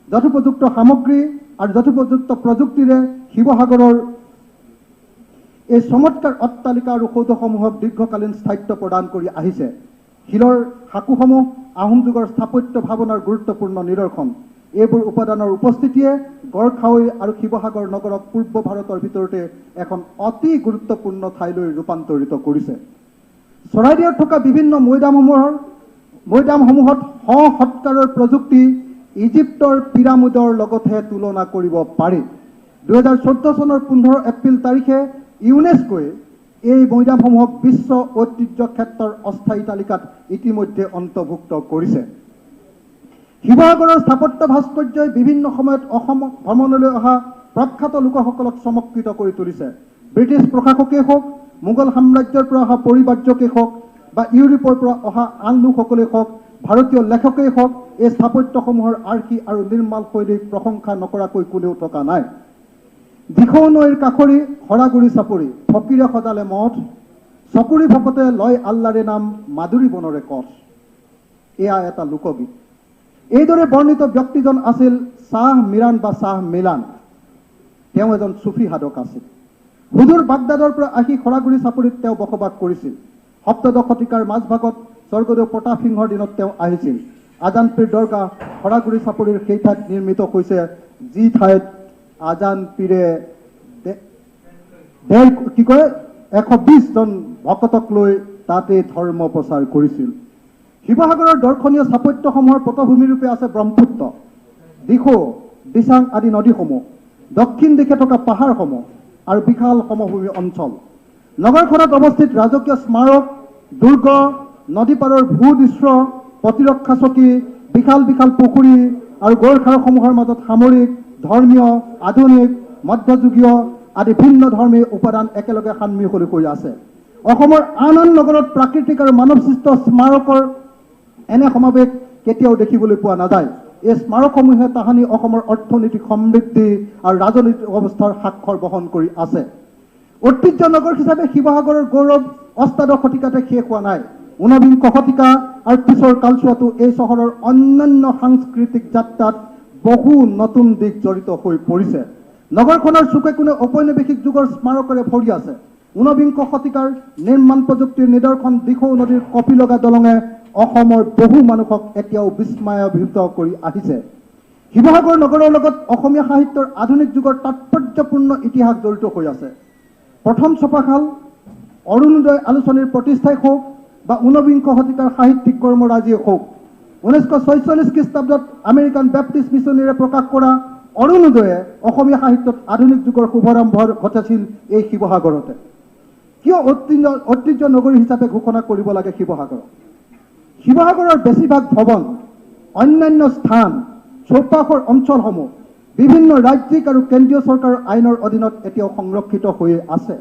যথোপযুক্ত সামগ্ৰী আৰু যথোপযুক্ত প্ৰযুক্তিৰে শিৱসাগৰৰ এই চমৎকাৰ অট্টালিকা আৰু সৌধসমূহক দীৰ্ঘকালীন স্থায়িত্ব প্ৰদান কৰি আহিছে। শিলৰ সাঁকোসমূহ আহোম যুগৰ স্থাপত্য ভাৱনাৰ গুৰুত্বপূৰ্ণ নিদৰ্শন। এইবোৰ উপাদানৰ উপস্থিতিয়ে গড়খাৱৈ আৰু শিৱসাগৰ নগৰক পূৰ্ব ভাৰতৰ ভিতৰতে এখন অতি গুৰুত্বপূৰ্ণ ঠাইলৈ ৰূপান্তৰিত কৰিছে। চৰাইদেউত থকা বিভিন্ন মৈদামসমূহত সৎকাৰৰ প্ৰযুক্তি ইজিপ্তৰ পিৰামিডৰ লগতহে তুলনা কৰিব পাৰি। 2014 চনৰ 15 এপ্ৰিল তাৰিখে ইউনেস্কোৱে এই মৈদামসমূহক বিশ্ব ঐতিহ্য ক্ষেত্ৰৰ অস্থায়ী তালিকাত ইতিমধ্যে অন্তৰ্ভুক্ত কৰিছে। শিৱসাগৰৰ স্থাপত্য ভাস্কৰ্যই বিভিন্ন সময়ত অসম ভ্ৰমণলৈ অহা প্ৰখ্যাত লোকসকলক চমৎকৃত কৰি তুলিছে। ব্ৰিটিছ প্ৰশাসকেই হওক, মোগল সাম্ৰাজ্যৰ পৰা অহা পৰিব্ৰাজকেই হওক বা ইউৰোপৰ পৰা অহা আন লোকসকলেই হওক, ভাৰতীয় লেখকেই হওক, এই স্থাপত্যসমূহৰ আৰ্হি আৰু নিৰ্মাণ শৈলীক প্ৰশংসা নকৰাকৈ কোনেও থকা নাই। দিখৌ নৈৰ কাষৰী হৰাগুৰি চাপৰি, ফকীৰে সজালে মঠ, চকুৰি ভকতে লয় আল্লাৰে নাম, মাদুৰী বনৰে কঠ। এয়া এটা লোকগীত। এইদৰে বৰ্ণিত ব্যক্তিজন আছিল শ্বাহ মিৰাণ বা শ্বাহ মিলান। তেওঁ এজন চুফি সাধক আছিল। সুদূৰ বাগদাদৰ পৰা আহি খৰাগুৰি চাপৰিত তেওঁ বসবাস কৰিছিল। সপ্তদশ শতিকাৰ মাজভাগত স্বৰ্গদেউ প্ৰতাপ সিংহৰ দিনত তেওঁ আহিছিল। আজানপীৰ দৰগাহ খৰাগুৰি চাপৰিৰ সেই ঠাইত নিৰ্মিত হৈছে, যি ঠাইত আজান পীৰে 120 জন ভকতক লৈ তাতে ধৰ্ম প্ৰচাৰ কৰিছিল। শিৱসাগৰৰ দৰ্শনীয় স্থাপত্যসমূহৰ পটভূমিৰূপে আছে ব্ৰহ্মপুত্ৰ, দিখৌ, দিচাং আদি নদীসমূহ, দক্ষিণ দিশে থকা পাহাৰসমূহ আৰু বিশাল সমভূমি অঞ্চল। নগৰখনত অৱস্থিত ৰাজকীয় স্মাৰক, দুৰ্গ, নদী পাৰৰ ভূদৃশ্য, প্ৰতিৰক্ষা চকী, বিশাল বিশাল পুখুৰী আৰু গড়খাৰসমূহৰ মাজত সামৰিক, ধৰ্মীয়, আধুনিক, মধ্যযুগীয় আদি ভিন্ন ধৰ্মী উপাদান একেলগে সানমিহলি হৈ আছে। অসমৰ আন আন নগৰত প্ৰাকৃতিক আৰু মানৱসৃষ্ট স্মাৰকৰ এনে সমাৱেশ কেতিয়াও দেখিবলৈ পোৱা নাযায়। এই স্মাৰকসমূহে তাহানি অসমৰ অৰ্থনৈতিক সমৃদ্ধি আৰু ৰাজনৈতিক অৱস্থাৰ স্বাক্ষৰ বহন কৰি আছে। ঐতিহ্য নগৰ হিচাপে শিৱসাগৰৰ গৌৰৱ অষ্টাদশ শতিকাতে শেষ হোৱা নাই। ঊনবিংশ শতিকা আৰু পিছৰ কালছোৱাতো এই চহৰৰ অন্যান্য সাংস্কৃতিক যাত্ৰাত বহু নতুন দিশ জড়িত হৈ পৰিছে। নগৰখনৰ চুকে কোণে ঔপনিৱেশিক যুগৰ স্মাৰকেৰে ভৰি আছে। ঊনবিংশ শতিকাৰ নিৰ্মাণ প্ৰযুক্তিৰ নিদৰ্শন দিখৌ নদীৰ কপি লগা দলঙে অসমৰ বহু মানুহক এতিয়াও বিস্ময়াভিভূত কৰি আহিছে। শিৱসাগৰ নগৰৰ লগত অসমীয়া সাহিত্যৰ আধুনিক যুগৰ তাৎপৰ্যপূৰ্ণ ইতিহাস জড়িত হৈ আছে। প্ৰথম ছপাশাল, অৰুণোদয় আলোচনীৰ প্ৰতিষ্ঠাই হওক বা ঊনবিংশ শতিকাৰ সাহিত্যিক কৰ্মৰাজিয়ে হওক, 1946 খ্ৰীষ্টাব্দত আমেৰিকান বেপ্টিষ্ট মিছনেৰে প্ৰকাশ কৰা অৰুণোদয়ে অসমীয়া সাহিত্যত আধুনিক যুগৰ শুভাৰম্ভ ঘটাইছিল এই শিৱসাগৰতে। কিয় ঐতিহ্য নগৰী হিচাপে ঘোষণা কৰিব লাগে শিৱসাগৰক? শিৱসাগৰৰ বেছিভাগ ভৱন, অন্যান্য স্থান, চৌপাশৰ অঞ্চলসমূহ বিভিন্ন ৰাজ্যিক আৰু কেন্দ্ৰীয় চৰকাৰৰ আইনৰ অধীনত এতিয়াও সংৰক্ষিত হৈ আছে।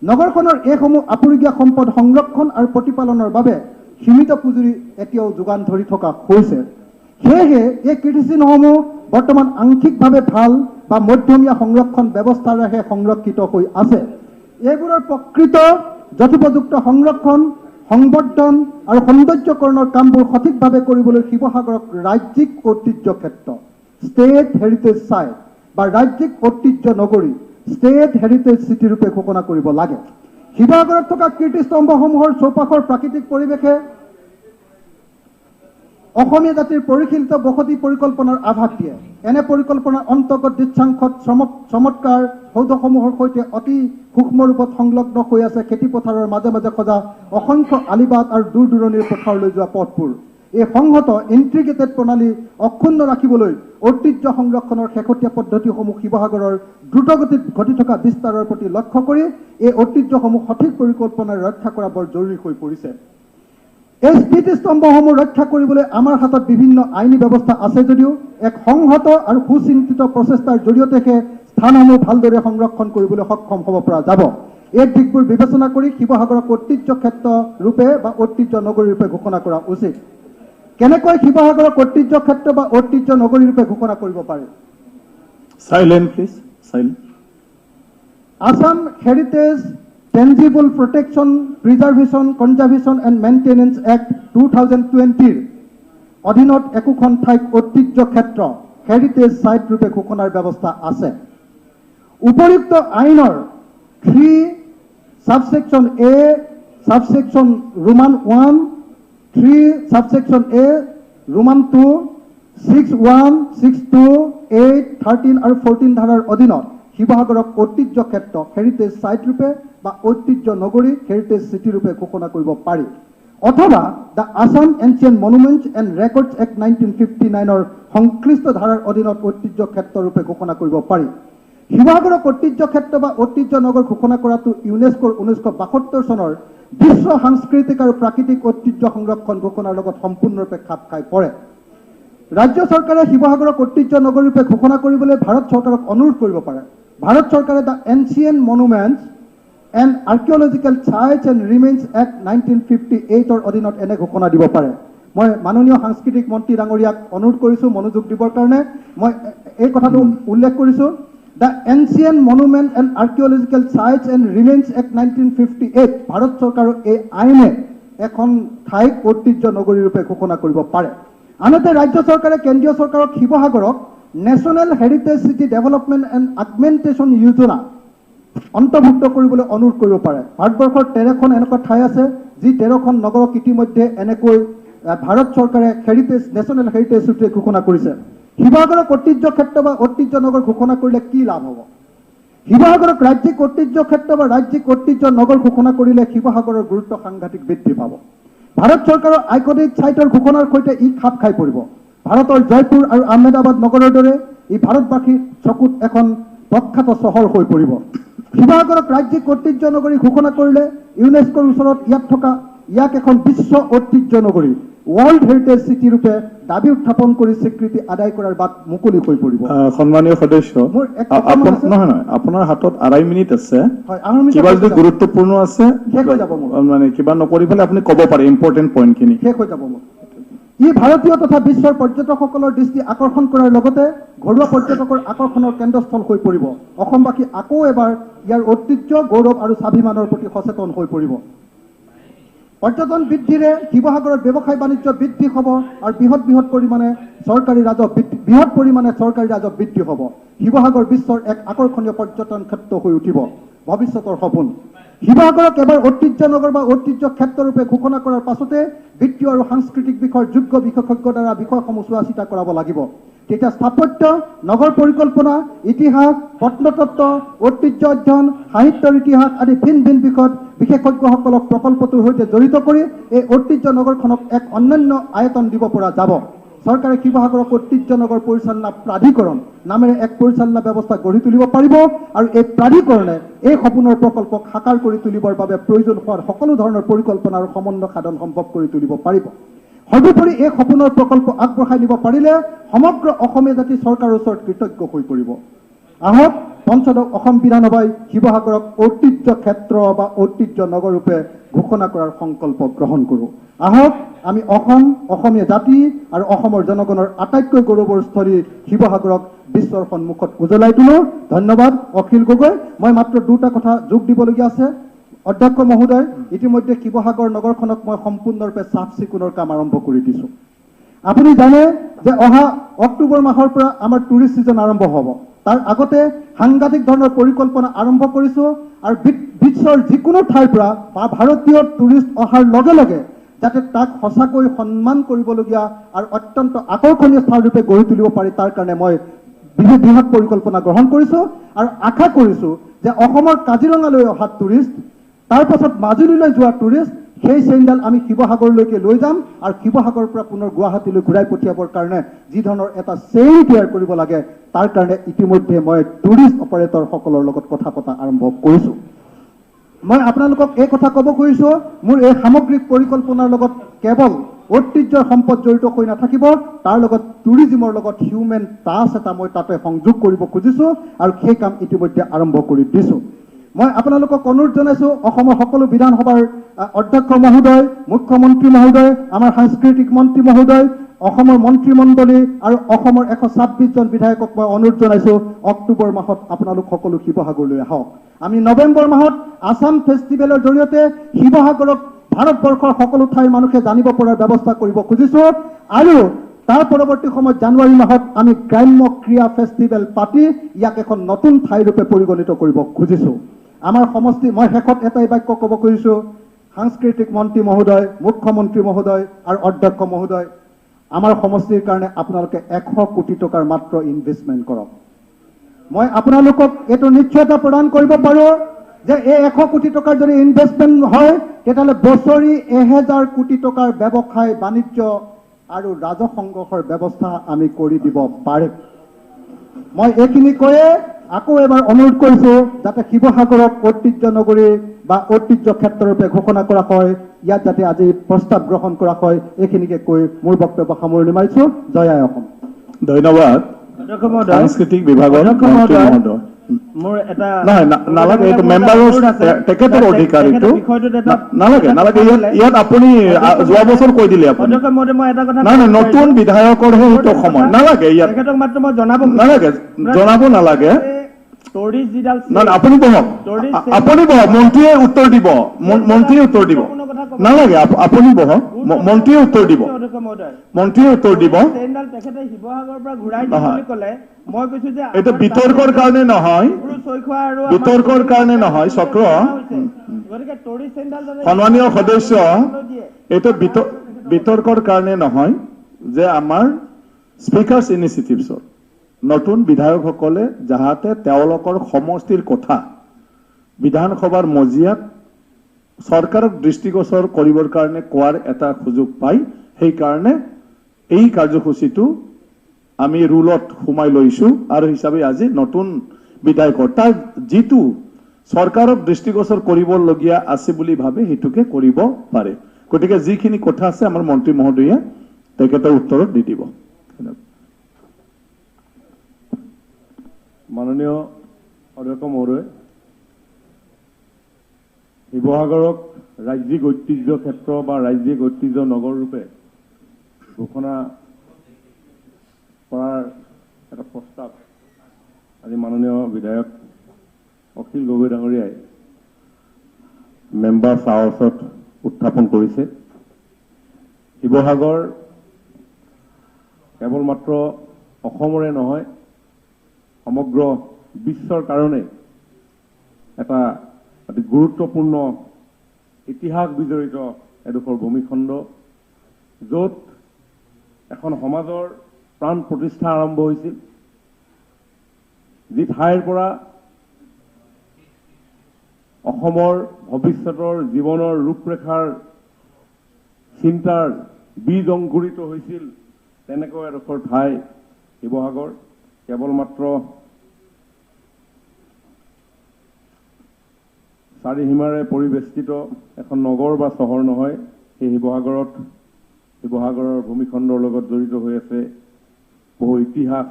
নগৰখনৰ এইসমূহ আপুৰুগীয়া সম্পদ সংৰক্ষণ আৰু প্ৰতিপালনৰ বাবে সীমিত পুঁজি এতিয়াও যোগান ধৰি থকা হৈছে। সেয়েহে এই কীৰ্তিচিহ্নসমূহ বৰ্তমান আংশিকভাৱে ভাল বা মধ্যমীয়া সংৰক্ষণ ব্যৱস্থাৰেহে সংৰক্ষিত হৈ আছে। এইবোৰৰ প্ৰকৃত যথোপযুক্ত সংৰক্ষণ, সংবৰ্ধন আৰু সৌন্দৰ্যকৰণৰ কামবোৰ সঠিকভাৱে কৰিবলৈ শিৱসাগৰক ৰাজ্যিক ঐতিহ্য ক্ষেত্ৰ, ষ্টেট হেৰিটেজ চাইট বা ৰাজ্যিক ঐতিহ্য নগৰী, ষ্টেট হেৰিটেজ চিটি ৰূপে ঘোষণা কৰিব লাগে। শিৱসাগৰত থকা কীৰ্তিস্তম্ভসমূহৰ চৌপাশৰ প্ৰাকৃতিক পৰিৱেশে অসমীয়া জাতিৰ পৰিশীলিত বসতি পৰিকল্পনাৰ আভাস দিয়ে। এনে পৰিকল্পনাৰ অন্তৰ্গত দৃশ্যাংশত চমৎকাৰ সৌধসমূহৰ সৈতে অতি সূক্ষ্ম ৰূপত সংলগ্ন হৈ আছে খেতিপথাৰৰ মাজে মাজে সজা অসংখ্য আলিবাট আৰু দূৰ দূৰণিৰ পথাৰলৈ যোৱা পথবোৰ। এই সংহত ইণ্টিগ্ৰেটেড প্ৰণালী অক্ষুণ্ণ ৰাখিবলৈ ঐতিহ্য সংৰক্ষণৰ শেহতীয়া পদ্ধতিসমূহ শিৱসাগৰৰ দ্ৰুতগতিত ঘটি থকা বিস্তাৰৰ প্ৰতি লক্ষ্য কৰি এই ঐতিহ্যসমূহ সঠিক পৰিকল্পনাৰে ৰক্ষা কৰা বৰ জৰুৰী হৈ পৰিছে। এই স্মৃতিস্তম্ভসমূহ ৰক্ষা কৰিবলৈ আমাৰ হাতত বিভিন্ন আইনী ব্যৱস্থা আছে যদিও এক সংহত আৰু সুচিন্তিত প্ৰচেষ্টাৰ জৰিয়তেহে স্থানসমূহ ভালদৰে সংৰক্ষণ কৰিবলৈ সক্ষম হ'ব পৰা যাব। এই দিশবোৰ বিবেচনা কৰি শিৱসাগৰক ঐতিহ্য ক্ষেত্ৰ ৰূপে বা ঐতিহ্য নগৰী ৰূপে ঘোষণা কৰা উচিত। কেনেকৈ শিৱসাগৰক ঐতিহ্য ক্ষেত্ৰ বা ঐতিহ্য নগৰী ৰূপে ঘোষণা কৰিব পাৰি? Silent, please. Silent. Assam Heritage Tangible Protection, Preservation, Conservation and Maintenance Act 2020 অধীনত একোখন ঠাইক ঐতিহ্য ক্ষেত্ৰ হেৰিটেজ সাইট ৰূপে ঘোষণাৰ ব্যৱস্থা আছে। উপযুক্ত আইনৰ 3 subsection A, subsection Roman 1, 3 subsection A, Roman 2, 6(1), 6(2), 8, 13 আৰু 14 ধাৰাৰ অধীনত শিৱসাগৰক ঐতিহ্য ক্ষেত্ৰ হেৰিটেজ সাইট ৰূপে বা ঐতিহ্য নগৰী হেৰিটেজ চিটি ৰূপে ঘোষণা কৰিব পাৰি। অথবা the Assam ancient monuments and records act 1959ৰ সংশ্লিষ্ট ধাৰাৰ অধীনত ঐতিহ্য ক্ষেত্ৰ ৰূপে ঘোষণা কৰিব পাৰি। শিৱসাগৰক ঐতিহ্য ক্ষেত্ৰ বা ঐতিহ্য নগৰ ঘোষণা কৰাটো ইউনেস্কোৰ 1972 চনৰ বিশ্ব সাংস্কৃতিক আৰু প্ৰাকৃতিক ঐতিহ্য সংৰক্ষণ ঘোষণাৰ লগত সম্পূৰ্ণৰূপে খাপ খাই পৰে। ৰাজ্য চৰকাৰে শিৱসাগৰক ঐতিহ্য নগৰী ৰূপে ঘোষণা কৰিবলৈ ভাৰত চৰকাৰক অনুৰোধ কৰিব পাৰে। ভাৰত চৰকাৰে the ancient monuments and archaeological sites and remains act 1958ৰ অধীনত এনে ঘোষণা দিব পাৰে। মই মাননীয় সাংস্কৃতিক মন্ত্ৰী ডাঙৰীয়াক অনুৰোধ কৰিছোঁ মনোযোগ দিবৰ কাৰণে। মই এই কথাটো উল্লেখ কৰিছোঁ, the ancient monument and archaeological sites and remains act 1958 Bharat চৰকাৰৰ এই আইনে এখন ঠাইক ঐতিহ্য নগৰী ৰূপে ঘোষণা কৰিব পাৰে। আনহাতে ৰাজ্য চৰকাৰে কেন্দ্ৰীয় চৰকাৰক শিৱসাগৰক national heritage city development and augmentation যোজনা অন্তৰ্ভুক্ত কৰিবলৈ অনুৰোধ কৰিব পাৰে। ভাৰতবৰ্ষৰ 13খন এনেকুৱা ঠাই আছে যি 13খন নগৰক ইতিমধ্যে এনেকৈ ভাৰত চৰকাৰে হেৰিটেজ নেশ্যনেল হেৰিটেজ সূত্ৰে ঘোষণা কৰিছে। শিৱসাগৰক ঐতিহ্য ক্ষেত্ৰ বা ঐতিহ্য নগৰ ঘোষণা কৰিলে কি লাভ হ'ব? শিৱসাগৰক ৰাজ্যিক ঐতিহ্য ক্ষেত্ৰ বা ৰাজ্যিক ঐতিহ্য নগৰ ঘোষণা কৰিলে শিৱসাগৰৰ গুৰুত্ব সাংঘাতিক বৃদ্ধি পাব। ভাৰত চৰকাৰৰ আইকনিক ছাইটৰ ঘোষণাৰ সৈতে ই খাপ খাই পৰিব। ভাৰতৰ জয়পুৰ আৰু আহমেদাবাদ নগৰৰ দৰে ই ভাৰতবাসীৰ চকুত এখন প্ৰখ্যাত চহৰ হৈ পৰিব। শিৱসাগৰক ৰাজ্যিক ঐতিহ্য নগৰী ঘোষণা কৰিলে ইউনেস্কোৰ ওচৰত ইয়াক এখন বিশ্ব ঐতিহ্য নগৰী ৱৰ্ল্ড হেৰিটেজ চিটি ৰূপে দাবী উত্থাপন কৰি স্বীকৃতি আদায় কৰাৰ বাট মুকলি হৈ পৰিব। সন্মানীয় সদস্য, নহয় আপোনাৰ হাতত 2.5 মিনিট আছে, কিবা যদি গুৰুত্বপূৰ্ণ আছে মানে কিবা নকৰি পেলাই আপুনি ক'ব পাৰে ইম্পৰ্টেণ্ট পইণ্টখিনি। শেষ হৈ যাব মোৰ। ই ভাৰতীয় তথা বিশ্বৰ পৰ্যটকসকলৰ দৃষ্টি আকৰ্ষণ কৰাৰ লগতে ঘৰুৱা পৰ্যটকৰ আকৰ্ষণৰ কেন্দ্ৰস্থল হৈ পৰিব। অসমবাসী আকৌ এবাৰ ইয়াৰ ঐতিহ্য গৌৰৱ আৰু স্বাভিমানৰ প্ৰতি সচেতন হৈ পৰিব। পৰ্যটন বৃদ্ধিৰে শিৱসাগৰৰ ব্যৱসায় বাণিজ্য বৃদ্ধি হ'ব আৰু বৃহৎ পৰিমাণে চৰকাৰী ৰাজহ বৃদ্ধি হ'ব। শিৱসাগৰ বিশ্বৰ এক আকৰ্ষণীয় পৰ্যটন ক্ষেত্ৰ হৈ উঠিব। ভৱিষ্যতৰ সপোন। শিৱসাগৰক এবাৰ ঐতিহ্য নগৰ বা ঐতিহ্য ক্ষেত্ৰৰূপে ঘোষণা কৰাৰ পাছতে বিত্তীয় আৰু সাংস্কৃতিক বিষয়ৰ যোগ্য বিশেষজ্ঞৰ দ্বাৰা বিষয়সমূহ চোৱা চিতা কৰাব লাগিব। তেতিয়া স্থাপত্য, নগৰ পৰিকল্পনা, ইতিহাস, প্ৰত্নতত্ত্ব, ঐতিহ্য অধ্যয়ন, সাহিত্যৰ ইতিহাস আদি ভিন ভিন বিষয়ত বিশেষজ্ঞসকলক প্ৰকল্পটোৰ সৈতে জড়িত কৰি এই ঐতিহ্য নগৰখনক এক অন্যান্য আয়তন দিব পৰা যাব। চৰকাৰে শিৱসাগৰক ঐতিহ্য নগৰ পৰিচালনা প্ৰাধিকৰণ নামেৰে এক পৰিচালনা ব্যৱস্থা গঢ়ি তুলিব পাৰিব আৰু এই প্ৰাধিকৰণে এই সপোনৰ প্ৰকল্পক সাকাৰ কৰি তুলিবৰ বাবে প্ৰয়োজন হোৱাৰ সকলো ধৰণৰ পৰিকল্পনা আৰু সমন্বয় সাধন সম্ভৱ কৰি তুলিব পাৰিব। সৰ্বোপৰি এই সপোনৰ প্ৰকল্প আগবঢ়াই নিব পাৰিলে সমগ্ৰ অসমীয়া জাতি চৰকাৰৰ ওচৰত কৃতজ্ঞ হৈ পৰিব। আহক পঞ্চদশ অসম বিধানসভাই শিৱসাগৰক ঐতিহ্য ক্ষেত্ৰ বা ঐতিহ্য নগৰ ৰূপে ঘোষণা কৰাৰ সংকল্প গ্ৰহণ কৰোঁ। আহক আমি অসমীয়া জাতি আৰু অসমৰ জনগণৰ আটাইতকৈ গৌৰৱৰ স্থলী শিৱসাগৰক বিশ্বৰ সন্মুখত উজ্বলাই তোলো। ধন্যবাদ। অখিল গগৈ। মই মাত্ৰ দুটা কথা যোগ দিবলগীয়া আছে। অধ্যক্ষ মহোদয়, ইতিমধ্যে শিৱসাগৰ নগৰখনক মই সম্পূৰ্ণৰূপে চাফ চিকুণৰ কাম আৰম্ভ কৰি দিছোঁ। আপুনি জানে যে অহা অক্টোবৰ মাহৰ পৰা আমাৰ টুৰিষ্ট ছিজন আৰম্ভ হ'ব। তাৰ আগতে সাংঘাতিক ধৰণৰ পৰিকল্পনা আৰম্ভ কৰিছোঁ আৰু বিশ্বৰ যিকোনো ঠাইৰ পৰা বা ভাৰতীয় টুৰিষ্ট অহাৰ লগে লগে যাতে তাক সঁচাকৈ সন্মান কৰিবলগীয়া আৰু অত্যন্ত আকৰ্ষণীয় স্থানৰূপে গঢ়ি তুলিব পাৰি তাৰ কাৰণে মই বৃহৎ পৰিকল্পনা গ্ৰহণ কৰিছোঁ আৰু আশা কৰিছোঁ যে অসমৰ কাজিৰঙালৈ অহা টুৰিষ্ট, তাৰ পাছত মাজুলীলৈ যোৱা টুৰিষ্ট, সেই চেইনডাল আমি শিৱসাগৰলৈকে লৈ যাম আৰু শিৱসাগৰৰ পৰা পুনৰ গুৱাহাটীলৈ ঘূৰাই পঠিয়াবৰ কাৰণে যি ধৰণৰ এটা চেইন তৈয়াৰ কৰিব লাগে তাৰ কাৰণে ইতিমধ্যে মই টুৰিষ্ট অপাৰেটৰসকলৰ লগত কথা পতা আৰম্ভ কৰিছোঁ। মই আপোনালোকক এই কথা ক'ব খুজিছোঁ, মোৰ এই সামগ্ৰিক পৰিকল্পনাৰ লগত কেৱল ঐতিহ্যৰ সম্পদ জড়িত হৈ নাথাকিব, তাৰ লগত টুৰিজিমৰ লগত হিউমেন টাচ এটা মই তাতে সংযোগ কৰিব খুজিছোঁ আৰু সেই কাম ইতিমধ্যে আৰম্ভ কৰি দিছোঁ। মই আপোনালোকক অনুৰোধ জনাইছোঁ, অসমৰ সকলো বিধানসভাৰ অধ্যক্ষ মহোদয়, মুখ্যমন্ত্ৰী মহোদয়, আমাৰ সাংস্কৃতিক মন্ত্ৰী মহোদয়, অসমৰ মন্ত্ৰীমণ্ডলী আৰু অসমৰ 126 জন বিধায়কক মই অনুৰোধ জনাইছোঁ, অক্টোবৰ মাহত আপোনালোক সকলো শিৱসাগৰলৈ আহক। আমি নৱেম্বৰ মাহত আছাম ফেষ্টিভেলৰ জৰিয়তে শিৱসাগৰক ভাৰতবৰ্ষৰ সকলো ঠাইৰ মানুহে জানিব পৰাৰ ব্যৱস্থা কৰিব খুজিছোঁ আৰু তাৰ পৰৱৰ্তী সময়ত জানুৱাৰী মাহত আমি গ্ৰাম্য ক্ৰীড়া ফেষ্টিভেল পাতি ইয়াক এখন নতুন ঠাইৰূপে পৰিগণিত কৰিব খুজিছোঁ। আমাৰ সমষ্টি, মই শেষত এটাই বাক্য ক'ব খুজিছোঁ, সাংস্কৃতিক মন্ত্ৰী মহোদয়, মুখ্যমন্ত্ৰী মহোদয় আৰু অধ্যক্ষ মহোদয়, আমাৰ সমষ্টিৰ কাৰণে আপোনালোকে 100 কোটি টকাৰ মাত্ৰ ইনভেষ্টমেণ্ট কৰক। মই আপোনালোকক এইটো নিশ্চয়তা প্ৰদান কৰিব পাৰোঁ যে এই 100 কোটি টকাৰ যদি ইনভেষ্টমেণ্ট হয় তেতিয়াহ'লে বছৰি 1000 কোটি টকাৰ ব্যৱসায় বাণিজ্য আৰু ৰাজহ সংগ্ৰহৰ ব্যৱস্থা আমি কৰি দিব পাৰিম। মই এইখিনি কৈয়ে আকৌ এবাৰ অনুৰোধ কৰিছোঁ যাতে শিৱসাগৰক ঐতিহ্য নগৰী বা ঐতিহ্য ক্ষেত্ৰৰূপে ঘোষণা কৰা হয়, ইয়াত যাতে আজি প্ৰস্তাৱ গ্ৰহণ কৰা হয়, এইখিনিকে কৈ মোৰ বক্তব্য সামৰণি মাৰিছোঁ। জয় আই অসম। ধন্যবাদ। সাংস্কৃতিক বিভাগৰ মন্ত্ৰী মহোদয়। মোৰ এটা নালাগে, এইটো মেম্বাৰৰ তেখেতৰ অধিকাৰ, এইটো নালাগে ইয়াত আপুনি যোৱা বছৰ কৈ দিলে আপুনি। নাই নতুন বিধায়কৰহে সেইটো সময়, নালাগে ইয়াত তেখেতক মাত্ৰ মই জনাব নালাগে। আপুনি বহক, মন্ত্ৰীয়ে উত্তৰ দিব, মন্ত্ৰীয়ে উত্তৰ দিব। কথা ক'ব নালাগে, আপুনি বহক, মন্ত্ৰীয়ে উত্তৰ দিব, অধ্যক্ষ মহোদয়। মন্ত্ৰীয়ে উত্তৰ দিব। ট্ৰেইনডাল তেখেতে শিৱসাগৰৰ পৰা ঘূৰাই দিম বুলি ক'লে, মই কৈছো যে এইটো বিতৰ্কৰ কাৰণে নহয়, চৈখোৱা আৰু বিতৰ্কৰ কাৰণে নহয় চক্ৰ। গতিকে টৰি ট্ৰেইনডাল সন্মানীয় সদস্য, এইটো বিতৰ্কৰ কাৰণে নহয় যে আমাৰ স্পীকাৰ্ছ ইনিচিয়েটিভছৰ নতুন বিধায়কসকলে যাহাতে তেওঁলোকৰ সমষ্টিৰ কথা বিধানসভাৰ মজিয়াত চৰকাৰক দৃষ্টিগোচৰ কৰিবৰ কাৰণে কোৱাৰ এটা সুযোগ পায়, সেইকাৰণে এই কাৰ্যসূচীটো আমি ৰুলত সোমাই লৈছো আৰু হিচাপে আজি নতুন বিধায়কৰ তাৰ যিটো চৰকাৰক দৃষ্টিগোচৰ কৰিবলগীয়া আছে বুলি ভাবে সেইটোকে কৰিব পাৰে। গতিকে যিখিনি কথা আছে আমাৰ মন্ত্ৰী মহোদয়ে তেখেতৰ উত্তৰত দি দিব। মাননীয় অধ্যক্ষ মহোদয়, শিৱসাগৰক ৰাজ্যিক ঐতিহ্য ক্ষেত্ৰ বা ৰাজ্যিক ঐতিহ্য নগৰ ৰূপে ঘোষণা কৰাৰ এটা প্ৰস্তাৱ আজি মাননীয় বিধায়ক অখিল গগৈ ডাঙৰীয়াই মেম্বাৰ হাউচত উত্থাপন কৰিছে। শিৱসাগৰ কেৱল মাত্ৰ অসমৰে নহয়, সমগ্ৰ বিশ্বৰ কাৰণে এটা অতি গুৰুত্বপূৰ্ণ ইতিহাস বিজড়িত এডোখৰ ভূমিখণ্ড, য'ত এখন সমাজৰ প্ৰাণ প্ৰতিষ্ঠা আৰম্ভ হৈছিল, যি ঠাইৰ পৰা অসমৰ ভৱিষ্যতৰ জীৱনৰ ৰূপৰেখাৰ চিন্তাৰ বীজ অংকুৰিত হৈছিল, তেনেকৈ এডোখৰ ঠাই শিৱসাগৰ। কেৱল মাত্ৰ চাৰিসীমাৰে পৰিবেষ্টিত এখন নগৰ বা চহৰ নহয়, সেই শিৱসাগৰৰ ভূমিখণ্ডৰ লগত জড়িত হৈ আছে বহু ইতিহাস,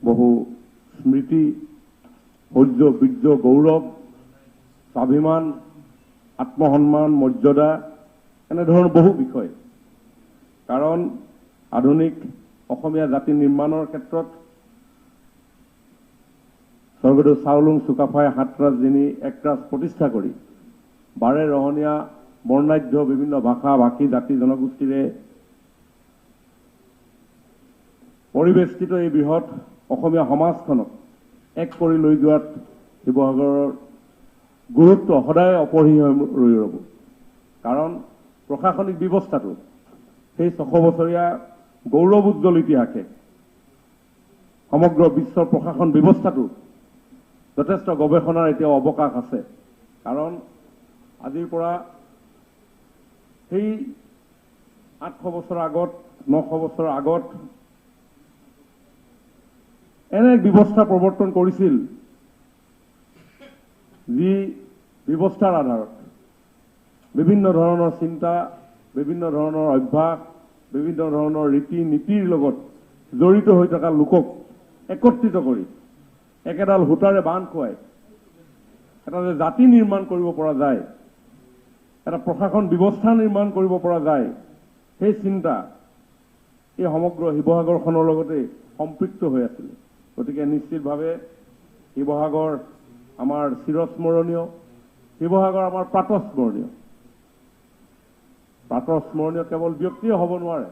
বহু স্মৃতি, শৌৰ্য, বীৰ্য, গৌৰৱ, স্বাভিমান, আত্মসন্মান, মৰ্যাদা, এনেধৰণৰ বহু বিষয়। কাৰণ আধুনিক অসমীয়া জাতি নিৰ্মাণৰ ক্ষেত্ৰত স্বৰ্গদেউ চাওলুং চুকাফাই সাতৰাজদিনী একৰাজ প্ৰতিষ্ঠা কৰি বাৰে ৰহণীয়া বৰ্ণাঢ্য বিভিন্ন ভাষা ভাষী জাতি জনগোষ্ঠীৰে পৰিবেষ্টিত এই বৃহৎ অসমীয়া সমাজখনক এক কৰি লৈ যোৱাত শিৱসাগৰৰ গুৰুত্ব সদায় অপৰিসীম ৰৈ ৰ'ব। কাৰণ প্ৰশাসনিক ব্যৱস্থাটো সেই 600 বছৰীয়া গৌৰৱ উজ্জ্বল ইতিহাসে সমগ্ৰ বিশ্বৰ প্ৰশাসন ব্যৱস্থাটো যথেষ্ট গৱেষণাৰ এতিয়াও অৱকাশ আছে। কাৰণ আজিৰ পৰা সেই 800 বছৰ আগত, 900 বছৰ আগত এনে এক ব্যৱস্থা প্ৰৱৰ্তন কৰিছিল, যি ব্যৱস্থাৰ আধাৰত বিভিন্ন ধৰণৰ চিন্তা, বিভিন্ন ধৰণৰ অভ্যাস, বিভিন্ন ধৰণৰ ৰীতি নীতিৰ লগত জড়িত হৈ থকা লোকক একত্ৰিত কৰি একেডাল সূতাৰে বান্ধ খুৱাই এটা যে জাতি নিৰ্মাণ কৰিব পৰা যায়, এটা প্ৰশাসন ব্যৱস্থা নিৰ্মাণ কৰিব পৰা যায়, সেই চিন্তা এই সমগ্ৰ শিৱসাগৰখনৰ লগতে সম্পৃক্ত হৈ আছিল। গতিকে নিশ্চিতভাৱে শিৱসাগৰ আমাৰ চিৰস্মৰণীয়, শিৱসাগৰ আমাৰ প্ৰাতঃস্মৰণীয়। প্ৰাতঃস্মৰণীয় কেৱল ব্যক্তিয়ে হ'ব নোৱাৰে।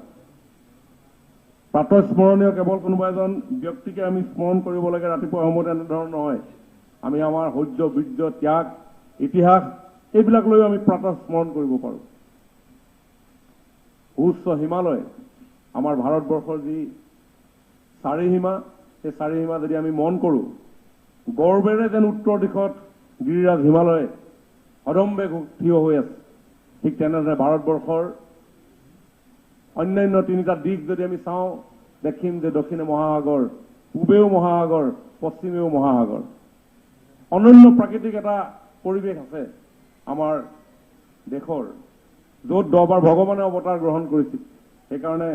প্ৰাতঃস্মৰণীয় কেৱল কোনোবা এজন ব্যক্তিকে আমি স্মৰণ কৰিব লাগে ৰাতিপুৱা সময়ত, এনেধৰণৰ নহয়। আমি আমাৰ শৌৰ্য, বীৰ্য, ত্যাগ, ইতিহাস এইবিলাক লৈ আমি প্ৰাতঃস্মৰণ কৰিব পাৰোঁ। উচ্চ হিমালয়, আমাৰ ভাৰতবৰ্ষৰ যি চাৰিসীমা, সেই চাৰিসীমা যদি আমি মন কৰোঁ, গৰ্বেৰে যেন উত্তৰ দিশত গিৰিৰাজ হিমালয় সদম্বে থিয় হৈ আছে, ঠিক তেনেদৰে ভাৰতবৰ্ষৰ অন্যান্য 3টা দিশ যদি আমি চাওঁ, দেখিম যে দক্ষিণে মহাসাগৰ, পূবেও মহাসাগৰ, পশ্চিমেও মহাসাগৰ। অনন্য প্ৰাকৃতিক এটা পৰিৱেশ আছে আমাৰ দেশৰ, য'ত 10 বাৰ ভগৱানে অৱতাৰ গ্ৰহণ কৰিছিল। সেইকাৰণে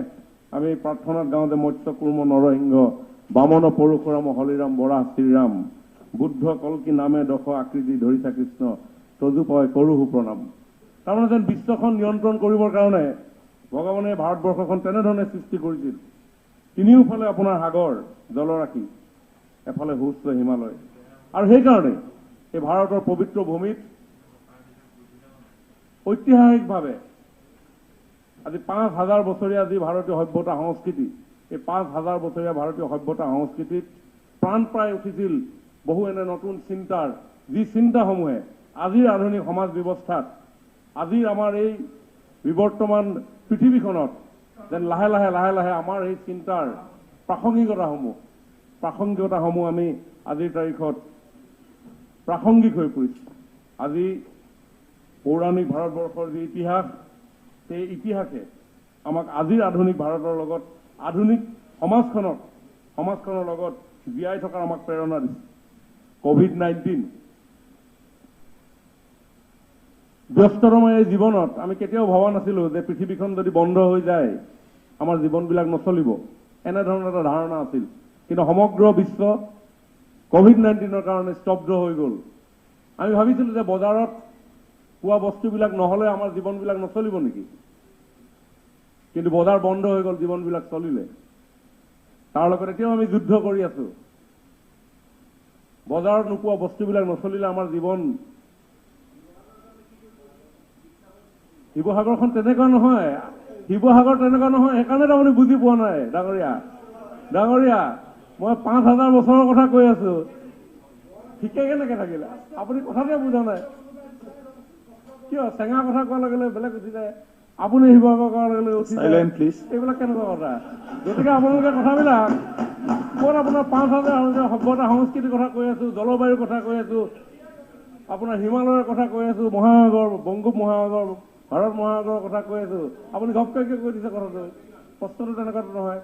আমি প্ৰাৰ্থনাত গাওঁ যে মৎস্য কুৰ্ম নৰসিংহ, বামন পৰশুৰাম, হলিৰাম বৰাহ শ্ৰীৰাম, বুদ্ধ কল্কি নামে দশ আকৃতি ধৰিছা কৃষ্ণ, তজুপয় কৰোহু প্ৰণাম। তাৰমানে যেন বিশ্বখন নিয়ন্ত্ৰণ কৰিবৰ কাৰণে ভগৱানে ভাৰতবৰ্ষখন তেনেধৰণে সৃষ্টি কৰিছিল। তিনিওফালে আপোনাৰ সাগৰ, জলৰাশি, এফালে সুউচ্চ হিমালয়। আৰু সেইকাৰণে এই ভাৰতৰ পবিত্ৰ ভূমিত ঐতিহাসিকভাৱে আজি 5,000 বছৰীয়া যি ভাৰতীয় সভ্যতা সংস্কৃতি, এই 5,000 বছৰীয়া ভাৰতীয় সভ্যতা সংস্কৃতিত প্ৰাণ পাই উঠিছিল বহু এনে নতুন চিন্তাৰ, যি চিন্তাসমূহে আজিৰ আধুনিক সমাজ ব্যৱস্থাত, আজিৰ আমাৰ এই বিবৰ্তমান পৃথিৱীখনত যেন লাহে লাহে লাহে লাহে আমাৰ এই চিন্তাৰ প্ৰাসংগিকতাসমূহ আমি আজিৰ তাৰিখত প্ৰাসংগিক হৈ পৰিছে। আজি পৌৰাণিক ভাৰতবৰ্ষৰ যি ইতিহাস, সেই ইতিহাসে আমাক আজিৰ আধুনিক ভাৰতৰ লগত, আধুনিক সমাজখনৰ লগত জীয়াই থকাৰ আমাক প্ৰেৰণা দিছে। COVID-19 ব্যস্তময় এই জীৱনত আমি কেতিয়াও ভবা নাছিলো যে পৃথিৱীখন যদি বন্ধ হৈ যায় আমাৰ জীৱনবিলাক নচলিব, এনেধৰণৰ এটা ধাৰণা আছিল। কিন্তু সমগ্ৰ বিশ্ব COVID-19ৰ কাৰণে স্তব্ধ হৈ গ'ল। আমি ভাবিছিলো যে বজাৰত পোৱা বস্তুবিলাক নহ'লে আমাৰ জীৱনবিলাক নচলিব নেকি, কিন্তু বজাৰ বন্ধ হৈ গ'ল, জীৱনবিলাক চলিলে। তাৰ লগত এতিয়াও আমি যুদ্ধ কৰি আছো। বজাৰত নোপোৱা বস্তুবিলাক নচলিলে আমাৰ জীৱন। শিৱসাগৰখন তেনেকুৱা নহয়, সেইকাৰণে আপুনি বুজি পোৱা নাই ডাঙৰীয়া। মই 5,000 বছৰৰ কথা কৈ আছো, ঠিকে কেনেকে থাকিলে আপুনি কথাতে বুজা নাই কিয়? চেঙা কথা কোৱাৰ লগে লগে বেলেগ উঠি যায়, আপুনি শিৱসাগৰ কোৱাৰ লগে লগে উঠি যায়, এইবিলাক কেনেকুৱা কথা? গতিকে আপোনালোকে কথাবিলাক ক'ত আপোনাৰ 5,000 সভ্যতা সংস্কৃতিৰ কথা কৈ আছো, জলবায়ুৰ কথা কৈ আছো, আপোনাৰ হিমালয়ৰ কথা কৈ আছো, মহাসাগৰ, বংগোপ মহাসাগৰ, ভাৰত মহাসাগৰৰ কথা কৈ আছো, আপুনি ঘপকৈ কৈ দিছে কথাটো। প্ৰশ্নটো তেনেকুৱাটো নহয়।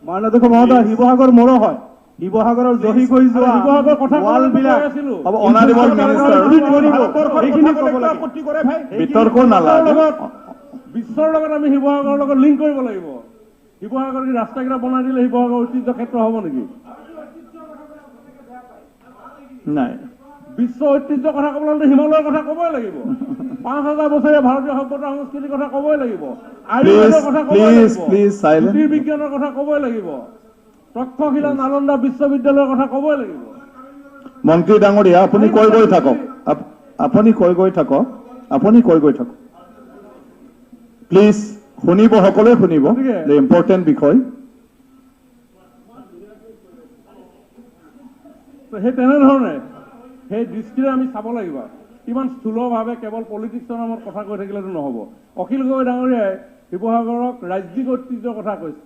মাননীয় মহোদয়, শিৱসাগৰ মোৰো হয়। শিৱসাগৰৰ জহি হৈ যোৱা ৱালবিলাক বিশ্বৰ লগত আমি শিৱসাগৰৰ লগত লিংক কৰিব লাগিব। শিৱসাগৰ কি ৰাস্তাকেইটা বনাই দিলে শিৱসাগৰ ঐতিহ্য ক্ষেত্ৰ হ'ব নেকি? নাই। বিশ্ব ঐতিহ্যৰ কথা ক'বলৈ হ'লে হিমালয়ৰ কথা ক'বই লাগিব, 5,000 বছৰীয়া ভাৰতীয় সভ্যতা সংস্কৃতিৰ কথা ক'বই লাগিব, আয়ুৰ্বেদৰ কথা ক'বই লাগিব, জ্যোতিৰ্বিজ্ঞানৰ কথা ক'বই লাগিব, তক্ষশিলা নালন্দা বিশ্ববিদ্যালয়ৰ কথা ক'বই লাগিব। মন্ত্ৰী ডাঙৰীয়া, আপুনি কৈ গৈ থাকক। প্লিজ শুনিব, সকলোৱে শুনিব, ইম্পৰ্টেণ্ট বিষয়। সেই তেনেধৰণে সেই দৃষ্টিৰে আমি চাব লাগিব। ইমান স্থূলভাৱে কেৱল পলিটিক্সৰ নামত কথা কৈ থাকিলেতো নহ'ব। অখিল গগৈ ডাঙৰীয়াই শিৱসাগৰক ৰাজ্যিক ঐতিহ্যৰ কথা কৈছে,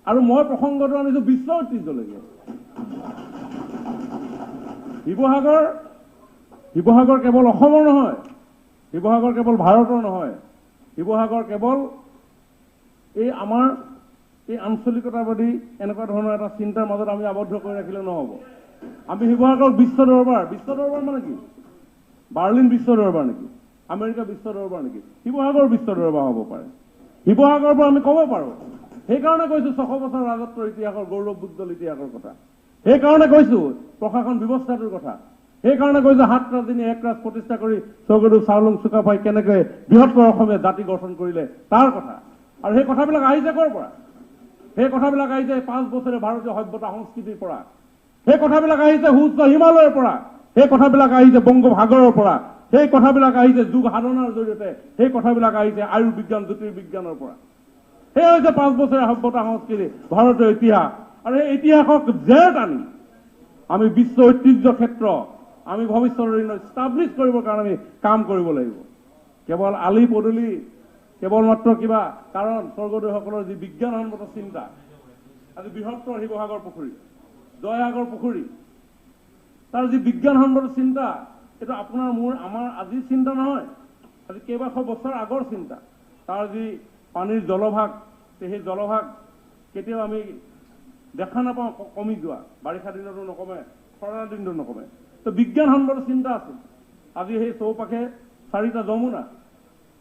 আৰু মই প্ৰসংগটো আনিছো বিশ্ব ঐতিহ্যলৈকে। শিৱসাগৰ কেৱল অসমৰ নহয়, শিৱসাগৰ কেৱল ভাৰতৰ নহয়, শিৱসাগৰ কেৱল এই আমাৰ এই আঞ্চলিকতাবাদী এনেকুৱা ধৰণৰ এটা চিন্তাৰ মাজত আমি আবদ্ধ কৰি ৰাখিলে নহ'ব। আমি শিৱসাগৰ বিশ্ব দৰবাৰ মানে কি? বাৰ্লিন বিশ্ব দৰবাৰ নেকি? আমেৰিকা বিশ্ব দৰবাৰ নেকি? শিৱসাগৰ বিশ্ব দৰবাৰ হ'ব পাৰে। শিৱসাগৰৰ পৰা আমি ক'ব পাৰোঁ। সেইকাৰণে কৈছো 600 বছৰ ৰাজত্বৰ ইতিহাসৰ, গৌৰৱোজ্জ্বল ইতিহাসৰ কথা। সেইকাৰণে কৈছো প্ৰশাসন ব্যৱস্থাটোৰ কথা। সেইকাৰণে কৈছো 7 ৰাজধানী 1 ৰাজ প্ৰতিষ্ঠা কৰি স্বৰ্গদেউ চাওলুং চুকাফাই কেনেকৈ বৃহত্তৰ অসমীয়া জাতি গঠন কৰিলে তাৰ কথা। আৰু সেই কথাবিলাক আহিছে ক'ৰ পৰা? সেই কথাবিলাক আহিছে 5 বছৰে ভাৰতীয় সভ্যতা সংস্কৃতিৰ পৰা। সেই কথাবিলাক আহিছে সুউচ্চ হিমালয়ৰ পৰা। সেই কথাবিলাক আহিছে বংগোপসাগৰৰ পৰা। সেই কথাবিলাক আহিছে যুগ সাধনাৰ জৰিয়তে। সেই কথাবিলাক আহিছে আয়ুৰ্বিজ্ঞান, জ্যোতিৰ্বিজ্ঞানৰ পৰা। সেই হৈছে 5 বছৰীয়া সভ্যতা সংস্কৃতি, ভাৰতীয় ইতিহাস। আৰু সেই ইতিহাসক জেৰ টানি আমি বিশ্ব ঐতিহ্য ক্ষেত্ৰ আমি ভৱিষ্যতৰ দিনত ষ্টাব্লিছ কৰিবৰ কাৰণে আমি কাম কৰিব লাগিব। কেৱল আলি পদূলি, কেৱল মাত্ৰ কিবা কাৰণ স্বৰ্গদেউসকলৰ যি বিজ্ঞানসন্মত চিন্তা, আজি বৃহত্তৰ শিৱসাগৰ পুখুৰী, জয়সাগৰ পুখুৰী, তাৰ যি বিজ্ঞানসন্মত চিন্তা, এইটো আপোনাৰ আমাৰ আজিৰ চিন্তা নহয়, আজি কেইবাশ বছৰ আগৰ চিন্তা। তাৰ যি পানীৰ জলভাগ, সেই জলভাগ কেতিয়াও আমি দেখা নাপাওঁ কমি যোৱা। বাৰিষা দিনতো নকমে, খৰালি দিনতো নকমে। তো বিজ্ঞানসন্মত চিন্তা আছিল। আজি সেই চৌপাশে 4টা যমুনা,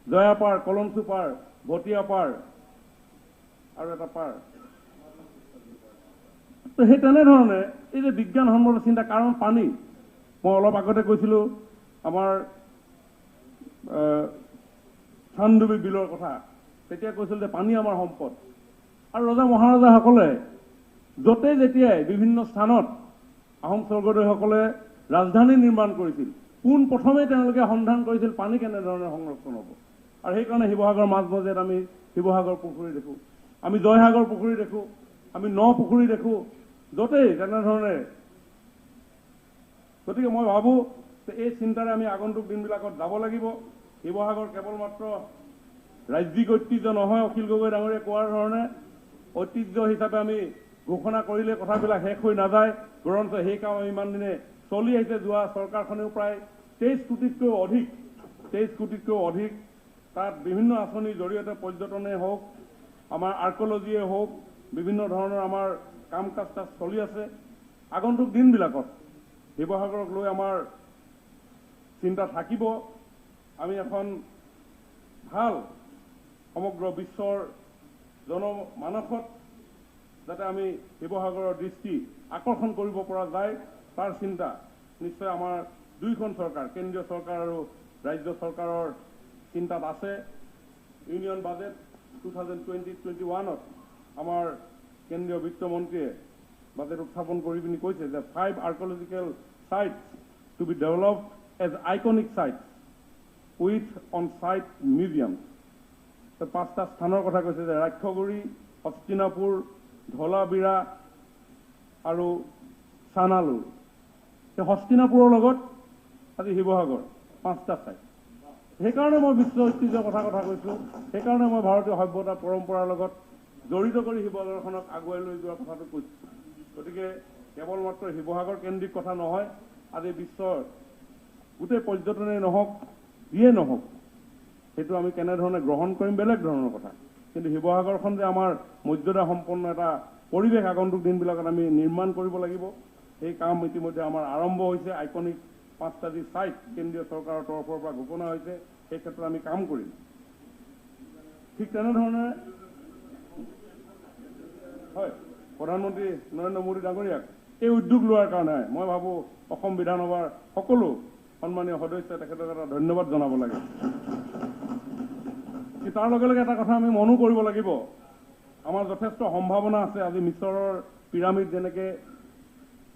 জয়াপাৰ, কলমচু পাৰ, ভটিয়া পাৰ আৰু এটা পাৰ। তো সেই তেনেধৰণে এই যে বিজ্ঞানসন্মত চিন্তা, কাৰণ পানী, মই অলপ আগতে কৈছিলো আমাৰ চান্দুবি বিলৰ কথা। তেতিয়া কৈছিল যে পানী আমাৰ সম্পদ। আৰু ৰজা মহাৰজাসকলে য'তে যেতিয়াই বিভিন্ন স্থানত আহোম স্বৰ্গদেউসকলে ৰাজধানী নিৰ্মাণ কৰিছিল, পোন প্ৰথমে তেওঁলোকে সন্ধান কৰিছিল পানী কেনেধৰণে সংৰক্ষণ হ'ব। আৰু সেইকাৰণে শিৱসাগৰ মাজ মজিয়াত আমি শিৱসাগৰ পুখুৰী দেখোঁ, আমি জয়সাগৰ পুখুৰী দেখোঁ, আমি ন পুখুৰী দেখোঁ, য'তেই তেনেধৰণে। গতিকে মই ভাবোঁ যে এই চিন্তাৰে আমি আগন্তুক দিনবিলাকত যাব লাগিব। শিৱসাগৰ কেৱল মাত্ৰ ৰাজ্যিক ঐতিহ্য নহয়, অখিল গগৈ ডাঙৰীয়াই কোৱাৰ ধৰণে ঐতিহ্য হিচাপে আমি ঘোষণা কৰিলে কথাবিলাক শেষ হৈ নাযায়, বৰঞ্চ সেই কাম আমি ইমান দিনে চলি আহিছে। যোৱা চৰকাৰখনেও প্ৰায় 23 কোটিতকৈও অধিক তাত বিভিন্ন আঁচনিৰ জৰিয়তে পৰ্যটনেই হওক, আমাৰ আৰ্কলজিয়ে হওক, বিভিন্ন ধৰণৰ আমাৰ কাম কাজ তাত চলি আছে। আগন্তুক দিনবিলাকত শিৱসাগৰক লৈ আমাৰ চিন্তা থাকিব। আমি এখন ভাল সমগ্ৰ বিশ্বৰ জনমানসত যাতে আমি শিৱসাগৰৰ দৃষ্টি আকৰ্ষণ কৰিব পৰা যায়, তাৰ চিন্তা নিশ্চয় আমাৰ দুইখন চৰকাৰ, কেন্দ্ৰীয় চৰকাৰ আৰু ৰাজ্য চৰকাৰৰ চিন্তাত আছে। ইউনিয়ন বাজেট 2020-21ত আমাৰ কেন্দ্ৰীয় বিত্তমন্ত্ৰীয়ে বাজেট উত্থাপন কৰি পিনি কৈছে যে 5 archaeological sites to be developed as iconic sites with on site museum. 5টা স্থানৰ কথা কৈছে যে ৰাক্ষগুৰি, হস্তিনাপুৰ, ধলাবিৰা আৰু চানালুৰ। সেই হস্তিনাপুৰৰ লগত আজি শিৱসাগৰ 5টা চাইট। সেইকাৰণে মই বিশ্ব ঐতিহ্যৰ কথা কৈছোঁ, সেইকাৰণে মই ভাৰতীয় সভ্যতা পৰম্পৰাৰ লগত জড়িত কৰি শিৱসাগৰখনক আগুৱাই লৈ যোৱাৰ কথাটো কৈছোঁ। গতিকে কেৱল মাত্ৰ শিৱসাগৰ কেন্দ্ৰিক কথা নহয়, আজি বিশ্বৰ গোটেই পৰ্যটনেই নহওক, যিয়ে নহওক, সেইটো আমি কেনেধৰণে গ্ৰহণ কৰিম বেলেগ ধৰণৰ কথা। কিন্তু শিৱসাগৰখন যে আমাৰ মৰ্যাদা সম্পন্ন এটা পৰিৱেশ আগন্তুক দিনবিলাকত আমি নিৰ্মাণ কৰিব লাগিব, সেই কাম ইতিমধ্যে আমাৰ আৰম্ভ হৈছে। আইকনিক 5টা যি চাইট কেন্দ্ৰীয় চৰকাৰৰ তৰফৰ পৰা ঘোষণা হৈছে, সেই ক্ষেত্ৰত আমি কাম কৰিম। ঠিক তেনেধৰণে হয়, প্ৰধানমন্ত্ৰী নৰেন্দ্ৰ মোদী ডাঙৰীয়াক এই উদ্যোগ লোৱাৰ কাৰণে মই ভাবোঁ অসম বিধানসভাৰ সকলো সন্মানীয় সদস্যই তেখেতক এটা ধন্যবাদ জনাব লাগে। তাৰ লগে লগে এটা কথা আমি মনো কৰিব লাগিব, আমাৰ যথেষ্ট সম্ভাৱনা আছে। আজি মিছৰৰ পিৰামিড যেনেকৈ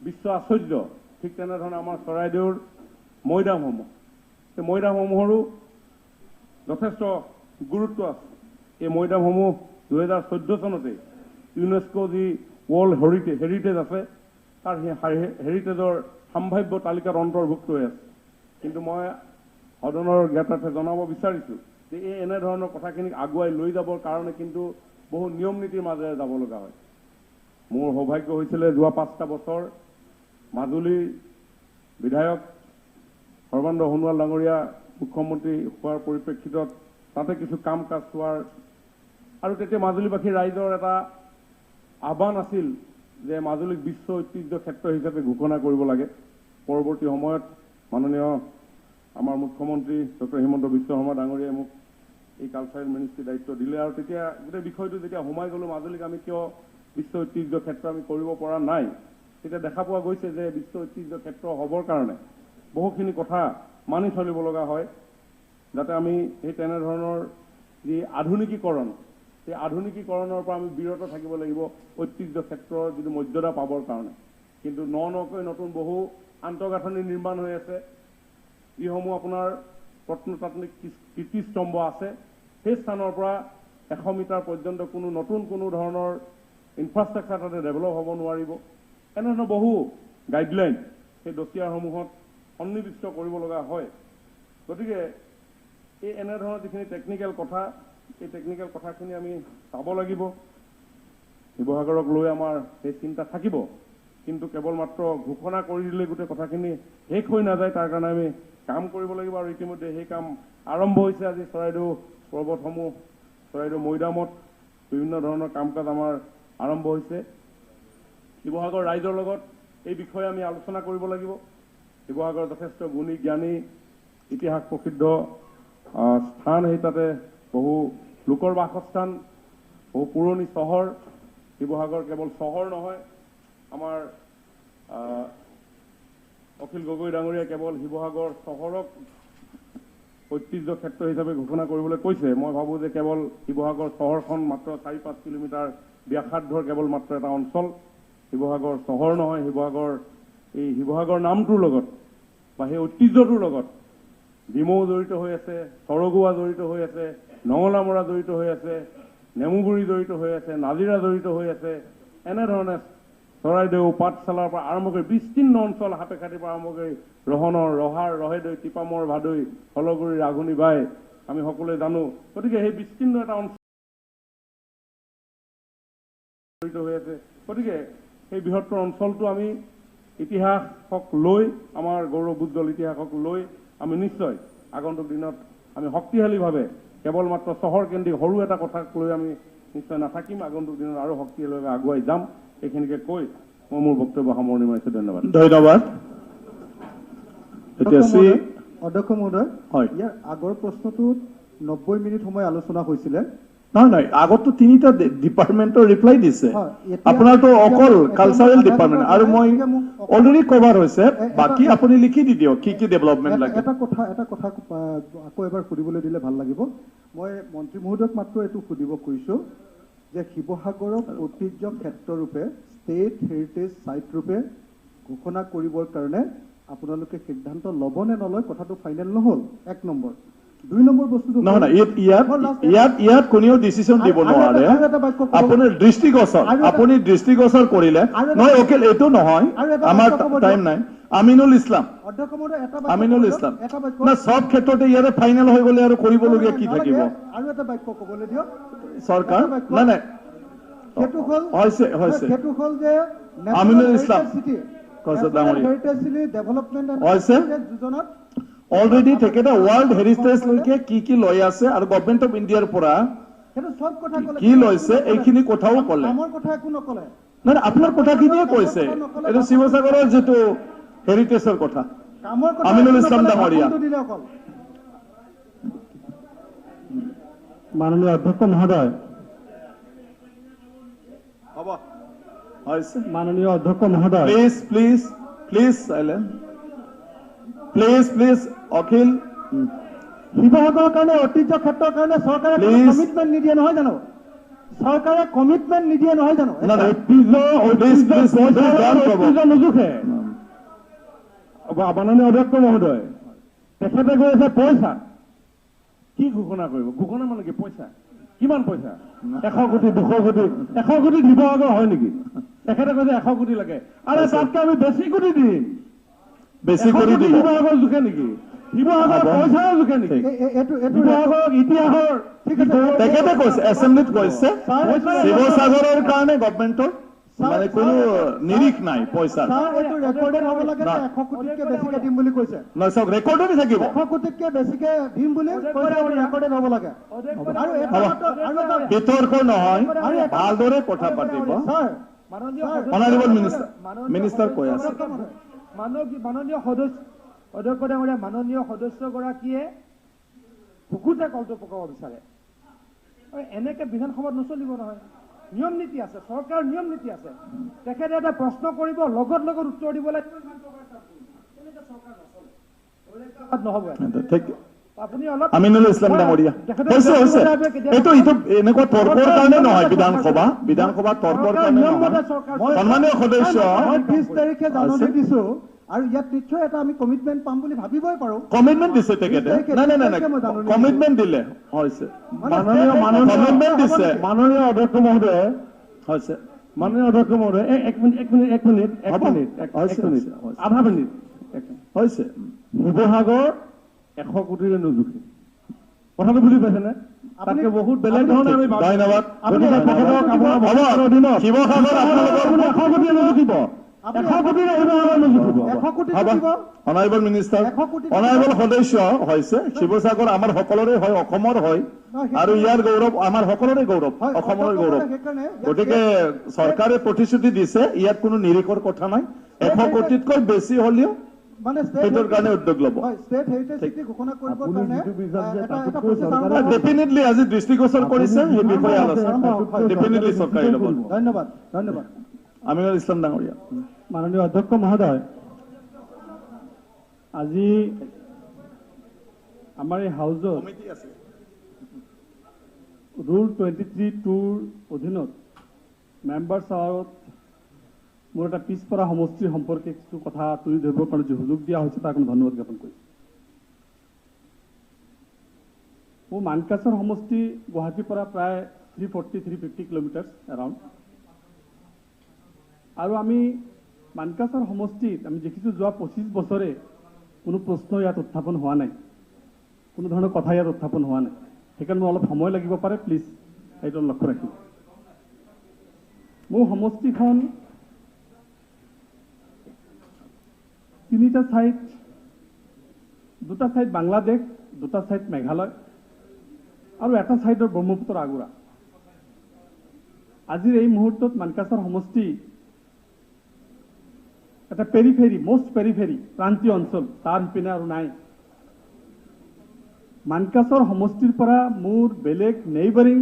বিশ্ব আশ্চৰ্য, ঠিক তেনেধৰণে আমাৰ চৰাইদেউৰ মৈদামসমূহ, সেই মৈদামসমূহৰো যথেষ্ট গুৰুত্ব আছে। এই মৈদামসমূহ 2014 চনতেই ইউনেস্কো যি ৱৰ্ল্ড হেৰিটেজ আছে, তাৰ সেই হেৰিটেজৰ সম্ভাৱ্য তালিকাত অন্তৰ্ভুক্ত হৈ আছে। কিন্তু মই সদনৰ জ্ঞাতাৰ্থে জনাব বিচাৰিছোঁ যে এই এনেধৰণৰ কথাখিনিক আগুৱাই লৈ যাবৰ কাৰণে কিন্তু বহু নিয়ম নীতিৰ মাজেৰে যাব লগা হয়। মোৰ সৌভাগ্য হৈছিলে যোৱা 5টা বছৰ মাজুলীৰ বিধায়ক সৰ্বানন্দ সোণোৱাল ডাঙৰীয়া মুখ্যমন্ত্ৰী হোৱাৰ পৰিপ্ৰেক্ষিতত তাতে কিছু কাম কাজ চোৱাৰ, আৰু তেতিয়া মাজুলীবাসী ৰাইজৰ এটা আহ্বান আছিল যে মাজুলীক বিশ্ব ঐতিহ্য ক্ষেত্ৰ হিচাপে ঘোষণা কৰিব লাগে। পৰৱৰ্তী সময়ত মাননীয় আমাৰ মুখ্যমন্ত্ৰী ডক্টৰ হিমন্ত বিশ্ব শৰ্মা ডাঙৰীয়াই মোক এই কালচাৰেল মিনিষ্ট্ৰীৰ দায়িত্ব দিলে, আৰু তেতিয়া গোটেই বিষয়টো যেতিয়া সোমাই গ'লোঁ, মাজুলীক আমি কিয় বিশ্ব ঐতিহ্য ক্ষেত্ৰ আমি কৰিব পৰা নাই, তেতিয়া দেখা পোৱা গৈছে যে বিশ্ব ঐতিহ্য ক্ষেত্ৰ হ'বৰ কাৰণে বহুখিনি কথা মানি চলিব লগা হয়, যাতে আমি সেই তেনেধৰণৰ যি আধুনিকীকৰণ, সেই আধুনিকীকৰণৰ পৰা আমি বিৰত থাকিব লাগিব ঐতিহ্য ক্ষেত্ৰৰ যিটো মৰ্যাদা পাবৰ কাৰণে। কিন্তু নকৈ নতুন বহু আন্তঃগাঁথনি নিৰ্মাণ হৈ আছে, যিসমূহ আপোনাৰ প্ৰত্নতাত্ত্বিক কীৰ্তিস্তম্ভ আছে, সেই স্থানৰ পৰা 100 মিটাৰ পৰ্যন্ত কোনো ধৰণৰ ইনফ্ৰাষ্ট্ৰাকচাৰ তাতে ডেভেলপ হ'ব নোৱাৰিব। এনেধৰণৰ বহু গাইডলাইন সেই ডচিয়াৰসমূহত সন্নিৱিষ্ট কৰিব লগা হয়। গতিকে এই এনেধৰণৰ যিখিনি টেকনিকেল কথা, এই টেকনিকেল কথাখিনি আমি চাব লাগিব। শিৱসাগৰক লৈ আমাৰ সেই চিন্তা থাকিব, কিন্তু কেৱল মাত্ৰ ঘোষণা কৰি দিলে গোটেই কথাখিনি শেষ হৈ নাযায়, তাৰ কাৰণে আমি কাম কৰিব লাগিব। আৰু ইতিমধ্যে সেই কাম আৰম্ভ হৈছে। আজি চৰাইদেউ পৰ্বতসমূহ, চৰাইদেউ মৈদামত বিভিন্ন ধৰণৰ কাম কাজ আমাৰ আৰম্ভ হৈছে। শিৱসাগৰ ৰাইজৰ লগত এই বিষয়ে আমি আলোচনা কৰিব লাগিব। শিৱসাগৰ যথেষ্ট গুণী জ্ঞানী ইতিহাস প্ৰসিদ্ধ স্থান, সেই তাতে বহু লোকৰ বাসস্থান, বহু পুৰণি চহৰ। শিৱসাগৰ কেৱল চহৰ নহয়, আমাৰ অখিল গগৈ ডাঙৰীয়াই কেৱল শিৱসাগৰ চহৰক ঐতিহ্য ক্ষেত্ৰ হিচাপে ঘোষণা কৰিবলৈ কৈছে। মই ভাবোঁ যে কেৱল শিৱসাগৰ চহৰখন মাত্ৰ 4-5 কিলোমিটাৰ ব্যাসাৰ্ধৰ কেৱল মাত্ৰ এটা অঞ্চল। শিৱসাগৰ চহৰ নহয়, শিৱসাগৰ এই শিৱসাগৰ নামটোৰ লগত বা সেই ঐতিহ্যটোৰ লগত ডিমৌ জড়িত হৈ আছে, সৰগুৱা জড়িত হৈ আছে, নঙলামৰা জড়িত হৈ আছে, নেমুগুৰি জড়িত হৈ আছে, নাজিৰা জড়িত হৈ আছে, এনেধৰণে চৰাইদেউ পাঠশালাৰ পৰা আৰম্ভ কৰি বিস্তীৰ্ণ অঞ্চল সাপেখাতিৰ পৰা আৰম্ভ কৰি ৰহনৰ, ৰহাৰ, ৰহেদৈ, টিপামৰ, ভাদৈ, হলগুৰি, ৰাঘুনি বাই আমি সকলোৱে জানো। গতিকে সেই বিস্তীৰ্ণ এটা অঞ্চল জড়িত হৈ আছে। গতিকে সেই বৃহত্তৰ অঞ্চলটো আমি ইতিহাসক লৈ, আমাৰ গৌৰৱ উজ্জ্বল ইতিহাসক লৈ আমি নিশ্চয় আগন্তুক দিনত আমি শক্তিশালীভাৱে কেৱল মাত্ৰ চহৰ কেন্দ্ৰিক সৰু এটা কথাক লৈ আমি নিশ্চয় নাথাকিম। আগন্তুক দিনত আৰু শক্তিশালীভাৱে আগুৱাই যাম। এইখিনিকে কৈ মই মোৰ বক্তব্য সামৰণি মাৰিছোঁ। ধন্যবাদ। ধন্যবাদ। এতিয়া অধ্যক্ষ মহোদয়, হয়, ইয়াৰ আগৰ প্ৰশ্নটোত 90 মিনিট সময় আলোচনা হৈছিলে। নহয়, আগতো 3টা ডিপাৰ্টমেণ্টৰ ৰিপ্লাই দিছে। আপোনাৰতো অকল কালচাৰেল ডিপাৰ্টমেণ্ট, আৰু মই অলৰেডি কভাৰ হৈছে। বাকী আপুনি লিখি দি দিয়ক কি কি ডেভেলপমেণ্ট লাগে। এটা কথা আকৌ এবাৰ সুধিবলৈ দিলে ভাল লাগিব। মই মন্ত্ৰী মহোদয়ক মাত্ৰ এইটো সুধিব খুজিছোঁ যে শিৱসাগৰক ঐতিহ্য ক্ষেত্ৰৰূপে ষ্টেট হেৰিটেজ চাইট ৰূপে ঘোষণা কৰিবৰ কাৰণে আপোনালোকে সিদ্ধান্ত ল'ব নে নলয়, কথাটো ফাইনেল নহ'ল। 1 নম্বৰ। 2 নম্বৰ বস্তুটো নহয়, ইয়াত কোনেও ডিচিশ্যন দিব নোৱাৰে। আপোনাৰ দৃষ্টিগোচৰ কৰিলে নহয়। অকিল, এইটো নহয়, আমাৰ টাইম নাই। আমিনুল ইছলাম না, সব ক্ষেত্ৰতে ইয়াৰে ফাইনেল হৈ গ'লে আৰু কৰিবলগীয়া কি থাকিব? আৰু এটা বাক্য ক'বলৈ দিয়ক। চৰকাৰ নাই সেইটো হ'ল যে আমিনুল ইছলাম অলৰেডি তেখেতে ৱৰ্ল্ড হেৰিটেজ লৈকে কি লৈ আছে আৰু গভৰ্ণমেণ্ট অফ ইণ্ডিয়াৰ পৰা কি লৈছে এইখিনি কথাও ক'লে। নাই, আপোনাৰ কথাখিনিয়ে কৈছে। এইটো শিৱসাগৰৰ যিটো হেৰিটেজৰ কথা। আমিনুল ইছলাম ডাঙৰীয়া। মাননীয় অধ্যক্ষ মহোদয়, মাননীয় অধ্যক্ষ মহোদয়, প্লিজ সাইলেন্ট, প্লিজ অখিল। শিৱসাগৰৰ কাৰণে ঐতিহ্য ক্ষেত্ৰৰ কাৰণে চৰকাৰে কমিটমেণ্ট নিদিয়ে নহয় জানো? চৰকাৰে কমিটমেণ্ট নিদিয়ে নহয় জানো? ঐতিহ্য নোজোখে। মাননীয় অধ্যক্ষ মহোদয়, তেখেতে কৈ আছে পইচা। কি ঘোষণা কৰিব? ঘোষণা মানে কি? পইচা কিমান পইচা? 100 কোটি 200 কোটি 100 কোটি শিৱসাগৰ হয় নেকি? তেখেতে কৈছে 100 কোটি লাগে। আৰে তাতকে আমি বেছি কোটি দিম। বেছি কৰি দিব। শিৱসাগৰ জোখে নেকি? শিৱসাগৰ পইচাও জোখে নেকি? শিৱসাগৰক ইতিহাসৰ তেখেতে কৈছে, এছেম্বলিত কৈছে শিৱসাগৰৰ কাৰণে গভৰ্ণমেণ্টৰ মানে কোনো নিৰিখ নাই পইচা। ৰেকৰ্ডতে থাকিব। 100 কোটিতকৈ বেছিকে দিম বুলি ৰেকৰ্ডেড হ'ব লাগে। বিতৰ্ক নহয়, ভালদৰে কথা পাতিব। অনাৰেবল মিনিষ্টাৰ কৈ আছে। মাননীয় সদস্য অধ্যক্ষ ডাঙৰীয়া, মাননীয় সদস্যগৰাকীয়ে বুকুতে কলটো পকাব বিচাৰে। এনেকে বিধানসভাত নচলিব নহয়। নিয়ম নীতি আছে, চৰকাৰৰ নিয়ম নীতি আছে। তেখেতে এটা প্ৰশ্ন কৰিব, লগত উত্তৰ দিব লাগিব। নহ'ব। আমিনুল ইছলাম ডাঙৰীয়া হৈছে। এইটো এনেকুৱা তৰ্কৰ কাৰণে নহয়। বিধানসভা তৰ্কৰ কাৰণে নহয়। সন্মানীয় সদস্য, 20 তাৰিখে জাননী দিছো আৰু ইয়াত নিশ্চয় এটা আমি কমিটমেণ্ট পাম বুলি ভাবিবই পাৰো। কমিটমেণ্ট দিছে তেখেতে। নাই, কমিটমেণ্ট দিলে হৈছে। কমিটমেণ্ট দিছে মাননীয় অধ্যক্ষ মহোদয়। হৈছে মাননীয় অধ্যক্ষ মহোদয়, এক মিনিট আধা মিনিট হৈছে। শিৱসাগৰ 100 কোটিৰে নোজোখে। কথাটো বুজি পাইছেনে? তাতকে বহুত বেলেগ ধৰণে আমি ধন্যবাদ। অনাৰেবল মিনিষ্টাৰ, অনাৰেবল সদস্য হৈছে। শিৱসাগৰ আমাৰ সকলোৰে হয়, অসমৰ হয়, আৰু ইয়াৰ গৌৰৱ আমাৰ সকলোৰে গৌৰৱ, অসমৰে গৌৰৱ। গতিকে চৰকাৰে প্ৰতিশ্ৰুতি দিছে, ইয়াত কোনো নিৰিখৰ কথা নাই। 100 কোটিতকৈ বেছি হ'লেও সেইটোৰ কাৰণে উদ্যোগ ল'ব। ডেফিনেটলি আজি দৃষ্টিগোচৰ কৰিছে, সেই বিষয়ে আলোচনা ডেফিনেটলি চৰকাৰে ল'ব। ধন্যবাদ। আমিনুল ইছলাম ডাঙৰীয়া। মাননীয় অধ্যক্ষ মহোদয়, আজি আমাৰ এই হাউচত ৰুল 23(2)ৰ অধীনত মেম্বাৰ্ছ আৱাৰত মোৰ এটা পিছপৰা সমষ্টিৰ সম্পৰ্কে কিছু কথা তুলি ধৰিবৰ কাৰণে যে সুযোগ দিয়া হৈছে, তাৰ কাৰণে ধন্যবাদ জ্ঞাপন কৰিছোঁ। মোৰ মানকাছৰ সমষ্টি গুৱাহাটীৰ পৰা প্ৰায় 340-350 কিলোমিটাৰ্ছ এৰাউণ্ড। আৰু আমি মানকাছৰ সমষ্টিত আমি দেখিছোঁ যোৱা 25 বছৰে কোনো প্ৰশ্ন ইয়াত উত্থাপন হোৱা নাই, কোনো ধৰণৰ কথা ইয়াত উত্থাপন হোৱা নাই। সেইকাৰণে মোৰ অলপ সময় লাগিব পাৰে, প্লিজ সেইটো লক্ষ্য ৰাখিব। মোৰ সমষ্টিখন 3টা ছাইড, 2টা ছাইড বাংলাদেশ, 2টা ছাইড মেঘালয় আৰু 1টা ছাইডৰ ব্ৰহ্মপুত্ৰ আগুৰা। আজিৰ এই মুহূৰ্তত মানকাছৰ সমষ্টি এটা পেৰিফেৰী, মষ্ট পেৰিফেৰী প্ৰান্তীয় অঞ্চল, তাৰ সিপিনে আৰু নাই। মানকাছৰ সমষ্টিৰ পৰা মোৰ বেলেগ নেইবাৰিং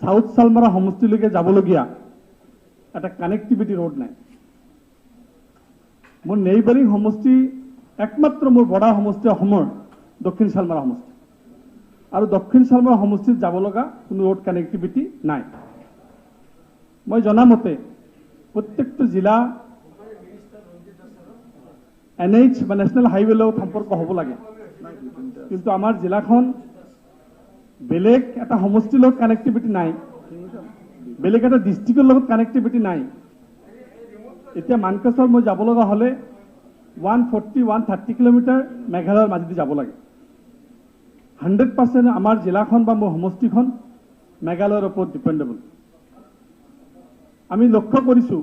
সাউথ চালমাৰা সমষ্টিলৈকে যাবলগীয়া এটা কানেক্টিভিটি ৰোড নাই। মোৰ নেইবাৰিং সমষ্টি একমাত্ৰ মোৰ বৰ্ডাৰ সমষ্টি অসমৰ দক্ষিণ চালমাৰা সমষ্টি, আৰু দক্ষিণ চালমাৰা সমষ্টিত যাব লগা কোনো ৰোড কানেক্টিভিটি নাই। মই জনামতে প্ৰত্যেকটো জিলা NH বা নেশ্যনেল হাইৱে লগত সম্পৰ্ক হ'ব লাগে, কিন্তু আমাৰ জিলাখন বেলেগ এটা সমষ্টিৰ লগত কানেক্টিভিটি নাই, বেলেগ এটা ডিষ্ট্ৰিক্টৰ লগত কানেক্টিভিটি নাই। এতিয়া মানকাছৰ মই যাব লগা হ'লে 140-130 কিলোমিটাৰ মেঘালয়ৰ মাজেদি যাব লাগে। 100% আমাৰ জিলাখন বা মোৰ সমষ্টিখন মেঘালয়ৰ ওপৰত ডিপেণ্ডেবল। আমি লক্ষ্য কৰিছোঁ,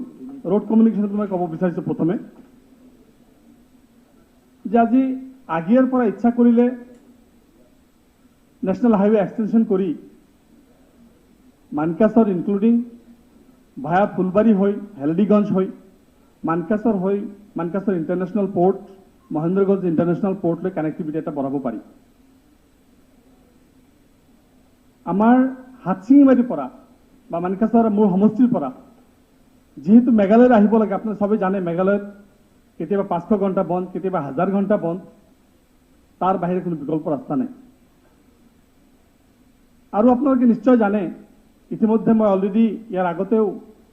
ৰোড কমিউনিকেশ্যনত মই ক'ব বিচাৰিছোঁ প্ৰথমে, যে আজি আগিয়াৰ পৰা ইচ্ছা কৰিলে নেশ্যনেল হাইৱে এক্সটেনশ্যন কৰি মানকাছৰ ইনক্লুডিং ভায়া ফুলবাৰী হৈ হেলডিগঞ্জ হৈ মানকাছৰ হৈ মানকাছৰ ইণ্টাৰনেশ্যনেল পোৰ্ট, মহেন্দ্ৰগঞ্জ ইণ্টাৰনেশ্যনেল পোৰ্টলৈ কানেক্টিভিটি এটা বঢ়াব পাৰি। আমাৰ হাতচিঙিমাৰীৰ পৰা বা মানকাছৰ মোৰ সমষ্টিৰ পৰা যিহেতু মেঘালয়ত আহিব লাগে, আপোনালোকে সবেই জানে মেঘালয়ত কেতিয়াবা 500 ঘণ্টা বন্ধ, কেতিয়াবা 1000 ঘণ্টা বন্ধ, তাৰ বাহিৰে কোনো বিকল্প ৰাস্তা নাই। আৰু আপোনালোকে নিশ্চয় জানে, ইতিমধ্যে মই অলৰেডি ইয়াৰ আগতেও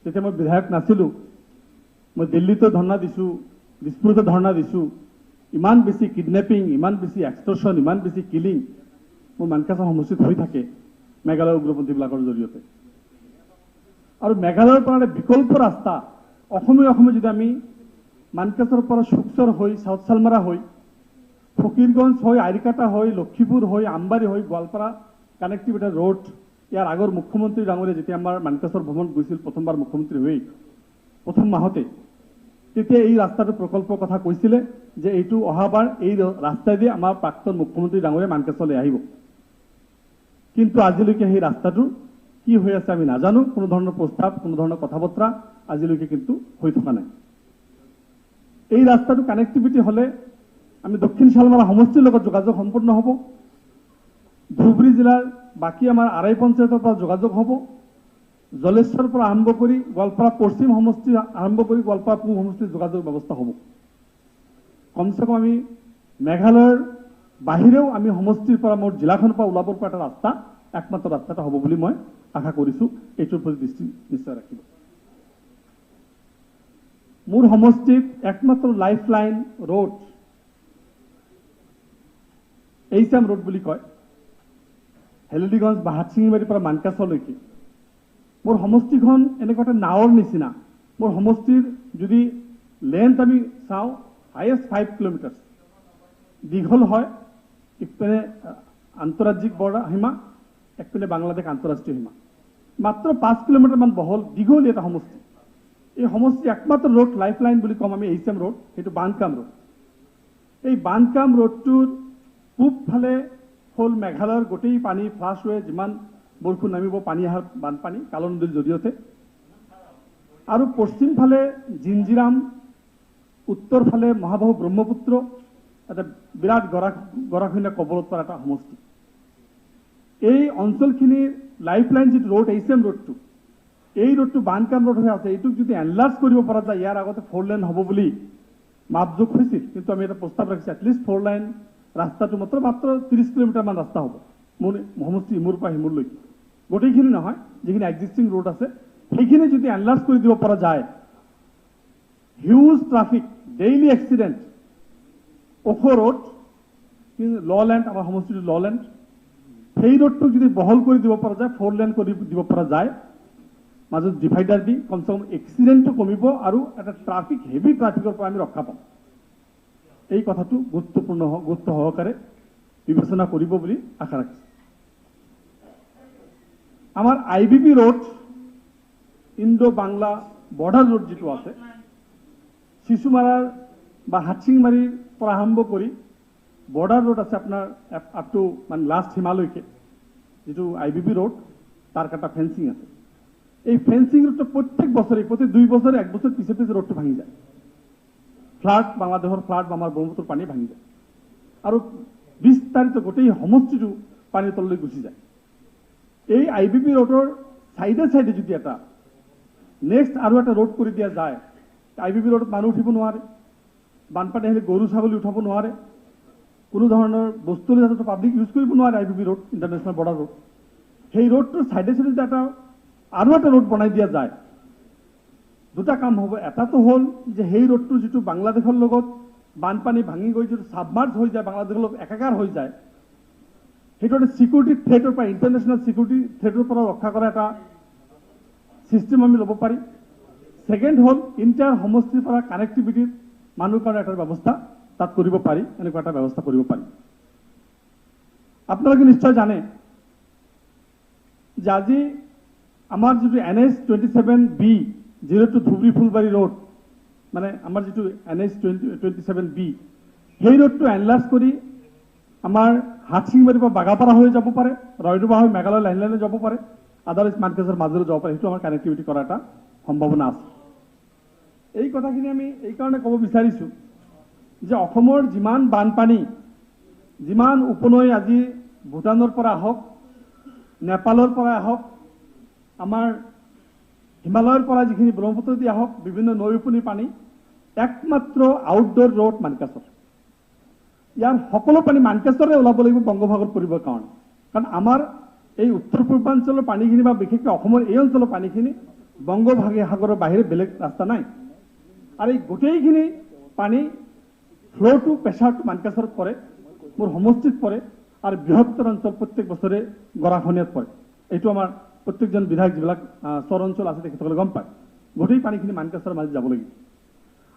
যেতিয়া মই বিধায়ক নাছিলোঁ, মই দিল্লীতো ধৰ্ণা দিছোঁ, দিছপুৰতো ধৰ্ণা দিছোঁ। ইমান বেছি কিডনেপিং, ইমান বেছি এক্সটৰ্শ্যন, ইমান বেছি কিলিং মোৰ মানকাছৰ সমষ্টিত হৈ থাকে মেঘালয়ৰ উগ্ৰপন্থীবিলাকৰ জৰিয়তে। আৰু মেঘালয়ৰ পৰা বিকল্প ৰাস্তা অসমে যদি আমি মানকাছৰ পৰা শুকচৰ হৈ সাউথ চালমাৰা হৈ ফকিৰগঞ্জ হৈ আইৰিকাটা হৈ লক্ষীপুৰ হৈ আমবাৰী হৈ গোৱালপাৰা কানেক্টিভিটি ৰোড, ইয়াৰ আগৰ মুখ্যমন্ত্ৰী ডাঙৰীয়া যেতিয়া আমাৰ মানকাছৰ ভ্ৰমণ গৈছিল প্ৰথমবাৰ মুখ্যমন্ত্ৰী হৈ প্ৰথম মাহতে, তেতিয়া এই ৰাস্তাটোৰ প্ৰকল্পৰ কথা কৈছিলে যে এইটো অহাবাৰ এই ৰাস্তাইদি আমাৰ প্ৰাক্তন মুখ্যমন্ত্ৰী ডাঙৰীয়া মানকাছলৈ আহিব। কিন্তু আজিলৈকে সেই ৰাস্তাটো কি হৈ আছে আমি নাজানো, কোনো ধৰণৰ প্ৰস্তাৱ, কোনো ধৰণৰ কথা বতৰা আজিলৈকে কিন্তু হৈ থকা নাই। এই ৰাস্তাটো কানেক্টিভিটি হ'লে আমি দক্ষিণ চালমাৰা সমষ্টিৰ লগত যোগাযোগ সম্পূৰ্ণ হ'ব, ধুবুৰী জিলাৰ বাকী আমাৰ আৰাই পঞ্চায়তৰ পৰা যোগাযোগ হ'ব, জলেশ্বৰৰ পৰা আৰম্ভ কৰি গোৱালপাৰা পশ্চিম সমষ্টি আৰম্ভ কৰি গোৱালপাৰা পূব সমষ্টিৰ যোগাযোগ ব্যৱস্থা হ'ব। কমচে কম আমি মেঘালয়ৰ বাহিৰেও আমি সমষ্টিৰ পৰা মোৰ জিলাখনৰ পৰা ওলাবৰ পৰা এটা ৰাস্তা, একমাত্ৰ ৰাস্তা এটা হ'ব বুলি মই আশা কৰিছোঁ। এইটোৰ প্ৰতি দৃষ্টি নিশ্চয় ৰাখিব। মোৰ সমষ্টিত একমাত্ৰ লাইফ লাইন ৰোড এইচাম ৰোড বুলি কয়, হেলডিগঞ্জ বা হাতচিঙিমাৰীৰ পৰা মানকাছলৈকে। মোৰ সমষ্টিখন এনেকুৱা এটা নাৱৰ নিচিনা। মোৰ সমষ্টিৰ যদি লেন্থ আমি চাওঁ হাইয়েষ্ট 5 কিলোমিটাৰ দীঘল হয়, ইপিনে আন্তঃৰাজ্যিক বৰ্ডাৰ সীমা, একপিনে বাংলাদেশ আন্তঃৰাষ্ট্ৰীয় সীমা। মাত্ৰ 5 কিলোমিটাৰমান বহল দীঘল এটা সমষ্টি। এই সমষ্টি একমাত্ৰ ৰোড লাইফ লাইন বুলি ক'ম আমি এইচাম ৰোড, সেইটো বানকাম ৰোড। এই বানকাম ৰোডটোৰ পূবফালে হ'ল মেঘালয়ৰ গোটেই পানী ফ্লাছ হৈ যিমান বৰষুণ নামিব পানী অহাৰ বানপানী কালো নদীৰ জৰিয়তে, আৰু পশ্চিমফালে জিঞ্জিৰাম, উত্তৰ ফালে মহাবাহু ব্ৰহ্মপুত্ৰ, এটা বিৰাট গৰাখহনীয়া কবলত পৰা এটা সমষ্টি। এই অঞ্চলখিনিৰ লাইফ লাইন যিটো ৰোড এইচাম ৰোডটো, এই ৰোডটো বানকাম ৰোড হৈ আছে। এইটোক যদি এনলাৰ্জ কৰিব পৰা যায়, ইয়াৰ আগতে 4 লেন হ'ব বুলি মাপজোখ হৈছিল, কিন্তু আমি এটা প্ৰস্তাৱ ৰাখিছোঁ এটলিষ্ট 4 লাইন ৰাস্তাটো মাত্ৰ 30 কিলোমিটাৰমান ৰাস্তা হ'ব মোৰ সমষ্টি ইমূৰ পৰা সিমূৰলৈকে। গোটেইখিনি নহয়, যিখিনি এক্সিষ্টিং ৰোড আছে সেইখিনি যদি এনলাৰ্জ কৰি দিব পৰা যায়, হিউজ ট্ৰাফিক, ডেইলি এক্সিডেণ্ট, ওখ ৰোড, কিন্তু ল' লেণ্ড, আমাৰ সমষ্টিটো ল' লেণ্ড, সেই ৰোডটোক যদি বহল কৰি দিব পৰা যায়, 4 লেন কৰি দিব পৰা যায়, মাজত ডিভাইডাৰ দি কমচে কম এক্সিডেণ্টটো কমিব আৰু এটা ট্ৰাফিক হেভি ট্ৰাফিকৰ পৰা আমি ৰক্ষা পাম। এই কথাটো গুৰুত্ব সহকাৰে বিবেচনা কৰিব বুলি আশা ৰাখিছোঁ। আমাৰ IBB road, Indo Bangla border road যিটো আছে, শিশুমাৰাৰ বা হাটচিংমাৰীৰ পৰা আৰম্ভ কৰি বৰ্ডাৰ ৰোড আছে আপোনাৰ আপ টু মানে লাষ্ট হিমালয়কে, যিটো IBB ৰোড, তাৰ এটা ফেন্সিং আছে। এই ফেন্সিং ৰোডটো প্ৰত্যেক বছৰে, প্ৰতি 2 বছৰে 1 বছৰ পিছে পিছে ৰোডটো ভাঙি যায়। ফ্লাড, বাংলাদেশৰ ফ্লাড বা আমাৰ ব্ৰহ্মপুত্ৰৰ পানী ভাঙি যায় আৰু বিস্তাৰিত গোটেই সমষ্টিটো পানীৰ তললৈ গুচি যায়। এই IBB ৰোডৰ চাইডে চাইডে যদি এটা নেক্সট আৰু এটা ৰোড কৰি দিয়া যায়, IBB ৰোডত মানুহ উঠিব নোৱাৰে, বানপানী আহিলে গৰু ছাগলী উঠাব নোৱাৰে, কোনো ধৰণৰ বস্তু যাতে পাব্লিক ইউজ কৰিব নোৱাৰে IBB road, international border road. সেই ৰোডটোৰ চাইডে চাইডে যদি আৰু এটা ৰোড বনাই দিয়া যায়, দুটা কাম হ'ব। এটাটো হ'ল যে সেই ৰোডটো যিটো বাংলাদেশৰ লগত বানপানী ভাঙি গৈ যিটো ছাবমাৰ্জ হৈ যায়, বাংলাদেশৰ লগত একাকাৰ হৈ যায়, সেইটো এটা চিকিউৰিটি থ্ৰেটৰ পৰা, ইণ্টাৰনেশ্যনেল চিকিউৰিটি থ্ৰেটৰ পৰা ৰক্ষা কৰা এটা ছিষ্টেম আমি ল'ব পাৰি। ছেকেণ্ড হ'ল ইণ্টাৰ সমষ্টিৰ পৰা কানেক্টিভিটিৰ মানুহৰ কাৰণে এটা ব্যৱস্থা তাত কৰিব পাৰি, এনেকুৱা এটা ব্যৱস্থা কৰিব পাৰি। আপোনালোকে নিশ্চয় জানে যে আজি আমাৰ যিটো NH 27B 02 Dhubri Phulbari road, মানে আমাৰ যিটো NH 27B, সেই ৰোডটো এনলাৰ্জ কৰি আমাৰ হাটচিংবাৰীৰ পৰা বাগাপাৰা হৈ যাব পাৰে, ৰয়ডুবা হৈ মেঘালয় লাইনলৈ যাব পাৰে, আদাৰৱাইজ মাৰ্কেজৰ মাজলৈ যাব পাৰে। সেইটো আমাৰ কানেক্টিভিটি কৰাৰ এটা সম্ভাৱনা আছে। এই কথাখিনি আমি এইকাৰণে ক'ব বিচাৰিছোঁ যে অসমৰ যিমান বানপানী, যিমান উপনৈ আজি ভূটানৰ পৰা আহক, নেপালৰ পৰা আহক, আমাৰ হিমালয়ৰ পৰা যিখিনি ব্ৰহ্মপুত্ৰ দি আহক, বিভিন্ন নৈ উপনৈৰ পানী, একমাত্ৰ আউটডোৰ ৰোড মানকাছৰ। ইয়াৰ সকলো পানী মানকাছৰে ওলাব লাগিব বংগোপসাগৰ পৰিবৰ কাৰণে, কাৰণ আমাৰ এই উত্তৰ পূৰ্বাঞ্চলৰ পানীখিনি বা বিশেষকৈ অসমৰ এই অঞ্চলৰ পানীখিনি বংগোপসাগৰৰ বাহিৰে বেলেগ ৰাস্তা নাই। আৰু এই গোটেইখিনি পানী ফ্ল'টো, প্ৰেছাৰটো মানকাছৰত পৰে, মোৰ সমষ্টিত পৰে আৰু বৃহত্তৰ অঞ্চল প্ৰত্যেক বছৰে গৰাখহনীয়াত পৰে। এইটো আমাৰ প্ৰত্যেকজন বিধায়ক যিবিলাক চৰ অঞ্চল আছে তেখেতসকলে গম পায়। গোটেই পানীখিনি মানকাছৰ মাজত যাব লাগিব।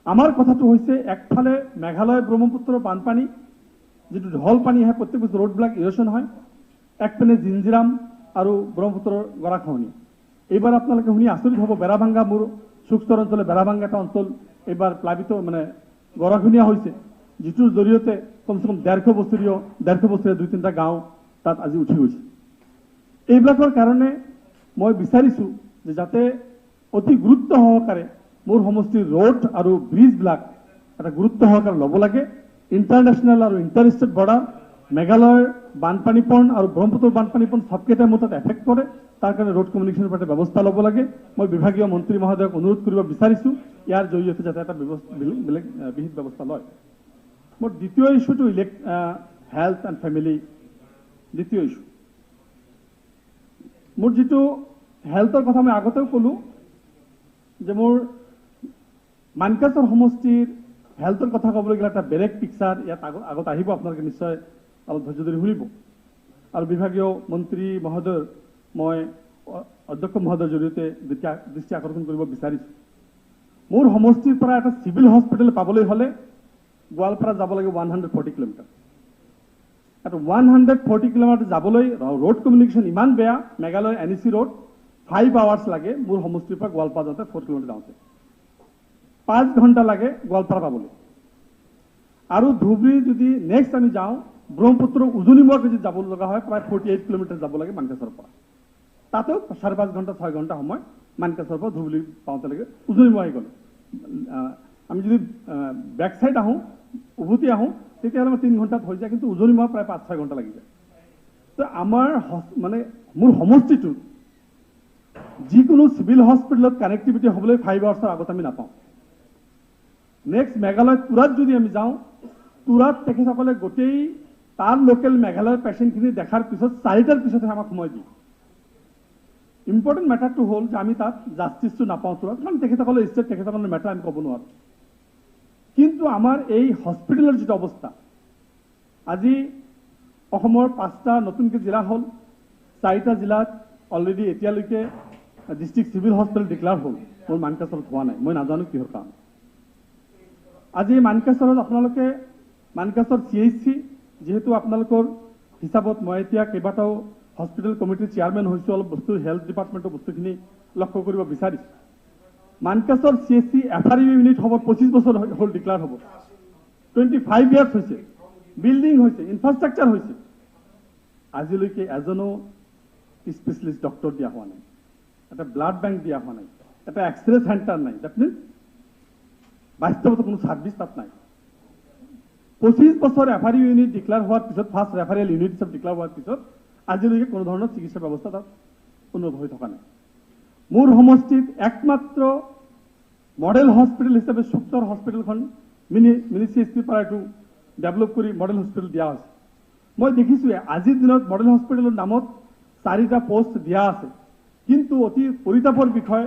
আমাৰ কথাটো হৈছে একফালে মেঘালয় ব্ৰহ্মপুত্ৰৰ বানপানী, যিটো ঢল পানী আহে, প্ৰত্যেক বছৰ ৰোডবিলাক ইৰ'শ্যন হয়, একপিনে জিঞ্জিৰাম আৰু ব্ৰহ্মপুত্ৰৰ গৰাখহনীয়া। এইবাৰ আপোনালোকে শুনি আচৰিত হ'ব, বেৰাভাংগা, মোৰ চুকস্তৰ অঞ্চলে বেৰাভাংগা এটা অঞ্চল এইবাৰ প্লাবিত মানে গৰাখহনীয়া হৈছে, যিটোৰ জৰিয়তে কমচে কম 150 বছৰীয়া 2-3টা গাঁও তাত আজি উঠি গৈছে। এইবিলাকৰ কাৰণে মই বিচাৰিছোঁ যে যাতে অতি গুৰুত্ব সহকাৰে মোৰ সমষ্টিৰ ৰোড আৰু ব্ৰিজবিলাক এটা গুৰুত্ব সহকাৰে ল'ব লাগে। ইণ্টাৰনেশ্যনেল আৰু ইণ্টাৰষ্টেট বৰ্ডাৰ, মেঘালয়ৰ বানপানীপণ আৰু ব্ৰহ্মপুত্ৰৰ বানপানীপণ চবকেইটা মোৰ তাত এফেক্ট কৰে। তাৰ কাৰণে ৰোড কমিউনিকেশ্যনৰ পৰা এটা ব্যৱস্থা ল'ব লাগে। মই বিভাগীয় মন্ত্ৰী মহোদয়ক অনুৰোধ কৰিব বিচাৰিছোঁ ইয়াৰ জৰিয়তে যাতে এটা বেলেগ বিহিত ব্যৱস্থা লয়। মোৰ দ্বিতীয় ইছ্যুটো হেল্থ এণ্ড ফেমিলি। দ্বিতীয় ইছ্যু মোৰ যিটো হেল্থৰ কথা মই আগতেও ক'লোঁ যে মোৰ মানকাছৰ সমষ্টিৰ হেল্থৰ কথা ক'বলৈ গ'লে এটা বেলেগ পিকচাৰ ইয়াত আগত আহিব, আপোনালোকে নিশ্চয় অলপ ধৈৰ্য ধৰি শুনিব। আৰু বিভাগীয় মন্ত্ৰী মহোদয়ৰ মই অধ্যক্ষ মহোদয়ৰ জৰিয়তে দৃষ্টি আকৰ্ষণ কৰিব বিচাৰিছোঁ। মোৰ সমষ্টিৰ পৰা এটা চিভিল হস্পিটেল পাবলৈ হ'লে গোৱালপাৰা যাব লাগিব 140 কিলোমিটাৰ। এটা 140 কিলোমিটাৰ যাবলৈ ৰোড কমিউনিকেশ্যন ইমান বেয়া, মেঘালয় NEC ৰোড 5 আৱাৰ্ছ লাগে মোৰ সমষ্টিৰ পৰা গোৱালপাৰা যাওঁতে, 4 কিলোমিটাৰ যাওঁতে 5 ঘণ্টা লাগে গোৱালপাৰা পাবলৈ। আৰু ধুবুৰী যদি নেক্সট আমি যাওঁ, ব্ৰহ্মপুত্ৰ উজনিমুৱাকে যদি যাব লগা হয় প্ৰায় 48 কিলোমিটাৰ যাব লাগে মানকাছৰ পৰা, তাতেও 5.5 ঘণ্টা 6 ঘণ্টা সময় মানকাছৰ পৰা ধুবুৰী পাওঁতেলৈকে উজনিমুৱাই গ'লে। আমি যদি বেক চাইড আহোঁ, উভতি আহোঁ, তেতিয়াহ'লে 3 ঘণ্টাত হৈ যায়, কিন্তু উজনিমুৱা প্ৰায় 5-6 ঘণ্টা লাগি যায়। তো আমাৰ মানে মোৰ সমষ্টিটোত যিকোনো চিভিল হস্পিটেলত কানেক্টিভিটি হ'বলৈ 5 আৱাৰ্ছৰ আগত আমি নাপাওঁ। নেক্সট মেঘালয় তুৰাত যদি আমি যাওঁ, তুৰাত তেখেতসকলে গোটেই তাৰ লোকেল মেঘালয়ৰ পেচেণ্টখিনি দেখাৰ পিছত 4টাৰ পিছতহে আমাক সময় দিয়ে। ইম্পৰ্টেণ্ট মেটাৰটো হ'ল যে আমি তাত জাষ্টিছটো নাপাওঁ তুৰাত, কাৰণ তেখেতসকলৰ ষ্টেট, তেখেতসকলৰ মেটাৰ আমি ক'ব নোৱাৰোঁ। কিন্তু আমাৰ এই হস্পিটেলৰ যিটো অৱস্থা, আজি অসমৰ 5টা নতুনকৈ জিলা হ'ল, 4টা জিলাত অলৰেডি এতিয়ালৈকে ডিষ্ট্ৰিক্ট চিভিল হস্পিটেল ডিক্লেয়াৰ হ'ল, মোৰ মানকাচৰত হোৱা নাই, মই নাজানো কিহৰ কাৰণে। আজি মানকাচৰত আপোনালোকে মানকাচৰ CHC যিহেতু আপোনালোকৰ হিচাপত মই এতিয়া কেইবাটাও হস্পিটেল কমিটিৰ চেয়াৰমেন হৈছোঁ, অলপ বস্তু হেল্থ ডিপাৰ্টমেণ্টৰ বস্তুখিনি লক্ষ্য কৰিব বিচাৰিছোঁ। মানকাচৰ CHC FRU ইউনিট হ'ব 25 বছৰ হ'ল ডিক্লেয়াৰ হ'ব, 25 ইয়াৰ্ছ হৈছে, বিল্ডিং হৈছে, ইনফ্ৰাষ্ট্ৰাকচাৰ হৈছে, আজিলৈকে এজনো স্পেচিয়েলিষ্ট ডক্টৰ দিয়া হোৱা নাই, এটা ব্লাড বেংক দিয়া হোৱা নাই, এটা এক্সৰে চেণ্টাৰ নাই। ডেট মিনছ বাস্তৱত কোনো ছাৰ্ভিচ তাত নাই। 25 বছৰ FRU ইউনিট ডিক্লেয়াৰ হোৱাৰ পিছত, ফাৰ্ষ্ট ৰেফাৰেল ইউনিট হিচাপে ডিক্লেয়াৰ হোৱাৰ পিছত আজিলৈকে কোনো ধৰণৰ চিকিৎসা ব্যৱস্থা তাত উন্নত হৈ থকা নাই। মোৰ সমষ্টিত একমাত্ৰ মডেল হস্পিটেল হিচাপে শুক্তৰ হস্পিটেলখন মিনি CHC পৰা এইটো ডেভেলপ কৰি মডেল হস্পিটেল দিয়া হৈছে। মই দেখিছোঁ আজিৰ দিনত মডেল হস্পিটেলৰ নামত 4টা পোষ্ট দিয়া আছে, কিন্তু অতি পৰিতাপৰ বিষয়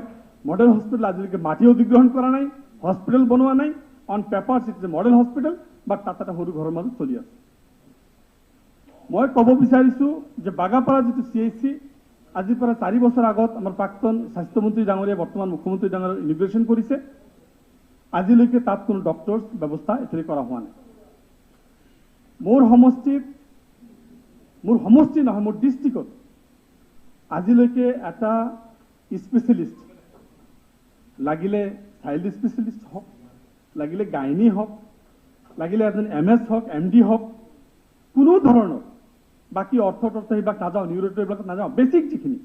মডেল হস্পিটেল আজিলৈকে মাটি অধিগ্ৰহণ কৰা নাই, হস্পিটেল বনোৱা নাই। On papers it is a model hospital, but তাত এটা সৰু ঘৰৰ মাজত চলি আছে। মই ক'ব বিচাৰিছোঁ যে বাগাপাৰা যিটো CHC আজিৰ পৰা 4 বছৰ আগত আমাৰ প্ৰাক্তন স্বাস্থ্যমন্ত্ৰী ডাঙৰীয়া বৰ্তমান মুখ্যমন্ত্ৰী ডাঙৰীয়া ইনিগ্ৰেশ্যন কৰিছে, আজিলৈকে তাত কোনো ডক্টৰছ ব্যৱস্থা এতিয়ালৈকে কৰা হোৱা নাই। মোৰ সমষ্টি নহয়, মোৰ ডিষ্ট্ৰিক্টত আজিলৈকে এটা স্পেচিয়েলিষ্ট, লাগিলে চাইল্ড স্পেচিয়েলিষ্ট হওক, লাগিলে গাইনী হওক, লাগিলে এজন MS হওক, MD হওক, কোনো ধৰণৰ বাকী অৰ্থ সেইবিলাক নাযাওঁ, নিউৰটো এইবিলাক নাযাওঁ, বেছিক যিখিনি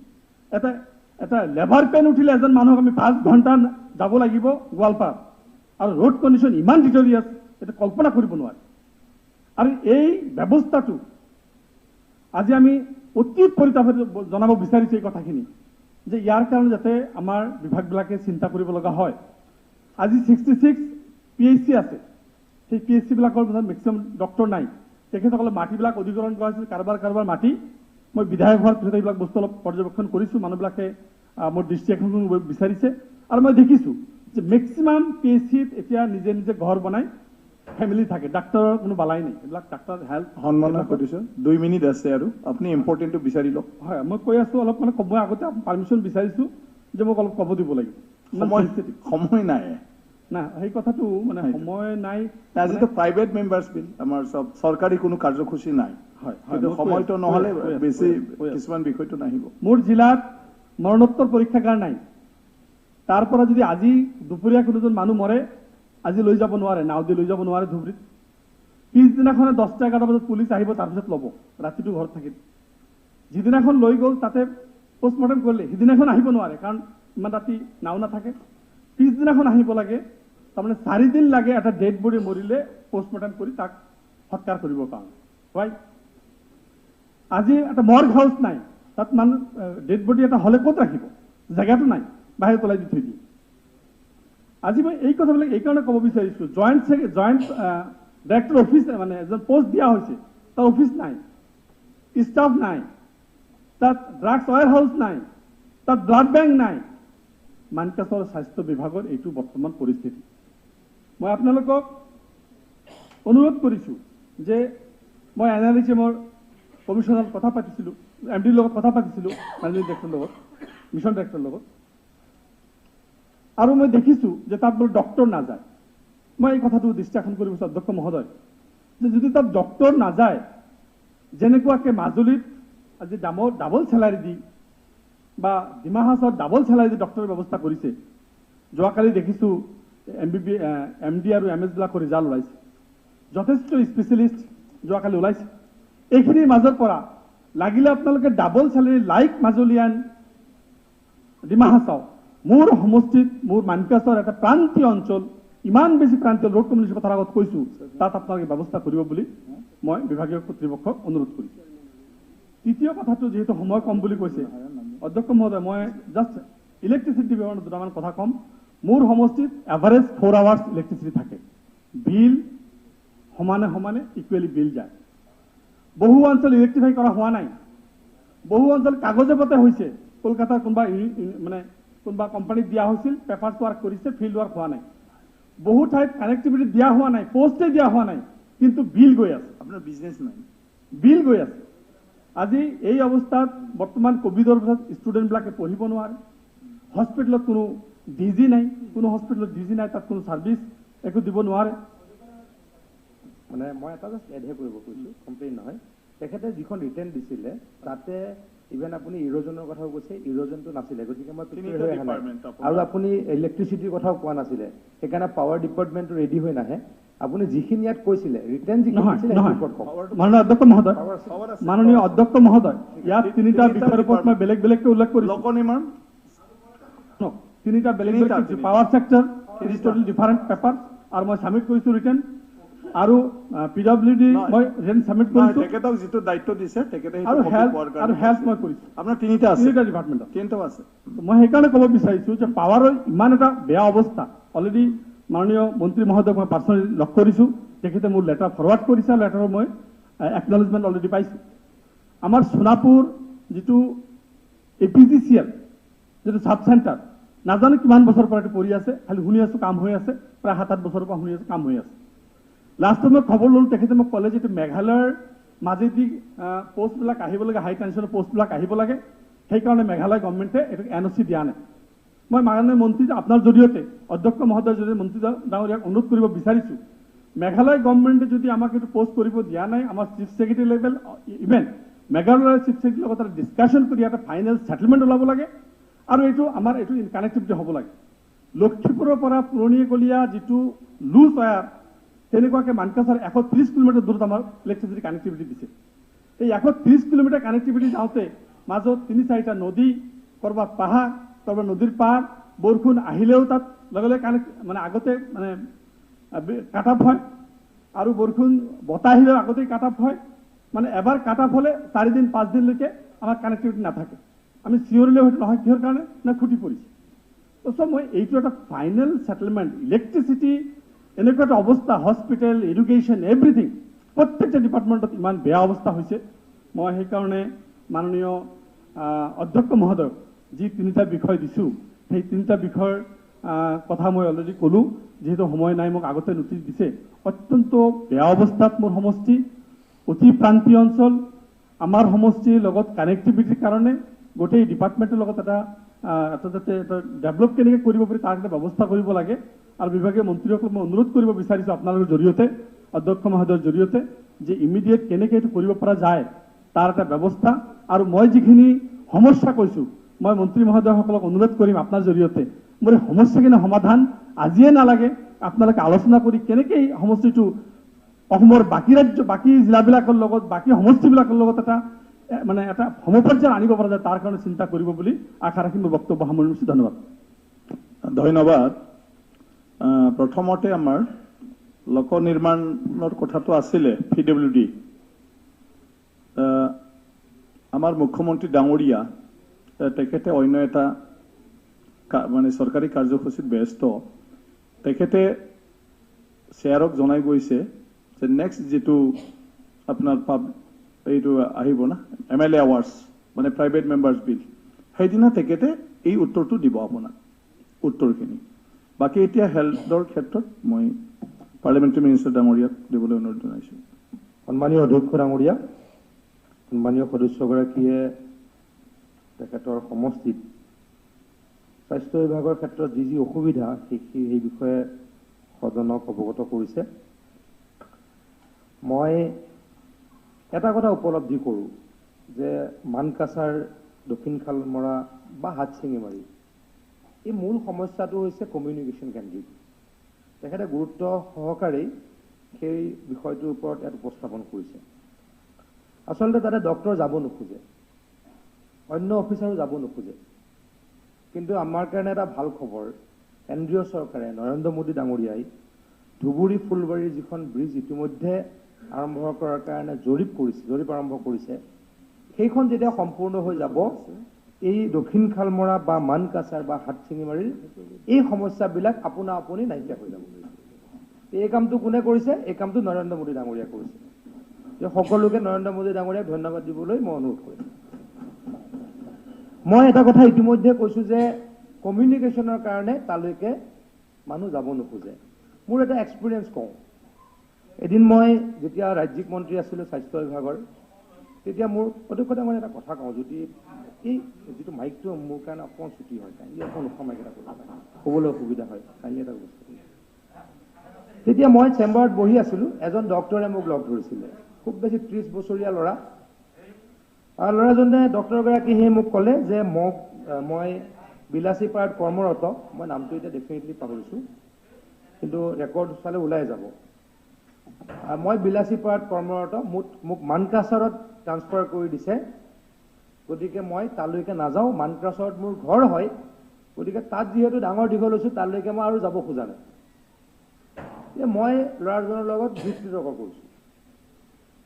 এটা লেবাৰ পেইন উঠিলে এজন মানুহক আমি 5 ঘণ্টা যাব লাগিব গোৱালপাৰ, আৰু ৰোড কণ্ডিশ্যন ইমান ডিটৰিয়াছ, এটা কল্পনা কৰিব নোৱাৰে। আৰু এই ব্যৱস্থাটো আজি আমি অতি পৰিতাপেৰে জনাব বিচাৰিছোঁ এই কথাখিনি, যে ইয়াৰ কাৰণে যাতে আমাৰ বিভাগবিলাকে চিন্তা কৰিব লগা হয়। আজি 66 PHC আছে, সেই PHC বিলাকৰ মেক্সিমাম ডক্টৰ নাই, তেখেতসকলে মাটিবিলাক অধিগ্ৰহণ কৰা হৈছিল, কাৰোবাৰ মাটি। মই বিধায়ক হোৱাৰ পিছত এইবিলাক বস্তু অলপ পৰ্যবেক্ষণ কৰিছোঁ, মানুহবিলাকে মোৰ দৃষ্টি আকৰ্ষণ বিচাৰিছে, আৰু মই দেখিছোঁ যে মেক্সিমাম PHCত এতিয়া নিজে নিজে ঘৰ বনাই ফেমিলি থাকে, ডাক্তৰৰ কোনো বালাই নাই। এইবিলাক ডাক্তৰ হেল্থ সন্মানৰ কৰিছোঁ, 2 মিনিট আছে আৰু আপুনি ইম্পৰ্টেণ্টটো বিচাৰি লওক। হয়, মই কৈ আছোঁ অলপ মই আগতে পাৰ্মিশ্যন বিচাৰিছোঁ যে মোক অলপ ক'ব দিব লাগিব। সময় নাই না, সেই কথাটো মানে সময় নাই। আজিতো প্ৰাইভেট মেম্বাৰ্ছ বিল, আমাৰ চব চৰকাৰী কোনো কাৰ্যসূচী নাই, কিন্তু সময়টো নহ'লে বেছি কিছুমান বিষয়টো নাহিব। মোৰ জিলাত মৰণোত্তৰ পৰীক্ষাগাৰ নাই, তাৰ পৰা যদি আজি দুপৰীয়া কোনোজন মানুহ মৰে, আজি লৈ যাব নোৱাৰে, নাও দি লৈ যাব নোৱাৰে ধুবুৰীত, পিছদিনাখনে 10টা-11টা বজাত পুলিচ আহিব, তাৰপিছত ল'ব, ৰাতিটো ঘৰত থাকিল। যিদিনাখন লৈ গ'ল তাতে পষ্টমৰ্টেম কৰিলে, সিদিনাখন আহিব নোৱাৰে, কাৰণ ইমান ৰাতি নাও নাথাকে। পিছদিনাখন আহিব লাগে, তাৰমানে 4 দিন লাগে এটা ডেড বডি মৰিলে পষ্টমৰ্টেম কৰি তাক সৎকাৰ কৰিবৰ কাৰণে। হয়, আজি এটা মৰ্গ হাউচ নাই, তাত মানুহ ডেড বডি এটা হ'লে ক'ত ৰাখিব, জেগাটো নাই, বাহিৰত ওলাই দি থৈ দিয়ে। আজি মই এই কথাবিলাক এইকাৰণে ক'ব বিচাৰিছোঁ, জইণ্ট ডাইৰেক্টৰ অফিচ মানে এজন পোষ্ট দিয়া হৈছে, তাৰ অফিচ নাই, ষ্টাফ নাই, তাত ড্ৰাগছ ৱেয়াৰ হাউচ নাই, তাত ব্লাড বেংক নাই। মানকাচৰ স্বাস্থ্য বিভাগৰ এইটো বৰ্তমান পৰিস্থিতি। মই আপোনালোকক অনুৰোধ কৰিছোঁ যে মই NRHM-ৰ কমিশ্যনৰ কথা পাতিছিলোঁ, MD লগত কথা পাতিছিলোঁ, মেনেজিং ডাইৰেক্টৰৰ লগত, মিছন ডাইৰেক্টৰৰ লগত, আৰু মই দেখিছোঁ যে তাত বোলে ডক্টৰ নাযায়। মই এই কথাটো দৃষ্টি আকৰ্ষণ কৰিব বিচাৰোঁ অধ্যক্ষ মহোদয়, যে যদি তাত ডক্টৰ নাযায়, যেনেকুৱাকৈ মাজুলীত আজি ডাবল চেলাৰী দি বা ডিমা হাছাওত ডাবল চেলাৰী দি ডক্টৰৰ ব্যৱস্থা কৰিছে, যোৱাকালি দেখিছোঁ MD আৰু MS বিলাকৰ ৰিজাল্ট ওলাইছে, যথেষ্ট স্পেচিয়েলিষ্ট যোৱাকালি ওলাইছে। এইখিনিৰ মাজৰ পৰা লাগিলে আপোনালোকে ডাবল চেলাৰী লাইক মাজুলীয়ান ডিমা হাছাও, মোৰ সমষ্টিত মোৰ মানকাচৰ এটা প্ৰান্তীয় অঞ্চল, ইমান বেছি প্ৰান্তীয় ৰোড কমিউনিটিৰ কথাৰ আগত কৈছোঁ, তাত আপোনালোকে ব্যৱস্থা কৰিব বুলি মই বিভাগীয় কৰ্তৃপক্ষক অনুৰোধ কৰিছোঁ। তৃতীয় কথাটো যিহেতু সময় কম বুলি কৈছে অধ্যক্ষ মহোদয়, মই জাষ্ট ইলেক্ট্ৰিচিটি বিভাগৰ দুটামান কথা ক'ম। মোৰ সমষ্টিত এভাৰেজ 4 আৱাৰ্ছ ইলেক্ট্ৰিচিটি থাকে, বিল সমানে ইকুৱেলি বিল যায়। বহু অঞ্চল ইলেক্ট্ৰিফাই কৰা হোৱা নাই, বহু অঞ্চল কাগজে পত্ৰে হৈছে, কলকাতাৰ কোনোবা কোম্পানীত দিয়া হৈছিল, পেপাৰ্ছ ৱাৰ্ক কৰিছে, ফিল্ড ৱাৰ্ক হোৱা নাই। বহু ঠাইত কানেক্টিভিটি দিয়া হোৱা নাই, পোষ্টে দিয়া হোৱা নাই, কিন্তু বিল গৈ আছে। আপোনাৰ বিজনেছ নাই, বিল গৈ আছে। আজি এই অৱস্থাত বৰ্তমান কোভিডৰ পিছত ষ্টুডেণ্টবিলাকে পঢ়িব নোৱাৰে, হস্পিটেলত কোনো ডিজি নাই, কোনো হস্পিটেলত ডিজি নাই, তাত কোনো ছাৰ্ভিচ একো দিব নোৱাৰে। মানে মই এটা জাষ্ট এডহে কৰিব কৈছোঁ, কমপ্লেইন নহয়। তেখেতে যিখন ৰিটাৰ্ণ দিছিলে তাতে ইভেন আপুনি ইৰজনৰ কথাও কৈছে, ইৰজনটো নাছিলে, গতিকে মই প্ৰিপেয়াৰ হৈ অহা নাই। আৰু আপুনি ইলেক্ট্ৰিচিটিৰ কথাও কোৱা নাছিলে, সেইকাৰণে পাৱাৰ ডিপাৰ্টমেণ্টটো ৰেডি হৈ নাহে। আপুনি যিখিনি ইয়াত কৈছিলে ৰিটাৰ্ণ যিখিনি দিছিলে মাননীয় অধ্যক্ষ মহোদয়, মাননীয় অধ্যক্ষ মহোদয়, ইয়াত তিনিটা বিষয়ৰ ওপৰত মই বেলেগ বেলেগকৈ উল্লেখ কৰিছোঁ। লোক নিৰ্মাণ তিনিটা বেলেগ বেলেগ power sector is total different paper, আৰু মই ছাবমিট কৰিছোঁ ৰিটাৰ্ণ। আৰু PWD মই ৰিটাৰ্ণ ছাবমিট কৰিছোঁ। তেখেতক যিটো দায়িত্ব দিছে তেখেতে আৰু হেল্থ মই কৰিছোঁ। আপোনাৰ তিনিটা আছে, তিনিটা ডিপাৰ্টমেণ্টত তিনিটাও আছে। মই সেইকাৰণে ক'ব বিচাৰিছোঁ যে পাৱাৰৰ ইমান এটা বেয়া অৱস্থা, অলৰেডি মাননীয় মন্ত্ৰী মহোদয়ক মই পাৰ্চনেলি লগ কৰিছোঁ, তেখেতে মোৰ লেটাৰ ফৰৱাৰ্ড কৰিছে, লেটাৰৰ মই একনলেজমেণ্ট অলৰেডি পাইছোঁ। আমাৰ সোণাপুৰ যিটো APGCL যিটো ছাব চেণ্টাৰ, নাজানো কিমান বছৰৰ পৰা এইটো পৰি আছে, খালি শুনি আছোঁ কাম হৈ আছে, প্ৰায় 7-8 বছৰৰ পৰা শুনি আছোঁ কাম হৈ আছে। লাষ্টত মই খবৰ ল'লোঁ, তেখেতে মোক ক'লে যে এইটো মেঘালয়ৰ মাজেদি পোষ্টবিলাক আহিব লাগে, হাই টেনশ্যনৰ পোষ্টবিলাক আহিব লাগে, সেইকাৰণে মেঘালয় গভৰ্ণমেণ্টে এইটোক NOC দিয়া নাই। মই মাননীয় মন্ত্ৰী আপোনাৰ জৰিয়তে, অধ্যক্ষ মহোদয়ৰ জৰিয়তে মন্ত্ৰী ডাঙৰীয়াক অনুৰোধ কৰিব বিচাৰিছোঁ, মেঘালয় গভৰ্ণমেণ্টে যদি আমাক এইটো পোষ্ট কৰিব দিয়া নাই, আমাৰ চিফ ছেক্ৰেটাৰী লেভেল ইভেন মেঘালয়ৰ চিফ ছেক্ৰেটাৰীৰ লগত এটা ডিছকাশ্যন কৰি এটা ফাইনেল ছেটেলমেণ্ট ওলাব লাগে, আৰু এইটো আমাৰ এইটো কানেক্টিভিটি হ'ব লাগে। লক্ষীপুৰৰ পৰা পুৰণিকলীয়া যিটো লুজ ৱায়াৰ, তেনেকুৱাকৈ মানকাছাৰ 130 কিলোমিটাৰ দূৰত আমাৰ ইলেক্ট্ৰিচিটি কানেক্টিভিটি দিছে। এই 130 কিলোমিটাৰ কানেক্টিভিটি যাওঁতে মাজত 3-4টা নদী, ক'ৰবাত পাহাৰ, ক'ৰবাত নদীৰ পাৰ, বৰষুণ আহিলেও তাত লগে লগে মানে আগতে মানে কাট অফ হয়, আৰু বৰষুণ বতাহ আহিলেও আগতেই কাট অফ হয়। মানে এবাৰ কাট অফ হ'লে 4 দিন 5 দিনলৈকে আমাৰ কানেক্টিভিটি নাথাকে। আমি চিঞৰিলেও হয়তো নহয়, কিহৰ কাৰণে না খুটি পৰিছে। চ' মই এইটো এটা ফাইনেল ছেটেলমেণ্ট, ইলেক্ট্ৰিচিটি এনেকুৱা এটা অৱস্থা, হস্পিটেল, এডুকেশ্যন, এভৰিথিং, প্ৰত্যেকটা ডিপাৰ্টমেণ্টত ইমান বেয়া অৱস্থা হৈছে। মই সেইকাৰণে মাননীয় অধ্যক্ষ মহোদয়ক যি 3টা বিষয় দিছোঁ, সেই 3টা বিষয়ৰ কথা মই অলৰেডি ক'লোঁ, যিহেতু সময় নাই, মোক আগতে নটিচ দিছে। অত্যন্ত বেয়া অৱস্থাত মোৰ সমষ্টি, অতি প্ৰান্তীয় অঞ্চল, আমাৰ সমষ্টিৰ লগত কানেক্টিভিটিৰ কাৰণে গোটেই ডিপাৰ্টমেণ্টৰ লগত এটা যাতে এটা ডেভেলপ কেনেকৈ কৰিব পাৰি তাৰ এটা ব্যৱস্থা কৰিব লাগে। আৰু বিভাগীয় মন্ত্ৰীসকলক মই অনুৰোধ কৰিব বিচাৰিছোঁ আপোনালোকৰ জৰিয়তে, অধ্যক্ষ মহোদয়ৰ জৰিয়তে, যে ইমিডিয়েট কেনেকৈ এইটো কৰিব পৰা যায় তাৰ এটা ব্যৱস্থা। আৰু মই যিখিনি সমস্যা কৈছোঁ, মই মন্ত্ৰী মহোদয়সকলক অনুৰোধ কৰিম আপোনাৰ জৰিয়তে, মোৰ এই সমস্যাখিনি সমাধান আজিয়ে নালাগে, আপোনালোকে আলোচনা কৰি কেনেকৈ এই সমষ্টিটো অসমৰ বাকী ৰাজ্য, বাকী জিলাবিলাকৰ লগত, বাকী সমষ্টিবিলাকৰ লগত এটা মানে এটা সমপৰ্যায় আনিব পৰা যায়, তাৰ কাৰণে চিন্তা কৰিব বুলি আশা ৰাখি মোৰ বক্তব্য সামৰিছোঁ। ধন্যবাদ। ধন্যবাদ। প্ৰথমতে আমাৰ লোক নিৰ্মাণৰ কথাটো আছিলে PWD। আমাৰ মুখ্যমন্ত্ৰী ডাঙৰীয়া তেখেতে অন্য এটা মানে চৰকাৰী কাৰ্যসূচীত ব্যস্ত, তেখেতে শ্বেয়াৰক জনাই গৈছে যে নেক্সট যিটো আপোনাৰ এইটো আহিব না MLA আৱাৰ্ডছ, মানে প্ৰাইভেট মেম্বাৰ্ছ বিল, সেইদিনা তেখেতে এই উত্তৰটো দিব আপোনাক, উত্তৰখিনি। বাকী এতিয়া হেল্থৰ ক্ষেত্ৰত মই পাৰ্লিয়ামেণ্টাৰী মিনিষ্টাৰ ডাঙৰীয়াক দিবলৈ অনুৰোধ জনাইছোঁ। সন্মানীয় অধ্যক্ষ ডাঙৰীয়া, সন্মানীয় সদস্যগৰাকীয়ে তেখেতৰ সমষ্টিত স্বাস্থ্য বিভাগৰ ক্ষেত্ৰত যি যি অসুবিধা সেই বিষয়ে সদনক অৱগত কৰিছে। মই এটা কথা উপলব্ধি কৰোঁ যে মানকাছাৰ, দক্ষিণ খালমৰা বা হাটশিঙিমাৰী, এই মূল সমস্যাটো হৈছে কমিউনিকেশ্যন কেন্দ্ৰিক। তেখেতে গুৰুত্ব সহকাৰেই সেই বিষয়টোৰ ওপৰত ইয়াত উপস্থাপন কৰিছে। আচলতে তাতে ডক্টৰ যাব নোখোজে, অন্য অফিচাৰো যাব নোখোজে, কিন্তু আমাৰ কাৰণে এটা ভাল খবৰ, কেন্দ্ৰীয় চৰকাৰে, নৰেন্দ্ৰ মোদী ডাঙৰীয়াই ধুবুৰী ফুলবাৰীৰ যিখন ব্ৰিজ ইতিমধ্যে আৰম্ভ কৰাৰ কাৰণে জৰীপ আৰম্ভ কৰিছে, সেইখন যেতিয়া সম্পূৰ্ণ হৈ যাব, এই দক্ষিণ খালমৰা বা মানকাছাৰ বা হাটশিঙিমাৰীৰ এই সমস্যাবিলাক আপোনা আপুনি নাইকিয়া হৈ যাব। এই কামটো কোনে কৰিছে? এই কামটো নৰেন্দ্ৰ মোদী ডাঙৰীয়াই কৰিছে। সকলোকে নৰেন্দ্ৰ মোদী ডাঙৰীয়াক ধন্যবাদ দিবলৈ মই অনুৰোধ কৰিম। মই এটা কথা ইতিমধ্যে কৈছোঁ যে কমিউনিকেশ্যনৰ কাৰণে তালৈকে মানুহ যাব নোখোজে। মোৰ এটা এক্সপিৰিয়েঞ্চ কওঁ, এদিন মই যেতিয়া ৰাজ্যিক মন্ত্ৰী আছিলোঁ স্বাস্থ্য বিভাগৰ, তেতিয়া মোৰ অধ্যক্ষ ডাঙৰীয়া এটা কথা কওঁ, যদি এই যিটো মাইকটো মোৰ কাৰণে অকণমান ছুটি হয়, কাইলৈ অকণ ওখ মাইক এটা কৰিব পাৰে, ক'বলৈ অসুবিধা হয়, কাইলৈ এটা বস্তু। তেতিয়া মই চেম্বাৰত বহি আছিলোঁ, এজন ডক্টৰে মোক লগ ধৰিছিলে, খুব বেছি 30 বছৰীয়া ল'ৰা। আৰু ল'ৰাজনে ডক্টৰগৰাকীয়ে মোক ক'লে যে মই বিলাচীপাৰাত কৰ্মৰত, মই নামটো এতিয়া ডেফিনেটলি পাহৰিছোঁ, কিন্তু ৰেকৰ্ড চালে ওলাই যাব। মই বিলাচীপাৰাত কৰ্মৰত, মোক মানকাছাৰত ট্ৰান্সফাৰ কৰি দিছে, গতিকে মই তালৈকে নাযাওঁ, মানকাছাৰত মোৰ ঘৰ হয়, গতিকে তাত যিহেতু ডাঙৰ দীঘল হৈছোঁ, তালৈকে মই আৰু যাব খোজা নাই। মই ল'ৰাজনৰ লগত যুক্তি তৰ্ক কৰিছোঁ।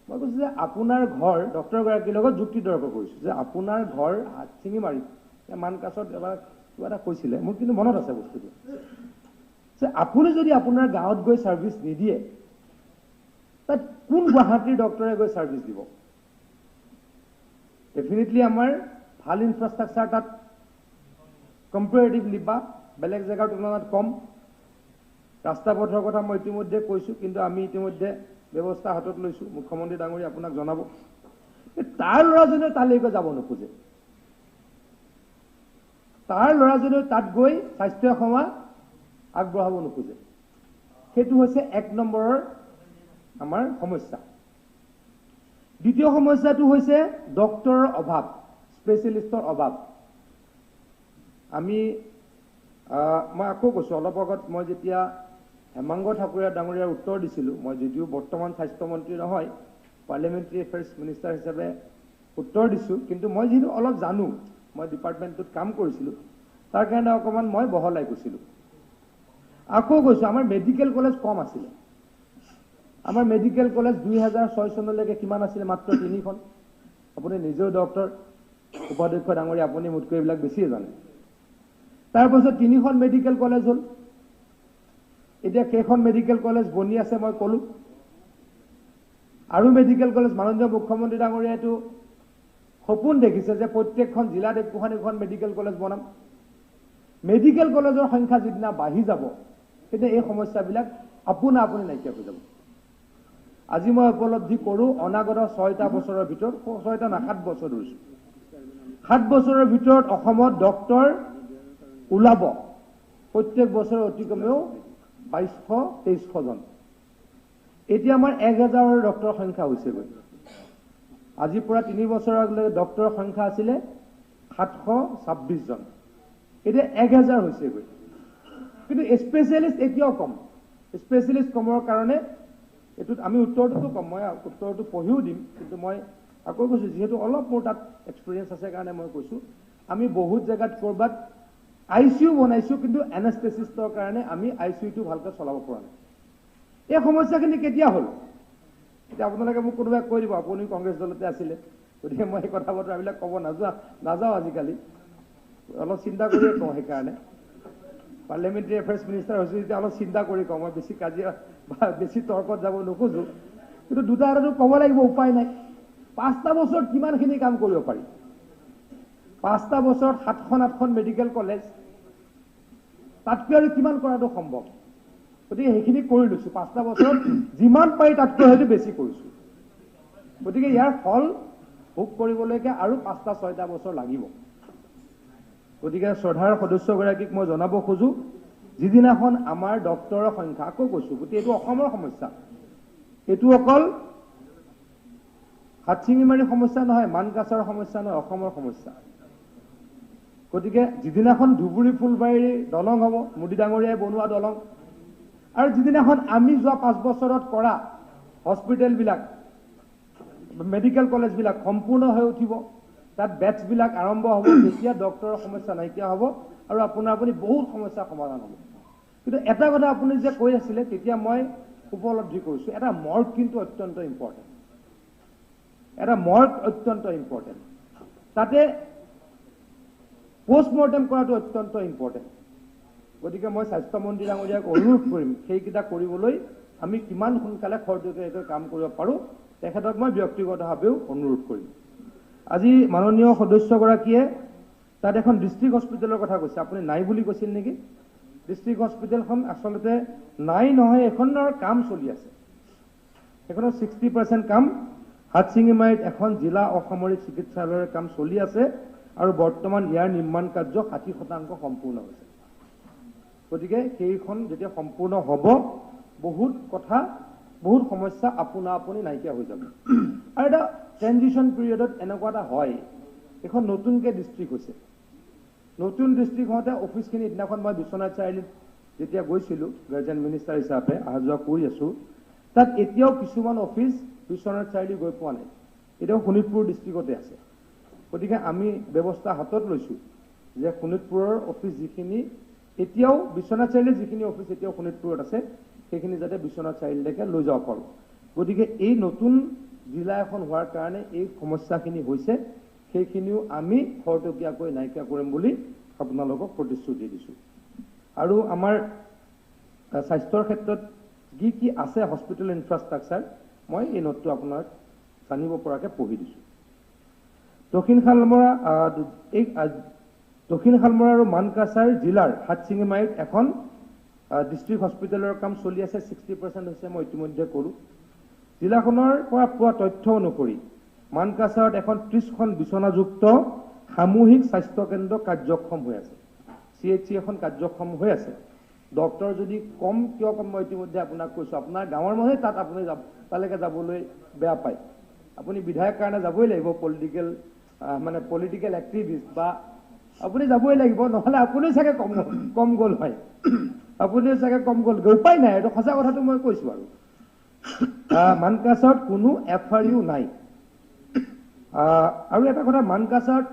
মই কৈছোঁ যে আপোনাৰ ঘৰ, ডক্টৰগৰাকীৰ লগত যুক্তি তৰ্ক কৰিছোঁ যে আপোনাৰ ঘৰ শিঙিমাৰীত, মানকাছাৰত এবাৰ কিবা এটা কৈছিলে, মোৰ কিন্তু মনত আছে বস্তুটো, যে আপুনি যদি আপোনাৰ গাঁৱত গৈ ছাৰ্ভিচ নিদিয়ে, তাত কোন গুৱাহাটীৰ ডক্টৰে গৈ ছাৰ্ভিচ দিব? ডেফিনেটলি আমাৰ ভাল ইনফ্ৰাষ্ট্ৰাকচাৰ তাত কম্পেৰেটিভলি বা বেলেগ জেগাৰ তুলনাত কম। ৰাস্তা পথৰ কথা মই ইতিমধ্যে কৈছোঁ, কিন্তু আমি ইতিমধ্যে ব্যৱস্থা হাতত লৈছোঁ, মুখ্যমন্ত্ৰী ডাঙৰীয়া আপোনাক জনাব। তাৰ ল'ৰাজনেও তালৈকে যাব নোখোজে, তাৰ ল'ৰাজনেও তাত গৈ স্বাস্থ্য সেৱা আগবঢ়াব নোখোজে। সেইটো হৈছে 1 নম্বৰৰ আমাৰ সমস্যা। দ্বিতীয় সমস্যাটো হৈছে ডক্টৰৰ অভাৱ, স্পেচিয়েলিষ্টৰ অভাৱ। মই আকৌ কৈছোঁ, অলপ আগত মই যেতিয়া হেমাংগ ঠাকুৰীয়া ডাঙৰীয়াৰ উত্তৰ দিছিলোঁ, মই যদিও বৰ্তমান স্বাস্থ্যমন্ত্ৰী নহয়, পাৰ্লিয়ামেণ্টাৰী এফেয়াৰ্ছ মিনিষ্টাৰ হিচাপে উত্তৰ দিছোঁ, কিন্তু মই যিহেতু অলপ জানো, মই ডিপাৰ্টমেণ্টটোত কাম কৰিছিলোঁ, তাৰ কাৰণে অকণমান মই বহলাই কৈছিলোঁ। আকৌ কৈছোঁ, আমাৰ মেডিকেল কলেজ কম আছিলে। আমাৰ মেডিকেল কলেজ 2006 চনলৈকে কিমান আছিলে? মাত্ৰ 3খন। আপুনি নিজেও ডক্টৰ, উপাধ্যক্ষ ডাঙৰীয়া, আপুনি মোতকৈ এইবিলাক বেছিয়ে জানে। তাৰপাছত 3খন মেডিকেল কলেজ হ'ল। এতিয়া কেইখন মেডিকেল কলেজ বনি আছে মই ক'লোঁ। আৰু মেডিকেল কলেজ, মাননীয় মুখ্যমন্ত্ৰী ডাঙৰীয়াইটো সপোন দেখিছে যে প্ৰত্যেকখন জিলাত একোখন মেডিকেল কলেজ বনাম। মেডিকেল কলেজৰ সংখ্যা যিদিনা বাঢ়ি যাব, তেতিয়া এই সমস্যাবিলাক আপুনি নাইকিয়া হৈ যাব। আজি মই উপলব্ধি কৰোঁ, অনাগত 6টা বছৰৰ ভিতৰত, 6টা না 7 বছৰ ধৰিছোঁ, 7 বছৰৰ ভিতৰত অসমত ডক্টৰ ওলাব প্ৰত্যেক বছৰে অতি কমেও 2200-2300 জন। এতিয়া আমাৰ 1000ৰ ডক্টৰৰ সংখ্যা হৈছেগৈ। আজিৰ পৰা 3 বছৰ আগলৈকে ডক্টৰৰ সংখ্যা আছিলে 726 জন, এতিয়া 1000 হৈছেগৈ। কিন্তু স্পেচিয়েলিষ্ট এতিয়াও কম। স্পেচিয়েলিষ্ট কমৰ কাৰণে এইটোত আমি উত্তৰটোতো কম, মই উত্তৰটো পঢ়িও দিম, কিন্তু মই আকৌ কৈছোঁ, যিহেতু অলপ মোৰ তাত এক্সপিৰিয়েঞ্চ আছে কাৰণে মই কৈছোঁ, আমি বহুত জেগাত ক'ৰবাত ICU বনাইছোঁ, কিন্তু এনাষ্টেচিষ্টৰ কাৰণে আমি ICUটো ভালকৈ চলাব পৰা নাই। এই সমস্যাখিনি কেতিয়া হ'ল? এতিয়া আপোনালোকে মোক কোনোবাই কৈ দিব, আপুনি কংগ্ৰেছ দলতে আছিলে, গতিকে মই এই কথা বতৰাবিলাক ক'ব নাযাওঁ আজিকালি, অলপ চিন্তা কৰিয়ে কওঁ। সেইকাৰণে পাৰ্লিয়ামেণ্টাৰী এফেয়াৰ্ছ মিনিষ্টাৰ হৈছোঁ যেতিয়া অলপ চিন্তা কৰি কওঁ। মই বেছি কাজিয়া বা বেছি তৰ্কত যাব নোখোজোঁ, কিন্তু দুটা এটাটো ক'ব লাগিব, উপায় নাই। 5টা বছৰত কিমানখিনি কাম কৰিব পাৰি? 5টা বছৰত 7খন-8খন মেডিকেল কলেজ, তাতকৈ আৰু কিমান কৰাটো সম্ভৱ? গতিকে সেইখিনি কৰি লৈছোঁ। 5টা বছৰত যিমান পাৰি তাতকৈ হয়তো বেছি কৰিছোঁ। গতিকে ইয়াৰ ফল ভোগ কৰিবলৈকে আৰু 5টা-6টা বছৰ লাগিব। গতিকে শ্ৰদ্ধাৰ সদস্যগৰাকীক মই জনাব খোজোঁ, যিদিনাখন আমাৰ ডক্টৰৰ সংখ্যা, আকৌ কৈছোঁ, গতিকে এইটো অসমৰ সমস্যা, এইটো অকল হাটশিঙিমাৰীৰ সমস্যা নহয়, মানকাছাৰৰ সমস্যা নহয়, অসমৰ সমস্যা। গতিকে যিদিনাখন ধুবুৰী ফুলবাৰীৰ দলং হ'ব, মোদী ডাঙৰীয়াই বনোৱা দলং, আৰু যিদিনাখন আমি যোৱা 5 বছৰত কৰা হস্পিটেলবিলাক, মেডিকেল কলেজবিলাক সম্পূৰ্ণ হৈ উঠিব, তাত বেটছবিলাক আৰম্ভ হ'ব, তেতিয়া ডক্টৰৰ সমস্যা নাইকিয়া হ'ব আৰু আপুনি বহুত সমস্যাৰ সমাধান হ'ব। কিন্তু এটা কথা আপুনি যে কৈ আছিলে, তেতিয়া মই উপলব্ধি কৰিছোঁ, এটা মৰ্গ কিন্তু অত্যন্ত ইম্পৰ্টেণ্ট। এটা মৰ্গ অত্যন্ত ইম্পৰ্টেণ্ট। তাতে পোষ্টমৰ্টেম কৰাটো অত্যন্ত ইম্পৰ্টেণ্ট। গতিকে মই স্বাস্থ্যমন্ত্ৰী ডাঙৰীয়াক অনুৰোধ কৰিম, সেইকেইটা কৰিবলৈ আমি কিমান সোনকালে খৰতকীয়াকৈ কাম কৰিব পাৰোঁ, তেখেতক মই ব্যক্তিগতভাৱেও অনুৰোধ কৰিম। আজি মাননীয় সদস্যগৰাকীয়ে তাত এখন ডিষ্ট্ৰিক্ট হস্পিটেলৰ কথা কৈছে, আপুনি নাই বুলি কৈছিল নেকি? ডিষ্ট্ৰিক্ট হস্পিটেলখন আচলতে নাই নহয়, এখনৰ কাম চলি আছে। সেইখনৰ 60% কাম হাটশিঙিমাৰীত এখন জিলা অসামৰিক চিকিৎসালয়ৰ কাম চলি আছে আৰু বৰ্তমান ইয়াৰ নিৰ্মাণ কাৰ্য 60% সম্পূৰ্ণ হৈছে। গতিকে সেইখন যেতিয়া সম্পূৰ্ণ হ'ব বহুত কথা বহুত সমস্যা আপোনা আপুনি নাইকিয়া হৈ যাব। আৰু এটা ট্ৰেনজিশ্যন পিৰিয়ডত এনেকুৱা এটা হয়, এখন নতুনকৈ ডিষ্ট্ৰিক্ট হৈছে, নতুন ডিষ্ট্ৰিক্ট হওঁতে অফিচখিনি দিনাখন মই বিশ্বনাথ চাৰিআলিত যেতিয়া গৈছিলোঁ গাৰ্জেন মিনিষ্টাৰ হিচাপে অহা যোৱা কৰি আছোঁ, তাত এতিয়াও কিছুমান অফিচ বিশ্বনাথ চাৰিআলি গৈ পোৱা নাই, এতিয়াও শোণিতপুৰ ডিষ্ট্ৰিক্টতে আছে। গতিকে আমি ব্যৱস্থা হাতত লৈছোঁ যে শোণিতপুৰৰ অফিচ যিখিনি এতিয়াও বিশ্বনাথ চাৰিআলিৰ যিখিনি অফিচ এতিয়াও শোণিতপুৰত আছে সেইখিনি যাতে বিশ্বনাথ চাৰিআলিলৈকে লৈ যাব পাৰোঁ। গতিকে এই নতুন জিলা এখন হোৱাৰ কাৰণে এই সমস্যাখিনি হৈছে, সেইখিনিও আমি খৰতকীয়াকৈ নাইকিয়া কৰিম বুলি আপোনালোকক প্ৰতিশ্ৰুতি দিছোঁ। আৰু আমাৰ স্বাস্থ্যৰ ক্ষেত্ৰত কি কি আছে হস্পিটেল ইনফ্ৰাষ্ট্ৰাকচাৰ মই এই নোটটো আপোনাক জানিব পৰাকৈ পঢ়ি দিছোঁ। দক্ষিণ শালমৰা আৰু মানকাছাৰ জিলাৰ হাটশিঙিমাৰীত এখন ডিষ্ট্ৰিক্ট হস্পিটেলৰ কাম চলি আছে, 60% হৈছে, মই ইতিমধ্যে ক'লোঁ। জিলাখনৰ পৰা পোৱা তথ্য অনুসৰি মানকাছাৰত এখন 30খন বিচনাযুক্ত সামূহিক স্বাস্থ্যকেন্দ্ৰ কাৰ্যক্ষম হৈ আছে, CHC এখন কাৰ্যক্ষম হৈ আছে। ডক্টৰ যদি কম কিয় কম মই ইতিমধ্যে আপোনাক কৈছোঁ, আপোনাৰ গাঁৱৰ মানুহে তাত আপুনি তালৈকে যাবলৈ বেয়া পায়, আপুনি বিধায়ক কাৰণে যাবই লাগিব, পলিটিকেল এক্টিভিষ্ট বা আপুনি যাবই লাগিব, নহ'লে আপুনিও চাগে কম গ'ল হয়, আপুনিও চাগে কম গ'ল, উপায় নাই, এইটো সঁচা কথাটো মই কৈছোঁ। আৰু মানকাছাৰত কোনো FRU নাই। আৰু এটা কথা, মানকাছাৰত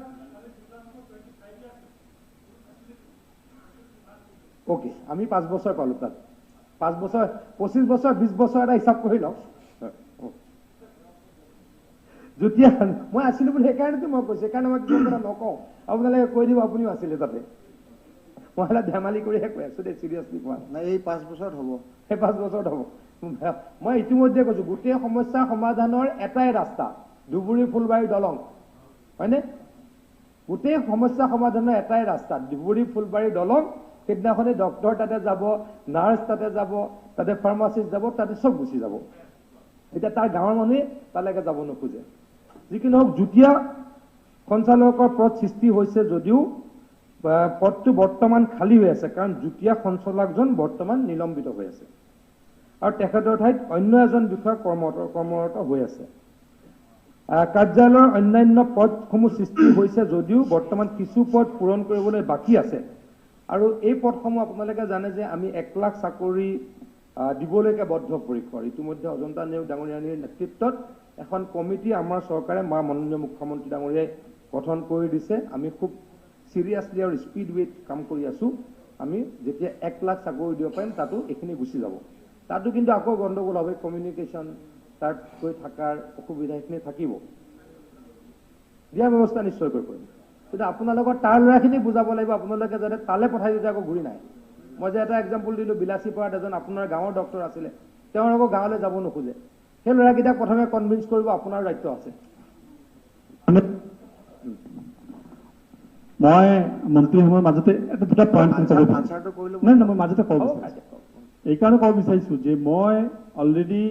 অ'কে আমি 5 বছৰ পালোঁ তাত, 5 বছৰ 25 বছৰ 20 বছৰ এটা হিচাপ কৰি লওক। যেতিয়া মই আছিলোঁ বুলি সেইকাৰণেতো মই কৈছোঁ, সেইকাৰণে মই কিছুমান কথা নকওঁ, আপোনালোকে কৈ দিব আপুনিও আছিলে তাতে, মই অলপ ধেমালি কৰিহে কৈ আছোঁ দেই, চিৰিয়াছলি কোৱা নাই। এই 5 বছৰত হ'ব, সেই 5 বছৰত হ'ব। মই ইতিমধ্যে কৈছোঁ গোটেই সমস্যা সমাধানৰ এটাই ৰাস্তা, ধুবুৰী ফুলবাৰী দলং, হয়নে? গোটেই সমস্যা সমাধানৰ এটাই ৰাস্তা, ধুবুৰী ফুলবাৰী দলং। সেইদিনাখনে ডক্টৰ তাতে যাব, নাৰ্ছ তাতে যাব, তাতে ফাৰ্মাচিষ্ট যাব, তাতে চব গুচি যাব। এতিয়া তাৰ গাঁৱৰ মানুহে তালৈকে যাব নোখোজে। যিকি নহওক যুটীয়া সঞ্চালকৰ পদ সৃষ্টি হৈছে যদিও পদটো বৰ্তমান খালী হৈ আছে, কাৰণ যুটীয়া সঞ্চালকজন বৰ্তমান নিলম্বিত হৈ আছে আৰু তেখেতৰ ঠাইত অন্য এজন বিষয়া কৰ্মৰত হৈ আছে। কাৰ্যালয়ৰ অন্যান্য পদসমূহ সৃষ্টি হৈছে যদিও বৰ্তমান কিছু পদ পূৰণ কৰিবলৈ বাকী আছে। আৰু এই পদসমূহ আপোনালোকে জানে যে আমি 1 লাখ চাকৰি দিবলৈকে বদ্ধপৰিকৰ। ইতিমধ্যে অজন্তা নেওগ ডাঙৰীয়ানীৰ নেতৃত্বত এখন কমিটি আমাৰ চৰকাৰে মাননীয় মুখ্যমন্ত্ৰী ডাঙৰীয়াই গঠন কৰি দিছে। আমি খুব চিৰিয়াছলি আৰু স্পীড ৱেত কাম কৰি আছোঁ। আমি যেতিয়া 1 লাখ চাকৰি দিব পাৰিম তাতো এইখিনি গুচি যাব। তাতো কিন্তু আকৌ গণ্ডগোল হবে, কমিউনিকেশ্যন তাত গৈ থকাৰ অসুবিধা এইখিনি থাকিব। দিয়াৰ ব্যৱস্থা নিশ্চয়কৈ কৰিম, কিন্তু আপোনালোকৰ তাৰ ল'ৰাখিনি বুজাব লাগিব, আপোনালোকে যাতে তালৈ পঠাই দিতে আকৌ ঘূৰি নাই। মই যে এটা এক্সাম্পল দিলোঁ, বিলাচীপাৰাত এজন আপোনাৰ গাঁৱৰ ডক্টৰ আছিলে, তেওঁৰ আকৌ গাঁৱলৈ যাব নোখোজে। সেই ল'ৰাকেইটাক প্ৰথমে কনভিন্স কৰিব, আপোনাৰ দায়িত্ব আছে। মই মন্ত্ৰী সময়ৰ মাজতে এটা দুটা পইণ্ট নাই, মই মাজতে ক'ব বিচাৰিছোঁ। এইকাৰণে ক'ব বিচাৰিছোঁ যে মই অলৰেডি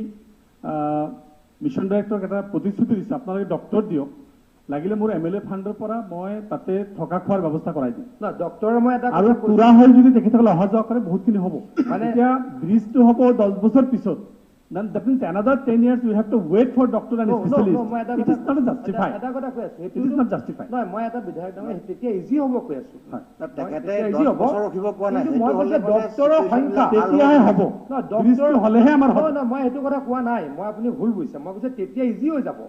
মিছন ডাইৰেক্টৰক এটা প্ৰতিশ্ৰুতি দিছোঁ, আপোনালোকে ডক্টৰ দিয়ক, লাগিলে মোৰ MLA ফাণ্ডৰ পৰা মই তাতে থকা খোৱাৰ ব্যৱস্থা কৰাই দিম। আৰু পুৰা হৈ যদি তেখেতসকলে অহা যোৱা কৰে বহুতখিনি হ'ব। এতিয়া ব্ৰিজটো হ'ব 10 বছৰ পিছত, then that means another 10 years we have to wait for doctor and specialist. It is not justified. এটা কথা কৈ আছোঁ, It is not justified. নহয়, মই এটা বিধায়ক নহয়, তেতিয়া ইজি হ'ব কৈ আছোঁ। তেখেতে 10 বছৰ ৰখিব কোৱা নাই, মই কৈছোঁ ডক্টৰৰ সংখ্যা তেতিয়াহে হ'ব, ব্ৰিজটো হ'লেহে আমাৰ হ'ব। নহয়, মই সেইটো কথা কোৱা নাই, মই আপুনি ভুল বুজিছে। মই কৈছোঁ তেতিয়া ইজি হৈ যাব,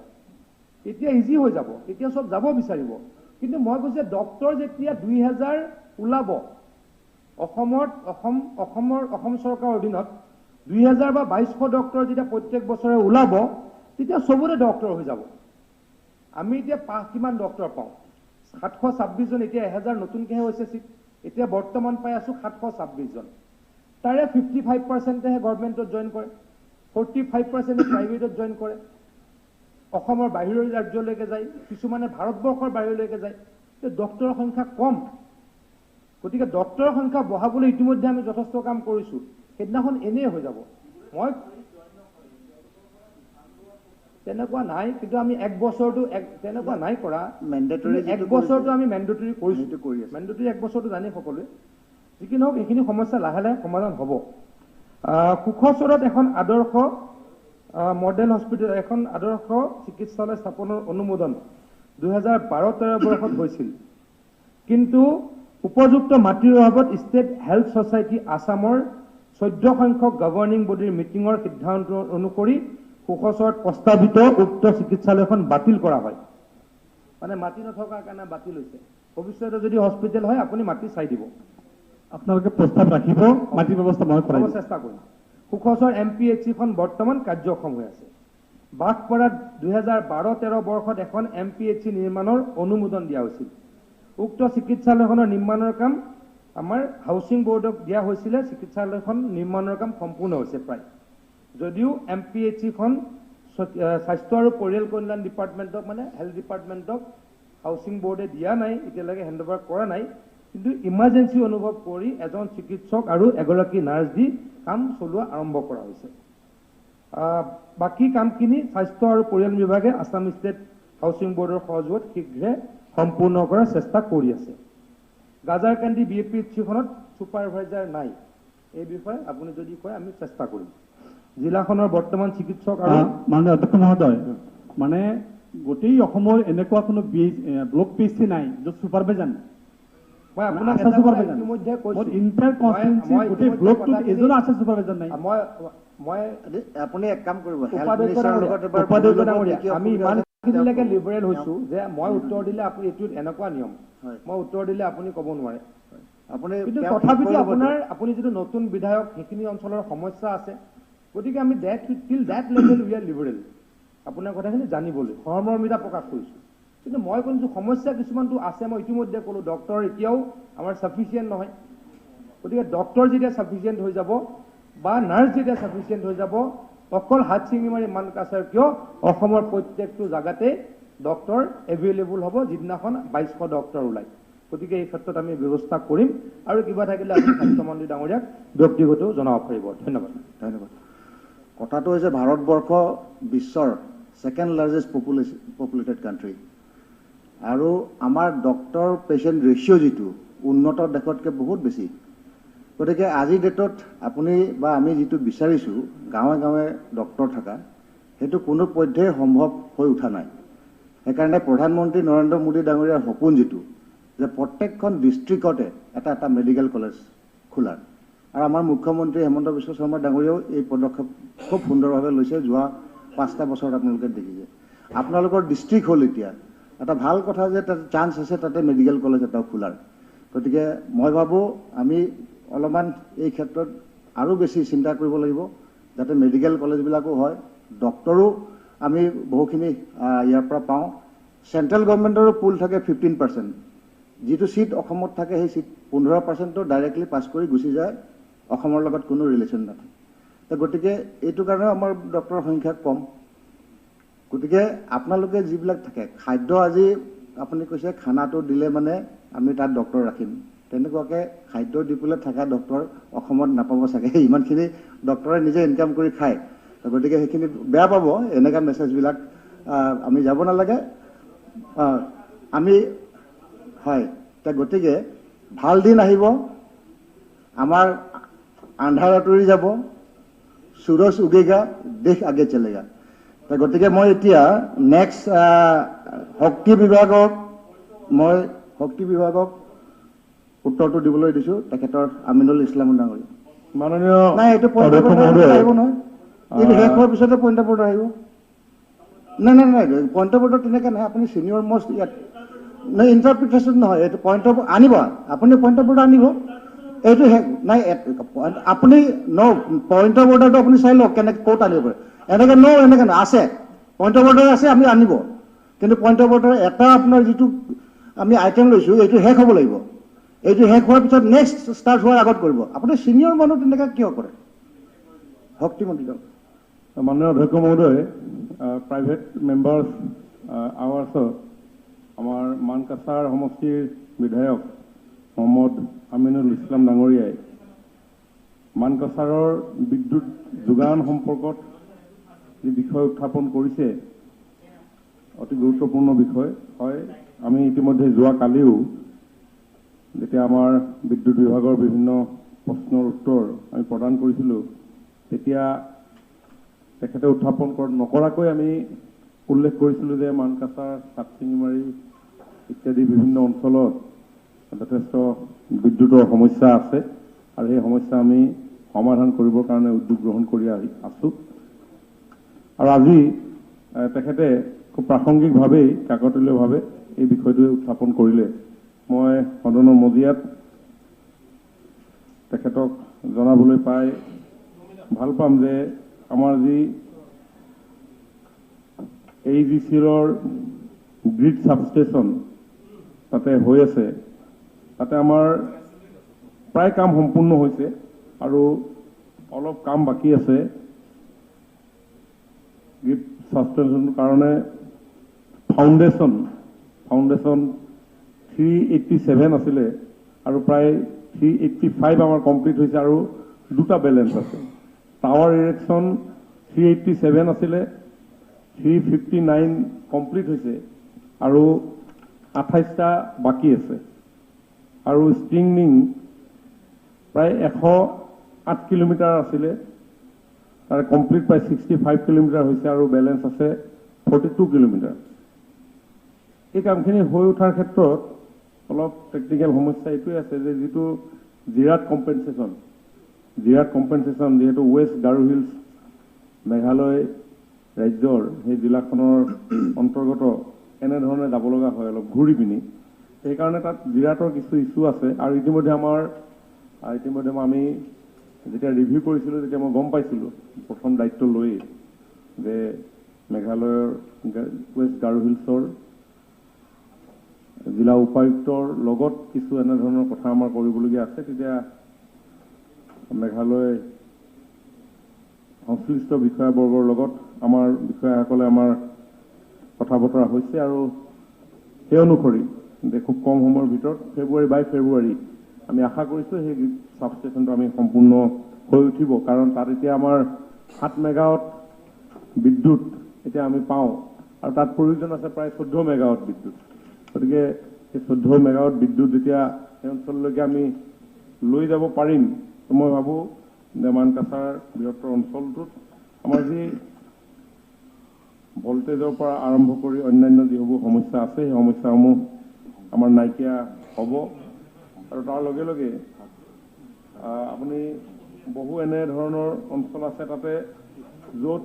তেতিয়া ইজি হৈ যাব, তেতিয়া চব যাব বিচাৰিব। কিন্তু মই কৈছোঁ ডক্টৰ যেতিয়া 2000 ওলাব অসম চৰকাৰৰ অধীনত 2000 বা 2200 ডক্টৰ যেতিয়া প্ৰত্যেক বছৰে ওলাব, তেতিয়া চবৰে ডক্টৰ হৈ যাব। আমি এতিয়া কিমান ডক্টৰ পাওঁ? 726 জন, এতিয়া 1000 নতুনকৈহে হৈছে চিট। এতিয়া বৰ্তমান পাই আছোঁ 726 জন। তাৰে 55%হে গভৰ্ণমেণ্টত জইন কৰে, 45% প্ৰাইভেটত জইন কৰে, অসমৰ বাহিৰৰ ৰাজ্যলৈকে যায়, কিছুমানে ভাৰতবৰ্ষৰ বাহিৰলৈকে যায়। ডক্টৰৰ সংখ্যা কম, গতিকে ডক্টৰৰ সংখ্যা বঢ়াবলৈ ইতিমধ্যে আমি যথেষ্ট কাম কৰিছোঁ। সেইদিনাখন এনেই হৈ যাব। মই তেনেকুৱা নাই, কিন্তু আমি এক বছৰটো তেনেকুৱা নাই কৰা। মেণ্ডেটৰী এক বছৰটো আমি মেণ্ডেটৰী কৰিছোঁ, মেণ্ডেটৰী এক বছৰটো জানি সকলোৱে। যি কি নহওক এইখিনি সমস্যা লাহে লাহে সমাধান হ'ব। কোখচৰত এখন আদৰ্শ মডেল হস্পিটেল, এখন আদৰ্শ চিকিৎসালয় স্থাপনৰ অনুমোদন 2012-13 বৰ্ষত হৈছিল, কিন্তু উপযুক্ত মাটিৰ অভাৱত ষ্টেট হেল্থ ছ'চাইটি আছামৰ 14 সংখ্যক গভৰ্ণিং বডিৰ মিটিঙৰ সিদ্ধান্ত অনুসৰি কোখচৰত প্ৰস্তাৱিত উক্ত চিকিৎসালয়খন বাতিল কৰা হয়। মানে মাটি নথকাৰ কাৰণে বাতিল হৈছে। ভৱিষ্যতে যদি হস্পিটেল হয় আপুনি মাটি চাই দিব, আপোনালোকে প্ৰস্তাৱ ৰাখিব, মাটিৰ ব্যৱস্থা মই কৰাম, চেষ্টা কৰিম। কোখচৰ MPHC-খন বৰ্তমান কাৰ্যক্ষম হৈ আছে। বাঘপাৰাত 2012-13 বৰ্ষত এখন MPHC নিৰ্মাণৰ অনুমোদন দিয়া হৈছিল। উক্ত চিকিৎসালয়খনৰ নিৰ্মাণৰ কাম আমাৰ হাউচিং বোৰ্ডক দিয়া হৈছিলে। চিকিৎসালয়খন নিৰ্মাণৰ কাম সম্পূৰ্ণ হৈছে প্ৰায়, যদিও MPHC-খন স্বাস্থ্য আৰু পৰিয়াল কল্যাণ ডিপাৰ্টমেণ্টক, মানে হেল্থ ডিপাৰ্টমেণ্টক হাউচিং বোৰ্ডে দিয়া নাই, এতিয়ালৈকে হেণ্ডঅভাৰ কৰা নাই। কিন্তু ইমাৰ্জেঞ্চি অনুভৱ কৰি এজন চিকিৎসক আৰু এগৰাকী নাৰ্ছ দি কাম চলোৱা আৰম্ভ কৰা হৈছে। বাকী কামখিনি স্বাস্থ্য আৰু পৰিয়াল বিভাগে আছাম ষ্টেট হাউচিং বোৰ্ডৰ সহযোগত শীঘ্ৰে সম্পূৰ্ণ কৰাৰ চেষ্টা কৰি আছে। গাজাৰকান্দি BPHC-খনত ছুপাৰভাইজাৰ নাই, এই বিষয়ে আপুনি যদি কয় আমি চেষ্টা কৰিম। জিলাখনৰ বৰ্তমান চিকিৎসক আৰু মাননীয় অধ্যক্ষ মহোদয়, মানে গোটেই অসমৰ এনেকুৱা কোনো ব্লক PHC নাই য'ত ছুপাৰভাইজাৰ নাই। মই আপোনাক ইতিমধ্যে কৈছোঁ, আপুনি এক কাম কৰিব, আমি ইমানখিনিলৈকে লিবাৰেল হৈছোঁ যে মই উত্তৰ দিলে আপুনি এইটোত এনেকুৱা নিয়ম, মই উত্তৰ দিলে আপুনি ক'ব নোৱাৰে। কিন্তু তথাপিতো আপুনি যিটো নতুন বিধায়ক, সেইখিনি অঞ্চলৰ সমস্যা আছে, গতিকে আমি till date level we are liberal, আপোনাৰ কথাখিনি জানিবলৈ সহমৰ্মিতা প্ৰকাশ কৰিছোঁ। কিন্তু মই কৈছোঁ সমস্যা কিছুমানটো আছে, মই ইতিমধ্যে ক'লোঁ ডক্টৰ এতিয়াও আমাৰ ছাফিচিয়েণ্ট নহয়। গতিকে ডক্টৰ যেতিয়া ছাফিচিয়েণ্ট হৈ যাব বা নাৰ্ছ যেতিয়া ছাফিচিয়েণ্ট হৈ যাব, অকল হাত চিঙি মাৰি মান কাছাৰ কিয় অসমৰ প্ৰত্যেকটো জেগাতে ডক্টৰ এভেইলেবল হ'ব যিদিনাখন 2200 ডক্টৰ ওলায়। গতিকে এই ক্ষেত্ৰত আমি ব্যৱস্থা কৰিম, আৰু কিবা থাকিলে আপুনি স্বাস্থ্যমন্ত্ৰী ডাঙৰীয়াক ব্যক্তিগতও জনাব পাৰিব। ধন্যবাদ। ধন্যবাদ। কথাটো হৈছে ভাৰতবৰ্ষ বিশ্বৰ ছেকেণ্ড লাৰ্জেষ্ট পপুলেটেড কাণ্ট্ৰি, আৰু আমাৰ ডক্টৰ পেচেণ্ট ৰেচিঅ' যিটো উন্নত দেশতকৈ বহুত বেছি। গতিকে আজিৰ ডেটত আপুনি বা আমি যিটো বিচাৰিছোঁ গাঁৱে গাঁৱে ডক্টৰ থকা, সেইটো কোনো পধ্যেই সম্ভৱ হৈ উঠা নাই। সেইকাৰণে প্ৰধানমন্ত্ৰী নৰেন্দ্ৰ মোদী ডাঙৰীয়াৰ সপোন যিটো যে প্ৰত্যেকখন ডিষ্ট্ৰিক্টতে এটা এটা মেডিকেল কলেজ খোলাৰ, আৰু আমাৰ মুখ্যমন্ত্ৰী হেমন্ত বিশ্ব শৰ্মা ডাঙৰীয়াও এই পদক্ষেপ খুব সুন্দৰভাৱে লৈছে। যোৱা 5টা বছৰত আপোনালোকে দেখিছে আপোনালোকৰ ডিষ্ট্ৰিক্ট হ'ল এতিয়া এটা ভাল কথা যে তাত চান্স আছে তাতে মেডিকেল কলেজ এটাও খোলাৰ। গতিকে মই ভাবোঁ আমি অলপমান এই ক্ষেত্ৰত আৰু বেছি চিন্তা কৰিব লাগিব, যাতে মেডিকেল কলেজবিলাকো হয়, ডক্টৰো আমি বহুখিনি ইয়াৰ পৰা পাওঁ। চেণ্ট্ৰেল গভৰ্ণমেণ্টৰো পুল থাকে 15%, যিটো ছিট অসমত থাকে সেই ছিট 15% ডাইৰেক্টলি পাছ কৰি গুচি যায়, অসমৰ লগত কোনো ৰিলেশ্যন নাথাকে। গতিকে এইটো কাৰণেও আমাৰ ডক্টৰৰ সংখ্যা কম। গতিকে আপোনালোকে যিবিলাক থাকে খাদ্য, আজি আপুনি কৈছে খানাটো দিলে মানে আমি তাত ডক্টৰ ৰাখিম, তেনেকুৱাকৈ খাদ্য দি পেলাই থকা ডক্টৰ অসমত নাপাব চাগে, ইমানখিনি ডক্টৰে নিজে ইনকাম কৰি খায়। গতিকে সেইখিনি বেয়া পাব, এনেকুৱা মেছেজবিলাক আমি যাব নালাগে। আমি হয়, গতিকে ভাল দিন আহিব, আমাৰ আন্ধাৰ আঁতৰি যাব, সূৰজ উগেগা, দেশ আগে চলেগা। গতিকে মই এতিয়া নেক্সট শক্তি বিভাগক উত্তৰটো দিবলৈ দিছোঁ তেখেতৰ আমিনুল ইছলাম ডাঙৰীয়া। মাননীয় নাই, এইটো পইণ্ট অফ অৰ্ডাৰ আহিব নহয়, এইটো শেষ হোৱাৰ পিছতে পইণ্ট অফ অৰ্ডাৰ আহিব। নাই নাই নাই, পইণ্ট অফ অৰ্ডাৰ তেনেকৈ নাই, আপুনি ছিনিয়ৰ মষ্ট ইয়াত নাই, ইণ্টাৰপ্ৰিটেশ্যন নহয়, এইটো পইণ্ট অফ আনিব, আপুনি পইণ্ট অফ অৰ্ডাৰ আনিব। এইটো শেষ নাই, আপুনি পইণ্ট অফ অৰ্ডাৰটো আপুনি চাই লওক কেনেকৈ ক'ত আনিব পাৰে। এনেকৈ এনেকৈ নহয়, আছে পইণ্ট অফ অৰ্ডাৰ আছে, আমি আনিব। কিন্তু পইণ্ট অফ অৰ্ডাৰ এটা আপোনাৰ যিটো আমি আইটেম লৈছোঁ এইটো শেষ হ'ব লাগিব। এইটো শেষ হোৱাৰ পিছত নেক্সট ষ্টাৰ্ট হোৱাৰ আগত কৰিব। আপুনি ছিনিয়ৰ মানুহ তেনেকৈ কিয় কৰে? শক্তিমন্ত্ৰী মাননীয় অধ্যক্ষ মহোদয়, প্ৰাইভেট মেম্বাৰ্ছ আৱাৰ্ছত আমাৰ মানকাছাৰ সমষ্টিৰ বিধায়ক মহম্মদ আমিনুল ইছলাম ডাঙৰীয়াই মানকাছাৰৰ বিদ্যুৎ যোগান সম্পৰ্কত যি বিষয় উত্থাপন কৰিছে অতি গুৰুত্বপূৰ্ণ বিষয় হয়। আমি ইতিমধ্যে যোৱা কালিও যেতিয়া আমাৰ বিদ্যুৎ বিভাগৰ বিভিন্ন প্ৰশ্নৰ উত্তৰ আমি প্ৰদান কৰিছিলোঁ, তেতিয়া তেখেতে উত্থাপন নকৰাকৈ আমি উল্লেখ কৰিছিলোঁ যে মানকাছাৰ, চাপচিঙিমাৰী ইত্যাদি বিভিন্ন অঞ্চলত যথেষ্ট বিদ্যুতৰ সমস্যা আছে আৰু সেই সমস্যা আমি সমাধান কৰিবৰ কাৰণে উদ্যোগ গ্ৰহণ কৰি আছোঁ। আৰু আজি তেখেতে খুব প্ৰাসংগিকভাৱেই কাকতলীয়ভাৱে এই বিষয়টো উত্থাপন কৰিলে। মই সদনৰ মজিয়াত তেখেতক জনাবলৈ পাই ভাল পাম যে আমাৰ যি AGCৰ গ্ৰিড ছাবষ্টেচন তাতে হৈ আছে, তাতে আমাৰ প্ৰায় কাম সম্পূৰ্ণ হৈছে আৰু অলপ কাম বাকী আছে। গ্ৰিড ছাবষ্টেচনৰ কাৰণে ফাউণ্ডেশ্যন 387 আছিলে আৰু প্ৰায় 385 আমাৰ কমপ্লিট হৈছে আৰু দুটা বেলেঞ্চ আছে। টাৱাৰ ইৰেকশ্যন 387 আছিলে, 359 কমপ্লিট হৈছে আৰু 28টা বাকী আছে। আৰু ষ্ট্ৰিংনিং প্ৰায় 108 কিলোমিটাৰ আছিলে, তাৰে কমপ্লিট প্ৰায় 65 কিলোমিটাৰ হৈছে আৰু বেলেঞ্চ আছে 42 কিলোমিটাৰ। এই কামখিনি হৈ উঠাৰ ক্ষেত্ৰত অলপ টেকনিকেল সমস্যা এইটোৱে আছে যে যিটো জিৰাট কম্পেনচেশ্যন যিহেতু ৱেষ্ট গাৰো হিলছ মেঘালয় ৰাজ্যৰ সেই জিলাখনৰ অন্তৰ্গত এনেধৰণে যাব লগা হয় অলপ ঘূৰি পিনি, সেইকাৰণে তাত জিৰাটৰ কিছু ইছ্যু আছে। আৰু ইতিমধ্যে আমি যেতিয়া ৰিভিউ কৰিছিলোঁ তেতিয়া মই গম পাইছিলোঁ প্ৰথম দায়িত্ব লৈ যে মেঘালয়ৰ ৱেষ্ট গাৰো হিলছৰ জিলা উপায়ুক্তৰ লগত কিছু এনেধৰণৰ কথা আমাৰ কৰিবলগীয়া আছে। তেতিয়া মেঘালয় সংশ্লিষ্ট বিষয়াবৰ্গৰ লগত আমাৰ বিষয়াসকলে আমাৰ কথা বতৰা হৈছে আৰু সেই অনুসৰি খুব কম সময়ৰ ভিতৰত ফেব্ৰুৱাৰী আমি আশা কৰিছোঁ সেই ছাবষ্টেচনটো আমি সম্পূৰ্ণ হৈ উঠিব। কাৰণ তাত এতিয়া আমাৰ 7 মেগাৱাট বিদ্যুৎ এতিয়া আমি পাওঁ আৰু তাত প্ৰয়োজন আছে প্ৰায় 14 মেগাৱাট বিদ্যুৎ। গতিকে সেই 14 মেগাৱাট বিদ্যুৎ যেতিয়া সেই অঞ্চললৈকে আমি লৈ যাব পাৰিম, মই ভাবোঁ যে মানকাছাৰ বৃহত্তৰ অঞ্চলটোত আমাৰ যি ভল্টেজৰ পৰা আৰম্ভ কৰি অন্যান্য যিসমূহ সমস্যা আছে সেই সমস্যাসমূহ আমাৰ নাইকিয়া হ'ব। আৰু তাৰ লগে লগে আপুনি বহু এনেধৰণৰ অঞ্চল আছে তাতে য'ত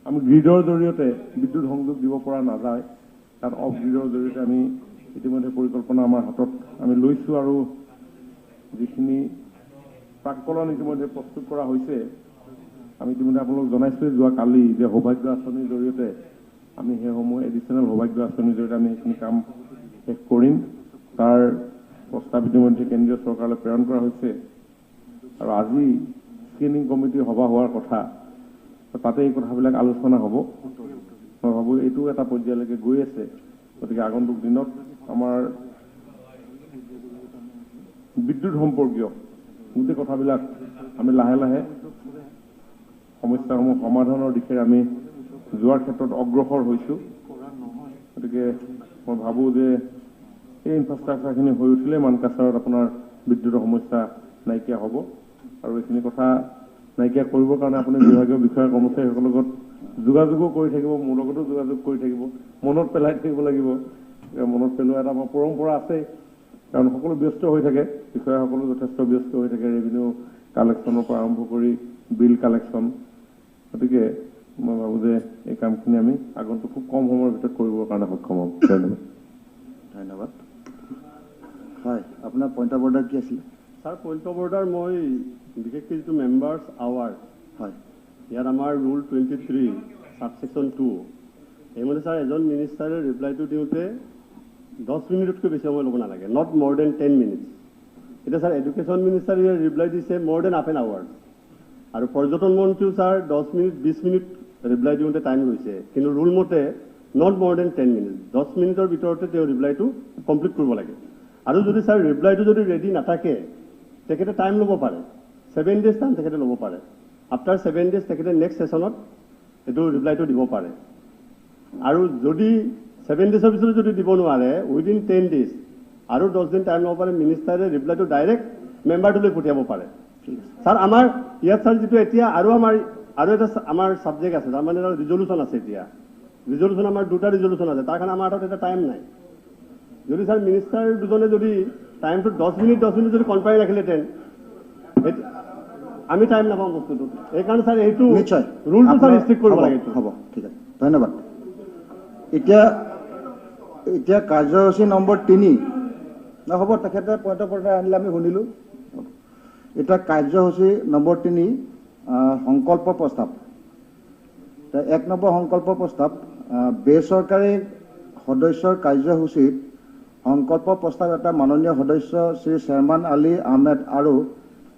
আমি গ্ৰীডৰ জৰিয়তে বিদ্যুৎ সংযোগ দিব পৰা নাযায়, তাত অফ গ্ৰীডৰ জৰিয়তে আমি ইতিমধ্যে পৰিকল্পনা আমাৰ হাতত আমি লৈছোঁ আৰু যিখিনি প্ৰাককলন ইতিমধ্যে প্ৰস্তুত কৰা হৈছে। আমি ইতিমধ্যে আপোনালোক জনাইছোঁ যোৱা কালি যে সৌভাগ্য আঁচনিৰ জৰিয়তে আমি সেইসমূহ এডিশ্যনেল সৌভাগ্য আঁচনিৰ জৰিয়তে আমি সেইখিনি কাম শেষ কৰিম। তাৰ প্ৰস্তাৱ ইতিমধ্যে কেন্দ্ৰীয় চৰকাৰলৈ প্ৰেৰণ কৰা হৈছে আৰু আজি স্ক্ৰিনিং কমিটিৰ সভা হোৱাৰ কথা, তাতে এই কথাবিলাক আলোচনা হ'ব। মই ভাবোঁ এইটো এটা পৰ্যায়লৈকে গৈ আছে। গতিকে আগন্তুক দিনত আমাৰ বিদ্যুৎ সম্পৰ্কীয় গোটেই কথাবিলাক আমি লাহে লাহে সমস্যাসমূহ সমাধানৰ দিশে আমি যোৱাৰ ক্ষেত্ৰত অগ্ৰসৰ হৈছোঁ। গতিকে মই ভাবোঁ যে এই ইনফ্ৰাষ্ট্ৰাকচাৰখিনি হৈ উঠিলে মানকাছাৰত আপোনাৰ বিদ্যুতৰ সমস্যা নাইকিয়া হ'ব আৰু এইখিনি কথা নাইকিয়া কৰিবৰ কাৰণে আপুনি বিভাগীয় বিষয়া কৰ্মচাৰীসকলৰ লগত যোগাযোগো কৰি থাকিব, মোৰ লগতো যোগাযোগ কৰি থাকিব, মনত পেলাই থাকিব লাগিব। মনত পেলোৱা এটা আমাৰ পৰম্পৰা আছে, কাৰণ সকলো ব্যস্ত হৈ থাকে, বিষয়াসকলো যথেষ্ট ব্যস্ত হৈ থাকে, ৰেভিনিউ কালেকশ্যনৰ পৰা আৰম্ভ কৰি বিল কালেকশ্যন। গতিকে মই ভাবোঁ যে এই কামখিনি আমি আগন্তুক খুব কম সময়ৰ ভিতৰত কৰিবৰ কাৰণে সক্ষম হ'ম। ধন্যবাদ। হয়, আপোনাৰ পইণ্ট অফ অৰ্ডাৰ কি আছিলে? ছাৰ, পইণ্ট অফ অৰ্ডাৰ মই বিশেষকৈ যিটো মেম্বাৰ্ছ আৱাৰ, হয়, ইয়াত আমাৰ ৰুল 23 ছাবছেকশ্যন 2 এইমতে ছাৰ এজন মিনিষ্টাৰে ৰিপ্লাইটো দিওঁতে 10 মিনিটতকৈ বেছি সময় ল'ব নালাগে, নট মোৰ দেন 10 মিনিটছ। এতিয়া ছাৰ এডুকেশ্যন মিনিষ্টাৰে ৰিপ্লাই দিছে মোৰ দেন হাফ এন আৱাৰ, আৰু পৰ্যটন মন্ত্ৰীও ছাৰ 10 মিনিট 20 মিনিট ৰিপ্লাই দিওঁতে টাইম লৈছে, কিন্তু ৰুল মতে নট মোৰ দেন 10 মিনিট, 10 মিনিটৰ ভিতৰতে তেওঁ ৰিপ্লাইটো কমপ্লিট কৰিব লাগে। আৰু যদি ছাৰ ৰিপ্লাইটো যদি ৰেডি নাথাকে তেখেতে টাইম ল'ব পাৰে, 7 days টাইম তেখেতে ল'ব পাৰে। আফটাৰ 7 days তেখেতে নেক্সট ছেশ্যনত এইটো ৰিপ্লাইটো দিব পাৰে। আৰু যদি 7 ডেজৰ পিছত যদি দিব নোৱাৰে উইদিন 10 ডেজ আৰু 10 দিন টাইম ল'ব পাৰে মিনিষ্টাৰে ৰিপ্লাইটো ডাইৰেক্ট মেম্বাৰটোলৈ পঠিয়াব পাৰে ছাৰ আমাৰ ইয়াত ছাৰ যিটো এতিয়া আৰু এটা আমাৰ ছাবজেক্ট আছে তাৰমানে ৰিজলিউশ্যন আছে এতিয়া ৰিজলিউশ্যন আমাৰ 2টা ৰিজলিউশ্যন আছে তাৰ কাৰণে আমাৰ হাতত এটা টাইম নাই যদি ছাৰ মিনিষ্টাৰ দুজনে যদি টাইমটো 10 মিনিট যদি কনফাৰেন্স ৰাখিলেহেঁতেন আমি টাইম নাপাম বস্তুটো এইকাৰণে ছাৰ এইটো নিশ্চয় ৰুলটো ছাৰ ষ্ট্ৰিক্ট কৰিব লাগে হ'ব ঠিক আছে ধন্যবাদ এতিয়া কাৰ্যসূচী নম্বৰ 3 হ'ব তেখেতে পইণ্টে আনিলে আমি শুনিলোঁ এতিয়া কাৰ্যসূচী নম্বৰ 3 সংকল্প প্ৰস্তাৱ 1 নম্বৰ সংকল্প প্ৰস্তাৱ বেচৰকাৰী সদস্যৰ কাৰ্যসূচীত সংকল্প প্ৰস্তাৱ এটা মাননীয় সদস্য শ্ৰী চেয়াৰমান আলী আহমেদ আৰু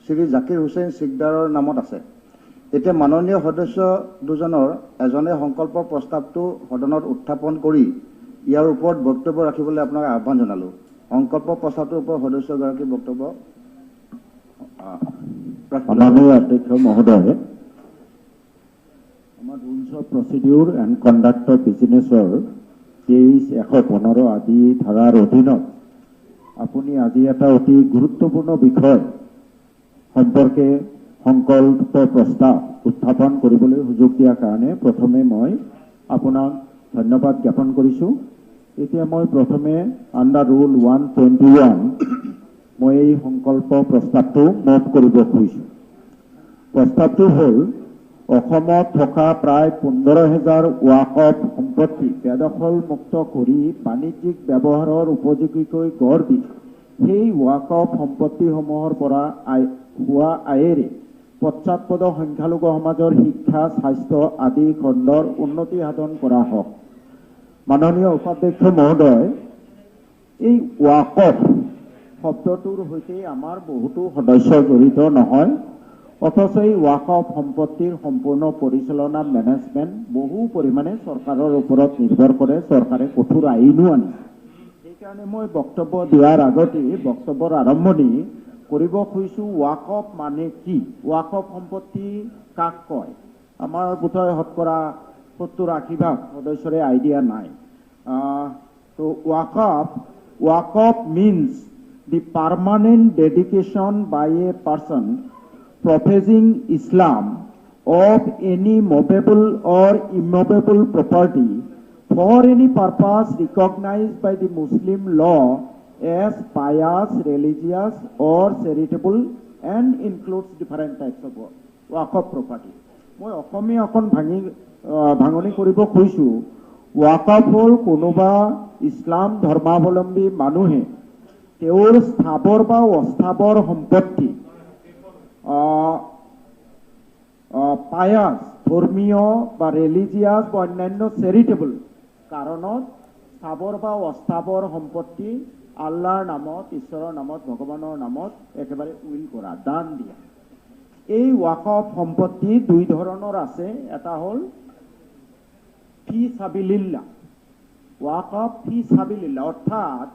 শ্ৰী জাকিৰ হুছেইন চিকদাৰৰ নামত আছে এতিয়া মাননীয় সদস্য দুজনৰ এজনে সংকল্প প্ৰস্তাৱটো সদনত উত্থাপন কৰি ইয়াৰ ওপৰত বক্তব্য ৰাখিবলৈ আপোনাক আহ্বান জনালোঁ সংকল্প প্ৰস্তাৱটোৰ ওপৰত সদস্যগৰাকীৰ বক্তব্য মাননীয় অধ্যক্ষ মহোদয় আমাৰ rules of procedure and conduct of business 23-115 আদি ধাৰাৰ অধীনত আপুনি আজি এটা অতি গুৰুত্বপূৰ্ণ বিষয় সম্পৰ্কে সংকল্প প্ৰস্তাৱ উত্থাপন কৰিবলৈ সুযোগ দিয়াৰ কাৰণে প্ৰথমে মই আপোনাক ধন্যবাদ জ্ঞাপন কৰিছোঁ এতিয়া মই প্ৰথমে আণ্ডাৰ ৰুল 121 মই এই সংকল্প প্ৰস্তাৱটো মুভ কৰিব খুজিছোঁ প্ৰস্তাৱটো হ'ল অসমত থকা প্ৰায় 15,000 ৱাকফ সম্পত্তি বেদখলমুক্ত কৰি বাণিজ্যিক ব্যৱহাৰৰ উপযোগীকৈ গঢ় দি সেই ৱাকফ সম্পত্তিসমূহৰ পৰা হোৱা আয়েৰে পশ্চাৎপদ সংখ্যালঘু সমাজৰ শিক্ষা স্বাস্থ্য আদি খণ্ডৰ উন্নতি সাধন কৰা হওক মাননীয় উপাধ্যক্ষ মহোদয় এই ৱাকফ শব্দটোৰ সৈতে আমাৰ বহুতো সদস্য জড়িত নহয় অথচ এই ৱাকফ সম্পত্তিৰ সম্পূৰ্ণ পৰিচালনা মেনেজমেণ্ট বহু পৰিমাণে চৰকাৰৰ ওপৰত নিৰ্ভৰ কৰে চৰকাৰে কঠোৰ আইনো আনে সেইকাৰণে মই বক্তব্য দিয়াৰ আগতে বক্তব্যৰ আৰম্ভণি কৰিব খুজিছোঁ ৱাকফ মানে কি ৱাকফ সম্পত্তি কাক কয় আমাৰ বোধহয় শতকৰা 70-80% সদস্যৰে আইডিয়া নাই তো waqf means the permanent dedication by a person professing Islam of any movable or immovable property for any purpose recognized by the Muslim law as pious, religious or charitable and includes different types of waqf property. মই অসমীয়া অকণ ভাঙনি কৰিব খুজিছোঁ ৱাকফ হ'ল কোনোবা ইছলাম ধৰ্মাৱলম্বী মানুহে তেওঁৰ স্থাবৰ বা অস্থাবৰ সম্পত্তি পায়াস ধৰ্মীয় বা ৰিলিজিয়াছ বা অন্যান্য চেৰিটেবল কাৰণত স্থাবৰ বা অস্থাবৰ সম্পত্তি আল্লাহৰ নামত ঈশ্বৰৰ নামত ভগৱানৰ নামত একেবাৰে উইল কৰা দান দিয়া এই ৱাকফ সম্পত্তি দুই ধৰণৰ আছে এটা হ'ল ফি সাবিলিল্লাহ ৱাকফ ফি সাবিলিল্লাহ অৰ্থাৎ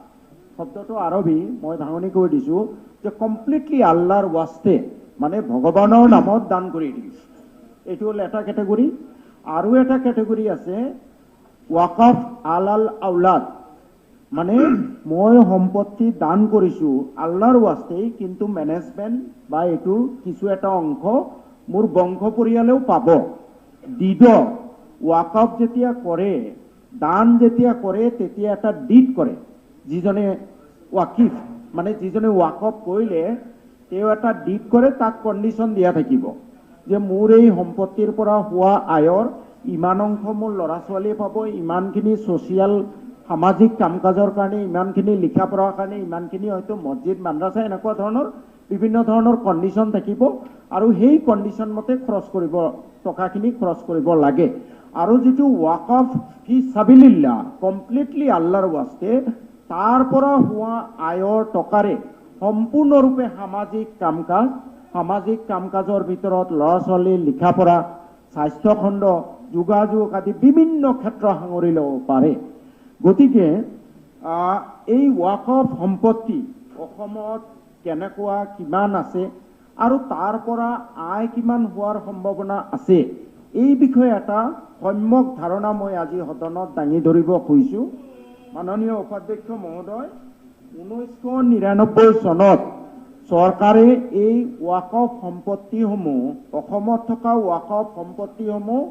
শব্দটো আৰবী মই ভাঙনি কৰি দিছোঁ যে কমপ্লিটলি আল্লাহৰ ৱাস্তে মানে ভগৱানৰ নামত দান কৰি দিছে এইটো হ'ল এটা কেটেগৰী আৰু এটা কেটেগৰী আছে ৱাকফ আলাল আউলাদ মানে মই সম্পত্তি দান কৰিছোঁ আল্লাহৰ ৱাস্তেই কিন্তু মেনেজমেণ্ট বা এইটোৰ কিছু এটা অংশ মোৰ বংশ পৰিয়ালেও পাব দিদ ৱাকফ যেতিয়া কৰে দান যেতিয়া কৰে তেতিয়া এটা ডিড কৰে যিজনে ৱাকিফ মানে যিজনে ৱাকফ কৰিলে তেওঁ এটা ডিড কৰে তাক কণ্ডিশ্যন দিয়া থাকিব যে মোৰ এই সম্পত্তিৰ পৰা হোৱা আয়ৰ ইমান অংশ মোৰ ল'ৰা ছোৱালীয়ে পাব ইমানখিনি ছ'চিয়েল সামাজিক কাম কাজৰ কাৰণে ইমানখিনি লিখা পঢ়াৰ কাৰণে ইমানখিনি হয়তো মছজিদ মাদ্ৰাছা এনেকুৱা ধৰণৰ বিভিন্ন ধৰণৰ কণ্ডিশ্যন থাকিব আৰু সেই কণ্ডিশ্যন মতে খৰচ কৰিব টকাখিনি খৰচ কৰিব লাগে আৰু যিটো ৱাকফ ফি সাবিলিল্লাহ কমপ্লিটলি আল্লাহৰ ৱাস্তে তাৰ পৰা হোৱা আয়ৰ টকাৰে সম্পূৰ্ণৰূপে সামাজিক কাম কাজৰ ভিতৰত ল'ৰা ছোৱালী লিখা পঢ়া স্বাস্থ্য খণ্ড যোগাযোগ আদি বিভিন্ন ক্ষেত্ৰ সাঙুৰি ল'ব পাৰে গতিকে এই ৱাকফ সম্পত্তি অসমত কেনেকুৱা কিমান আছে আৰু তাৰ পৰা আয় কিমান হোৱাৰ সম্ভাৱনা আছে এই বিষয়ে এটা সম্যক ধাৰণা মই আজি সদনত দাঙি ধৰিব খুজিছোঁ। মাননীয় উপাধ্যক্ষ মহোদয়, 1999 চনত চৰকাৰে এই ৱাকফ সম্পত্তিসমূহ, অসমত থকা ৱাকফ সম্পত্তিসমূহ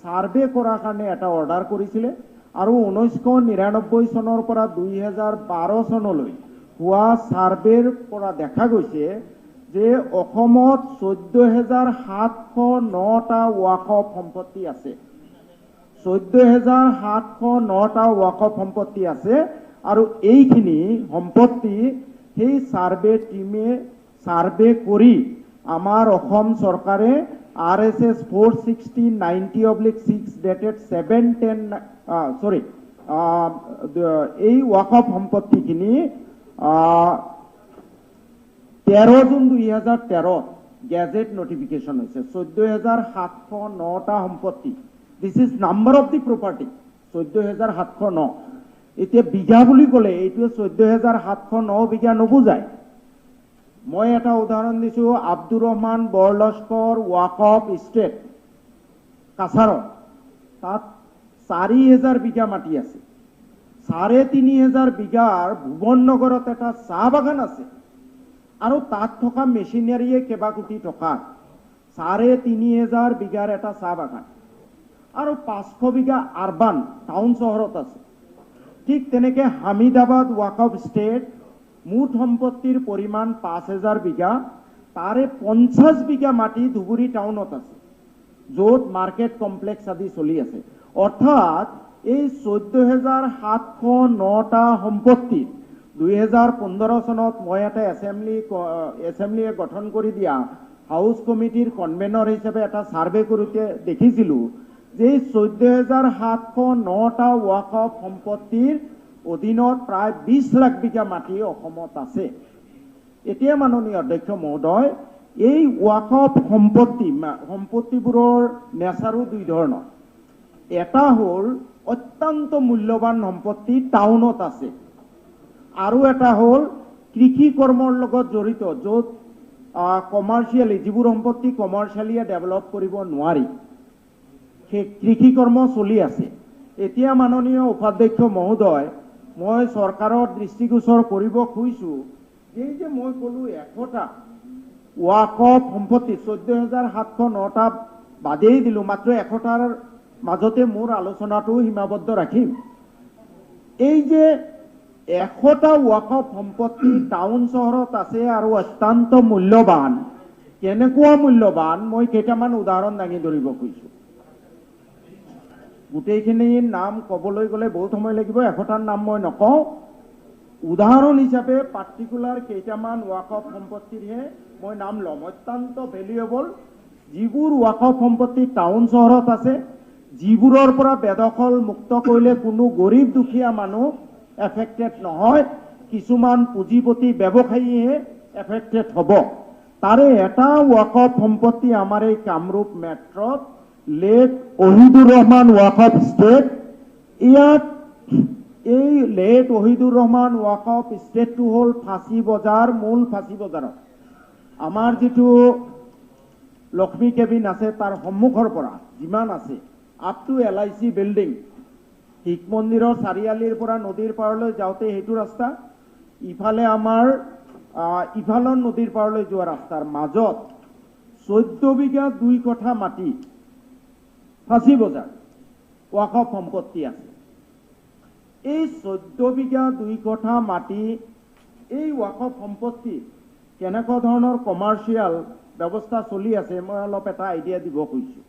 ছাৰ্ভে কৰাৰ কাৰণে এটা অৰ্ডাৰ কৰিছিলে আৰু 1999 চনৰ পৰা 2012 চনলৈ হোৱা ছাৰ্ভেৰ পৰা দেখা গৈছে যে অসমত 14,709টা ৱাকফ সম্পত্তি আছে। 14,709টা ৱাকফ সম্পত্তি আছে আৰু এইখিনি সম্পত্তি সেই ছাৰ্ভে টিমে ছাৰ্ভে কৰি আমাৰ অসম চৰকাৰে RSS 460/90/6 ডেটেড 710 এই ৱাকফ সম্পত্তিখিনি 13 জুন 2013 গেজেট নটিফিকেশ্যন হৈছে। 14,709টা সম্পত্তি, this is number of the property, 14,709। এতিয়া বিঘা বুলি ক'লে এইটোৱে 14,709 বিঘা নুবুজায়। মই এটা উদাহৰণ দিছোঁ, আব্দুৰ ৰহমান বৰলস্কৰ ৱাকফ ইষ্টেট কাছাৰত, তাত 4,000 বিঘা মাটি আছে। 3,500 বিঘাৰ ভুৱন নগৰত এটা চাহ বাগান আছে আৰু তাত থকা মেচিনাৰীয়ে কেইবা কোটি টকা। 3,500 বিঘাৰ এটা চাহ বাগান আৰু 500 বিঘা আৰবান টাউন চহৰত আছে। ঠিক তেনেকে হামিদাবাদ ৱাকফ ষ্টেট, মুঠ সম্পত্তিৰ পৰিমাণ 5,000 বিঘা, তাৰে 50 বিঘা মাটি ধুবুৰী টাউনত আছে, য'ত মাৰ্কেট কমপ্লেক্স আদি চলি আছে। অৰ্থাৎ এই 14,709টা সম্পত্তিত 2015 চনত মই এটা এছেম্বলিয়ে গঠন কৰি দিয়া হাউচ কমিটিৰ কনভেনৰ হিচাপে এটা ছাৰ্ভে কৰোঁতে দেখিছিলোঁ যে 14,709টা ৱাকফ সম্পত্তিৰ অধীনত প্ৰায় 20 লাখ বিঘা মাটি অসমত আছে। এতিয়া মাননীয় অধ্যক্ষ মহোদয়, এই ৱাকফ সম্পত্তিবোৰৰ নেচাৰো দুই ধৰণৰ। এটা হ'ল অত্যন্ত মূল্যৱান সম্পত্তি, টাউনত আছে, আৰু এটা হ'ল কৃষি কৰ্মৰ লগত জড়িত, য'ত কমাৰ্চিয়েলি যিবোৰ সম্পত্তি কমাৰ্চিয়েলি ডেভেলপ কৰিব নোৱাৰি, সেই কৃষি কৰ্ম চলি আছে। এতিয়া মাননীয় উপাধ্যক্ষ মহোদয়, মই চৰকাৰৰ দৃষ্টিগোচৰ কৰিব খুজিছোঁ এই যে মই ক'লো 100টা ৱাকফ সম্পত্তি, 14,709টা বাদেই দিলোঁ, মাত্ৰ 100টাৰ মাজতে মোৰ আলোচনাটো সীমাবদ্ধ ৰাখিম। এই যে 100টা ৱাকফ সম্পত্তি টাউন চহৰত আছে আৰু অত্যন্ত মূল্যৱান, কেনেকুৱা মূল্যৱান মই কেইটামান উদাহৰণ দাঙি ধৰিব খুজিছোঁ। গোটেইখিনি নাম ক'বলৈ গ'লে বহুত সময় লাগিব, 100টাৰ নাম মই নকওঁ। উদাহৰণ হিচাপে পাৰ্টিকুলাৰ কেইটামান ৱাকফ সম্পত্তিৰহে মই নাম ল'ম, অত্যন্ত ভেলুৱেবল, যিবোৰ ৱাকফ সম্পত্তি টাউন চহৰত আছে, যিবোৰৰ পৰা বেদখল মুক্ত কৰিলে কোনো গৰীব দুখীয়া মানুহ এফেক্টেড নহয়, কিছুমান পুঁজিপতি ব্যৱসায়ীহে এফেক্টেড হ'ব। তাৰে এটা ৱাকফ সম্পত্তি আমাৰ এই কামৰূপ মেট্ৰত লেট অহিদুৰ ৰহমান ৱাকফ ষ্টেট। ইয়াত এই লেট অহিদুৰ ৰহমান ৱাকফ ষ্টেটটো হ'ল ফাঁচী বজাৰ, মূল ফাঁচী বজাৰত আমাৰ যিটো লক্ষ্মী কেবিন আছে তাৰ সন্মুখৰ পৰা যিমান আছে up to LIC building, Sikh মন্দিৰৰ চাৰিআলিৰ পৰা নদীৰ পাৰলৈ যাওঁতে সেইটো ৰাস্তা, ইফালে আমাৰ ইফালৰ নদীৰ পাৰলৈ যোৱা ৰাস্তাৰ মাজত 14 বিঘা 2 কঠা মাটি ফাঁচী বজাৰ ৱাকফ সম্পত্তি আছে। এই 14 বিঘা 2 কঠা মাটি, এই ৱাকফ সম্পত্তি কেনেকুৱা ধৰণৰ কমাৰ্চিয়েল ব্যৱস্থা চলি আছে মই অলপ এটা আইডিয়া দিব খুজিছোঁ।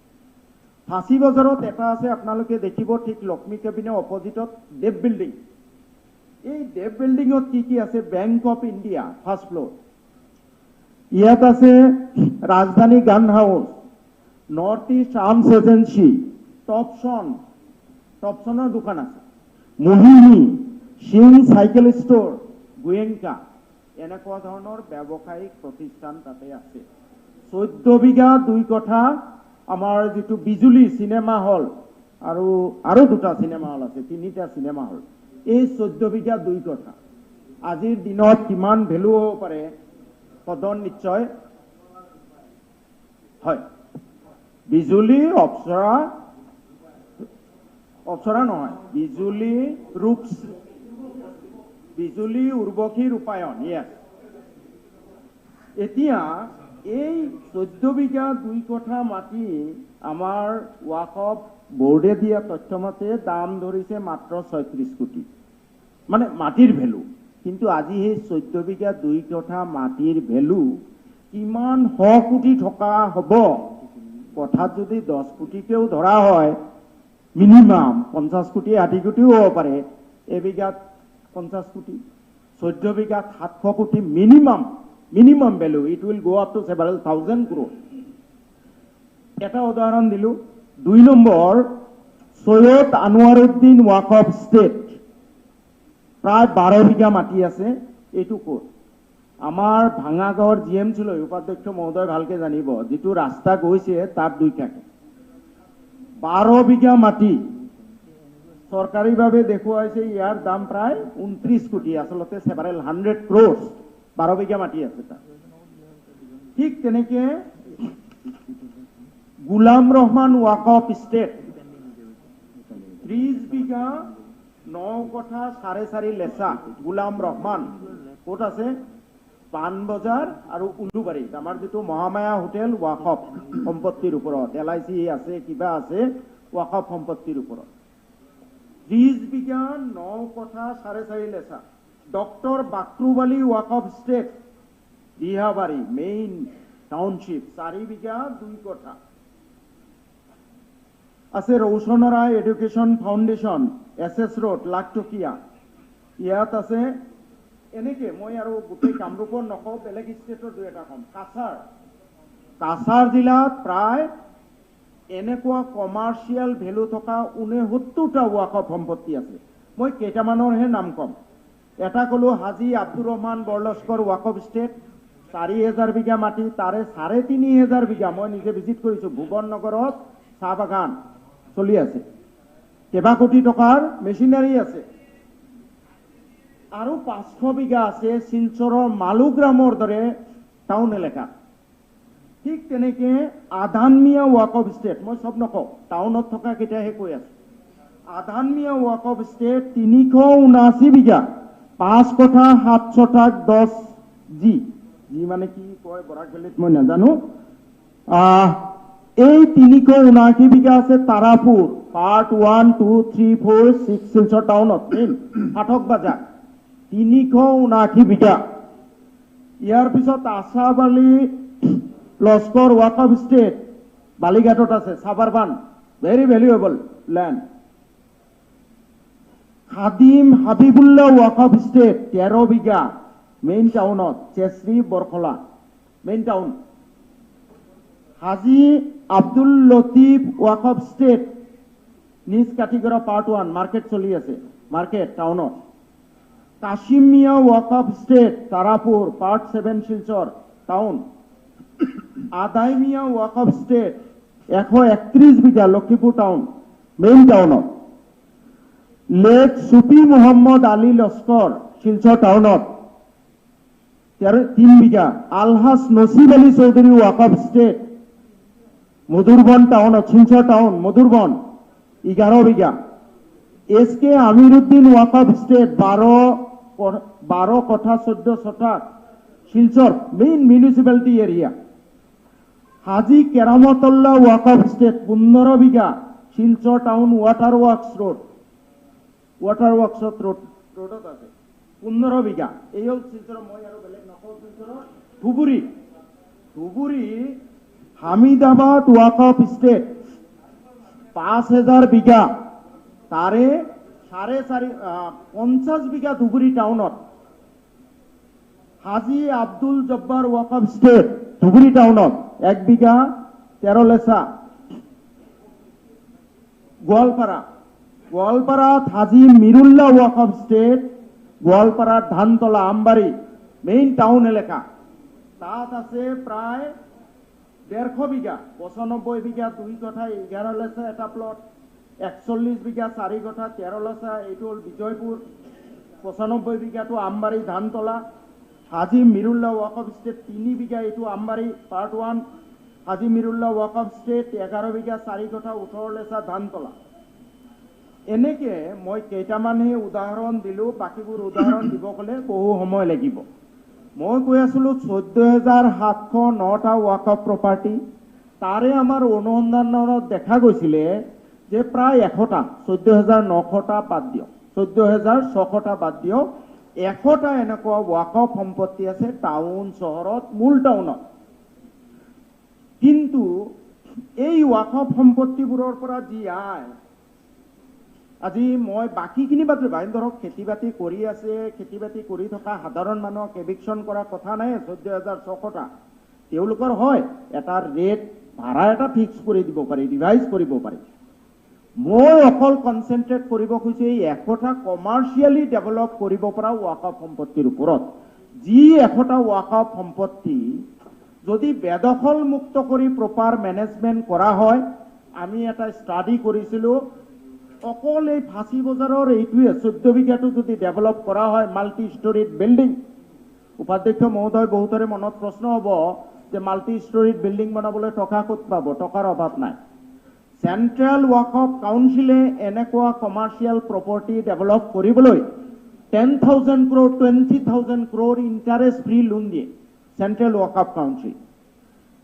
ফাঁচী বজাৰত এটা আছে, আপোনালোকে দেখিব, ঠিক লক্ষ্মী কেবিনৰ অপজিটত দেৱ বিল্ডিং। এই দেৱ বিল্ডিঙত কি কি আছে? Bank of India first floor, ইয়াত আছে Rajdhani gun house, north east arms agency, টপছনৰ দোকান আছে, মোহিনী, সিং চাইকেল ষ্ট'ৰ, গোয়েংকা, এনেকুৱা ধৰণৰ ব্যৱসায়িক প্ৰতিষ্ঠান তাতে আছে। 14 বিঘা 2 কঠা আমাৰ যিটো বিজুলী চিনেমা হল আৰু দুটা চিনেমা হল আছে, 3টা চিনেমা হল। এই 14 বিঘা 2 কঠা আজিৰ দিনত কিমান ভেলু হ'ব পাৰে সদন নিশ্চয় হয় বিজুলী অপ্সৰা নহয়, বিজুলী উৰ্বশী ৰূপায়ণ, ইয়াত এতিয়া এই 14 বিঘা 2 কঠা মাটি আমাৰ ৱাকফ বোৰ্ডে দিয়া তথ্য মতে দাম ধৰিছে মাত্ৰ 36 কোটি, মানে মাটিৰ ভেলু। কিন্তু আজি সেই 14 বিঘা 2 কঠা মাটিৰ ভেলু কিমান 100 কোটি টকা হ'ব। কথাত যদি 10 কোটিকেও ধৰা হয়, মিনিমাম 50 কোটি 60 কোটিও হ'ব পাৰে, এবিঘাত 50 কোটি, 14 বিঘাত 700 কোটি minimum value. It will go up to several thousand crore। এটা উদাহৰণ দিলো। 2 নম্বৰ, সৈয়দ আনোয়াৰউদ্দিন ওয়াকফ স্টেট, প্ৰায় 12 বিঘা মাটি আছে। এইটো ক'ত? আমাৰ ভাঙাগাঁৱৰ GMC লৈ উপাধ্যক্ষ মহোদয় ভালকে জানিব, যিটো ৰাস্তা গৈছে তাত 2 কাকে 12 বিঘা মাটি চৰকাৰীভাৱে দেখুৱাইছে ইয়াৰ দাম প্ৰায় 29 কোটি, আচলতে several hundred crores। 12 বিঘা মাটি আছে তাত। ঠিক তেনেকে গুলাম রহমান ওয়াকফ স্টেট 30 বিঘা 9 কঠা 4.5 লেচা। গুলাম রহমান ক'ত আছে? পাণবজাৰ আৰু উলুবাৰীত। আমাৰ যিটো মহামায়া হোটেল ৱাকফ সম্পত্তিৰ ওপৰত, LIC আছে, কিবা আছে, ৱাকফ সম্পত্তিৰ ওপৰত। 30 বিঘা 9 কঠা 4.5 লেচা। ডক্টৰ বাকৰুবালী Waqf estate Dihabari main township 4 bigha 2 কঠা আছে। Roshanara education foundation SS road Lakhtokia, ইয়াত আছে। এনেকে মই আৰু গোটেই কামৰূপৰ নকওঁ, বেলেগ ষ্টেটৰ 2-এটা কম। কাছাৰ জিলাত প্ৰায় এনেকুৱা কমাৰ্চিয়েল ভেলু থকা 69টা ৱাকফ সম্পত্তি আছে। মই কেইটামানৰহে নাম কম। এটা ক'লো হাজী আব্দুৰ ৰহমান বৰলস্কৰ ৱাকফ ষ্টেট, 4000 বিঘা মাটি, তাৰে 3500 বিঘা মই নিজে ভিজিট কৰিছো। ভুৱন নগৰত চাহ বাগান চলি আছে, কেইবা কোটি টকাৰ মেচিনাৰী আছে। আৰু 500 বিঘা আছে শিলচৰৰ মালুগ্ৰামৰ দৰে টাউন এলেকা। ঠিক তেনেকে আধানমিয়া ৱাকফ ষ্টেট, মই চব নকওঁ, টাউনত থকা কেইটাহে কৈ আছো। আধানমিয়া ৱাকফ ষ্টেট 379 বিঘা, 5 কঠা 7 ছটাক 10 জি মানে কি কয় বৰাক ভেলীত মই নাজানো। এই 379 বিঘা আছে তাৰাপুৰ, পাৰ্ট 1, 2, 3, 4, 6 শিলচৰ টাউনত, ফাটক বাজাৰ 379 বিঘা। ইয়াৰ পিছত আছাব আলী লস্কৰ ৱাকফ ষ্টেট বালিঘাটত আছে, suburban, very valuable land. Khadim Habibullah Waqf estate 13 bigha main টাউনত, চেশ্ৰী Borkhola main town. Haji Abdul Latif Waqf estate নিজ কাঠিগড়া পাৰ্ট 1 মাৰ্কেট চলি আছে, মাৰ্কেট টাউনত। Kashim Miya Waqf estate Tarapur part 7 Silchar town. Adai Miya Waqf estate 131 bigha Lakhipur town main টাউনত। লেক সুফি মোহাম্মদ আলী লস্কৰ শিলচৰ টাউনত 3 বিঘা। আলহাজ নসিব আলী চৌধুৰী ৱাকফ ষ্টেট মধুৰবন টাউনত, শিলচৰ টাউন মধুৰবন 11 বিঘা। SK আমিৰুদ্দিন ৱাকফ ষ্টেট 12 কঠা 14 ছটাক শিলচৰ মেইন মিউনিচিপালিটি এৰিয়া। হাজী কেৰামতুল্লাহ ৱাকফ ষ্টেট 15 বিঘা শিলচৰ টাউন ৱাটাৰ ৱৰ্কছত ৰোডত আছে 15 বিঘা। এই হ'ল শিলচৰ, মই আৰু বেলেগ নকওঁ। শিলচৰৰ ধুবুৰী হামিদাবাদ ৱাকফ ষ্টেট 5000 বিঘা, তাৰে 50 বিঘা ধুবুৰী টাউনত। হাজী আব্দুল জব্বাৰ ৱাকফ ষ্টেট ধুবুৰী টাউনত 1 বিঘা 13 লেচা। গোৱালপাৰাত হাজী মিৰুল্লাহ ৱাকফ ষ্টেট, গোৱালপাৰাৰ ধানতলা আমবাৰী মেইন টাউন এলেকা, তাত আছে প্ৰায় 150 বিঘা, 95 বিঘা 2 কঠা 11 লেচা এটা প্লট। 41 বিঘা 4 কঠা 13 লেচা, এইটো হ'ল বিজয়পুৰ। 95 বিঘাটো আমবাৰী ধানতলা। হাজী মিৰুল্লাহ ৱাকফ ষ্টেট 3 বিঘা, এইটো আমবাৰী পাৰ্ট 1। হাজি মিৰুল্লা ৱাকফ ষ্টেট 11 বিঘা 4 কঠা 18 লেচা ধানতলা। এনেকে মই কেইটামানহে উদাহৰণ দিলোঁ, বাকীবোৰ উদাহৰণ দিব গ'লে বহু সময় লাগিব। মই কৈ আছিলোঁ 14,709টা ৱাকফ প্ৰপাৰ্টি, তাৰে আমাৰ অনুসন্ধানত দেখা গৈছিলে যে প্ৰায় 100টা, 14,900টা বাদ দিয়ক, 14,600টা বাদ দিয়ক, 100টা এনেকুৱা ৱাকফ সম্পত্তি আছে টাউন চহৰত, মূল টাউনত। কিন্তু এই ৱাকফ সম্পত্তিবোৰৰ পৰা যি আয়, আজি মই বাকীখিনি বাদ ধৰক খেতি বাতি কৰি আছে, খেতি বাতি কৰি থকা সাধাৰণ মানুহক এভিকশ্যন কৰা কথা নাই 14,600টা। তেওঁলোকৰ হয় এটা ৰেট ভাড়া এটা ফিক্স কৰি দিব পাৰি, ৰিভাইজ কৰিব পাৰি। মই অকল কনচেনট্ৰেট কৰিব খুজিছো এই 100টা কমাৰ্চিয়েলি ডেভেলপ কৰিব পৰা ৱাকফ সম্পত্তিৰ ওপৰত। যি 100টা ৱাকফ সম্পত্তি যদি বেদখল মুক্ত কৰি প্ৰপাৰ মেনেজমেণ্ট কৰা হয়, আমি এটা ষ্টাডি কৰিছিলোঁ, অকল এই ফাঁচী বজাৰৰ এইটোৱে 14 বিঘাটো যদি ডেভেলপ কৰা হয় মাল্টি ষ্টৰিড বিল্ডিং, উপাধ্যক্ষ মহোদয় বহুতৰে মনত প্ৰশ্ন হ'ব যে মাল্টি ষ্টৰিড বিল্ডিং বনাবলৈ টকা ক'ত পাব? টকাৰ অভাৱ নাই। চেণ্ট্ৰেল ৱাকফ কাউন্সিলে এনেকুৱা কমাৰ্চিয়েল প্ৰপাৰ্টি ডেভেলপ কৰিবলৈ 10,000 crore 20,000 crore interest free loan দিয়ে চেণ্ট্ৰেল ৱাকফ কাউন্সিল।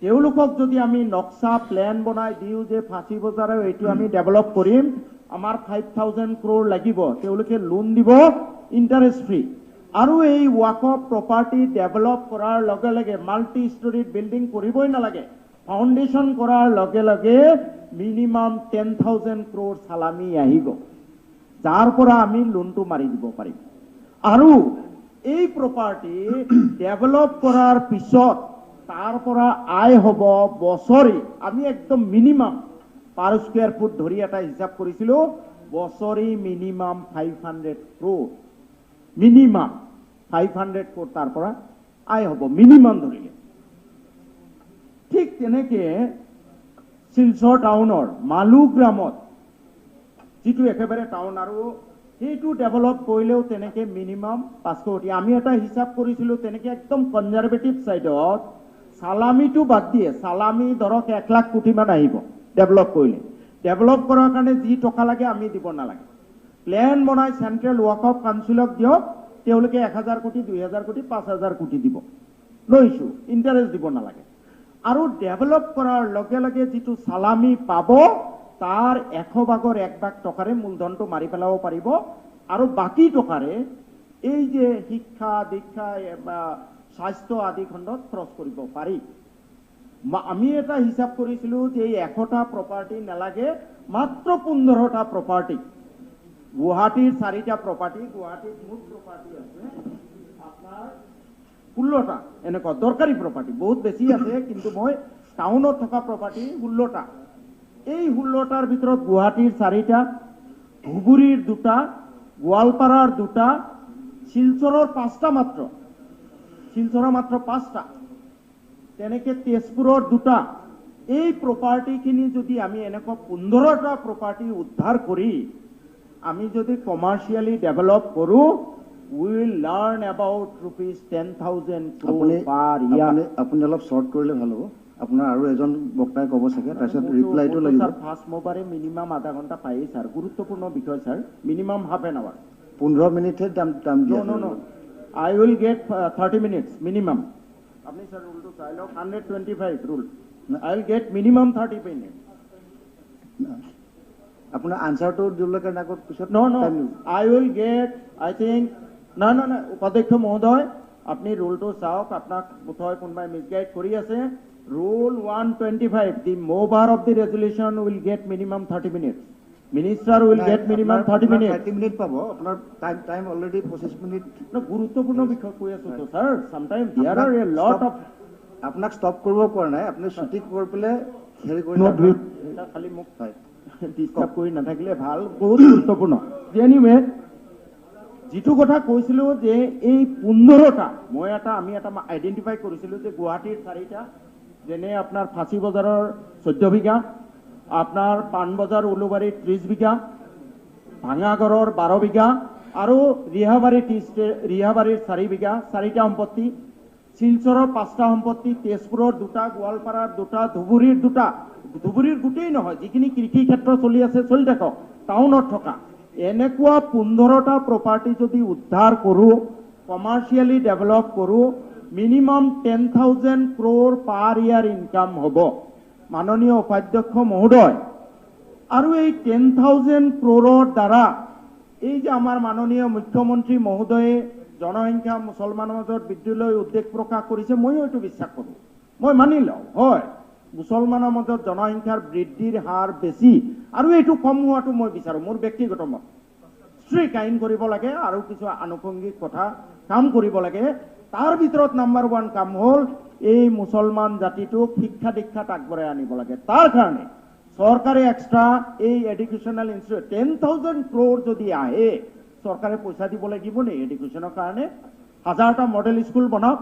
তেওঁলোকক যদি আমি নক্সা প্লেন বনাই দিওঁ যে ফাঁচী বজাৰে এইটো আমি ডেভেলপ কৰিম, আমাৰ 5,000 crore লাগিব, তেওঁলোকে লোন দিব ইণ্টাৰেষ্ট ফ্ৰী। আৰু এই ৱাকফ প্ৰপাৰ্টি ডেভেলপ কৰাৰ লগে লগে মাল্টি ষ্টৰিড বিল্ডিং কৰিবই নালাগে, ফাউণ্ডেশ্যন কৰাৰ লগে লগে মিনিমাম 10,000 crore চালামি আহিব, যাৰ পৰা আমি লোনটো মাৰি দিব পাৰিম। আৰু এই প্ৰপাৰ্টি ডেভেলপ কৰাৰ পিছত তাৰ পৰা আয় হ'ব বছৰি, আমি একদম মিনিমাম পাৰ স্কুৱেৰ ফুট ধৰি এটা হিচাপ কৰিছিলোঁ, বছৰি মিনিমাম 500 crore, মিনিমাম 500 crore তাৰ পৰা আয় হ'ব মিনিমাম ধৰিলে। ঠিক তেনেকে শিলচৰ টাউনৰ মালুগ্ৰামত যিটো একেবাৰে টাউন, আৰু সেইটো ডেভেলপ কৰিলেও তেনেকে মিনিমাম 500 কোটি। আমি এটা হিচাপ কৰিছিলোঁ তেনেকে একদম কনজাৰভেটিভ চাইডত, চালামিটো বাদ দিয়ে, চালামি ধৰক 1 লাখ কোটিমান আহিব ডেভেলপ কৰিলে। ডেভেলপ কৰাৰ কাৰণে যি টকা লাগে আমি দিব নালাগে, প্লেন বনাই চেণ্ট্ৰেল ৱাকফ কাউন্সিলক দিয়ক, তেওঁলোকে 1,000 কোটি 2,000 কোটি 5,000 কোটি দিব, নো ইছ্যু, ইণ্টাৰেষ্ট দিব নালাগে। আৰু ডেভেলপ কৰাৰ লগে লগে যিটো চালামি পাব তাৰ 100 ভাগৰ 1 ভাগ টকাৰে মূলধনটো মাৰি পেলাব পাৰিব, আৰু বাকী টকাৰে এই যে শিক্ষা দীক্ষা বা স্বাস্থ্য আদি খণ্ডত খৰচ কৰিব পাৰি। আমি এটা হিচাপ কৰিছিলোঁ যে এই 100টা প্ৰপাৰ্টি নালাগে, মাত্ৰ 15টা প্ৰপাৰ্টি, গুৱাহাটীৰ 4টা প্ৰপাৰ্টি, গুৱাহাটীত মুঠ প্ৰপাৰ্টি আছে আপোনাৰ 16টা এনেকুৱা দৰকাৰী প্ৰপাৰ্টি, বহুত বেছি আছে, কিন্তু মই টাউনত থকা প্ৰপাৰ্টি 16টা। এই 16টাৰ ভিতৰত গুৱাহাটীৰ 4টা, ধুবুৰীৰ 2টা, গোৱালপাৰাৰ 2টা, শিলচৰৰ 5টা মাত্ৰ, শিলচৰৰ মাত্ৰ 5টা, তেনেকে তেজপুৰৰ 2টা। এই প্ৰপাৰ্টিখিনি যদি আমি এনেকুৱা 15টা প্ৰপাৰ্টি উদ্ধাৰ কৰি আমি যদি কমাৰ্চিয়েলি ডেভেলপ কৰোঁ, we will learn about rupees 10,000 crore per year. আপুনি অলপ শৰ্ট কৰিলে ভাল হ'ব, আপোনাৰ আৰু এজন বক্তাই ক'ব চাগে, তাৰপিছত ৰিপ্লাইটো লাগিব। স্যার ফার্স্ট মোবারে মিনিমাম আধা ঘন্টা পাই স্যার, গুরুত্বপূর্ণ বিষয় sir, minimum half an hour. 15 মিনিটে টাইম দিয়া। No I will get 30 minutes minimum. আপনি স্যার রুলটো চাই লওক, 125 rule, I will get minimum 30 minutes. আপোনাৰ আনসাৰটো দিবলৈ কাৰণে আকৌ পিছত no I will get, I think, না উপাধ্যক্ষ মহোদয় আপনি রুলটো চাওক, আপোনাক বোধহয় কোনোবাই মিছগাইড কৰি আছে। Rule 125, the mover of the resolution will get minimum 30 minutes. Minister will get minimum 30 minutes. 30 minute পাব, আপোনাৰ টাইম অলৰেডি 25 মিনিট। গুৰুত্বপূৰ্ণ বিষয় কৈ আছো তো sir, sometime there are a lot of. আপোনাক ষ্টপ কৰিব পৰা নাই, আপুনি ছুটি কৰি পেলাই হেৰি কৰি এটা খালি মোক ডিস্টাৰ্ব কৰি নাথাকিলে ভাল, বহুত গুৰুত্বপূৰ্ণ। এনিৱে যিটো কথা কৈছিলোঁ যে এই 15টা আমি এটা আইডেণ্টিফাই কৰিছিলোঁ যে গুৱাহাটীৰ 4টা, যেনে আপোনাৰ ফাঁচী বজাৰৰ 14 বিঘা, আপোনাৰ পাণবজাৰ উলুবাৰীৰ 30 বিঘা, ভাঙাগড়ৰ 12 বিঘা, আৰু ৰিহাবাৰীৰ 4 বিঘা, 4টা সম্পত্তি। শিলচৰৰ 5টা সম্পত্তি, তেজপুৰৰ 2টা, গোৱালপাৰাৰ 2টা, ধুবুৰীৰ 2টা, ধুবুৰীৰ গোটেই নহয়, যিখিনি কৃষি ক্ষেত্ৰ চলি আছে চলি থাকক, টাউনত থকা এনেকুৱা 15টা প্ৰপাৰ্টি যদি উদ্ধাৰ কৰোঁ, কমাৰ্চিয়েলি ডেভেলপ কৰোঁ, মিনিমাম 10,000 crore পাৰ ইয়াৰ ইনকাম হ'ব। মাননীয় উপাধ্যক্ষ মহোদয়, আৰু এই 10,000 crore দ্বাৰা এই যে আমাৰ মাননীয় মুখ্যমন্ত্ৰী মহোদয়ে জনসংখ্যা মুছলমানৰ মাজত বৃদ্ধিলৈ উদ্বেগ প্ৰকাশ কৰিছে, ময়ো এইটো বিশ্বাস কৰোঁ, মই মানি লওঁ, হয় মুছলমানৰ মাজত জনসংখ্যাৰ বৃদ্ধিৰ হাৰ বেছি, আৰু এইটো কম হোৱাটো মই বিচাৰোঁ, মোৰ ব্যক্তিগত মত। ষ্ট্ৰিক্ট আইন কৰিব লাগে আৰু কিছু আনুষংগিক কথা কাম কৰিব লাগে। তাৰ ভিতৰত নাম্বাৰ 1 কাম হ'ল এই মুছলমান জাতিটোক শিক্ষা দীক্ষাত আগবঢ়াই আনিব লাগে। তাৰ কাৰণে চৰকাৰে এক্সট্ৰা এই এডুকেশ্যনেল ইনষ্টিটিউট 10,000 crore যদি আহে, চৰকাৰে পইচা দিব লাগিব নে এডুকেশ্যনৰ কাৰণে? 1000টা মডেল স্কুল বনাওক,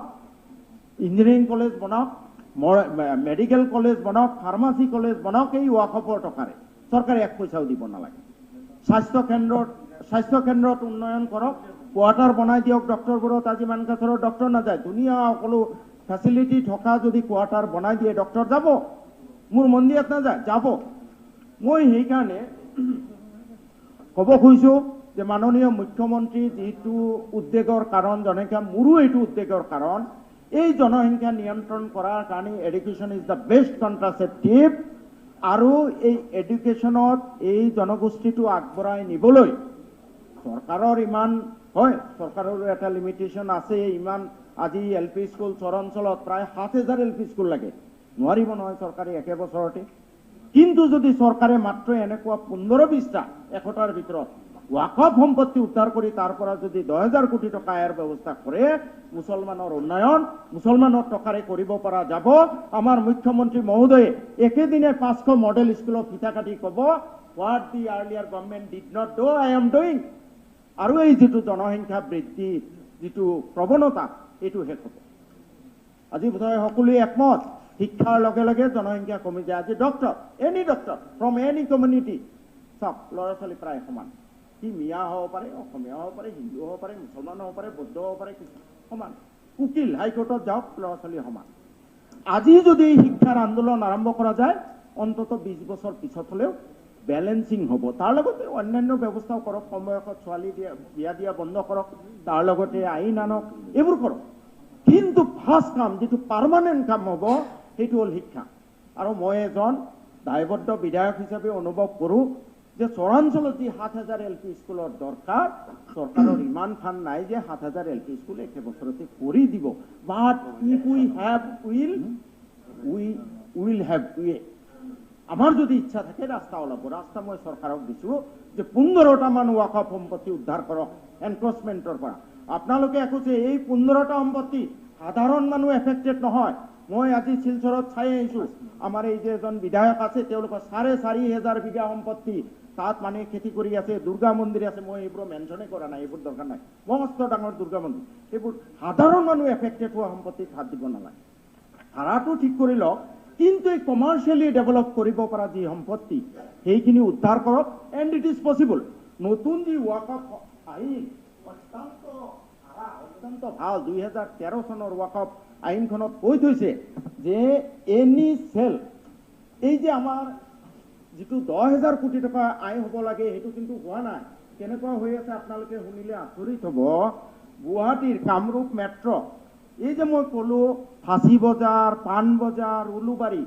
ইঞ্জিনিয়াৰিং কলেজ বনাওক, মেডিকেল কলেজ বনাওক, ফাৰ্মাচী কলেজ বনাওক, এই ৱাকফৰ টকাৰে চৰকাৰে 1 পইচাও দিব নালাগে। স্বাস্থ্য কেন্দ্ৰত উন্নয়ন কৰক, কোৱাৰ্টাৰ বনাই দিয়ক ডক্টৰবোৰত। আজি মানকাছাৰৰ ডক্টৰ নাযায়, ধুনীয়া সকলো ফেচিলিটি থকা যদি কোৱাৰ্টাৰ বনাই দিয়ে ডক্টৰ যাব, মোৰ মন্দিৰত নাযায়, যাব। মই সেইকাৰণে ক'ব খুজিছোঁ যে মাননীয় মুখ্যমন্ত্ৰী যিটো উদ্বেগৰ কাৰণ জনসংখ্যা, মোৰো এইটো উদ্বেগৰ কাৰণ, এই জনসংখ্যা নিয়ন্ত্ৰণ কৰাৰ কাৰণে এডুকেশ্যন ইজ দ্য বেষ্ট কন্ট্ৰাচেপ্টিভ। আৰু এই এডুকেশ্যনত এই জনগোষ্ঠীটো আগবঢ়াই নিবলৈ চৰকাৰৰ ইমান, হয় চৰকাৰৰো এটা লিমিটেশ্যন আছে, ইমান আজি LP স্কুল চৰাঞ্চলত প্ৰায় 7,000 LP স্কুল লাগে, নোৱাৰিব নহয় চৰকাৰে একে বছৰতে। কিন্তু যদি চৰকাৰে মাত্ৰ এনেকুৱা 15-20টা 100টাৰ ভিতৰত ৱাকফ সম্পত্তি উদ্ধাৰ কৰি তাৰ পৰা যদি 10,000 কোটি টকা আয়ৰ ব্যৱস্থা কৰে, মুছলমানৰ উন্নয়ন মুছলমানৰ টকাৰে কৰিব পৰা যাব। আমাৰ মুখ্যমন্ত্ৰী মহোদয়ে একেদিনে 500 মডেল স্কুলৰ ফিতা কাটি ক'ব, what the earlier government did not do I am doing. আৰু এই যিটো জনসংখ্যা বৃদ্ধি যিটো প্ৰৱণতা, এইটো শেষ হ'ব। আজি বোধহয় সকলোৱে একমত, শিক্ষাৰ লগে লগে জনসংখ্যা কমি যায়। আজি doctor, any doctor from any community, চব ল'ৰা ছোৱালী প্ৰায় সমান। সি মিয়া হ'ব পাৰে, অসমীয়া হ'ব পাৰে, হিন্দু হ'ব পাৰে, মুছলমান হ'ব পাৰে, বৌদ্ধ হ'ব পাৰে, সমান। উকিল হাইকোৰ্টত যাওক, ল'ৰা ছোৱালী সমান। আজি যদি শিক্ষাৰ আন্দোলন আৰম্ভ কৰা যায়, অন্ততঃ 20 বছৰ পিছত হ'লেও বেলেঞ্চিং হ'ব। তাৰ লগতে অন্যান্য ব্যৱস্থাও কৰক, সময়ত ছোৱালী বিয়া দিয়া বন্ধ কৰক, তাৰ লগতে আইন আনক, এইবোৰ কৰক। কিন্তু ফাৰ্ষ্ট কাম যিটো পাৰ্মানেণ্ট কাম হ'ব সেইটো হ'ল শিক্ষা। আৰু মই এজন দায়বদ্ধ বিধায়ক হিচাপে অনুভৱ কৰোঁ যে চৰাঞ্চলত যি 7,000 LP স্কুলৰ দৰকাৰ, চৰকাৰৰ ইমান ফাণ্ড নাই যে 7,000 LP স্কুল একে বছৰতে কৰি দিব। But if we have will have way, আমাৰ যদি ইচ্ছা থাকে ৰাস্তা ওলাব। ৰাস্তা মই চৰকাৰক দিছোঁ যে 15টা মান ৱাকফ সম্পত্তি উদ্ধাৰ কৰক এনক্ৰচমেণ্টৰ পৰা। আপোনালোকে একোছে এই 15টা সম্পত্তি সাধাৰণ মানুহ এফেক্টেড নহয়। মই আজি শিলচৰত চাই আহিছোঁ, আমাৰ এই যে এজন বিধায়ক আছে, তেওঁলোকৰ 4,500 বিঘা সম্পত্তি, তাত মানুহে খেতি কৰি আছে, দুৰ্গা মন্দিৰ আছে। মই এইবোৰ মেনশ্যনে কৰা নাই, এইবোৰ দৰকাৰ নাই, মস্ত ডাঙৰ দুৰ্গা মন্দিৰ। সেইবোৰ সাধাৰণ মানুহ এফেক্টেড হোৱা সম্পত্তিত হাত দিব নালাগে। ধাৰাটো ঠিক কৰি লওক, কিন্তু এই কমাৰ্চিয়েলি ডেভেলপ কৰিব পৰা যি সম্পত্তি সেইখিনি উদ্ধাৰ কৰক। And it is possible. নতুন যি ৱাকফ আইন অত্যন্ত ভাল, 2013 চনৰ ৱাকফ আইনখনত কৈ থৈছে যে এনি চেল, এই যে আমাৰ যিটো 10,000 কোটি টকা আয় হ'ব লাগে সেইটো কিন্তু হোৱা নাই। কেনেকুৱা হৈ আছে আপোনালোকে শুনিলে আচৰিত হ'ব। গুৱাহাটীৰ কামৰূপ মেট্ৰ', এই যে মই ক'লো ফাঁচী বজাৰ, পাণ বজাৰ, উলুবাৰী,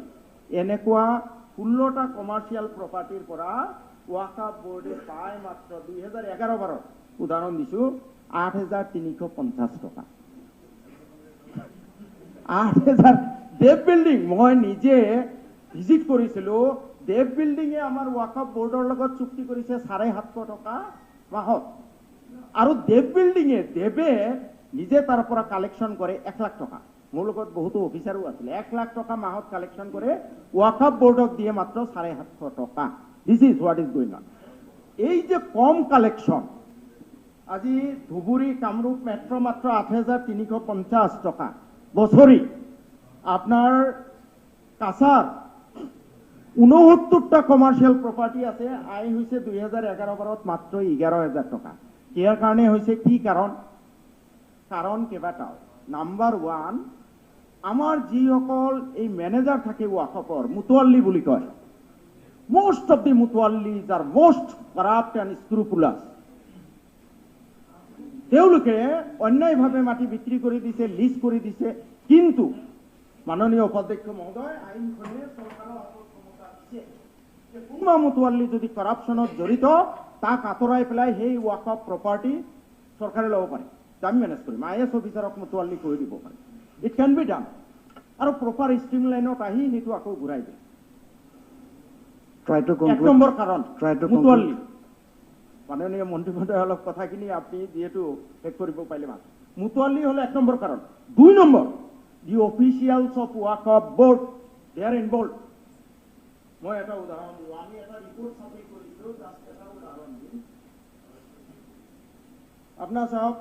এনেকুৱা 16টা কমাৰ্চিয়েল প্ৰপাৰ্টিৰ পৰা ৱাকফ বোৰ্ডে পায় মাত্ৰ 2011-12 উদাহৰণ দিছোঁ 8,350 টকা। 8,000 দেৱ বিল্ডিং, মই নিজে ভিজিট কৰিছিলোঁ। দেৱ বিল্ডিঙে আমাৰ ৱাকফ বোৰ্ডৰ লগত চুক্তি কৰিছে 750 টকা মাহত। আৰু দেৱ বিল্ডিঙে দেৱে নিজে তাৰ পৰা কালেকশ্যন কৰে 1 লাখ টকা। মোৰ লগত বহুতো অফিচাৰো আছিলে। 1 লাখ টকা মাহত কালেকশ্যন কৰে, ৱাকফ বোৰ্ডক দিয়ে মাত্ৰ 750 টকা। This is what is going on. এই যে কম কালেকশ্যন, আজি ধুবুৰী কামৰূপ মেট্ৰ' মাত্ৰ 8,350 টকা বছৰি। আপোনাৰ কাছাৰ 69টা কমাৰ্চিয়েল প্ৰপাৰ্টি আছে, আয় হৈছে 2011-12 মাত্ৰ 11,000 টকা। ইয়াৰ কাৰণে হৈছে কি কাৰণ? কাৰণ কেইবাটাও। নাম্বাৰ 1 আমাৰ যিসকল এই মেনেজাৰ থাকে ৱাকফৰ মুতৱাল্লি বুলি কয়, most of the মুতৱাল্লিজ are most corrupt and scrupulous. তেওঁলোকে অন্যায়ভাৱে মাটি বিক্ৰী কৰি দিছে, লিজ কৰি দিছে, কিন্তু মাননীয় উপাধ্যক্ষ মহোদয় আইনখনে চৰকাৰৰ হাতত ক্ষমতা দিছে যে কোনোবা মুতৱাল্লি যদি কৰাপশ্যনত জড়িত তাক আঁতৰাই পেলাই সেই ৱাকফ প্ৰপাৰ্টি চৰকাৰে ল'ব পাৰে, আমি মেনেজ কৰিম, IAS অফিচাৰক মুতৱাল্লি কৰি দিব পাৰে, ইট কেন বি ডান, আৰু প্ৰপাৰ ষ্ট্ৰীম লাইনত আহি সেইটো আকৌ ঘূৰাই দিয়ে। এক নম্বৰ কাৰণ মুতৱাল্লি। মাননীয় মন্ত্ৰী মহোদয় অলপ কথাখিনি আপুনি যিহেতু শেষ কৰিব পাৰিলে মাত্ৰ মুতৱাল্লি হ'লে 1 নম্বৰ কাৰণ। 2 number, the officials of Waqf board they are involve. মই এটা উদাহৰণ দিওঁ, আমি এটা ৰিপৰ্ট ছাবমিট কৰিছিলোঁ, জাষ্ট এটা উদাহৰণ দিম। আপোনাৰ চাওক,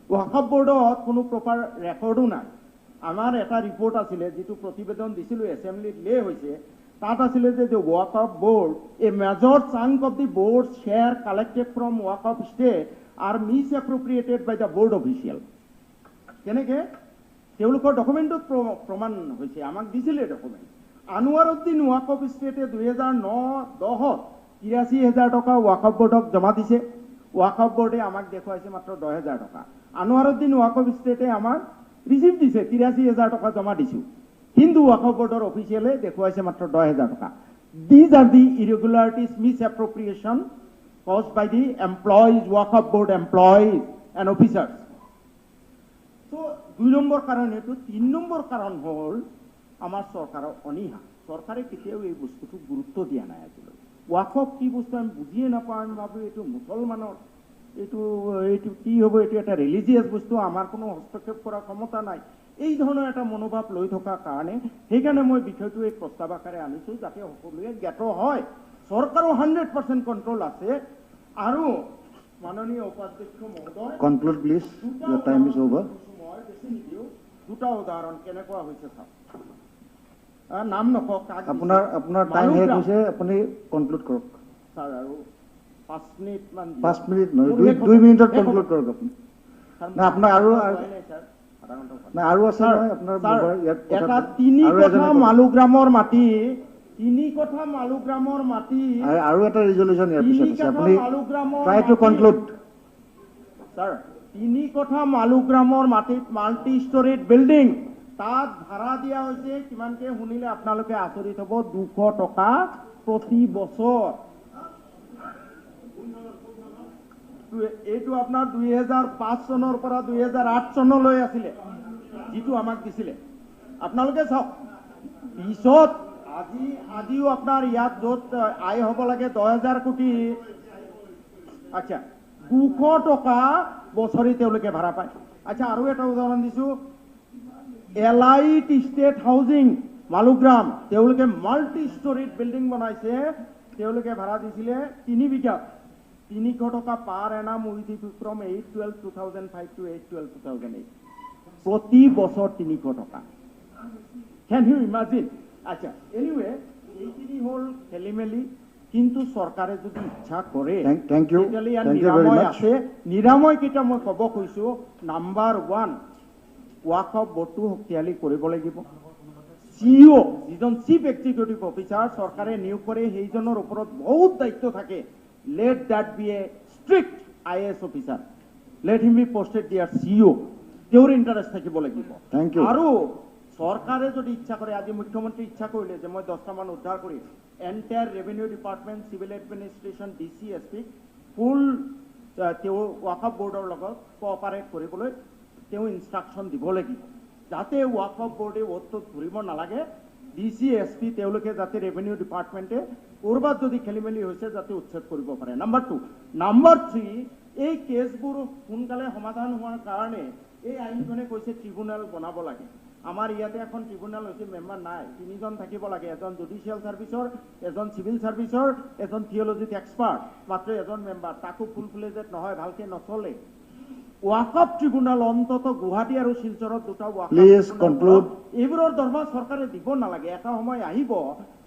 ৱাকফ বোৰ্ডত কোনো প্ৰপাৰ ৰেকৰ্ডো নাই। আমাৰ এটা ৰিপৰ্ট আছিলে, যিটো প্ৰতিবেদন দিছিলোঁ এছেম্বলিত লে হৈছে, তাত আছিলে যে Waqf board a major chunk of the board share collected from Waqf estate are misappropriated by the board official. কেনেকে? তেওঁলোকৰ ডকুমেণ্টত প্ৰমাণ হৈছে, আমাক দিছিলে ডকুমেণ্ট। আনোৱাৰুদ্দিন ৱাকফ ষ্টেটে 2009-10 83,000 টকা ৱাকফ বোৰ্ডক জমা দিছে। ৱাকফ বোৰ্ডে আমাক দেখুৱাইছে মাত্ৰ 10,000 টকা। আনোৱাৰুদ্দিন ৱাকফ ষ্টেটে আমাক ৰিচিপ্ট দিছে, 83,000 টকা জমা দিছোঁ, কিন্তু ৱাকফ বোৰ্ডৰ অফিচিয়েলে দেখুৱাইছে মাত্ৰ 10,000 টকা। These are the irregularities, misappropriation caused by the employees, Waqf board employees and officers. So' 2 number কাৰণ এইটো। 3 নম্বৰ কাৰণ হ'ল আমাৰ চৰকাৰৰ অনীহা। চৰকাৰে কেতিয়াও এই বস্তুটো গুৰুত্ব দিয়া নাই আজিলৈ। ৱাকফ কি বস্তু আমি বুজিয়ে নাপাওঁ, আমি ভাবোঁ এইটো মুছলমানৰ, এইটো কি হ'ব, এইটো এটা ৰিলিজিয়াছ বস্তু, আমাৰ কোনো হস্তক্ষেপ কৰাৰ ক্ষমতা নাই, এই ধৰণৰ এটা মনোভাৱ লৈ থকাৰ কাৰণে সেইকাৰণে মই বিষয়টো এই প্ৰস্তাৱ আকাৰে আনিছোঁ, যাতে সকলোৱে জ্ঞাত হয় চৰকাৰৰ 100% কণ্ট্ৰল আছে। আৰু মাননীয় উপাধ্যক্ষ মহোদয়, conclude please, your time is over. মই বেছি নিদিওঁ, 2টা উদাহৰণ কেনেকুৱা হৈছে চাওক। নাম নকওক, আপোনাৰ টাইম শেষ হৈছে, আপুনি কনক্লুড কৰক। ছাৰ আৰু 5 মিনিট মান। 5 মিনিট নহয়, 2 মিনিটত কনক্লুড কৰক আপুনি। না আপোনাৰ আৰু আছে নহয় আপোনাৰ এটা 3 কঠা মালুগ্ৰামৰ মাটি, 3 কঠা মালুগ্ৰামৰ মাটি আৰু এটা ৰিজলিউচন ইয়াৰ পিছত আছে, আপুনি ট্ৰাই টু কনক্লুড। ছাৰ, 3 কঠা মালুগ্ৰামৰ মাটিত মাল্টি ষ্টৰিড বিল্ডিং, তাত ভাড়া দিয়া হৈছে কিমানকে শুনিলে আপোনালোকে আচৰিত হ'ব, 200 টকা প্ৰতি বছৰ। এইটো আপোনাৰ 2005 চনৰ পৰা 2008 চনলৈ আছিলে, যিটো আমাক দিছিলে। আপোনালোকে চাওক, পিছত আজিও আপোনাৰ ইয়াত য'ত আয় হ'ব লাগে 10,000 কোটি, আচ্ছা 200 টকা বছৰি তেওঁলোকে ভাড়া পায়। আচ্ছা, আৰু এটা উদাহৰণ দিছোঁ, এলাইট ষ্টেট হাউজিং মালুগ্ৰাম, তেওঁলোকে মাল্টি ষ্টৰিড বিল্ডিং বনাইছে, তেওঁলোকে ভাড়া দিছিলে 3 বিঘাত 300 টকা per annum with effect from 8/12/2005 to 8/12/2008, প্ৰতি বছৰ 300 টকা। Can you imagine? আচ্ছা, এনিৱে এইখিনি হ'ল খেলি মেলি, কিন্তু চৰকাৰে যদি ইচ্ছা কৰে নিৰাময় আছে। নিৰাময় কেইটা মই ক'ব কৈছোঁ। নাম্বাৰ 1, ৱাকফ বোৰ্ডটো শক্তিশালী কৰিব লাগিব। CEO, যিজন চিফ এক্সিকিউটিভ অফিচাৰ চৰকাৰে নিয়োগ কৰে, সেইজনৰ ওপৰত বহুত দায়িত্ব থাকে। Let that be a strict IAS officer. Let him be posted there CEO. তেওঁৰ ইণ্টাৰেষ্ট থাকিব লাগিব। আৰু চৰকাৰে যদি ইচ্ছা কৰে, আজি মুখ্যমন্ত্ৰী ইচ্ছা কৰিলে যে মই 10টা মান উদ্ধাৰ কৰিম, entire revenue department, civil administration, DC, SP ফুল তেওঁ ৱাকফ বোৰ্ডৰ লগত কোঅপাৰেট কৰিবলৈ তেওঁ ইনষ্ট্ৰাকশ্যন দিব লাগিব, যাতে ৱাকফ বোৰ্ডে অ'ত ঘূৰিব নালাগে। DC, SP তেওঁলোকে যাতে ৰেভিনিউ ডিপাৰ্টমেণ্টে ক'ৰবাত যদি খেলি মেলি হৈছে যাতে উচ্ছেদ কৰিব পাৰে। নাম্বাৰ 2। নাম্বাৰ 3, এই কেছবোৰ সোনকালে সমাধান হোৱাৰ কাৰণে এই আইনখনে কৈছে ট্ৰিব্যুনেল বনাব লাগে। আমাৰ ইয়াতে এখন ট্ৰিব্যুনেল হৈছে, মেম্বাৰ নাই, 3জন থাকিব লাগে, এজন জুডিচিয়েল ছাৰ্ভিচৰ, এজন চিভিল ছাৰ্ভিচৰ, এজন থিঅলজিত এক্সপাৰ্ট, মাত্ৰ এজন মেম্বাৰ, তাকো ফুল ফ্লেজেড নহয়, ভালকে নচলে। ৱাকফ ট্ৰিব্যুনেল অন্তত গুৱাহাটী আৰু শিলচৰত 2টা ৱাকফ, এইবোৰৰ দৰমহা চৰকাৰে দিব নালাগে। এটা সময় আহিব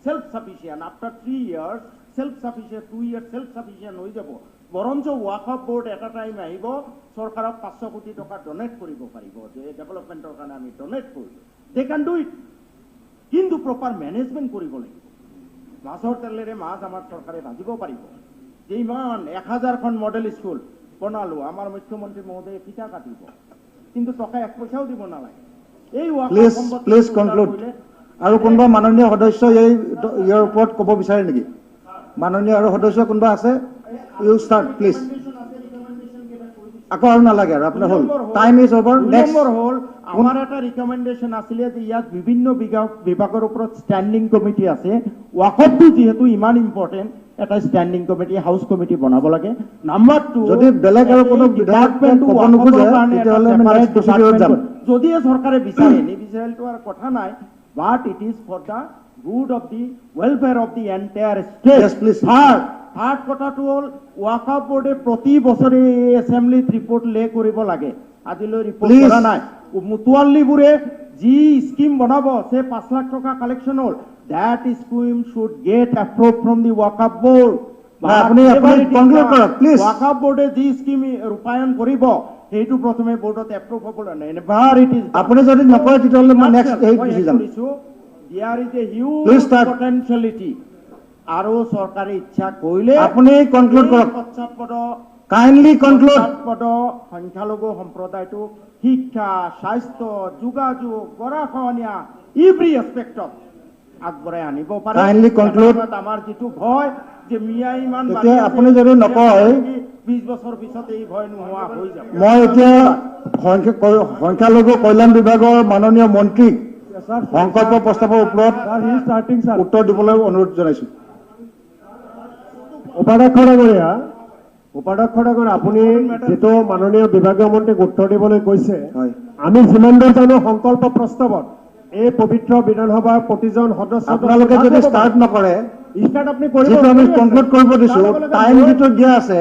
self sufficient, after 3 years self sufficient, 2 years self sufficient হৈ যাব। বৰঞ্চ ৱাকফ বোৰ্ড এটা টাইম আহিব চৰকাৰক 500 কোটি টকা ডনেট কৰিব পাৰিব যে ডেভেলপমেণ্টৰ কাৰণে আমি ডনেট কৰিলোঁ দে কেন ডু ইট কিন্তু প্ৰপাৰ মেনেজমেণ্ট কৰিব লাগিব মাছৰ তেলেৰে মাছ আমাৰ চৰকাৰে ভাজিব পাৰিব যে ইমান 1000খন মডেল স্কুল বনালোঁ আমাৰ মুখ্যমন্ত্ৰী মহোদয়ে ফিটা কাটিব কিন্তু টকা 1 পইচাও দিব নালাগে এই প্লিজ কনক্লুড আৰু কোনোবা মাননীয় সদস্য ইয়াৰ ওপৰত ক'ব বিচাৰে নেকি মাননীয় আৰু সদস্য কোনোবা আছে ইউ ষ্টাৰ্ট প্লিজ আকৌ আৰু নালাগে আৰু আপোনাৰ হ'ল টাইম ইজ অভাৰ নম্বৰ হ'ল আমাৰ এটা ৰিকমেণ্ডেশ্যন আছিলে যে ইয়াত বিভিন্ন বিভাগৰ ওপৰত ষ্টেণ্ডিং কমিটি আছে ৱাকফটো যিহেতু ইমান ইম্পৰ্টেণ্ট এটা ষ্টেণ্ডিং কমিটি হাউচ কমিটি বনাব লাগে নাম্বাৰ 2 যদি বেলেগ আৰু কোনো ডিপাৰ্টমেণ্ট ক'ব নোখোজে তেতিয়াহ'লে আমি নেক্সট প্ৰচিডিউৰত যাম যদিহে চৰকাৰে বিচাৰে নিবিচাৰিলেতো আৰু কথা নাই but it is for the good of the welfare of the entire state third কথাটো হ'ল ৱাকফ বোৰ্ডে প্ৰতি বছৰে এছেম্বলিত ৰিপৰ্ট লে কৰিব লাগে আজিলৈ ৰিপৰ্ট কৰা নাই মুতুৱাল্লিবোৰে যি স্কিম বনাব সে 5 লাখ টকা কালেকশ্যন হ'ল that scheme should get approved from the Waqf board আপুনি কনক্লুড কৰক প্লিজ Waqf board যি স্কিম ৰূপায়ণ কৰিব সেইটো প্ৰথমে বোৰ্ডত এপ্ৰুভ হ'ব লাগে নেভাৰ ইট ইজ আপুনি যদি নকৰে তেতিয়াহ'লে মই নেক্সট এই গুচি যাম there is a huge potentiality আৰু চৰকাৰে ইচ্ছা কৰিলে আপুনি কনক্লুড কৰক কাইণ্ডলি কনক্লুড পদ সংখ্যালঘু সম্প্ৰদায়টো শিক্ষা স্বাস্থ্য যোগাযোগ গৰাখহনীয়া এভৰি এছপেক্টত আগবঢ়াই আনিব পাৰে কাইণ্ডলি কনক্লুড আমাৰ যিটো ভয় যে মিয়া ইমান এতিয়া আপুনি যদি নকয় 20 বছৰ পিছত এই ভয় নোহোৱা হৈ যাব মই এতিয়া সংখ্যালঘু কল্যাণ বিভাগৰ মাননীয় মন্ত্ৰীক সংকল্প প্ৰস্তাৱৰ ওপৰত উত্তৰ দিবলৈ অনুৰোধ জনাইছোঁ উপাধ্যক্ষ ডাঙৰীয়া আপুনি যিটো মাননীয় বিভাগীয় মন্ত্ৰীক উত্তৰ দিবলৈ কৈছে আমি যিমান দূৰ জানো সংকল্প প্ৰস্তাৱত এই পবিত্ৰ বিধানসভাৰ প্ৰতিজন সদস্য আপোনালোকে যদি ষ্টাৰ্ট নকৰে ষ্টাৰ্ট আপুনি কৰিব যিটো আমি কনক্লুড কৰিব দিছো টাইম যিটো দিয়া আছে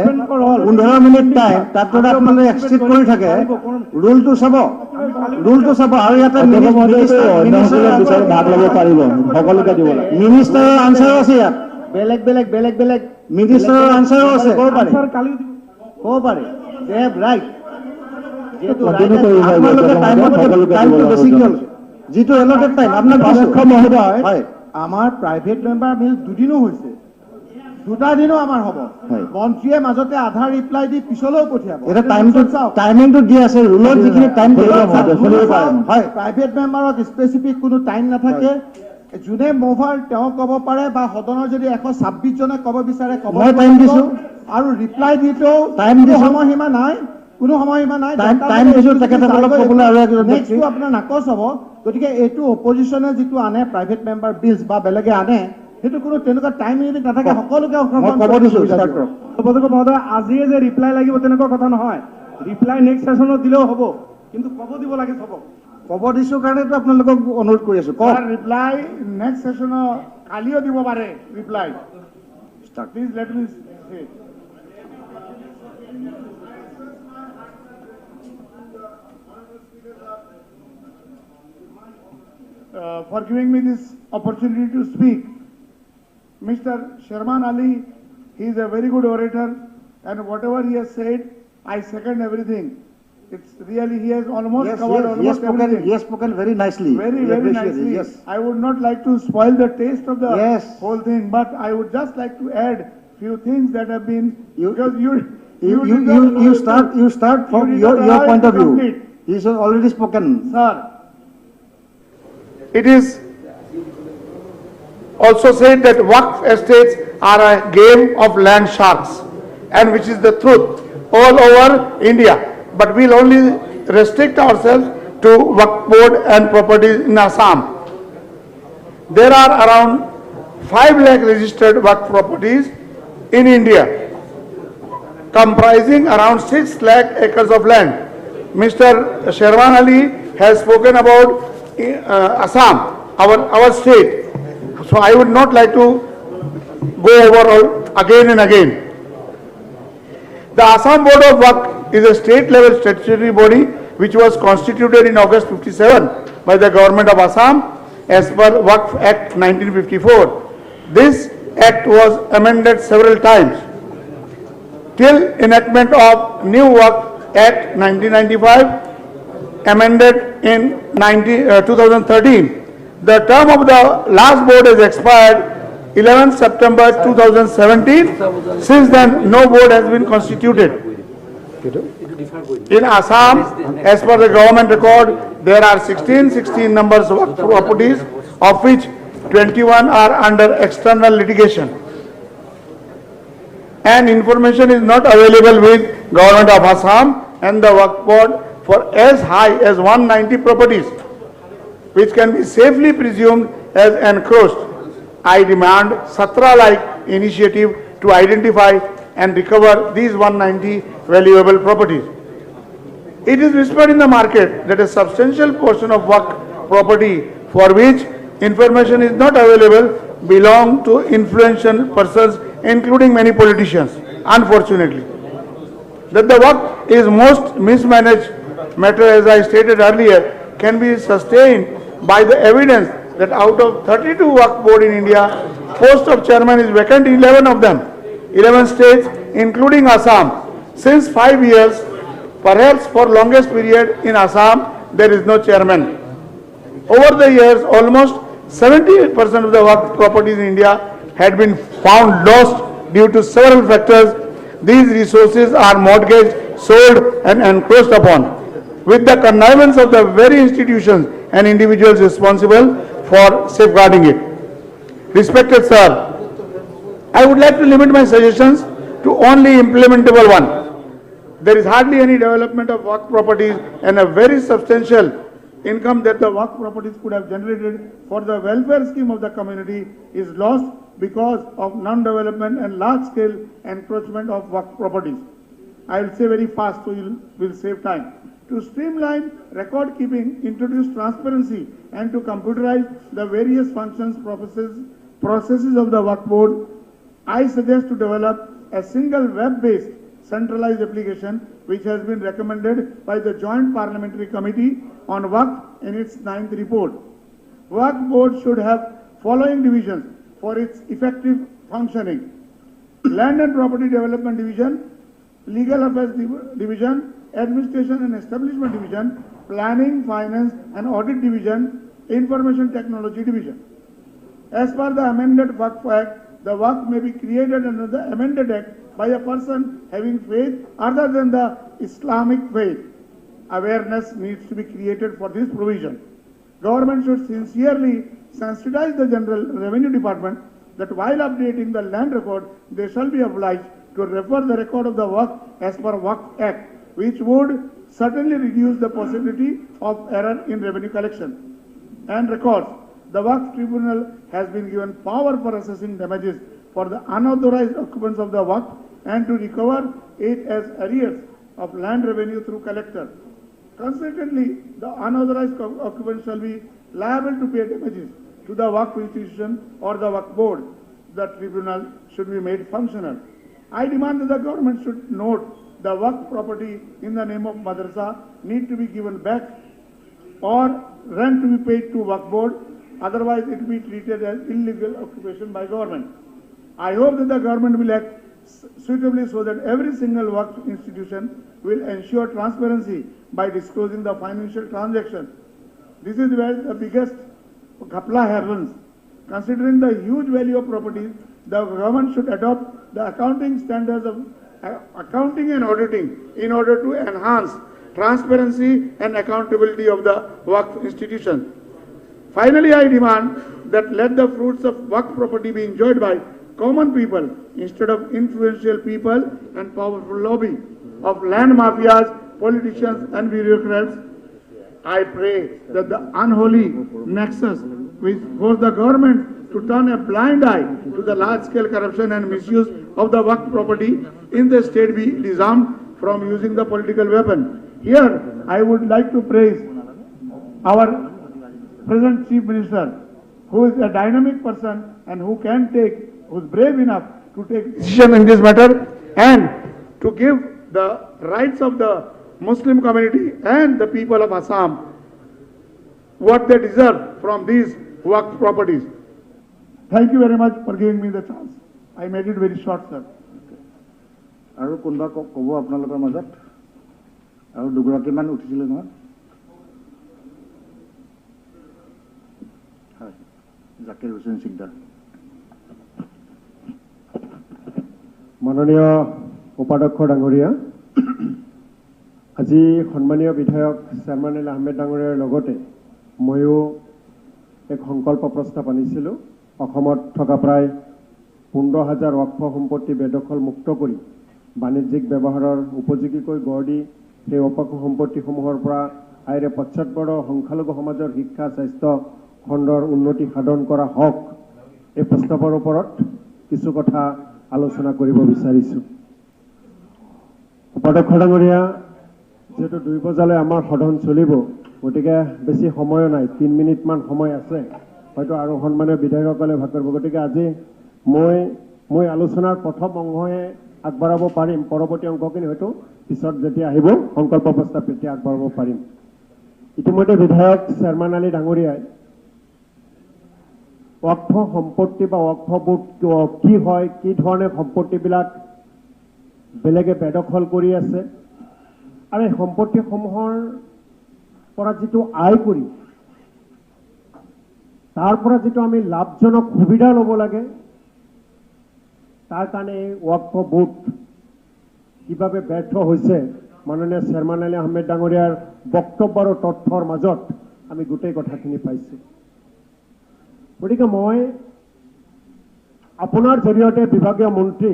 15 মিনিট টাইম তাত যদি আপোনালোকে এক্সিড কৰি থাকে ৰুলটো চাব আৰু ইয়াতে ভাগ ল'ব পাৰিব সকলোকে দিব লাগে মিনিষ্টাৰৰ আনচাৰো আছে ইয়াত বেলেগ মিনিষ্টাৰৰ আনচাৰো আছে ক'ব পাৰে দে হেভ ৰাইট আপোনালোকে টাইমটো বেছি কিয় যিটো এলটেড টাইম আপোনাৰ অধ্যক্ষ মহোদয় আমাৰ প্ৰাইভেট মেম্বাৰ বিল দুদিনো হৈছে 2টা দিনো আমাৰ হ'ব মন্ত্ৰীয়ে মাজতে আধা ৰিপ্লাই দি পিছলৈও পঠিয়াব এটা টাইমিংটো দি আছে ৰুলত যিখিনি টাইম হয় প্ৰাইভেট মেম্বাৰক স্পেচিফিক কোনো টাইম নাথাকে যোনে মোভাৰ তেওঁ ক'ব পাৰে বা সদনৰ যদি 126 জনে ক'ব বিচাৰে ক'ব আৰু ৰিপ্লাই দিতেও টাইম সময়সীমা নাই কোনো সময়সীমা নাই টাইম দিছো তেখেতসকলক ক'বলৈ আৰু নেক্সটটো আপোনাৰ নাকচ হ'ব গতিকে এইটো অপজিশ্যনে যিটো আনে প্ৰাইভেট মেম্বাৰ বিলছ বা বেলেগে আনে সেইটো কোনো তেনেকুৱা টাইম লিমিট নাথাকে সকলোকে মহোদয় আজিয়ে যে ৰিপ্লাই লাগিব তেনেকুৱা কথা নহয় ৰিপ্লাই নেক্সট ছেছনত দিলেও হ'ব কিন্তু ক'ব দিব লাগে চবক ক'ব দিছো কাৰণেতো আপোনালোকক অনুৰোধ কৰি আছো কওক ৰিপ্লাই নেক্সট ছেছনৰ কালিও দিব পাৰে ৰিপ্লাই প্লিজ লেট মি সে for giving me this opportunity to speak. Mr. Sharman Ali, he is a very good orator and whatever he has said, I second everything. It's really, he has almost covered almost everything. He has spoken very nicely. Very nicely. Yes. I would not like to spoil the taste of the whole thing, but I would just like to add few things that have been, because you start from your point of view. He has already spoken. Sir, it is also said that Waqf estates are a game of land sharks, and which is the truth all over India. But we'll only restrict ourselves to Waqf board and properties in Assam. There are around 5 lakh registered Waqf properties in India, comprising around 6 lakh acres of land. Mr. Sharman Ali has spoken about Assam, our state. So I would not like to go over all again and again. The Assam Board of Waqf is a state level statutory body which was constituted in August 57 by the government of Assam as per Waqf Act 1954. This act was amended several times. till enactment of new Work Act 1995, amended in 2013. The term of the last board has expired 11 September 2017. Since then, no board has been constituted. In Assam, as per the government record, there are 16 numbers of properties, of which 21 are under external litigation. And information is not available with Government of Assam and the Waqf Board for as high as 190 properties, which can be safely presumed as encroached. I demand Satra-like initiative to identify and recover these 190 valuable properties. It is whispered in the market that a substantial portion of Waqf property for which information is not available belong to influential persons, including many politicians. Unfortunately, that the Waqf is most mismanaged matter, as I stated earlier, can be sustained by the evidence that out of 32 Waqf board in India, post of chairman is vacant in 11 of them, 11 states, including Assam. Since 5 years, perhaps for longest period in Assam, there is no chairman. Over the years, almost 70% of the Waqf properties in India had been found lost due to several factors. These resources are mortgaged, sold and encroached upon, with the connivance of the very institutions and individuals responsible for safeguarding it. Respected sir, I would like to limit my suggestions to only implementable one. There is hardly any development of Waqf properties, and a very substantial income that the Waqf properties could have generated for the welfare scheme of the community is lost because of non-development and large-scale encroachment of Waqf properties. I will say very fast so you will save time. To streamline record keeping, introduce transparency, and to computerize the various functions, processes of the Waqf board, I suggest to develop a single web-based centralized application which has been recommended by the Joint Parliamentary Committee on Waqf in its 9th report. Waqf board should have following divisions for its effective functioning: Land and Property Development Division, Legal Affairs Division, Administration and Establishment Division, Planning, Finance and Audit Division, Information Technology Division. As per the amended Waqf Act, the Waqf may be created under the amended Act by a person having faith other than the Islamic faith. Awareness needs to be created for this provision. Government should sincerely sensitize the General Revenue Department that while updating the land record, they shall be obliged to refer the record of the Waqf as per Waqf Act, which would certainly reduce the possibility of error in revenue collection and records. The Waqf Tribunal has been given power for assessing damages for the unauthorized occupants of the Waqf and to recover it as arrears of land revenue through collector. Consequently, the unauthorized occupants shall be liable to pay damages to the Waqf institution or the Waqf board. The tribunal should be made functional. I demand that the government should note the Waqf property in the name of madrasa need to be given back or rent to be paid to Waqf board, otherwise it will be treated as illegal occupation by government. I hope that the government will act suitably so that every single Waqf institution will ensure transparency by disclosing the financial transaction. This is where the biggest ghapla happens. Considering the huge value of properties, the government should adopt the accounting standards of accounting and auditing in order to enhance transparency and accountability of the Waqf institution. Finally, I demand that let the fruits of Waqf property be enjoyed by common people instead of influential people and powerful lobby of land mafias, politicians and bureaucrats. I pray that the unholy nexus which forced the government to turn a blind eye to the large-scale corruption and misuse of the Waqf property in the state be disarmed from using the political weapon. Here, I would like to praise our present Chief Minister, who is a dynamic person and who is brave enough to take decision in this matter and to give the rights of the Muslim community and the people of Assam what they deserve from these Waqf properties. Thank you very much for giving me the chance. I made it very short, sir. আৰু কোনোবা ক'ব আপোনালোকৰ মাজত আৰু দুগৰাকীমান উঠিছিলে নহয় হয় জাকিৰ হুছেইন সিকদাৰ মাননীয় উপাধ্যক্ষ ডাঙৰীয়া আজি সন্মানীয় বিধায়ক চেয়াৰমেন আলী আহমেদ ডাঙৰীয়াৰ লগতে ময়ো এক সংকল্প প্ৰস্তাৱ আনিছিলোঁ অসমত থকা প্ৰায় 15,000 ৱাকফ সম্পত্তি বেদখল মুক্ত কৰি বাণিজ্যিক ব্যৱহাৰৰ উপযোগীকৈ গঢ় দি সেই ৱাকফ সম্পত্তিসমূহৰ পৰা আইৰে পশ্চাৎপদ সংখ্যালঘু সমাজৰ শিক্ষা স্বাস্থ্য খণ্ডৰ উন্নতি সাধন কৰা হওক এই প্ৰস্তাৱৰ ওপৰত কিছু কথা আলোচনা কৰিব বিচাৰিছোঁ উপাধ্যক্ষ ডাঙৰীয়া যেহেতু 2 বজালৈ আমাৰ সদন চলিব গতিকে বেছি সময় নাই 3 মিনিটমান সময় আছে হয়তো আৰু সন্মানীয় বিধায়কসকলে ভাগ কৰিব গতিকে আজি মই আলোচনাৰ প্ৰথম অংশহে আগবঢ়াব পাৰিম পৰৱৰ্তী অংশখিনি হয়তো পিছত যেতিয়া আহিব সংকল্প প্ৰস্তাৱ তেতিয়া আগবঢ়াব পাৰিম ইতিমধ্যে বিধায়ক চেয়াৰমেন আলী ডাঙৰীয়াই ৱাকফ সম্পত্তি বা ৱাকফ বোৰ্ড কি হয় কি ধৰণে সম্পত্তিবিলাক বেলেগে বেদখল কৰি আছে আৰু এই সম্পত্তিসমূহৰ পৰা যিটো আয় কৰি তাৰ পৰা যিটো আমি লাভজনক সুবিধা ল'ব লাগে তাৰ কাৰণে ৱাকফ বোৰ্ড কিভাৱে ব্যৰ্থ হৈছে মাননীয় চেয়াৰমেন আলী আহমেদ ডাঙৰীয়াৰ বক্তব্য আৰু তথ্যৰ মাজত আমি গোটেই কথাখিনি পাইছোঁ গতিকে মই আপোনাৰ জৰিয়তে বিভাগীয় মন্ত্ৰী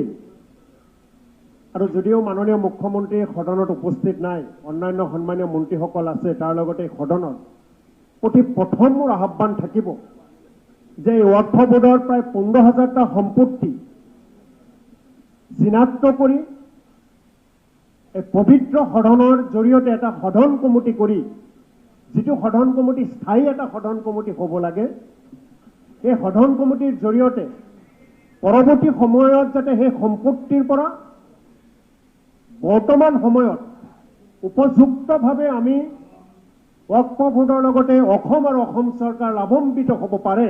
আৰু যদিও মাননীয় মুখ্যমন্ত্ৰী সদনত উপস্থিত নাই অন্যান্য সন্মানীয় মন্ত্ৰীসকল আছে তাৰ লগতে সদনত অতি প্ৰথম মোৰ আহ্বান থাকিব যে এই ৱাকফ বোৰ্ডৰ প্ৰায় 15,000টা সম্পত্তি চিনাক্ত কৰি এই পবিত্ৰ সদনৰ জৰিয়তে এটা সদন কমিটি কৰি যিটো সদন কমিটি স্থায়ী এটা সদন কমিটি হ'ব লাগে এই সদন কমিটিৰ জৰিয়তে পৰৱৰ্তী সময়ত যাতে সেই সম্পত্তিৰ পৰা বৰ্তমান সময়ত উপযুক্তভাৱে আমি ৱাকফ বোৰ্ডৰ লগতে অসম আৰু অসম চৰকাৰ লাভান্বিত হ'ব পাৰে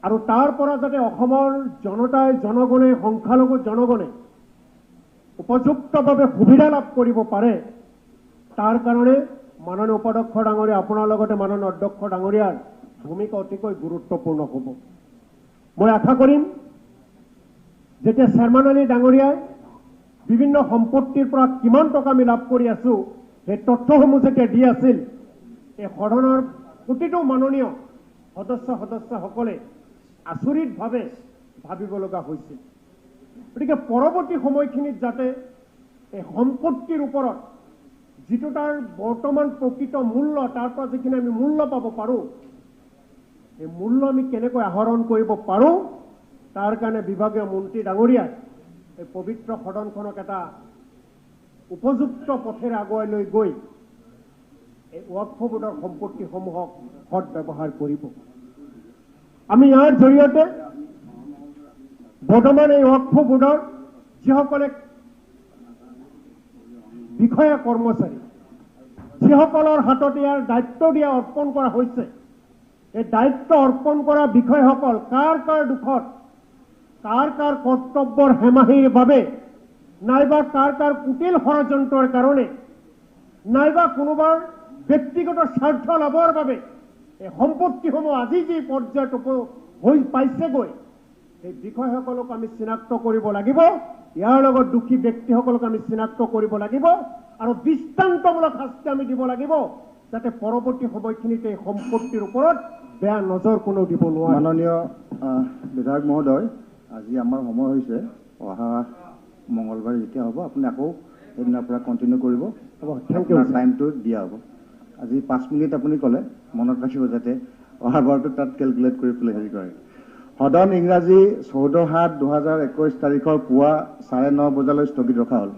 আৰু তাৰ পৰা যাতে অসমৰ জনতাই জনগণে সংখ্যালঘু জনগণে উপযুক্তভাৱে সুবিধা লাভ কৰিব পাৰে তাৰ কাৰণে মাননীয় উপাধ্যক্ষ ডাঙৰীয়া আপোনাৰ লগতে মাননীয় অধ্যক্ষ ডাঙৰীয়াৰ ভূমিকা অতিকৈ গুৰুত্বপূৰ্ণ হ'ব মই আশা কৰিম যেতিয়া চেয়াৰমেন আলী ডাঙৰীয়াই বিভিন্ন সম্পত্তিৰ পৰা কিমান টকা আমি লাভ কৰি আছো সেই তথ্যসমূহ যেতিয়া দি আছিল এই সদনৰ প্ৰতিটো মাননীয় সদস্যসকলে আচৰিতভাৱে ভাবিব লগা হৈছিল গতিকে পৰৱৰ্তী সময়খিনিত যাতে এই সম্পত্তিৰ ওপৰত যিটো তাৰ বৰ্তমান প্ৰকৃত মূল্য তাৰ পৰা যিখিনি আমি মূল্য পাব পাৰোঁ এই মূল্য আমি কেনেকৈ আহৰণ কৰিব পাৰোঁ তাৰ কাৰণে বিভাগীয় মন্ত্ৰী ডাঙৰীয়াই এই পবিত্ৰ সদনখনক এটা উপযুক্ত পথেৰে আগুৱাই লৈ গৈ এই ৱাকফ বোৰ্ডৰ সম্পত্তিসমূহক সৎ ব্যৱহাৰ কৰিব আমি ইয়াৰ জৰিয়তে বৰ্তমান এই ৱাকফ বোৰ্ডৰ যিসকলে বিষয়া কৰ্মচাৰী যিসকলৰ হাতত ইয়াৰ দায়িত্ব দিয়া অৰ্পণ কৰা হৈছে এই দায়িত্ব অৰ্পণ কৰা বিষয়াসকল কাৰ দুখত কাৰ কৰ্তব্যৰ হেমাহিৰ বাবে নাইবা কাৰ কুটিল ষড়যন্ত্ৰৰ কাৰণে নাইবা কোনোবাৰ ব্যক্তিগত স্বাৰ্থ লাভৰ বাবে এই সম্পত্তিসমূহ আজি যি পৰ্যায়ত হৈ পাইছেগৈ এই বিষয়সকলক আমি চিনাক্ত কৰিব লাগিব ইয়াৰ লগত দুখী ব্যক্তিসকলক আমি চিনাক্ত কৰিব লাগিব আৰু দৃষ্টান্তমূলক শাস্তি আমি দিব লাগিব যাতে পৰৱৰ্তী সময়খিনিতে এই সম্পত্তিৰ ওপৰত বেয়া নজৰ কোনো দিব নোৱাৰে মাননীয় বিধায়ক মহোদয় আজি আমাৰ সময় হৈছে অহা মঙলবাৰে যেতিয়া হ'ব আপুনি আকৌ সেইদিনাৰ পৰা কণ্টিনিউ কৰিব আপোনাৰ টাইমটো দিয়া হ'ব আজি 5 মিনিট আপুনি ক'লে মনত ৰাখিব যাতে অহাবাৰটো তাত কেলকুলেট কৰি পেলাই হেৰি কৰে সদন ইংৰাজী 14/7/2021 তাৰিখৰ পুৱা 9:30 বজালৈ স্থগিত ৰখা হ'ল